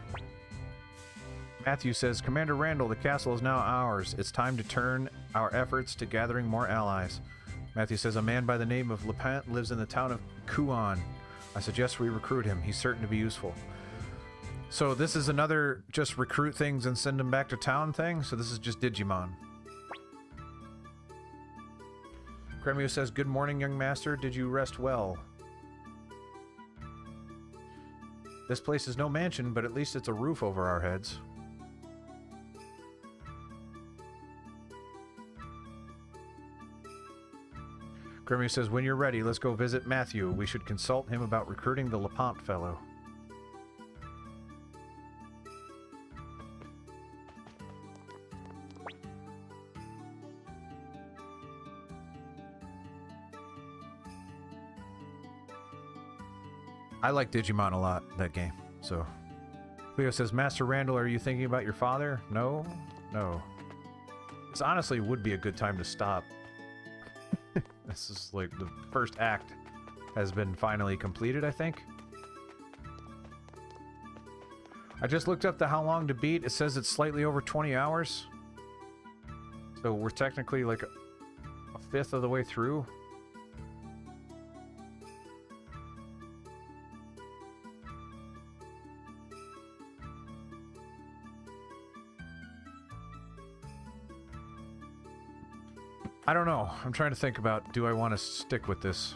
Matthew says, Commander Randall, the castle is now ours. It's time to turn our efforts to gathering more allies. Matthew says, a man by the name of Lepant lives in the town of Kuon. I suggest we recruit him. He's certain to be useful. So this is another just recruit things and send them back to town thing? So this is just Digimon. Gremio says, good morning, young master. Did you rest well? This place is no mansion, but at least it's a roof over our heads. Gremio says, when you're ready, let's go visit Matthew. We should consult him about recruiting the Lepant fellow. I like Digimon a lot, that game, so. Cleo says, Master Randall, are you thinking about your father? No? No. This honestly would be a good time to stop. This is like the first act has been finally completed, I think. I just looked up how long to beat. It says it's slightly over 20 hours. So we're technically like a fifth of the way through. I don't know. I'm trying to think about, do I want to stick with this?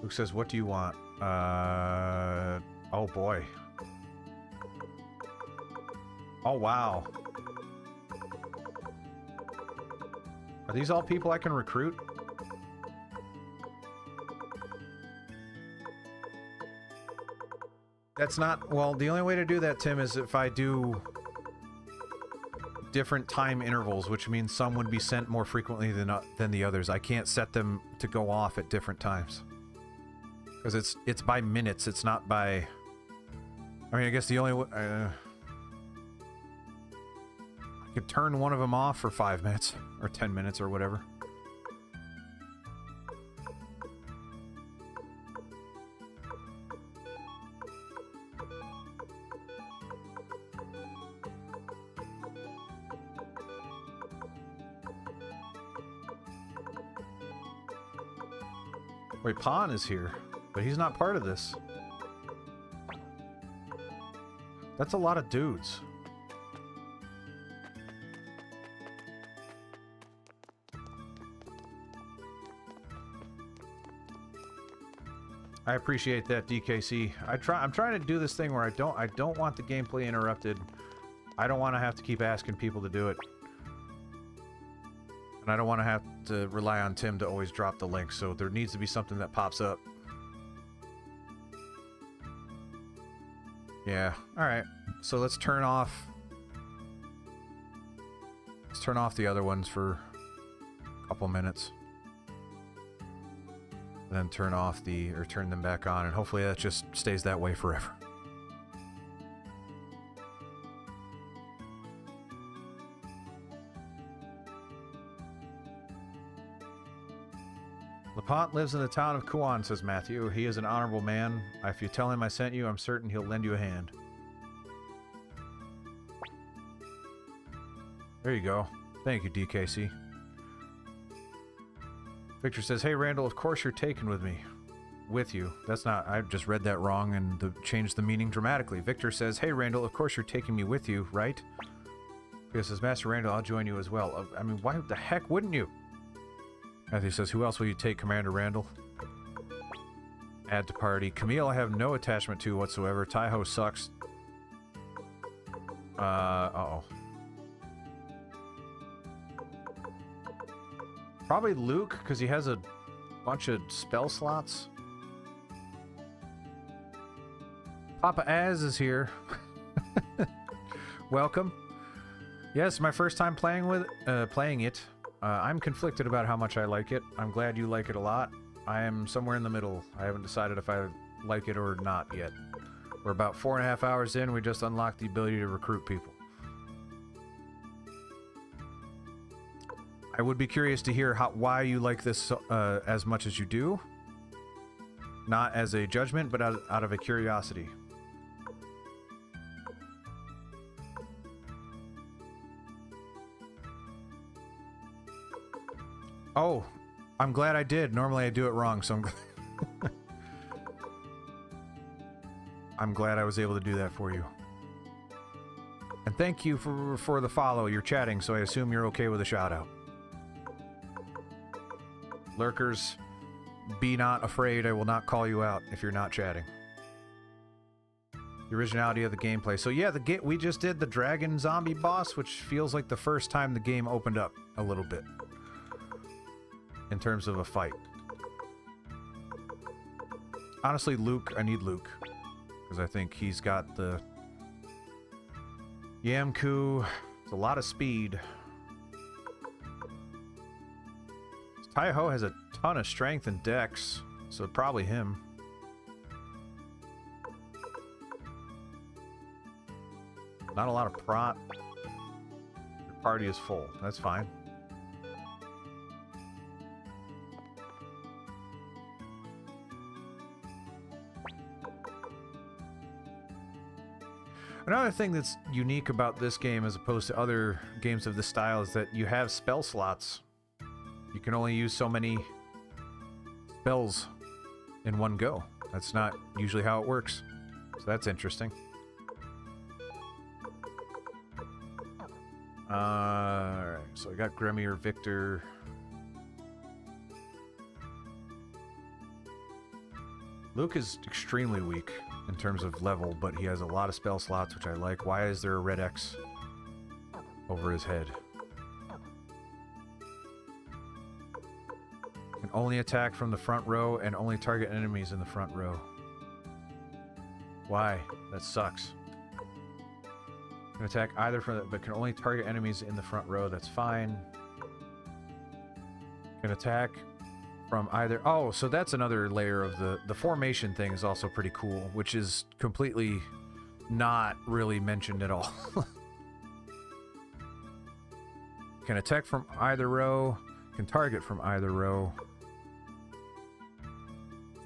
Luke says, what do you want? Oh boy. Oh wow. Are these all people I can recruit? That's not, well, the only way to do that, Tim, is if I do different time intervals, which means some would be sent more frequently than the others. I can't set them to go off at different times. Because it's by minutes, it's not by... I mean, I guess the only way... I could turn one of them off for 5 minutes, or 10 minutes, or whatever. Wait, Pawn is here, but he's not part of this. That's a lot of dudes. I appreciate that, DKC. I'm trying to do this thing where I don't want the gameplay interrupted. I don't want to have to keep asking people to do it. And I don't want to have to rely on Tim to always drop the link, so there needs to be something that pops up. Yeah, alright. So let's turn off... Let's turn off the other ones for a couple minutes. And then turn off the... or turn them back on, and hopefully that just stays that way forever. LaPont lives in the town of Kuan, says Matthew. He is an honorable man. If you tell him I sent you, I'm certain he'll lend you a hand. There you go. Thank you, DKC. Victor says, hey, Randall, of course you're taken with me. With you. That's not... I just read that wrong and changed the meaning dramatically. Victor says, hey, Randall, of course you're taking me with you, right? He says, Master Randall, I'll join you as well. I mean, why the heck wouldn't you? Matthew says, who else will you take, Commander Randall? Add to party. Camille, I have no attachment to whatsoever. Taiho sucks. Uh-oh. Probably Luke, because he has a bunch of spell slots. Papa Az is here. Welcome. Yes, my first time playing it. I'm conflicted about how much I like it. I'm glad you like it a lot. I am somewhere in the middle. I haven't decided if I like it or not yet. We're about 4.5 hours in. We just unlocked the ability to recruit people. I would be curious to hear why you like this as much as you do. Not as a judgment, but out of a curiosity. Oh, I'm glad I did. Normally I do it wrong, so I'm glad I was able to do that for you. And thank you for the follow. You're chatting, so I assume you're okay with a shout-out. Lurkers, be not afraid. I will not call you out if you're not chatting. The originality of the gameplay. So yeah, we just did the dragon zombie boss, which feels like the first time the game opened up a little bit. In terms of a fight. Honestly, Luke, I need Luke. Because I think he's got the... Yamku, it's a lot of speed. Taiho has a ton of strength and dex, so probably him. Not a lot of prot. Your party is full, that's fine. Another thing that's unique about this game as opposed to other games of this style is that you have spell slots. You can only use so many spells in one go. That's not usually how it works. So that's interesting. Alright, so I got Gremir, Victor. Luke is extremely weak in terms of level, but he has a lot of spell slots, which I like. Why is there a red X over his head? Can only attack from the front row and only target enemies in the front row. Why? That sucks. Can attack either from the, but can only target enemies in the front row. That's fine. Can attack from either... Oh, so that's another layer of the formation thing is also pretty cool, which is completely not really mentioned at all. Can attack from either row, can target from either row.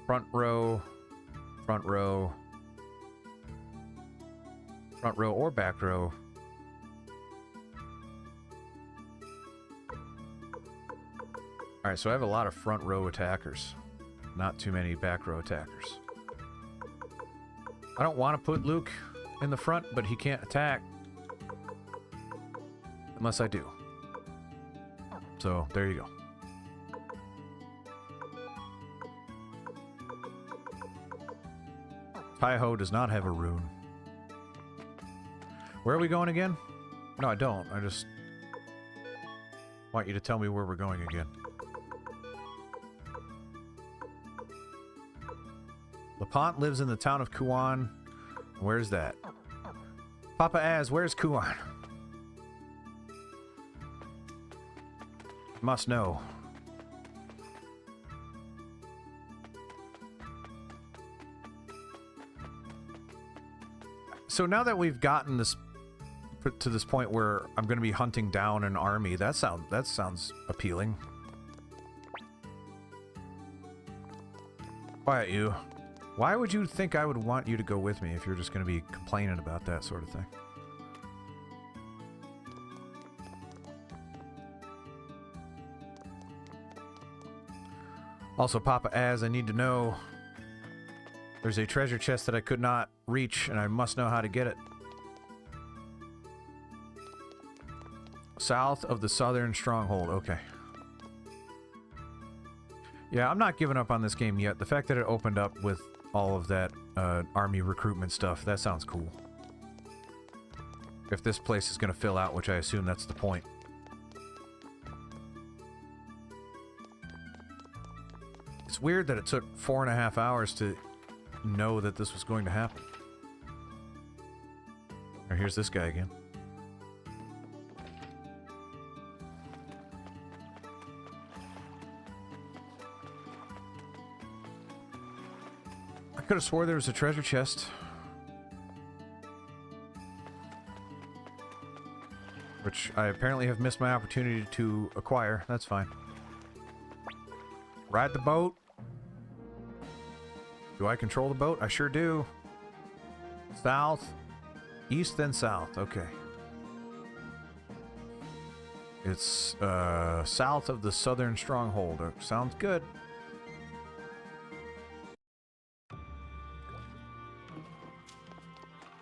Front row, front row, front row or back row. Alright, so I have a lot of front row attackers. Not too many back row attackers. I don't want to put Luke in the front, but he can't attack. Unless I do. So, there you go. Taiho does not have a rune. Where are we going again? No, I don't. I just want you to tell me where we're going again. LaPont lives in the town of Kuan. Where's that? Papa Az, where's Kuan? Must know. So now that we've gotten this to this point where I'm going to be hunting down an army, that sounds appealing. Quiet you. Why would you think I would want you to go with me if you're just going to be complaining about that sort of thing? Also, Papa Az, I need to know... There's a treasure chest that I could not reach, and I must know how to get it. South of the southern stronghold. Okay. Yeah, I'm not giving up on this game yet. The fact that it opened up with all of that army recruitment stuff, that sounds cool. If this place is going to fill out, which I assume that's the point. It's weird that it took 4.5 hours to know that this was going to happen. Or here's this guy again. I could have swore there was a treasure chest. Which I apparently have missed my opportunity to acquire. That's fine. Ride the boat. Do I control the boat? I sure do. South. East, then south. Okay. It's south of the southern stronghold. Sounds good.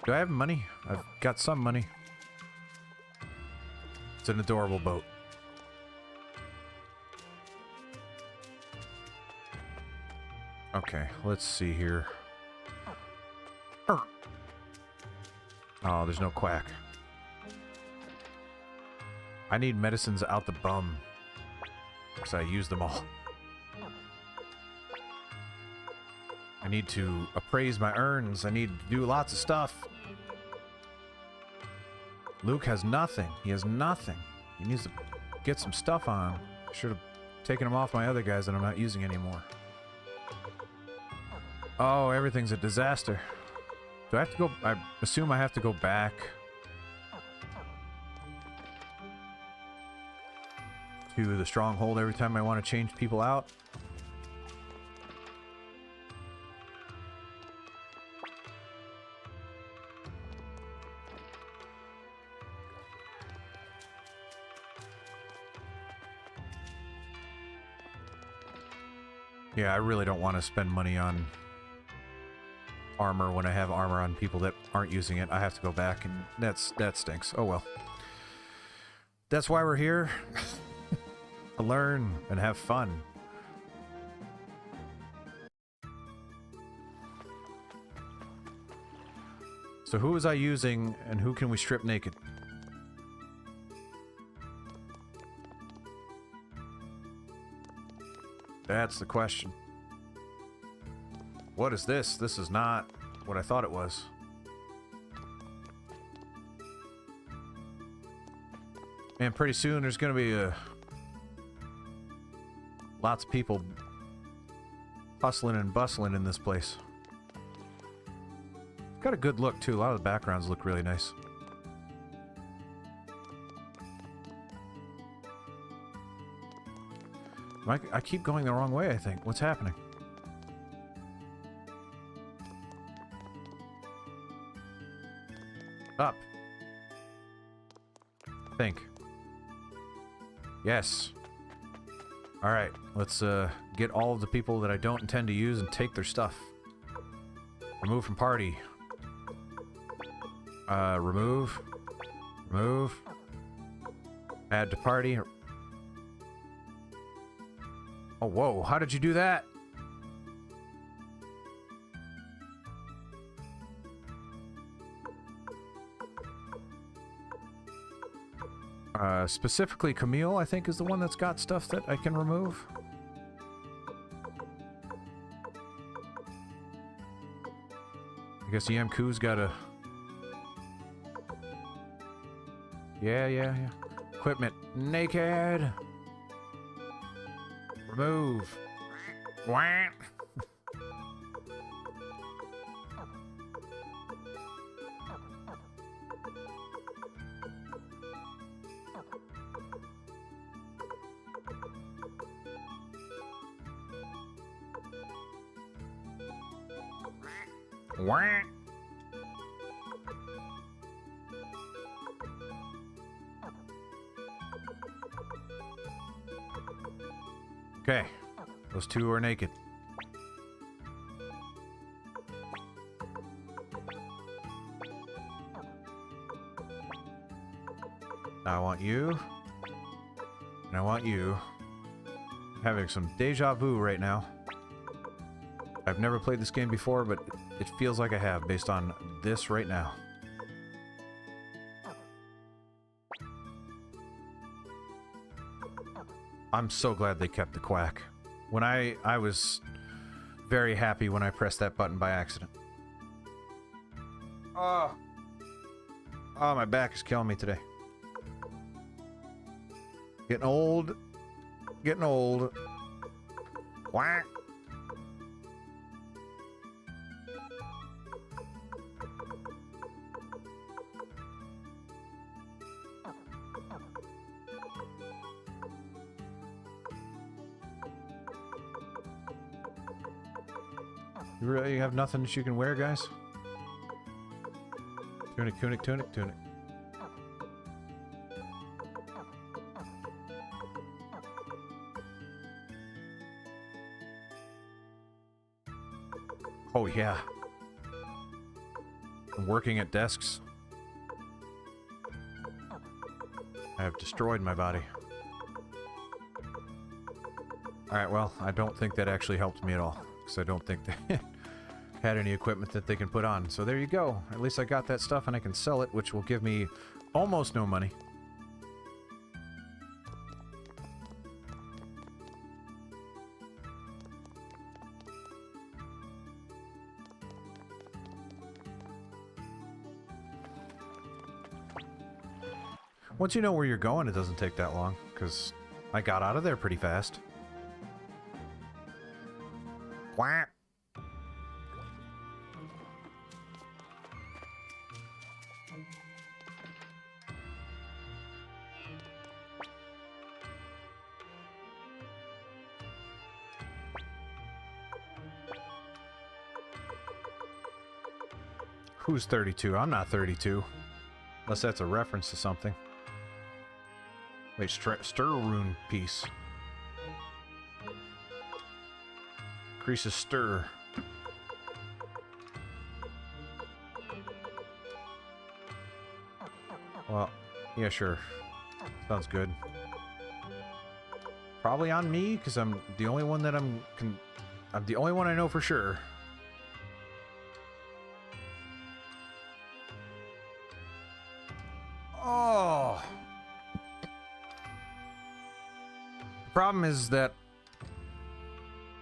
Do I have money? I've got some money. It's an adorable boat. Okay, let's see here. Oh, there's no quack. I need medicines out the bum. Because I used them all. I need to appraise my urns. I need to do lots of stuff. Luke has nothing. He has nothing. He needs to get some stuff on. I should have taken him off my other guys that I'm not using anymore. Oh, everything's a disaster. Do I have to go? I assume I have to go back to the stronghold every time I want to change people out. Yeah, I really don't want to spend money on armor when I have armor on people that aren't using it. I have to go back, and that stinks. Oh well. That's why we're here. To learn and have fun. So who was I using, and who can we strip naked? That's the question. What is this? This is not what I thought it was. Man, pretty soon there's gonna be lots of people hustling and bustling in this place. It's got a good look, too. A lot of the backgrounds look really nice. I keep going the wrong way, I think. What's happening? Up. Think. Yes. Alright, let's get all of the people that I don't intend to use and take their stuff. Remove from party. Remove. Remove. Add to party. Oh, whoa, how did you do that? Specifically Camille, I think, is the one that's got stuff that I can remove. I guess Yamku's got a... Yeah. Equipment. Naked! Remove. Wah! Wah! Okay, those two are naked. I want you, and I want you. I'm having some deja vu right now. I've never played this game before, but it feels like I have based on this right now. I'm so glad they kept the quack. When I was very happy when I pressed that button by accident. Oh, my back is killing me today. Getting old. Getting old. Quack. You really have nothing that you can wear, guys? Tunic, tunic, tunic, tunic. Oh, yeah. I'm working at desks. I have destroyed my body. Alright, well, I don't think that actually helped me at all. Because I don't think they had any equipment that they can put on. So there you go. At least I got that stuff and I can sell it, which will give me almost no money. Once you know where you're going, it doesn't take that long, because I got out of there pretty fast. Quack. Who's 32? I'm not 32. Unless that's a reference to something. Wait, stir rune piece. Increases stir. Well, yeah, sure. Sounds good. Probably on me, because I'm the only one that I'm the only one I know for sure. Oh. The problem is that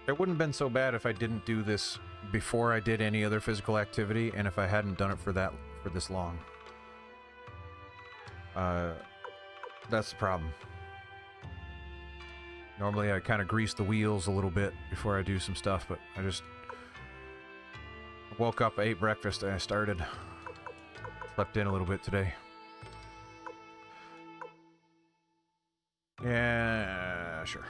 it wouldn't have been so bad if I didn't do this before I did any other physical activity, and if I hadn't done it for this long. That's the problem. Normally I kind of grease the wheels a little bit before I do some stuff, but I just woke up, I ate breakfast, and I started. Slept in a little bit today. Yeah, sure.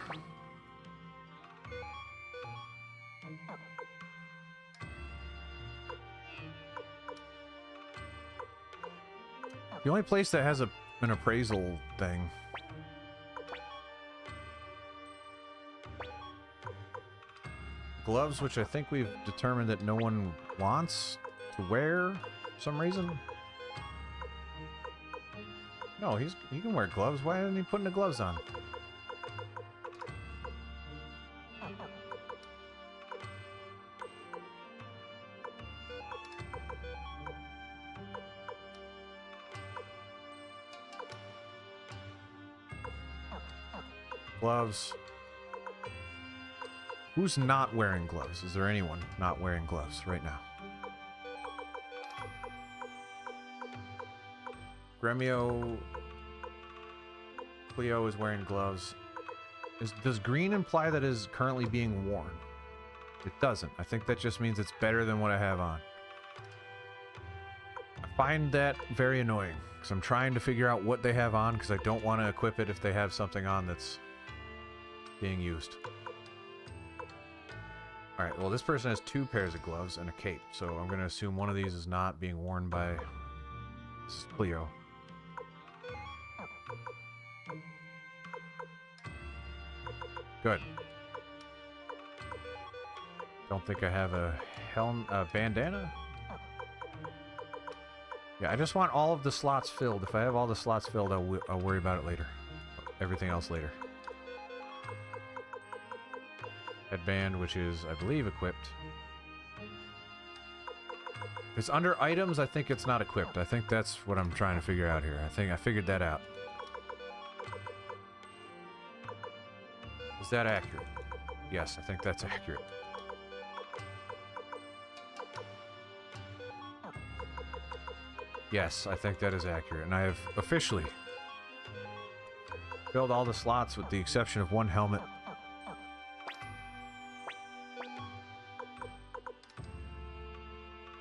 The only place that has an appraisal thing. Gloves, which I think we've determined that no one wants to wear for some reason. No, he can wear gloves. Why isn't he putting the gloves on? Gloves. Who's not wearing gloves? Is there anyone not wearing gloves right now? Gremio... Cleo is wearing gloves. Does green imply that it is currently being worn? It doesn't. I think that just means it's better than what I have on. I find that very annoying, because I'm trying to figure out what they have on, because I don't want to equip it if they have something on that's being used. Alright, well this person has 2 pairs of gloves and a cape, so I'm going to assume one of these is not being worn by Cleo. Good. Don't think I have a bandana? Yeah, I just want all of the slots filled. If I have all the slots filled, I'll worry about it later. Everything else later. Headband, which is, I believe, equipped. If it's under items, I think it's not equipped. I think that's what I'm trying to figure out here. I think I figured that out. Is that accurate? Yes, I think that's accurate. Yes, I think that is accurate. And I have officially filled all the slots with the exception of one helmet.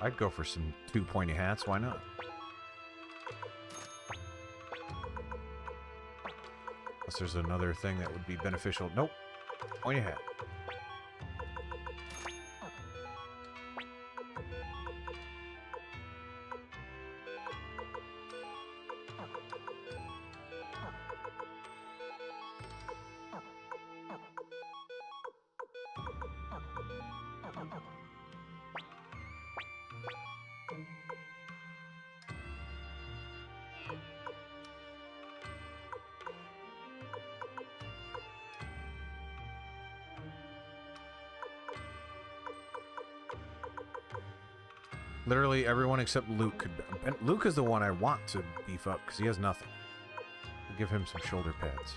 I'd go for some 2 pointy hats, why not? Unless there's another thing that would be beneficial. Nope. Pointy hat. Literally everyone except Luke could... And Luke is the one I want to beef up, because he has nothing. I'll give him some shoulder pads.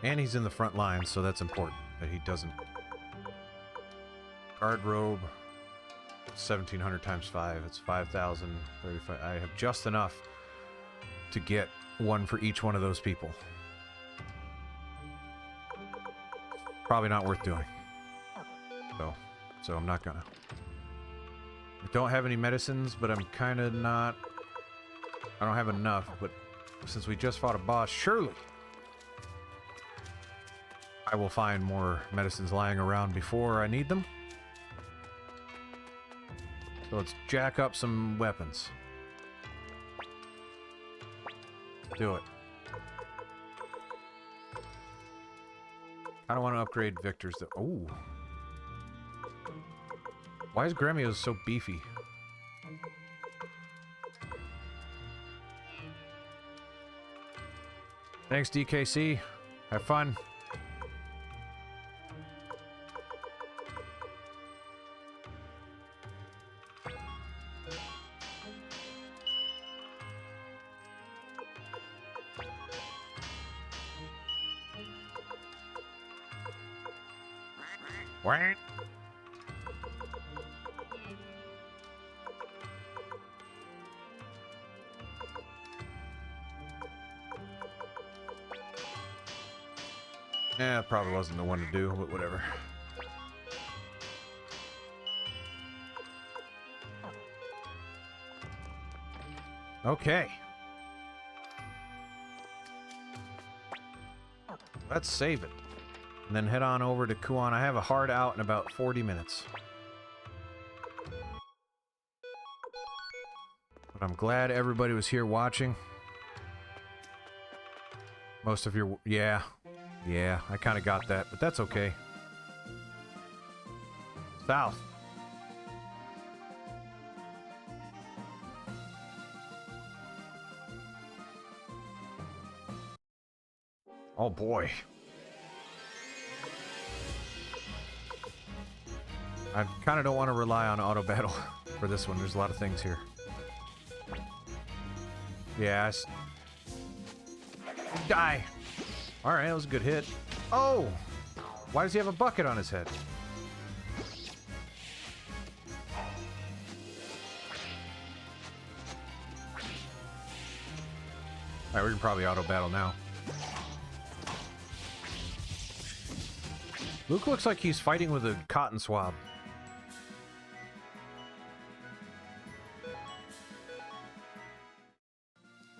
And he's in the front line, so that's important, that he doesn't... Guard robe. 1,700 times 5. It's 5,035. I have just enough to get one for each one of those people. Probably not worth doing. So I'm not gonna. I don't have any medicines, but I'm kind of not... I don't have enough, but since we just fought a boss, surely I will find more medicines lying around before I need them. So let's jack up some weapons. Do it. I don't want to upgrade Victor's. Oh. Why is Gremio so beefy? Thanks, DKC. Have fun. Eh, it probably wasn't the one to do, but whatever. Okay. Let's save it. And then head on over to Kuon. I have a hard out in about 40 minutes. But I'm glad everybody was here watching. Most of your... Yeah, I kind of got that, but that's okay. South. Oh boy. I kind of don't want to rely on auto battle for this one. There's a lot of things here. Yeah, die. All right, that was a good hit. Oh, why does he have a bucket on his head? All right, we can probably auto battle now. Luke looks like he's fighting with a cotton swab.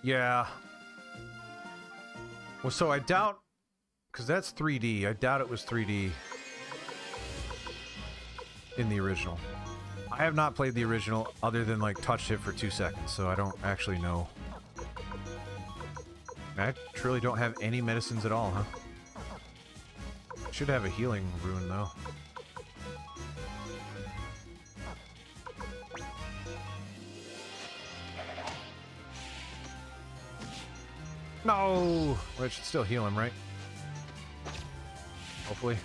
Yeah. Well, so I doubt... Because that's 3D. I doubt it was 3D in the original. I have not played the original other than, like, touched it for 2 seconds, so I don't actually know. I truly don't have any medicines at all, huh? Should have a healing rune, though. No! Well, it should still heal him, right? Hopefully.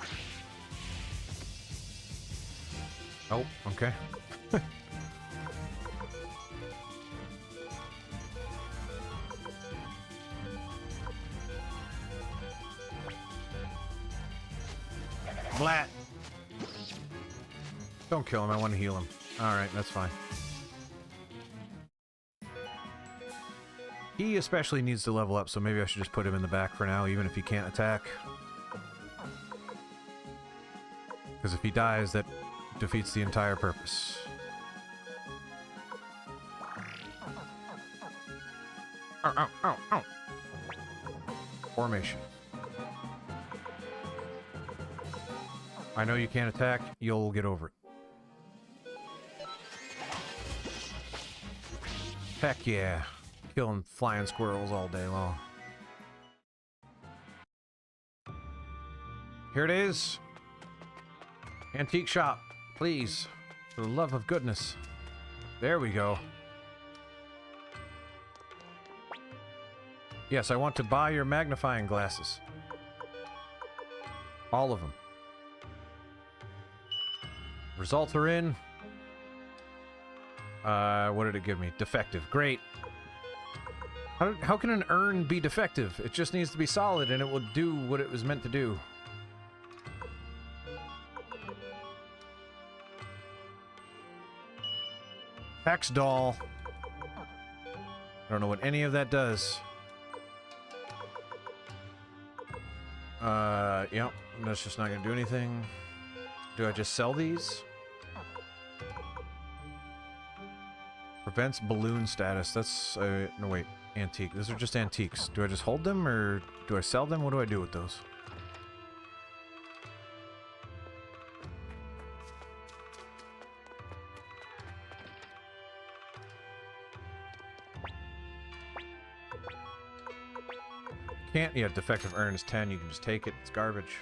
Oh, okay. Blat! Don't kill him, I want to heal him. Alright, that's fine. He especially needs to level up, so maybe I should just put him in the back for now, even if he can't attack. Because if he dies, that defeats the entire purpose. Ow, ow, ow, ow. Formation. I know you can't attack, you'll get over it. Heck yeah. Killing flying squirrels all day long. Here it is. Antique shop, please. For the love of goodness. There we go. Yes, I want to buy your magnifying glasses. All of them. Results are in. What did it give me? Defective. Great. How can an urn be defective? It just needs to be solid and it will do what it was meant to do. Hex doll. I don't know what any of that does. Yep. That's just not gonna do anything. Do I just sell these? Prevents balloon status. That's, no wait. Antique. Those are just antiques. Do I just hold them, or do I sell them? What do I do with those? Can't. Yeah, defective urn is 10. You can just take it. It's garbage.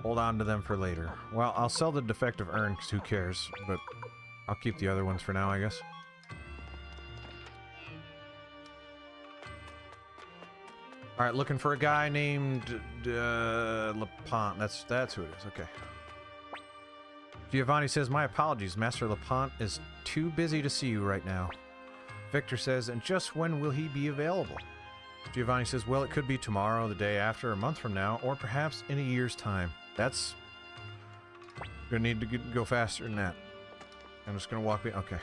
Hold on to them for later. Well, I'll sell the defective urn, because who cares? But I'll keep the other ones for now, I guess. Alright, looking for a guy named... Lapont. That's who it is. Okay. Giovanni says, my apologies. Master Lapont is too busy to see you right now. Victor says, and just when will he be available? Giovanni says, well, it could be tomorrow, the day after, a month from now, or perhaps in a year's time. That's gonna need to go faster than that. I'm just gonna walk. Okay.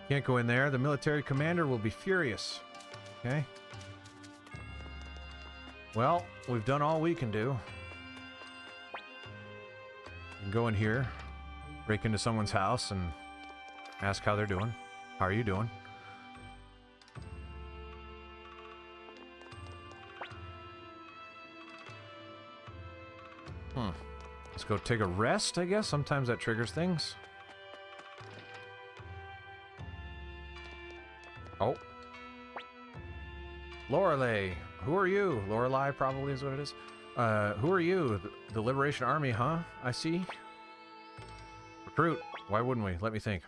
Can't go in there. The military commander will be furious. Okay. Well, we've done all we can do. You can go in here, break into someone's house, and ask how they're doing. How are you doing? Let's go take a rest, I guess. Sometimes that triggers things. Oh. Lorelei. Who are you? Lorelei probably is what it is. Who are you? The Liberation Army, huh? I see. Recruit. Why wouldn't we? Let me think.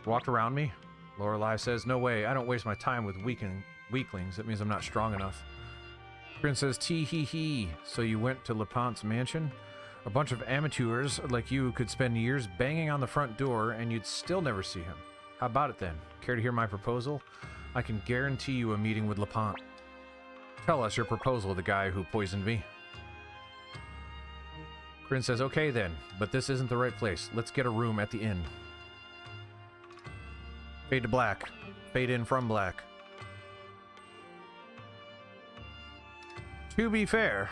Walked around me? Lorelei says, no way. I don't waste my time with weaklings. That means I'm not strong enough. Grin says, tee-hee-hee. So you went to LePont's mansion? A bunch of amateurs like you could spend years banging on the front door and you'd still never see him. How about it then? Care to hear my proposal? I can guarantee you a meeting with LePont. Tell us your proposal, the guy who poisoned me. Grin says, okay then, but this isn't the right place. Let's get a room at the inn. Fade to black. Fade in from black. To be fair,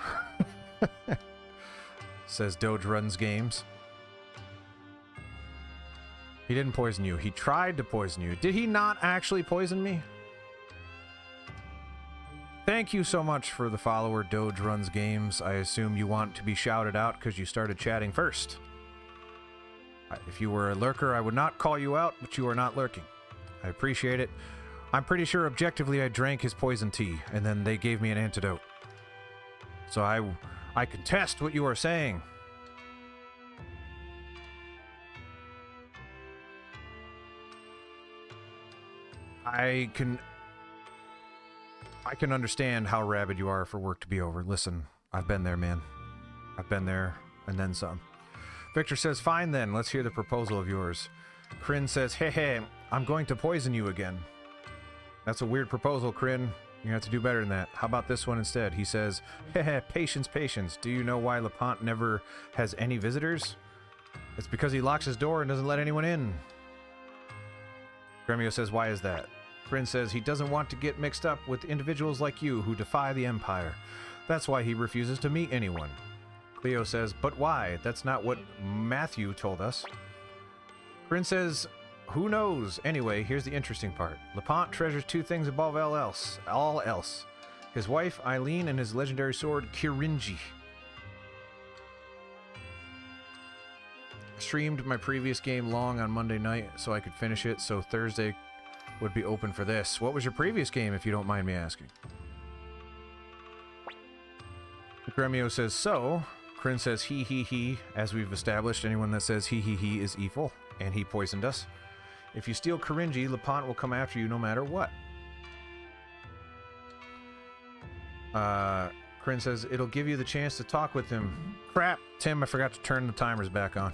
says Doge Runs Games. He didn't poison you. He tried to poison you. Did he not actually poison me? Thank you so much for the follower, Doge Runs Games. I assume you want to be shouted out because you started chatting first. If you were a lurker, I would not call you out, but you are not lurking. I appreciate it. I'm pretty sure objectively I drank his poison tea, and then they gave me an antidote. So I contest what you are saying. I can understand how rabid you are for work to be over. Listen, I've been there, man. I've been there, and then some. Victor says, fine then, let's hear the proposal of yours. Kryn says, hey, I'm going to poison you again. That's a weird proposal, Kryn. You have to do better than that. How about this one instead? He says, hey, patience. Do you know why LePont never has any visitors? It's because he locks his door and doesn't let anyone in. Gremio says, why is that? Kryn says he doesn't want to get mixed up with individuals like you who defy the Empire. That's why he refuses to meet anyone. Cleo says, but why? That's not what Matthew told us. Kryn says, who knows? Anyway, here's the interesting part. LePont treasures two things above all else. His wife, Eileen, and his legendary sword, Kirinji. Streamed my previous game long on Monday night so I could finish it, so Thursday would be open for this. What was your previous game, if you don't mind me asking? Gremio says, so. Kryn says, he. As we've established, anyone that says he is evil, and he poisoned us. If you steal Kirinji, LePont will come after you no matter what. Kryn says, it'll give you the chance to talk with him. Crap, Tim, I forgot to turn the timers back on.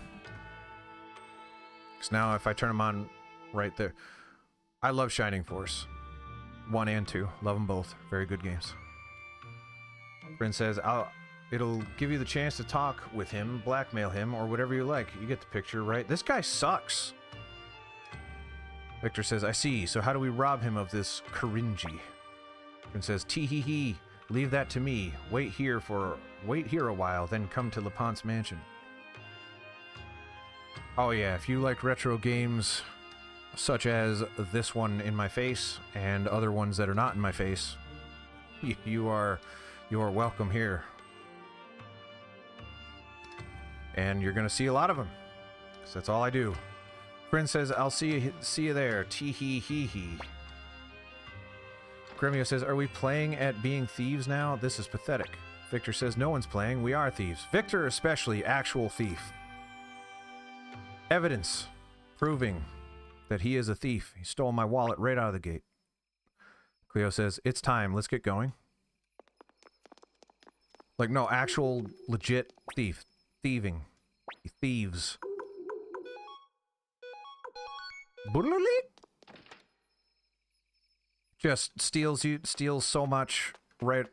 Because now if I turn them on right there. I love Shining Force. 1 and 2. Love them both. Very good games. Kryn says, it'll give you the chance to talk with him, blackmail him, or whatever you like. You get the picture, right? This guy sucks. Victor says, I see. So how do we rob him of this Kirinji? Kryn says, tee-hee-hee. Leave that to me. Wait here a while, then come to LePont's mansion. Oh yeah, if you like retro games such as this one in my face and other ones that are not in my face, you are welcome here. And you're gonna see a lot of them, because that's all I do. Kryn says, I'll see you there. Tee-hee-hee-hee. Gremio says, are we playing at being thieves now? This is pathetic. Victor says, no one's playing. We are thieves. Victor especially, actual thief. Evidence proving that he is a thief. He stole my wallet right out of the gate. Cleo says, it's time. Let's get going. Like, no, actual, legit thief. Thieving. He thieves. Just steals so much right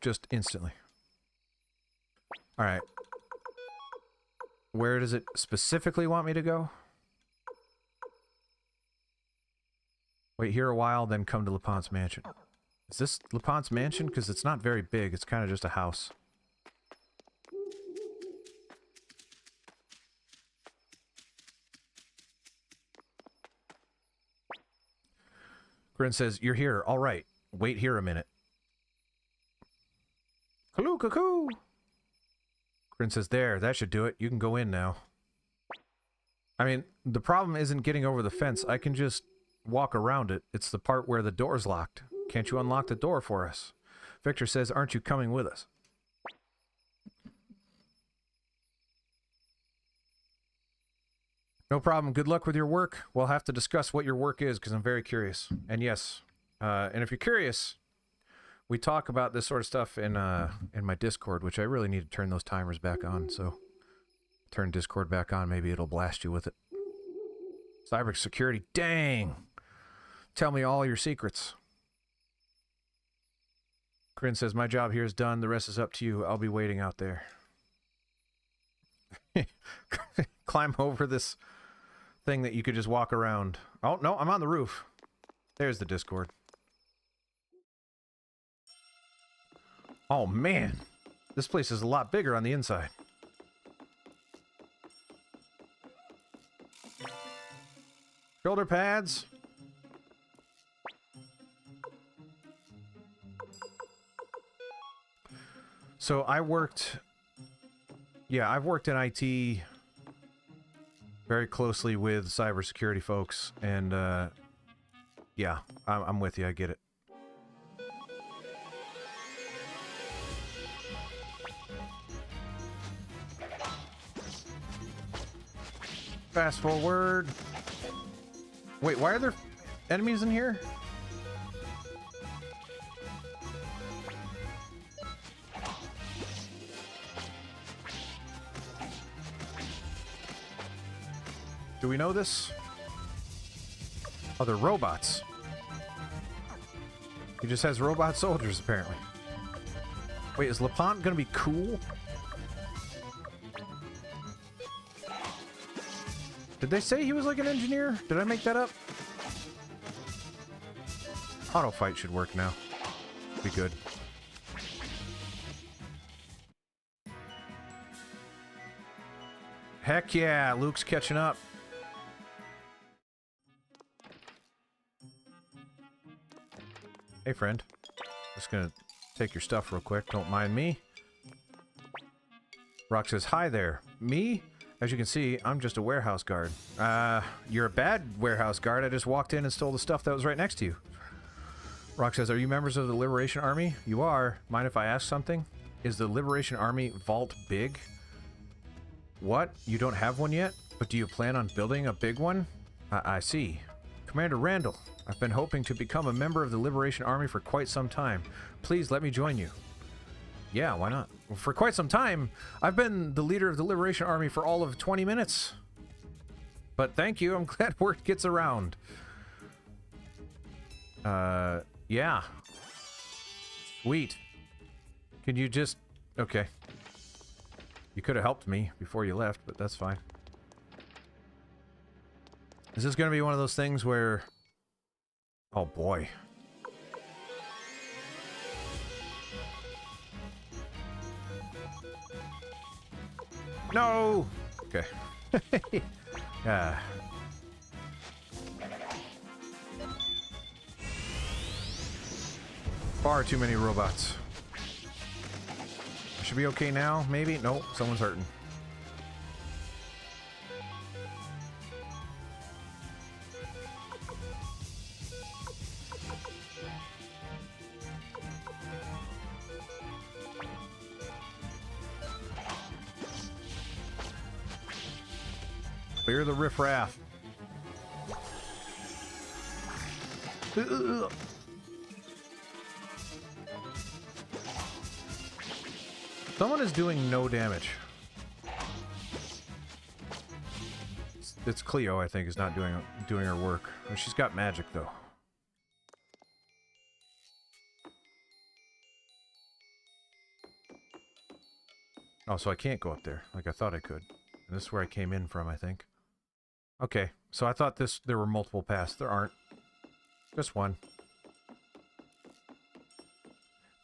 just instantly. Alright. Where does it specifically want me to go? Wait here a while, then come to LePont's mansion. Is this LePont's mansion? Because it's not very big. It's kind of just a house. Grin says, you're here. All right. Wait here a minute. Hello, cuckoo. Grin says, there. That should do it. You can go in now. I mean, the problem isn't getting over the fence. I can just walk around it. It's the part where the door's locked. Can't you unlock the door for us? Victor says, aren't you coming with us? No problem. Good luck with your work. We'll have to discuss what your work is, because I'm very curious. And yes, and if you're curious, we talk about this sort of stuff in my Discord, which I really need to turn those timers back on, so turn Discord back on. Maybe it'll blast you with it. Cybersecurity. Dang! Tell me all your secrets. Grin says, my job here is done. The rest is up to you. I'll be waiting out there. Climb over this thing that you could just walk around. Oh, no, I'm on the roof. There's the Discord. Oh, man. This place is a lot bigger on the inside. Shoulder pads. So I worked... Yeah, I've worked in IT very closely with cybersecurity folks, and yeah, I'm with you. I get it. Fast forward. Wait, why are there enemies in here? Do we know this? Oh, they're robots. He just has robot soldiers, apparently. Wait, is LePont gonna be cool? Did they say he was like an engineer? Did I make that up? Auto fight should work now. Be good. Heck yeah, Luke's catching up. Hey, friend. Just gonna take your stuff real quick. Don't mind me. Rock says, hi there. Me? As you can see, I'm just a warehouse guard. You're a bad warehouse guard. I just walked in and stole the stuff that was right next to you. Rock says, are you members of the Liberation Army? You are. Mind if I ask something? Is the Liberation Army vault big? What? You don't have one yet? But do you plan on building a big one? I see. Commander Randall, I've been hoping to become a member of the Liberation Army for quite some time. Please let me join you. Yeah, why not? Well, for quite some time, I've been the leader of the Liberation Army for all of 20 minutes. But thank you, I'm glad word gets around. Yeah. Sweet. Can you just... Okay. You could have helped me before you left, but that's fine. Is this going to be one of those things where... Oh boy. No! Okay. Yeah. Far too many robots. I should be okay now, maybe? Nope, someone's hurting. Clear the riffraff. Someone is doing no damage. It's Cleo, I think, is not doing her work. She's got magic, though. Oh, so I can't go up there, like I thought I could. And this is where I came in from, I think. Okay, so I thought there were multiple paths. There aren't. Just one.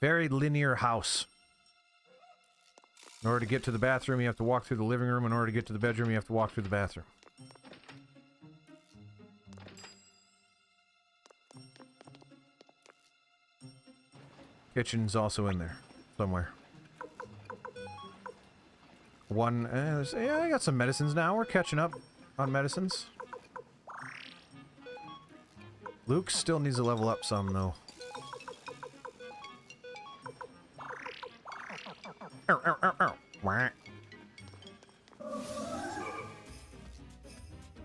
Very linear house. In order to get to the bathroom, you have to walk through the living room. In order to get to the bedroom, you have to walk through the bathroom. Kitchen's also in there somewhere. One, yeah, I got some medicines now. We're catching up on medicines. Luke still needs to level up some, though. Ow, ow, ow, ow. Wah.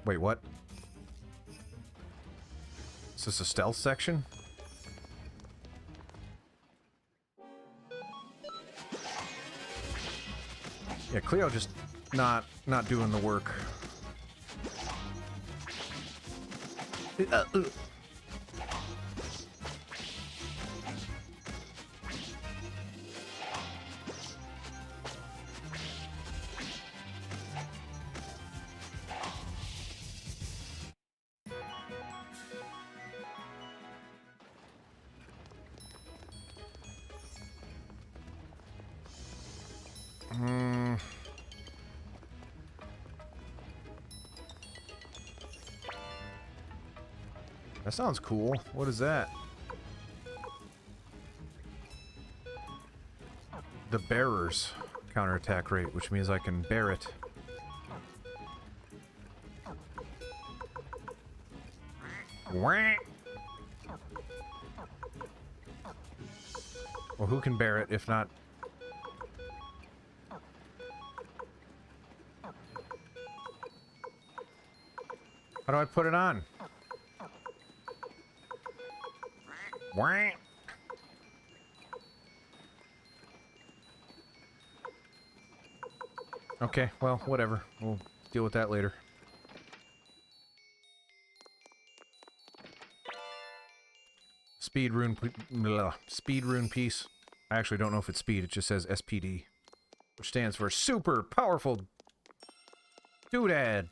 Wait, what? Is this a stealth section? Yeah, Cleo just not doing the work. That sounds cool. What is that? The bearer's counterattack rate, which means I can bear it. Wah! Well, who can bear it if not... How do I put it on? Wah! Okay, well, whatever. We'll deal with that later. Speed rune piece. I actually don't know if it's speed, it just says SPD, which stands for Super Powerful Doodad.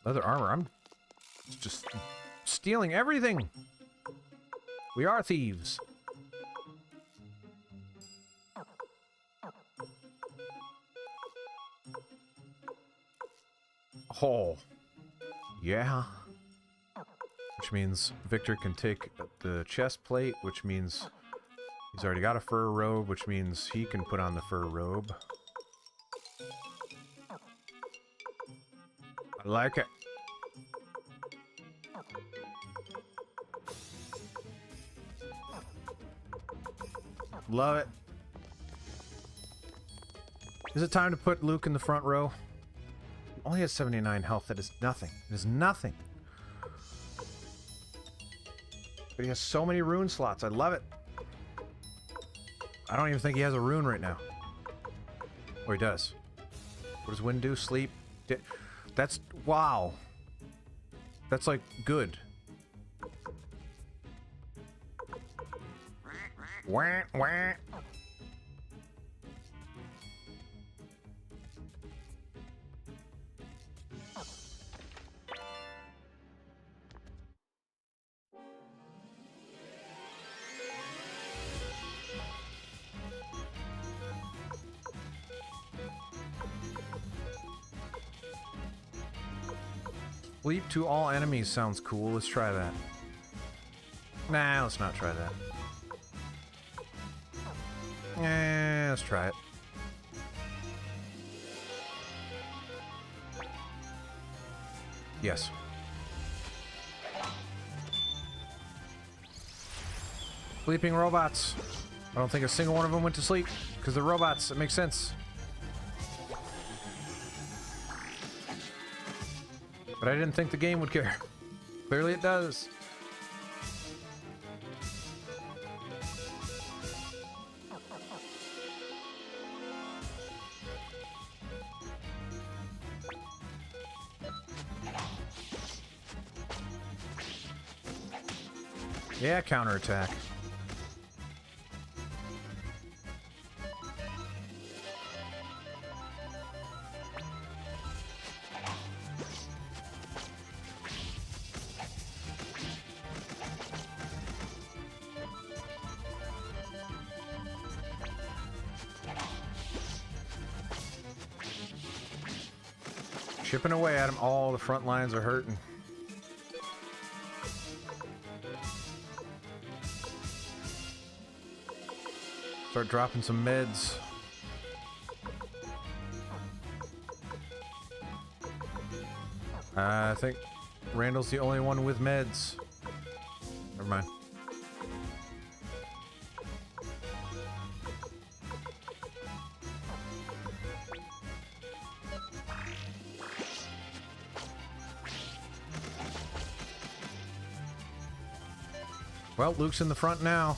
Leather armor, I'm just stealing everything! We are thieves. Oh. Yeah. Which means Victor can take the chest plate, which means he's already got a fur robe, which means he can put on the fur robe. I like it. Love it. Is it time to put Luke in the front row? He only has 79 health. That is nothing. It is nothing. But he has so many rune slots. I love it. I don't even think he has a rune right now. Oh, he does. What does wind do? Sleep? That's... wow. That's, like, good. Wah, wah. Sleep to all enemies sounds cool. Let's try that. Nah, let's not try that. Let's try it. Yes. Sleeping robots. I don't think a single one of them went to sleep because they're robots. It makes sense. But I didn't think the game would care. Clearly it does. Yeah, counterattack. Chipping away at him. All the front lines are hurting. Start dropping some meds. I think Randall's the only one with meds. Never mind. Well, Luke's in the front now.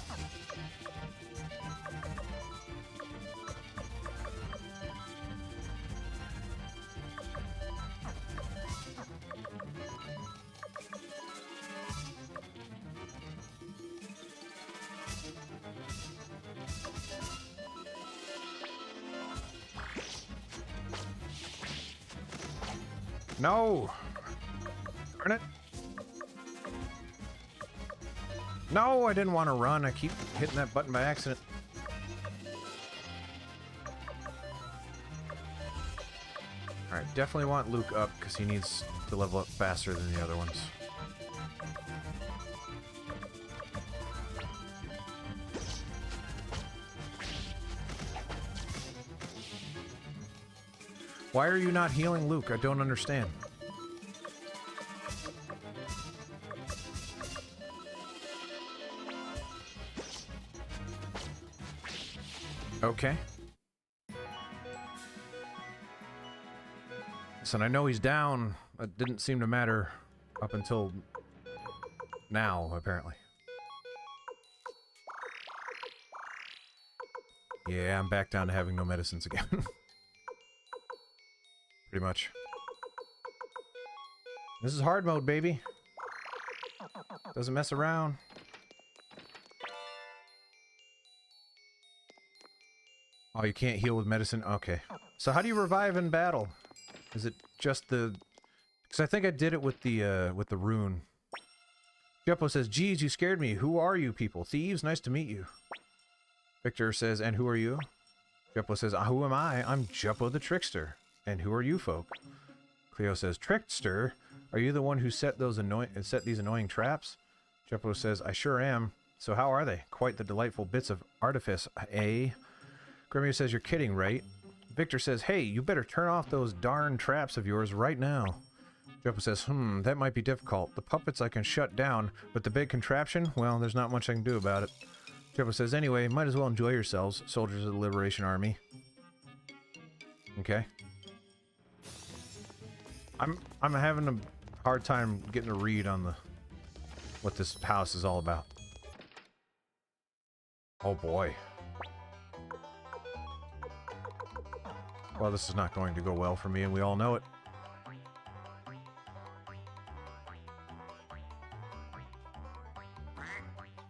No! Darn it. No, I didn't want to run. I keep hitting that button by accident. Alright, definitely want Luke up because he needs to level up faster than the other ones. Why are you not healing Luke? I don't understand. Okay. Listen, I know he's down. It didn't seem to matter up until now, apparently. Yeah, I'm back down to having no medicines again. Pretty much. This is hard mode, baby. Doesn't mess around. Oh, you can't heal with medicine? Okay. So how do you revive in battle? Is it just the... Because I think I did it with the rune. Jeppo says, geez, you scared me. Who are you people? Thieves? Nice to meet you. Victor says, and who are you? Jeppo says, who am I? I'm Jeppo the Trickster. And who are you folk? Cleo says, Trickster? Are you the one who set these annoying traps? Jeppo says, I sure am. So how are they? Quite the delightful bits of artifice, eh? Gremio says, you're kidding, right? Victor says, hey, you better turn off those darn traps of yours right now. Jeppo says, that might be difficult. The puppets I can shut down, but the big contraption? Well, there's not much I can do about it. Jeppo says, anyway, might as well enjoy yourselves, soldiers of the Liberation Army. Okay. I'm having a hard time getting a read on what this house is all about. Oh boy. Well, this is not going to go well for me, and we all know it.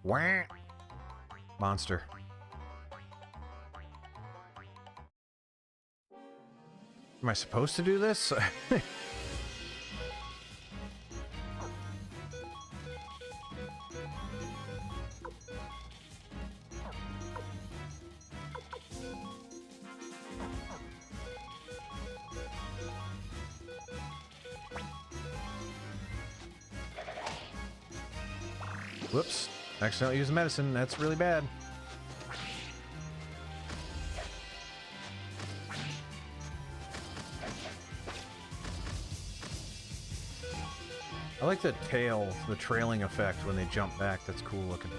Wah! Monster. Am I supposed to do this? Whoops. Accidentally used medicine. That's really bad. I like the tail, the trailing effect when they jump back. That's cool looking.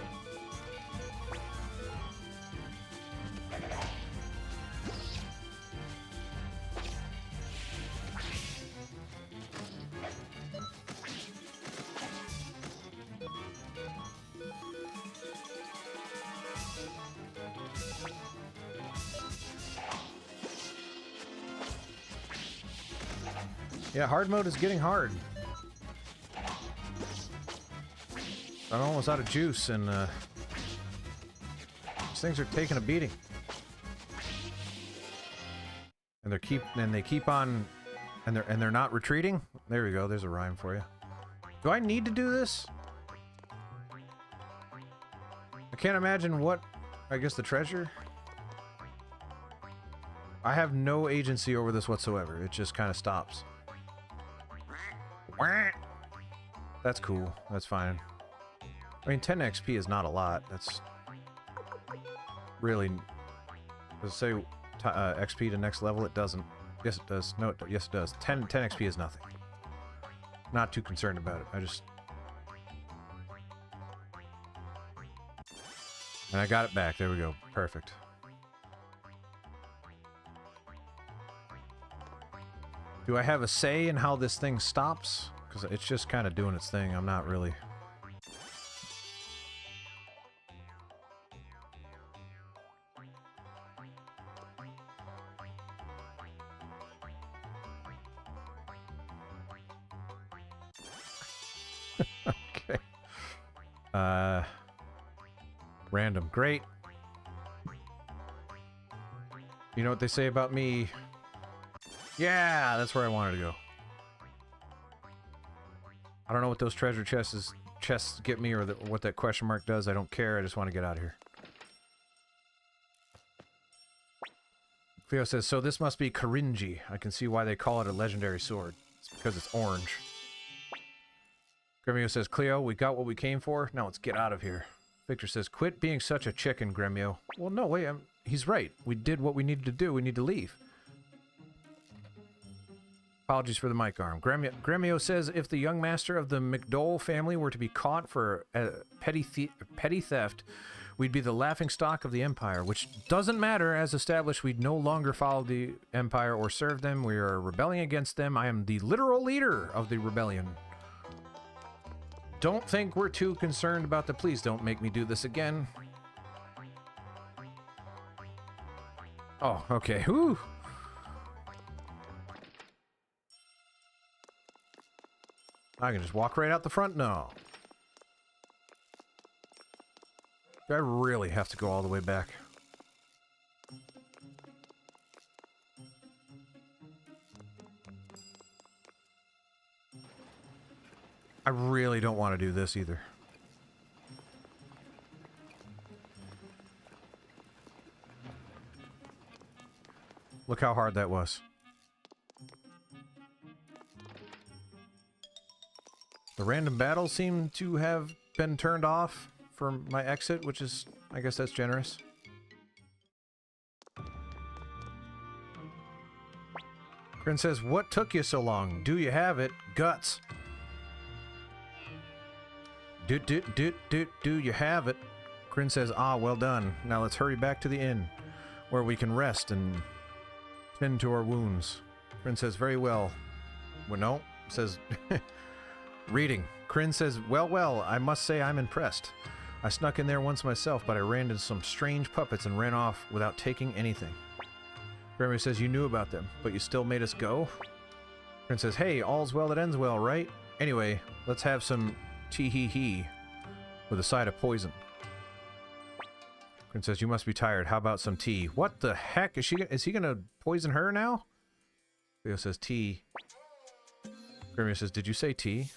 Yeah, hard mode is getting hard. I'm almost out of juice, and these things are taking a beating. And they keep on, and they're not retreating. There we go. There's a rhyme for you. Do I need to do this? I can't imagine what. I guess the treasure. I have no agency over this whatsoever. It just kind of stops. That's cool. That's fine. I mean, 10 XP is not a lot. That's really... Does it say XP to next level? It doesn't. Yes, it does. No, yes, it does. 10 XP is nothing. Not too concerned about it. I just... And I got it back. There we go. Perfect. Do I have a say in how this thing stops? Because it's just kind of doing its thing. I'm not really... Okay. Random. Great. You know what they say about me? Yeah, that's where I wanted to go. I don't know what those treasure chests get me or what that question mark does. I don't care. I just want to get out of here. Cleo says, so this must be Korinji. I can see why they call it a legendary sword. It's because it's orange. Gremio says, Cleo, we got what we came for. Now let's get out of here. Victor says, quit being such a chicken, Gremio. Well, no, wait. He's right. We did what we needed to do. We need to leave. Apologies for the mic arm. Gremio says, if the young master of the McDole family were to be caught for petty theft, we'd be the laughingstock of the Empire, which doesn't matter. As established, we'd no longer follow the Empire or serve them. We are rebelling against them. I am the literal leader of the rebellion. Don't think we're too concerned about the... Please don't make me do this again. Oh, okay. Whew. I can just walk right out the front? No. I really have to go all the way back. I really don't want to do this either. Look how hard that was. The random battles seem to have been turned off for my exit, which is, I guess that's generous. Grin says, what took you so long? Do you have it? Guts. Do you have it? Grin says, ah, well done. Now let's hurry back to the inn, where we can rest and tend to our wounds. Grin says, very well. Well, no. Says, reading. Kryn says, well, I must say I'm impressed. I snuck in there once myself, but I ran into some strange puppets and ran off without taking anything. Grimmy says, you knew about them, but you still made us go? Kryn says, hey, all's well that ends well, right? Anyway, let's have some tee-hee-hee with a side of poison. Kryn says, you must be tired. How about some tea? What the heck? Is he gonna poison her now? Leo says, tea. Grimmy says, did you say tea?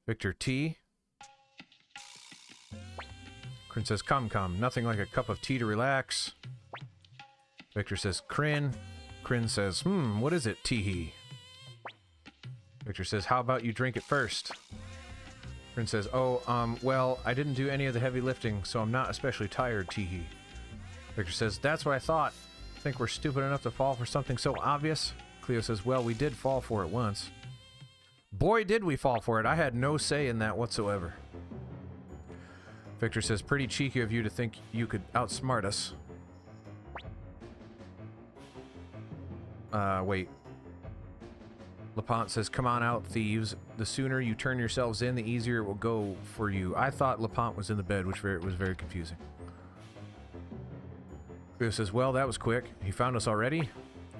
Victor, tea? Kryn says, come, nothing like a cup of tea to relax. Victor says, Kryn. Kryn says, what is it, tee-hee? Victor says, how about you drink it first? Kryn says, well, I didn't do any of the heavy lifting, so I'm not especially tired, tee-hee. Victor says, that's what I thought. Think we're stupid enough to fall for something so obvious? Cleo says, well, we did fall for it once. Boy, did we fall for it. I had no say in that whatsoever. Victor says, pretty cheeky of you to think you could outsmart us. Wait. LaPont says, come on out, thieves. The sooner you turn yourselves in, the easier it will go for you. I thought LaPont was in the bed, which was very confusing. Cleo says, well, that was quick. He found us already?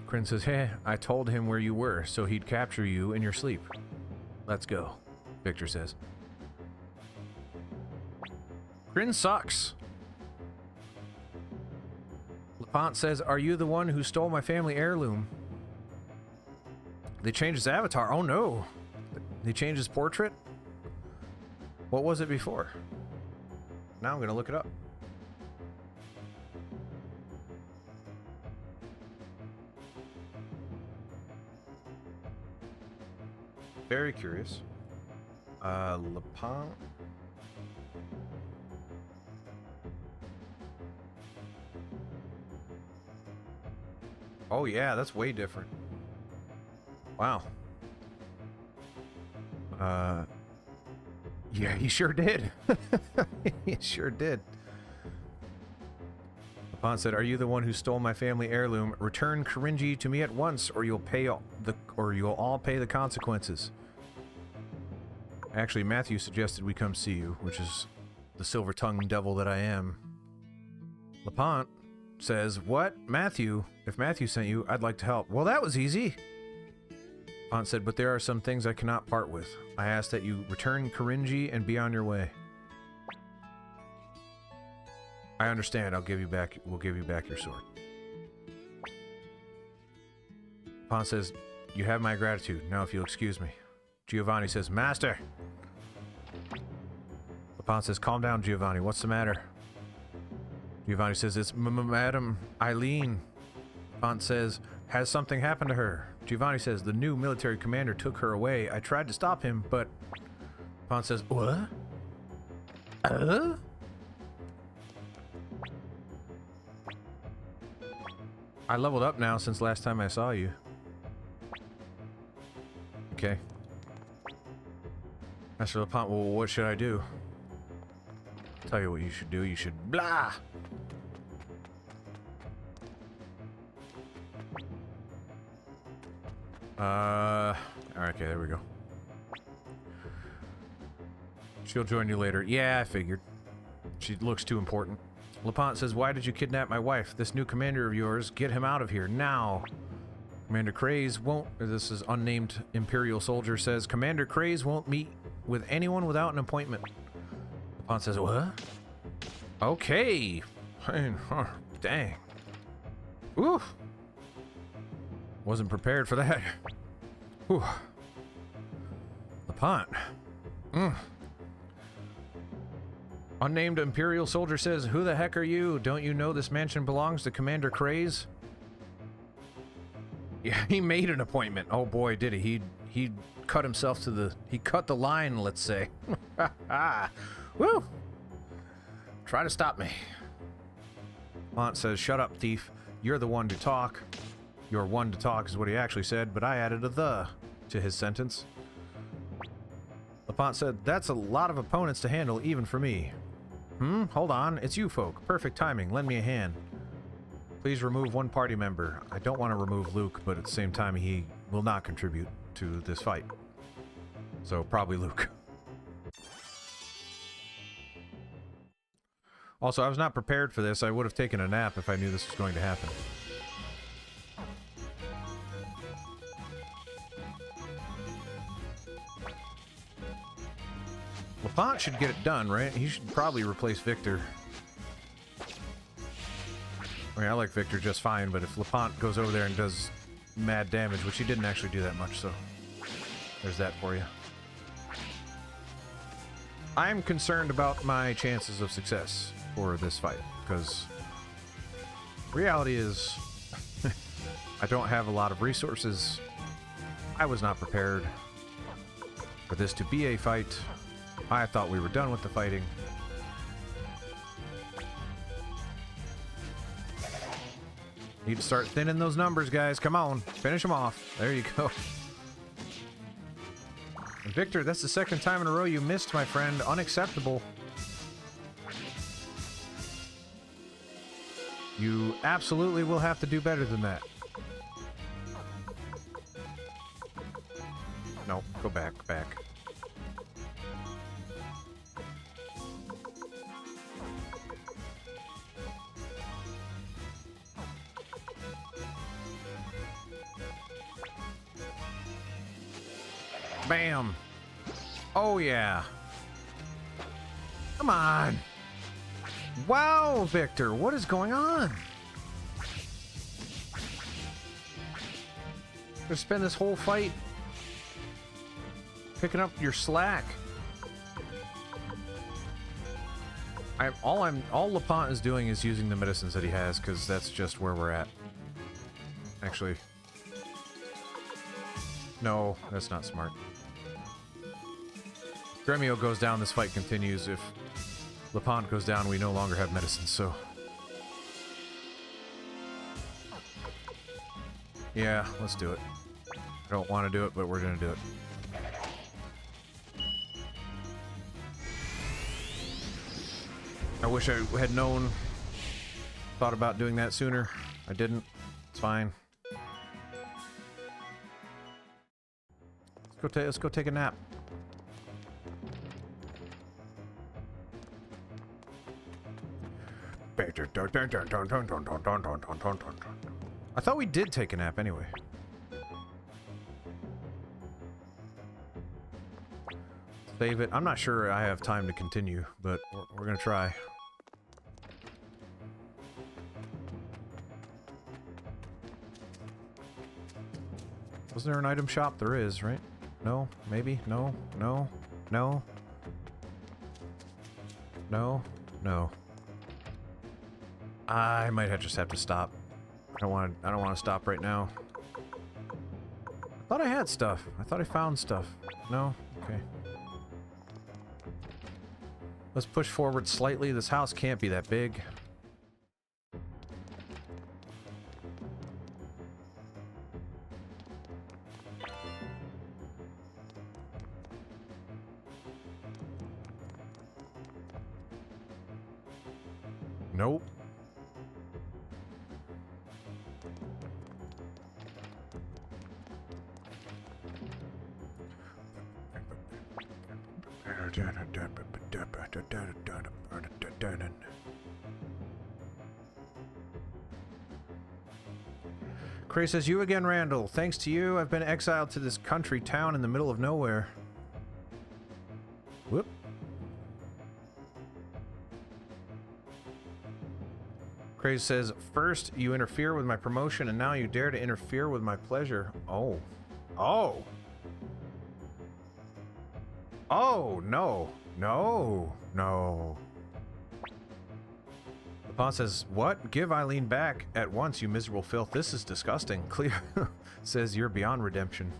Kryn says, hey, I told him where you were, so he'd capture you in your sleep. Let's go, Victor says. Kryn sucks. LaPont says, are you the one who stole my family heirloom? They changed his avatar. Oh no. They changed his portrait? What was it before? Now I'm gonna look it up. Very curious. Lapin. Oh yeah, that's way different. Wow. Yeah, he sure did. He sure did. Lapin said, "Are you the one who stole my family heirloom? Return Korinji to me at once, or you'll all pay the consequences." Actually, Matthew suggested we come see you, which is the silver-tongued devil that I am. Lapin says, "What? Matthew? If Matthew sent you, I'd like to help." Well, that was easy. Lapin said, "But there are some things I cannot part with. I ask that you return Korinji and be on your way." I understand. We'll give you back your sword. Lapin says, "You have my gratitude. Now if you'll excuse me." Giovanni says, "Master." Lapin says, "Calm down, Giovanni. What's the matter?" Giovanni says, "It's Madam Eileen." Lapin says, "Has something happened to her?" Giovanni says, "The new military commander took her away. I tried to stop him, but..." Lapin says, "What? I leveled up now since last time I saw you." Okay. Master Lapin, well, what should I do? I'll tell you what you should do. You should blah! Okay, there we go. She'll join you later. Yeah, I figured. She looks too important. Lapin says, "Why did you kidnap my wife? This new commander of yours, get him out of here, now." Commander Craze won't... This is unnamed Imperial soldier says, "Commander Craze won't meet with anyone without an appointment." Lapin says, "What? Okay." Dang. Woo. Wasn't prepared for that. Whew. Lapin. Unnamed Imperial soldier says, "Who the heck are you? Don't you know this mansion belongs to Commander Craze?" Yeah, he made an appointment. Oh boy, did he. He cut himself to the... He cut the line, let's say. Woo! Try to stop me. Mont says, "Shut up, thief. You're the one to talk." "You're one to talk" is what he actually said, but I added a "the" to his sentence. Lapin said, "That's a lot of opponents to handle, even for me." Hold on. It's you folk. Perfect timing. Lend me a hand. Please remove one party member. I don't want to remove Luke, but at the same time, he will not contribute to this fight. So, probably Luke. Also, I was not prepared for this. I would have taken a nap if I knew this was going to happen. Lapin should get it done, right? He should probably replace Victor. I mean, I like Victor just fine, but if Lapin goes over there and does mad damage, which he didn't actually do that much, so there's that for you. I'm concerned about my chances of success for this fight, because reality is I don't have a lot of resources. I was not prepared for this to be a fight. I thought we were done with the fighting. Need to start thinning those numbers, guys. Come on. Finish them off. There you go. And Victor, that's the second time in a row you missed, my friend. Unacceptable. You absolutely will have to do better than that. No, go back. Bam! Oh yeah! Come on! Wow, Victor, what is going on? Just spend this whole fight picking up your slack. All Lapin is doing is using the medicines that he has, because that's just where we're at. Actually, no, that's not smart. Gremio goes down, this fight continues. If LePont goes down, we no longer have medicine, so... Yeah, let's do it. I don't want to do it, but we're gonna do it. I wish I had known, thought about doing that sooner. I didn't. It's fine. Let's go take a nap. I thought we did take a nap anyway. Save it. I'm not sure I have time to continue, but we're gonna try. Was there an item shop? There is, right? No? Maybe? No? No? No? No? No. I might just have to stop. I don't want to stop right now. I thought I had stuff. I thought I found stuff. No? Okay. Let's push forward slightly. This house can't be that big. Nope. Cray says, you again, Randall. Thanks to you, I've been exiled to this country town in the middle of nowhere. Whoop. Cray says, first you interfere with my promotion, and now you dare to interfere with my pleasure. Oh. Oh! Oh, no. No. No. LePont says, what? Give Eileen back at once, you miserable filth. This is disgusting. Cleo says, you're beyond redemption.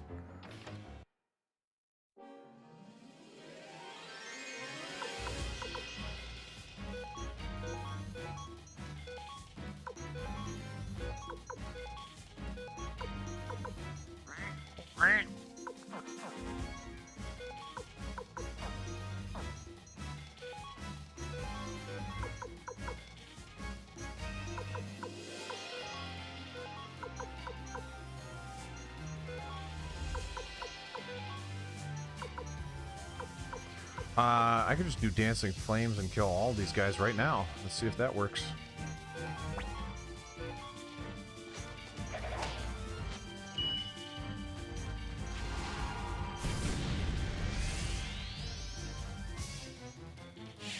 I could just do dancing flames and kill all these guys right now. Let's see if that works.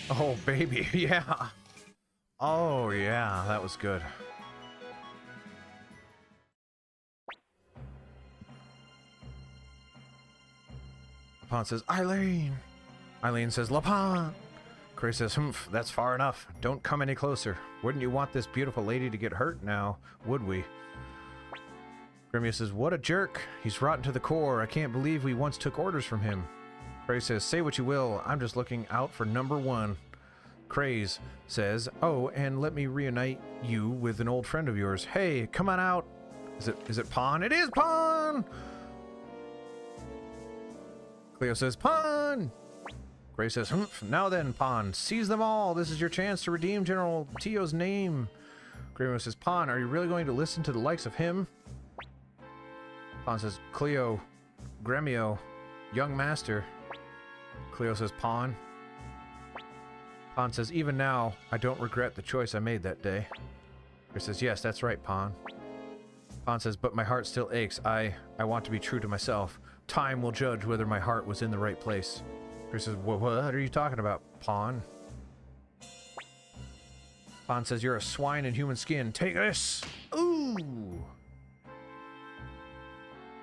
Oh, baby, yeah. Oh, yeah, that was good. LePont says, Eileen! Eileen says, LePont! Cray says, humph, that's far enough. Don't come any closer. Wouldn't you want this beautiful lady to get hurt now, would we? Gremio says, what a jerk. He's rotten to the core. I can't believe we once took orders from him. Cray says, say what you will. I'm just looking out for number one. Craze says, oh, and let me reunite you with an old friend of yours. Hey, come on out. Is it Pawn? It is Pawn! Cleo says, Pawn! Gray says, humph, now then, Pawn, seize them all. This is your chance to redeem General Tio's name. Gremio says, Pawn, are you really going to listen to the likes of him? Pawn says, Cleo, Gremio, young master. Cleo says, Pawn. Pawn says, even now, I don't regret the choice I made that day. Gray says, yes, that's right, Pawn. Pawn says, but my heart still aches. I want to be true to myself. Time will judge whether my heart was in the right place. Gray says, what are you talking about, Pawn? Pawn says, you're a swine in human skin. Take this! Ooh!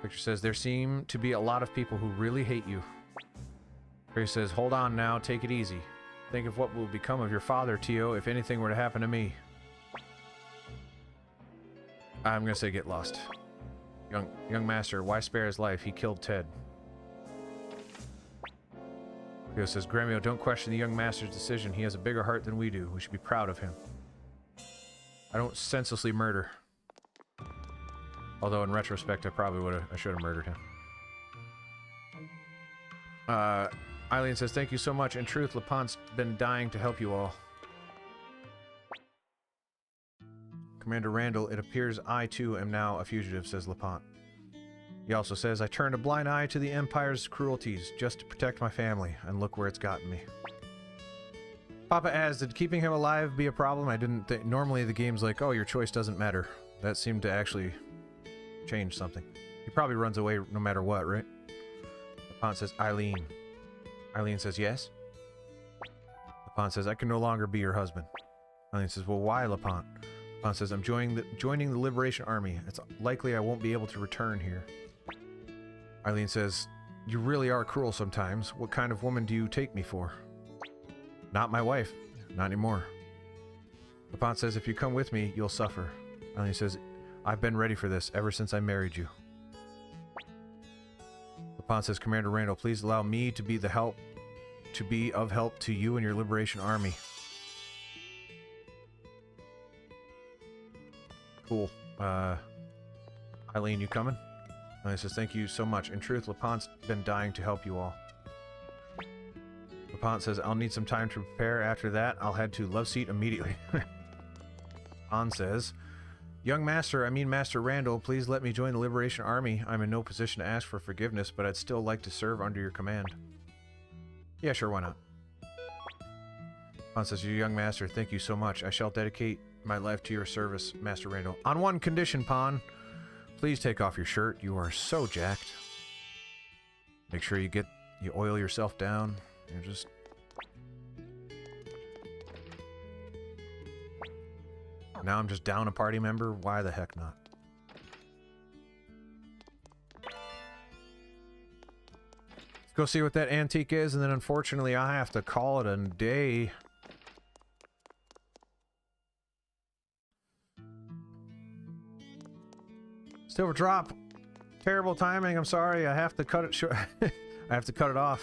Victor says, there seem to be a lot of people who really hate you. Gray says, hold on now, take it easy. Think of what will become of your father, Tio, if anything were to happen to me. I'm gonna say get lost. Young master, why spare his life? He killed Ted. Leo says, Gremio, don't question the young master's decision. He has a bigger heart than we do. We should be proud of him. I don't senselessly murder. Although in retrospect, I should have murdered him. Eileen says, thank you so much. In truth, LePont's been dying to help you all. Commander Randall, it appears I too am now a fugitive, says LePont. He also says, I turned a blind eye to the Empire's cruelties just to protect my family, and look where it's gotten me. Papa asks, did keeping him alive be a problem? I didn't think. Normally the game's like, oh, your choice doesn't matter. That seemed to actually change something. He probably runs away no matter what, right? LePont says, Eileen. Eileen says, yes? LePont says, I can no longer be your husband. Eileen says, well, why, LePont? LePont says, I'm joining the Liberation Army. It's likely I won't be able to return here. Eileen says, you really are cruel sometimes. What kind of woman do you take me for? Not my wife. Not anymore. LePont says, if you come with me, you'll suffer. Eileen says, I've been ready for this ever since I married you. LePont says, Commander Randall, please allow me to be of help to you and your Liberation Army. Cool. Eileen, you coming? Eileen says, thank you so much. In truth, LePont's been dying to help you all. LePont says, I'll need some time to prepare. After that, I'll head to Love Seat immediately. Han says, young master, I mean Master Randall, please let me join the Liberation Army. I'm in no position to ask for forgiveness, but I'd still like to serve under your command. Yeah, sure, why not? Han says, your young master, thank you so much. I shall dedicate my life to your service, Master Randall. On one condition, Pon. Please take off your shirt. You are so jacked. Make sure you oil yourself down. You're just... Now I'm just down a party member? Why the heck not? Let's go see what that antique is, and then unfortunately I have to call it a day. Silver drop. Terrible timing. I'm sorry. I have to cut it short. I have to cut it off.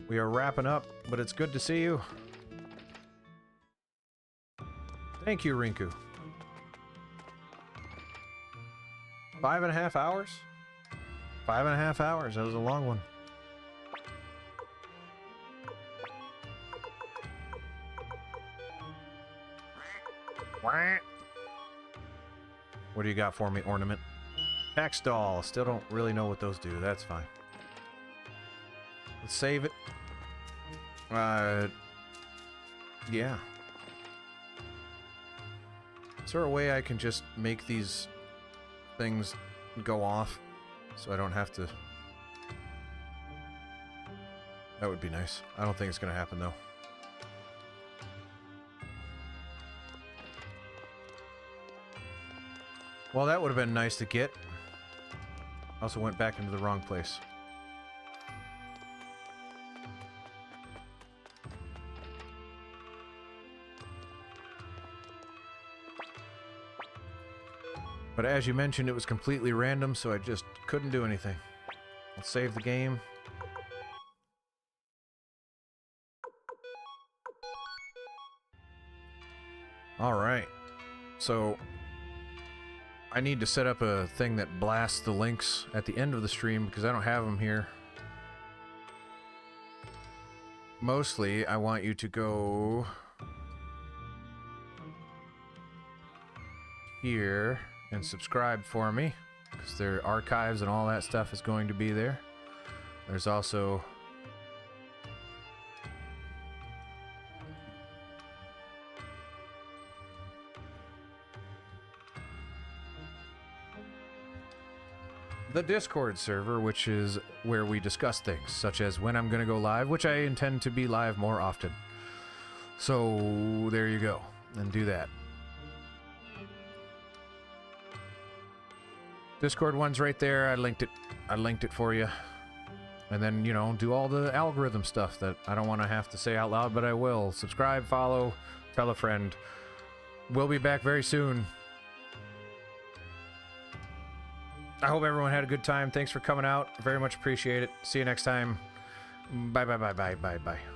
We are wrapping up, but it's good to see you. Thank you, Rinku. 5.5 hours? 5.5 hours. That was a long one. What do you got for me, ornament? Tax doll. Still don't really know what those do. That's fine. Let's save it. Yeah. Is there a way I can just make these things go off so I don't have to... That would be nice. I don't think it's going to happen, though. Well, that would have been nice to get. Also went back into the wrong place. But as you mentioned, it was completely random, so I just couldn't do anything. Let's save the game. Alright. So... I need to set up a thing that blasts the links at the end of the stream because I don't have them here. Mostly, I want you to go here and subscribe for me because their archives and all that stuff is going to be there. There's also the Discord server, which is where we discuss things, such as when I'm going to go live, which I intend to be live more often. So, there you go. And do that. Discord one's right there. I linked it for you. And then, you know, do all the algorithm stuff that I don't want to have to say out loud, but I will. Subscribe, follow, tell a friend. We'll be back very soon. I hope everyone had a good time. Thanks for coming out. Very much appreciate it. See you next time. Bye, bye, bye, bye, bye, bye.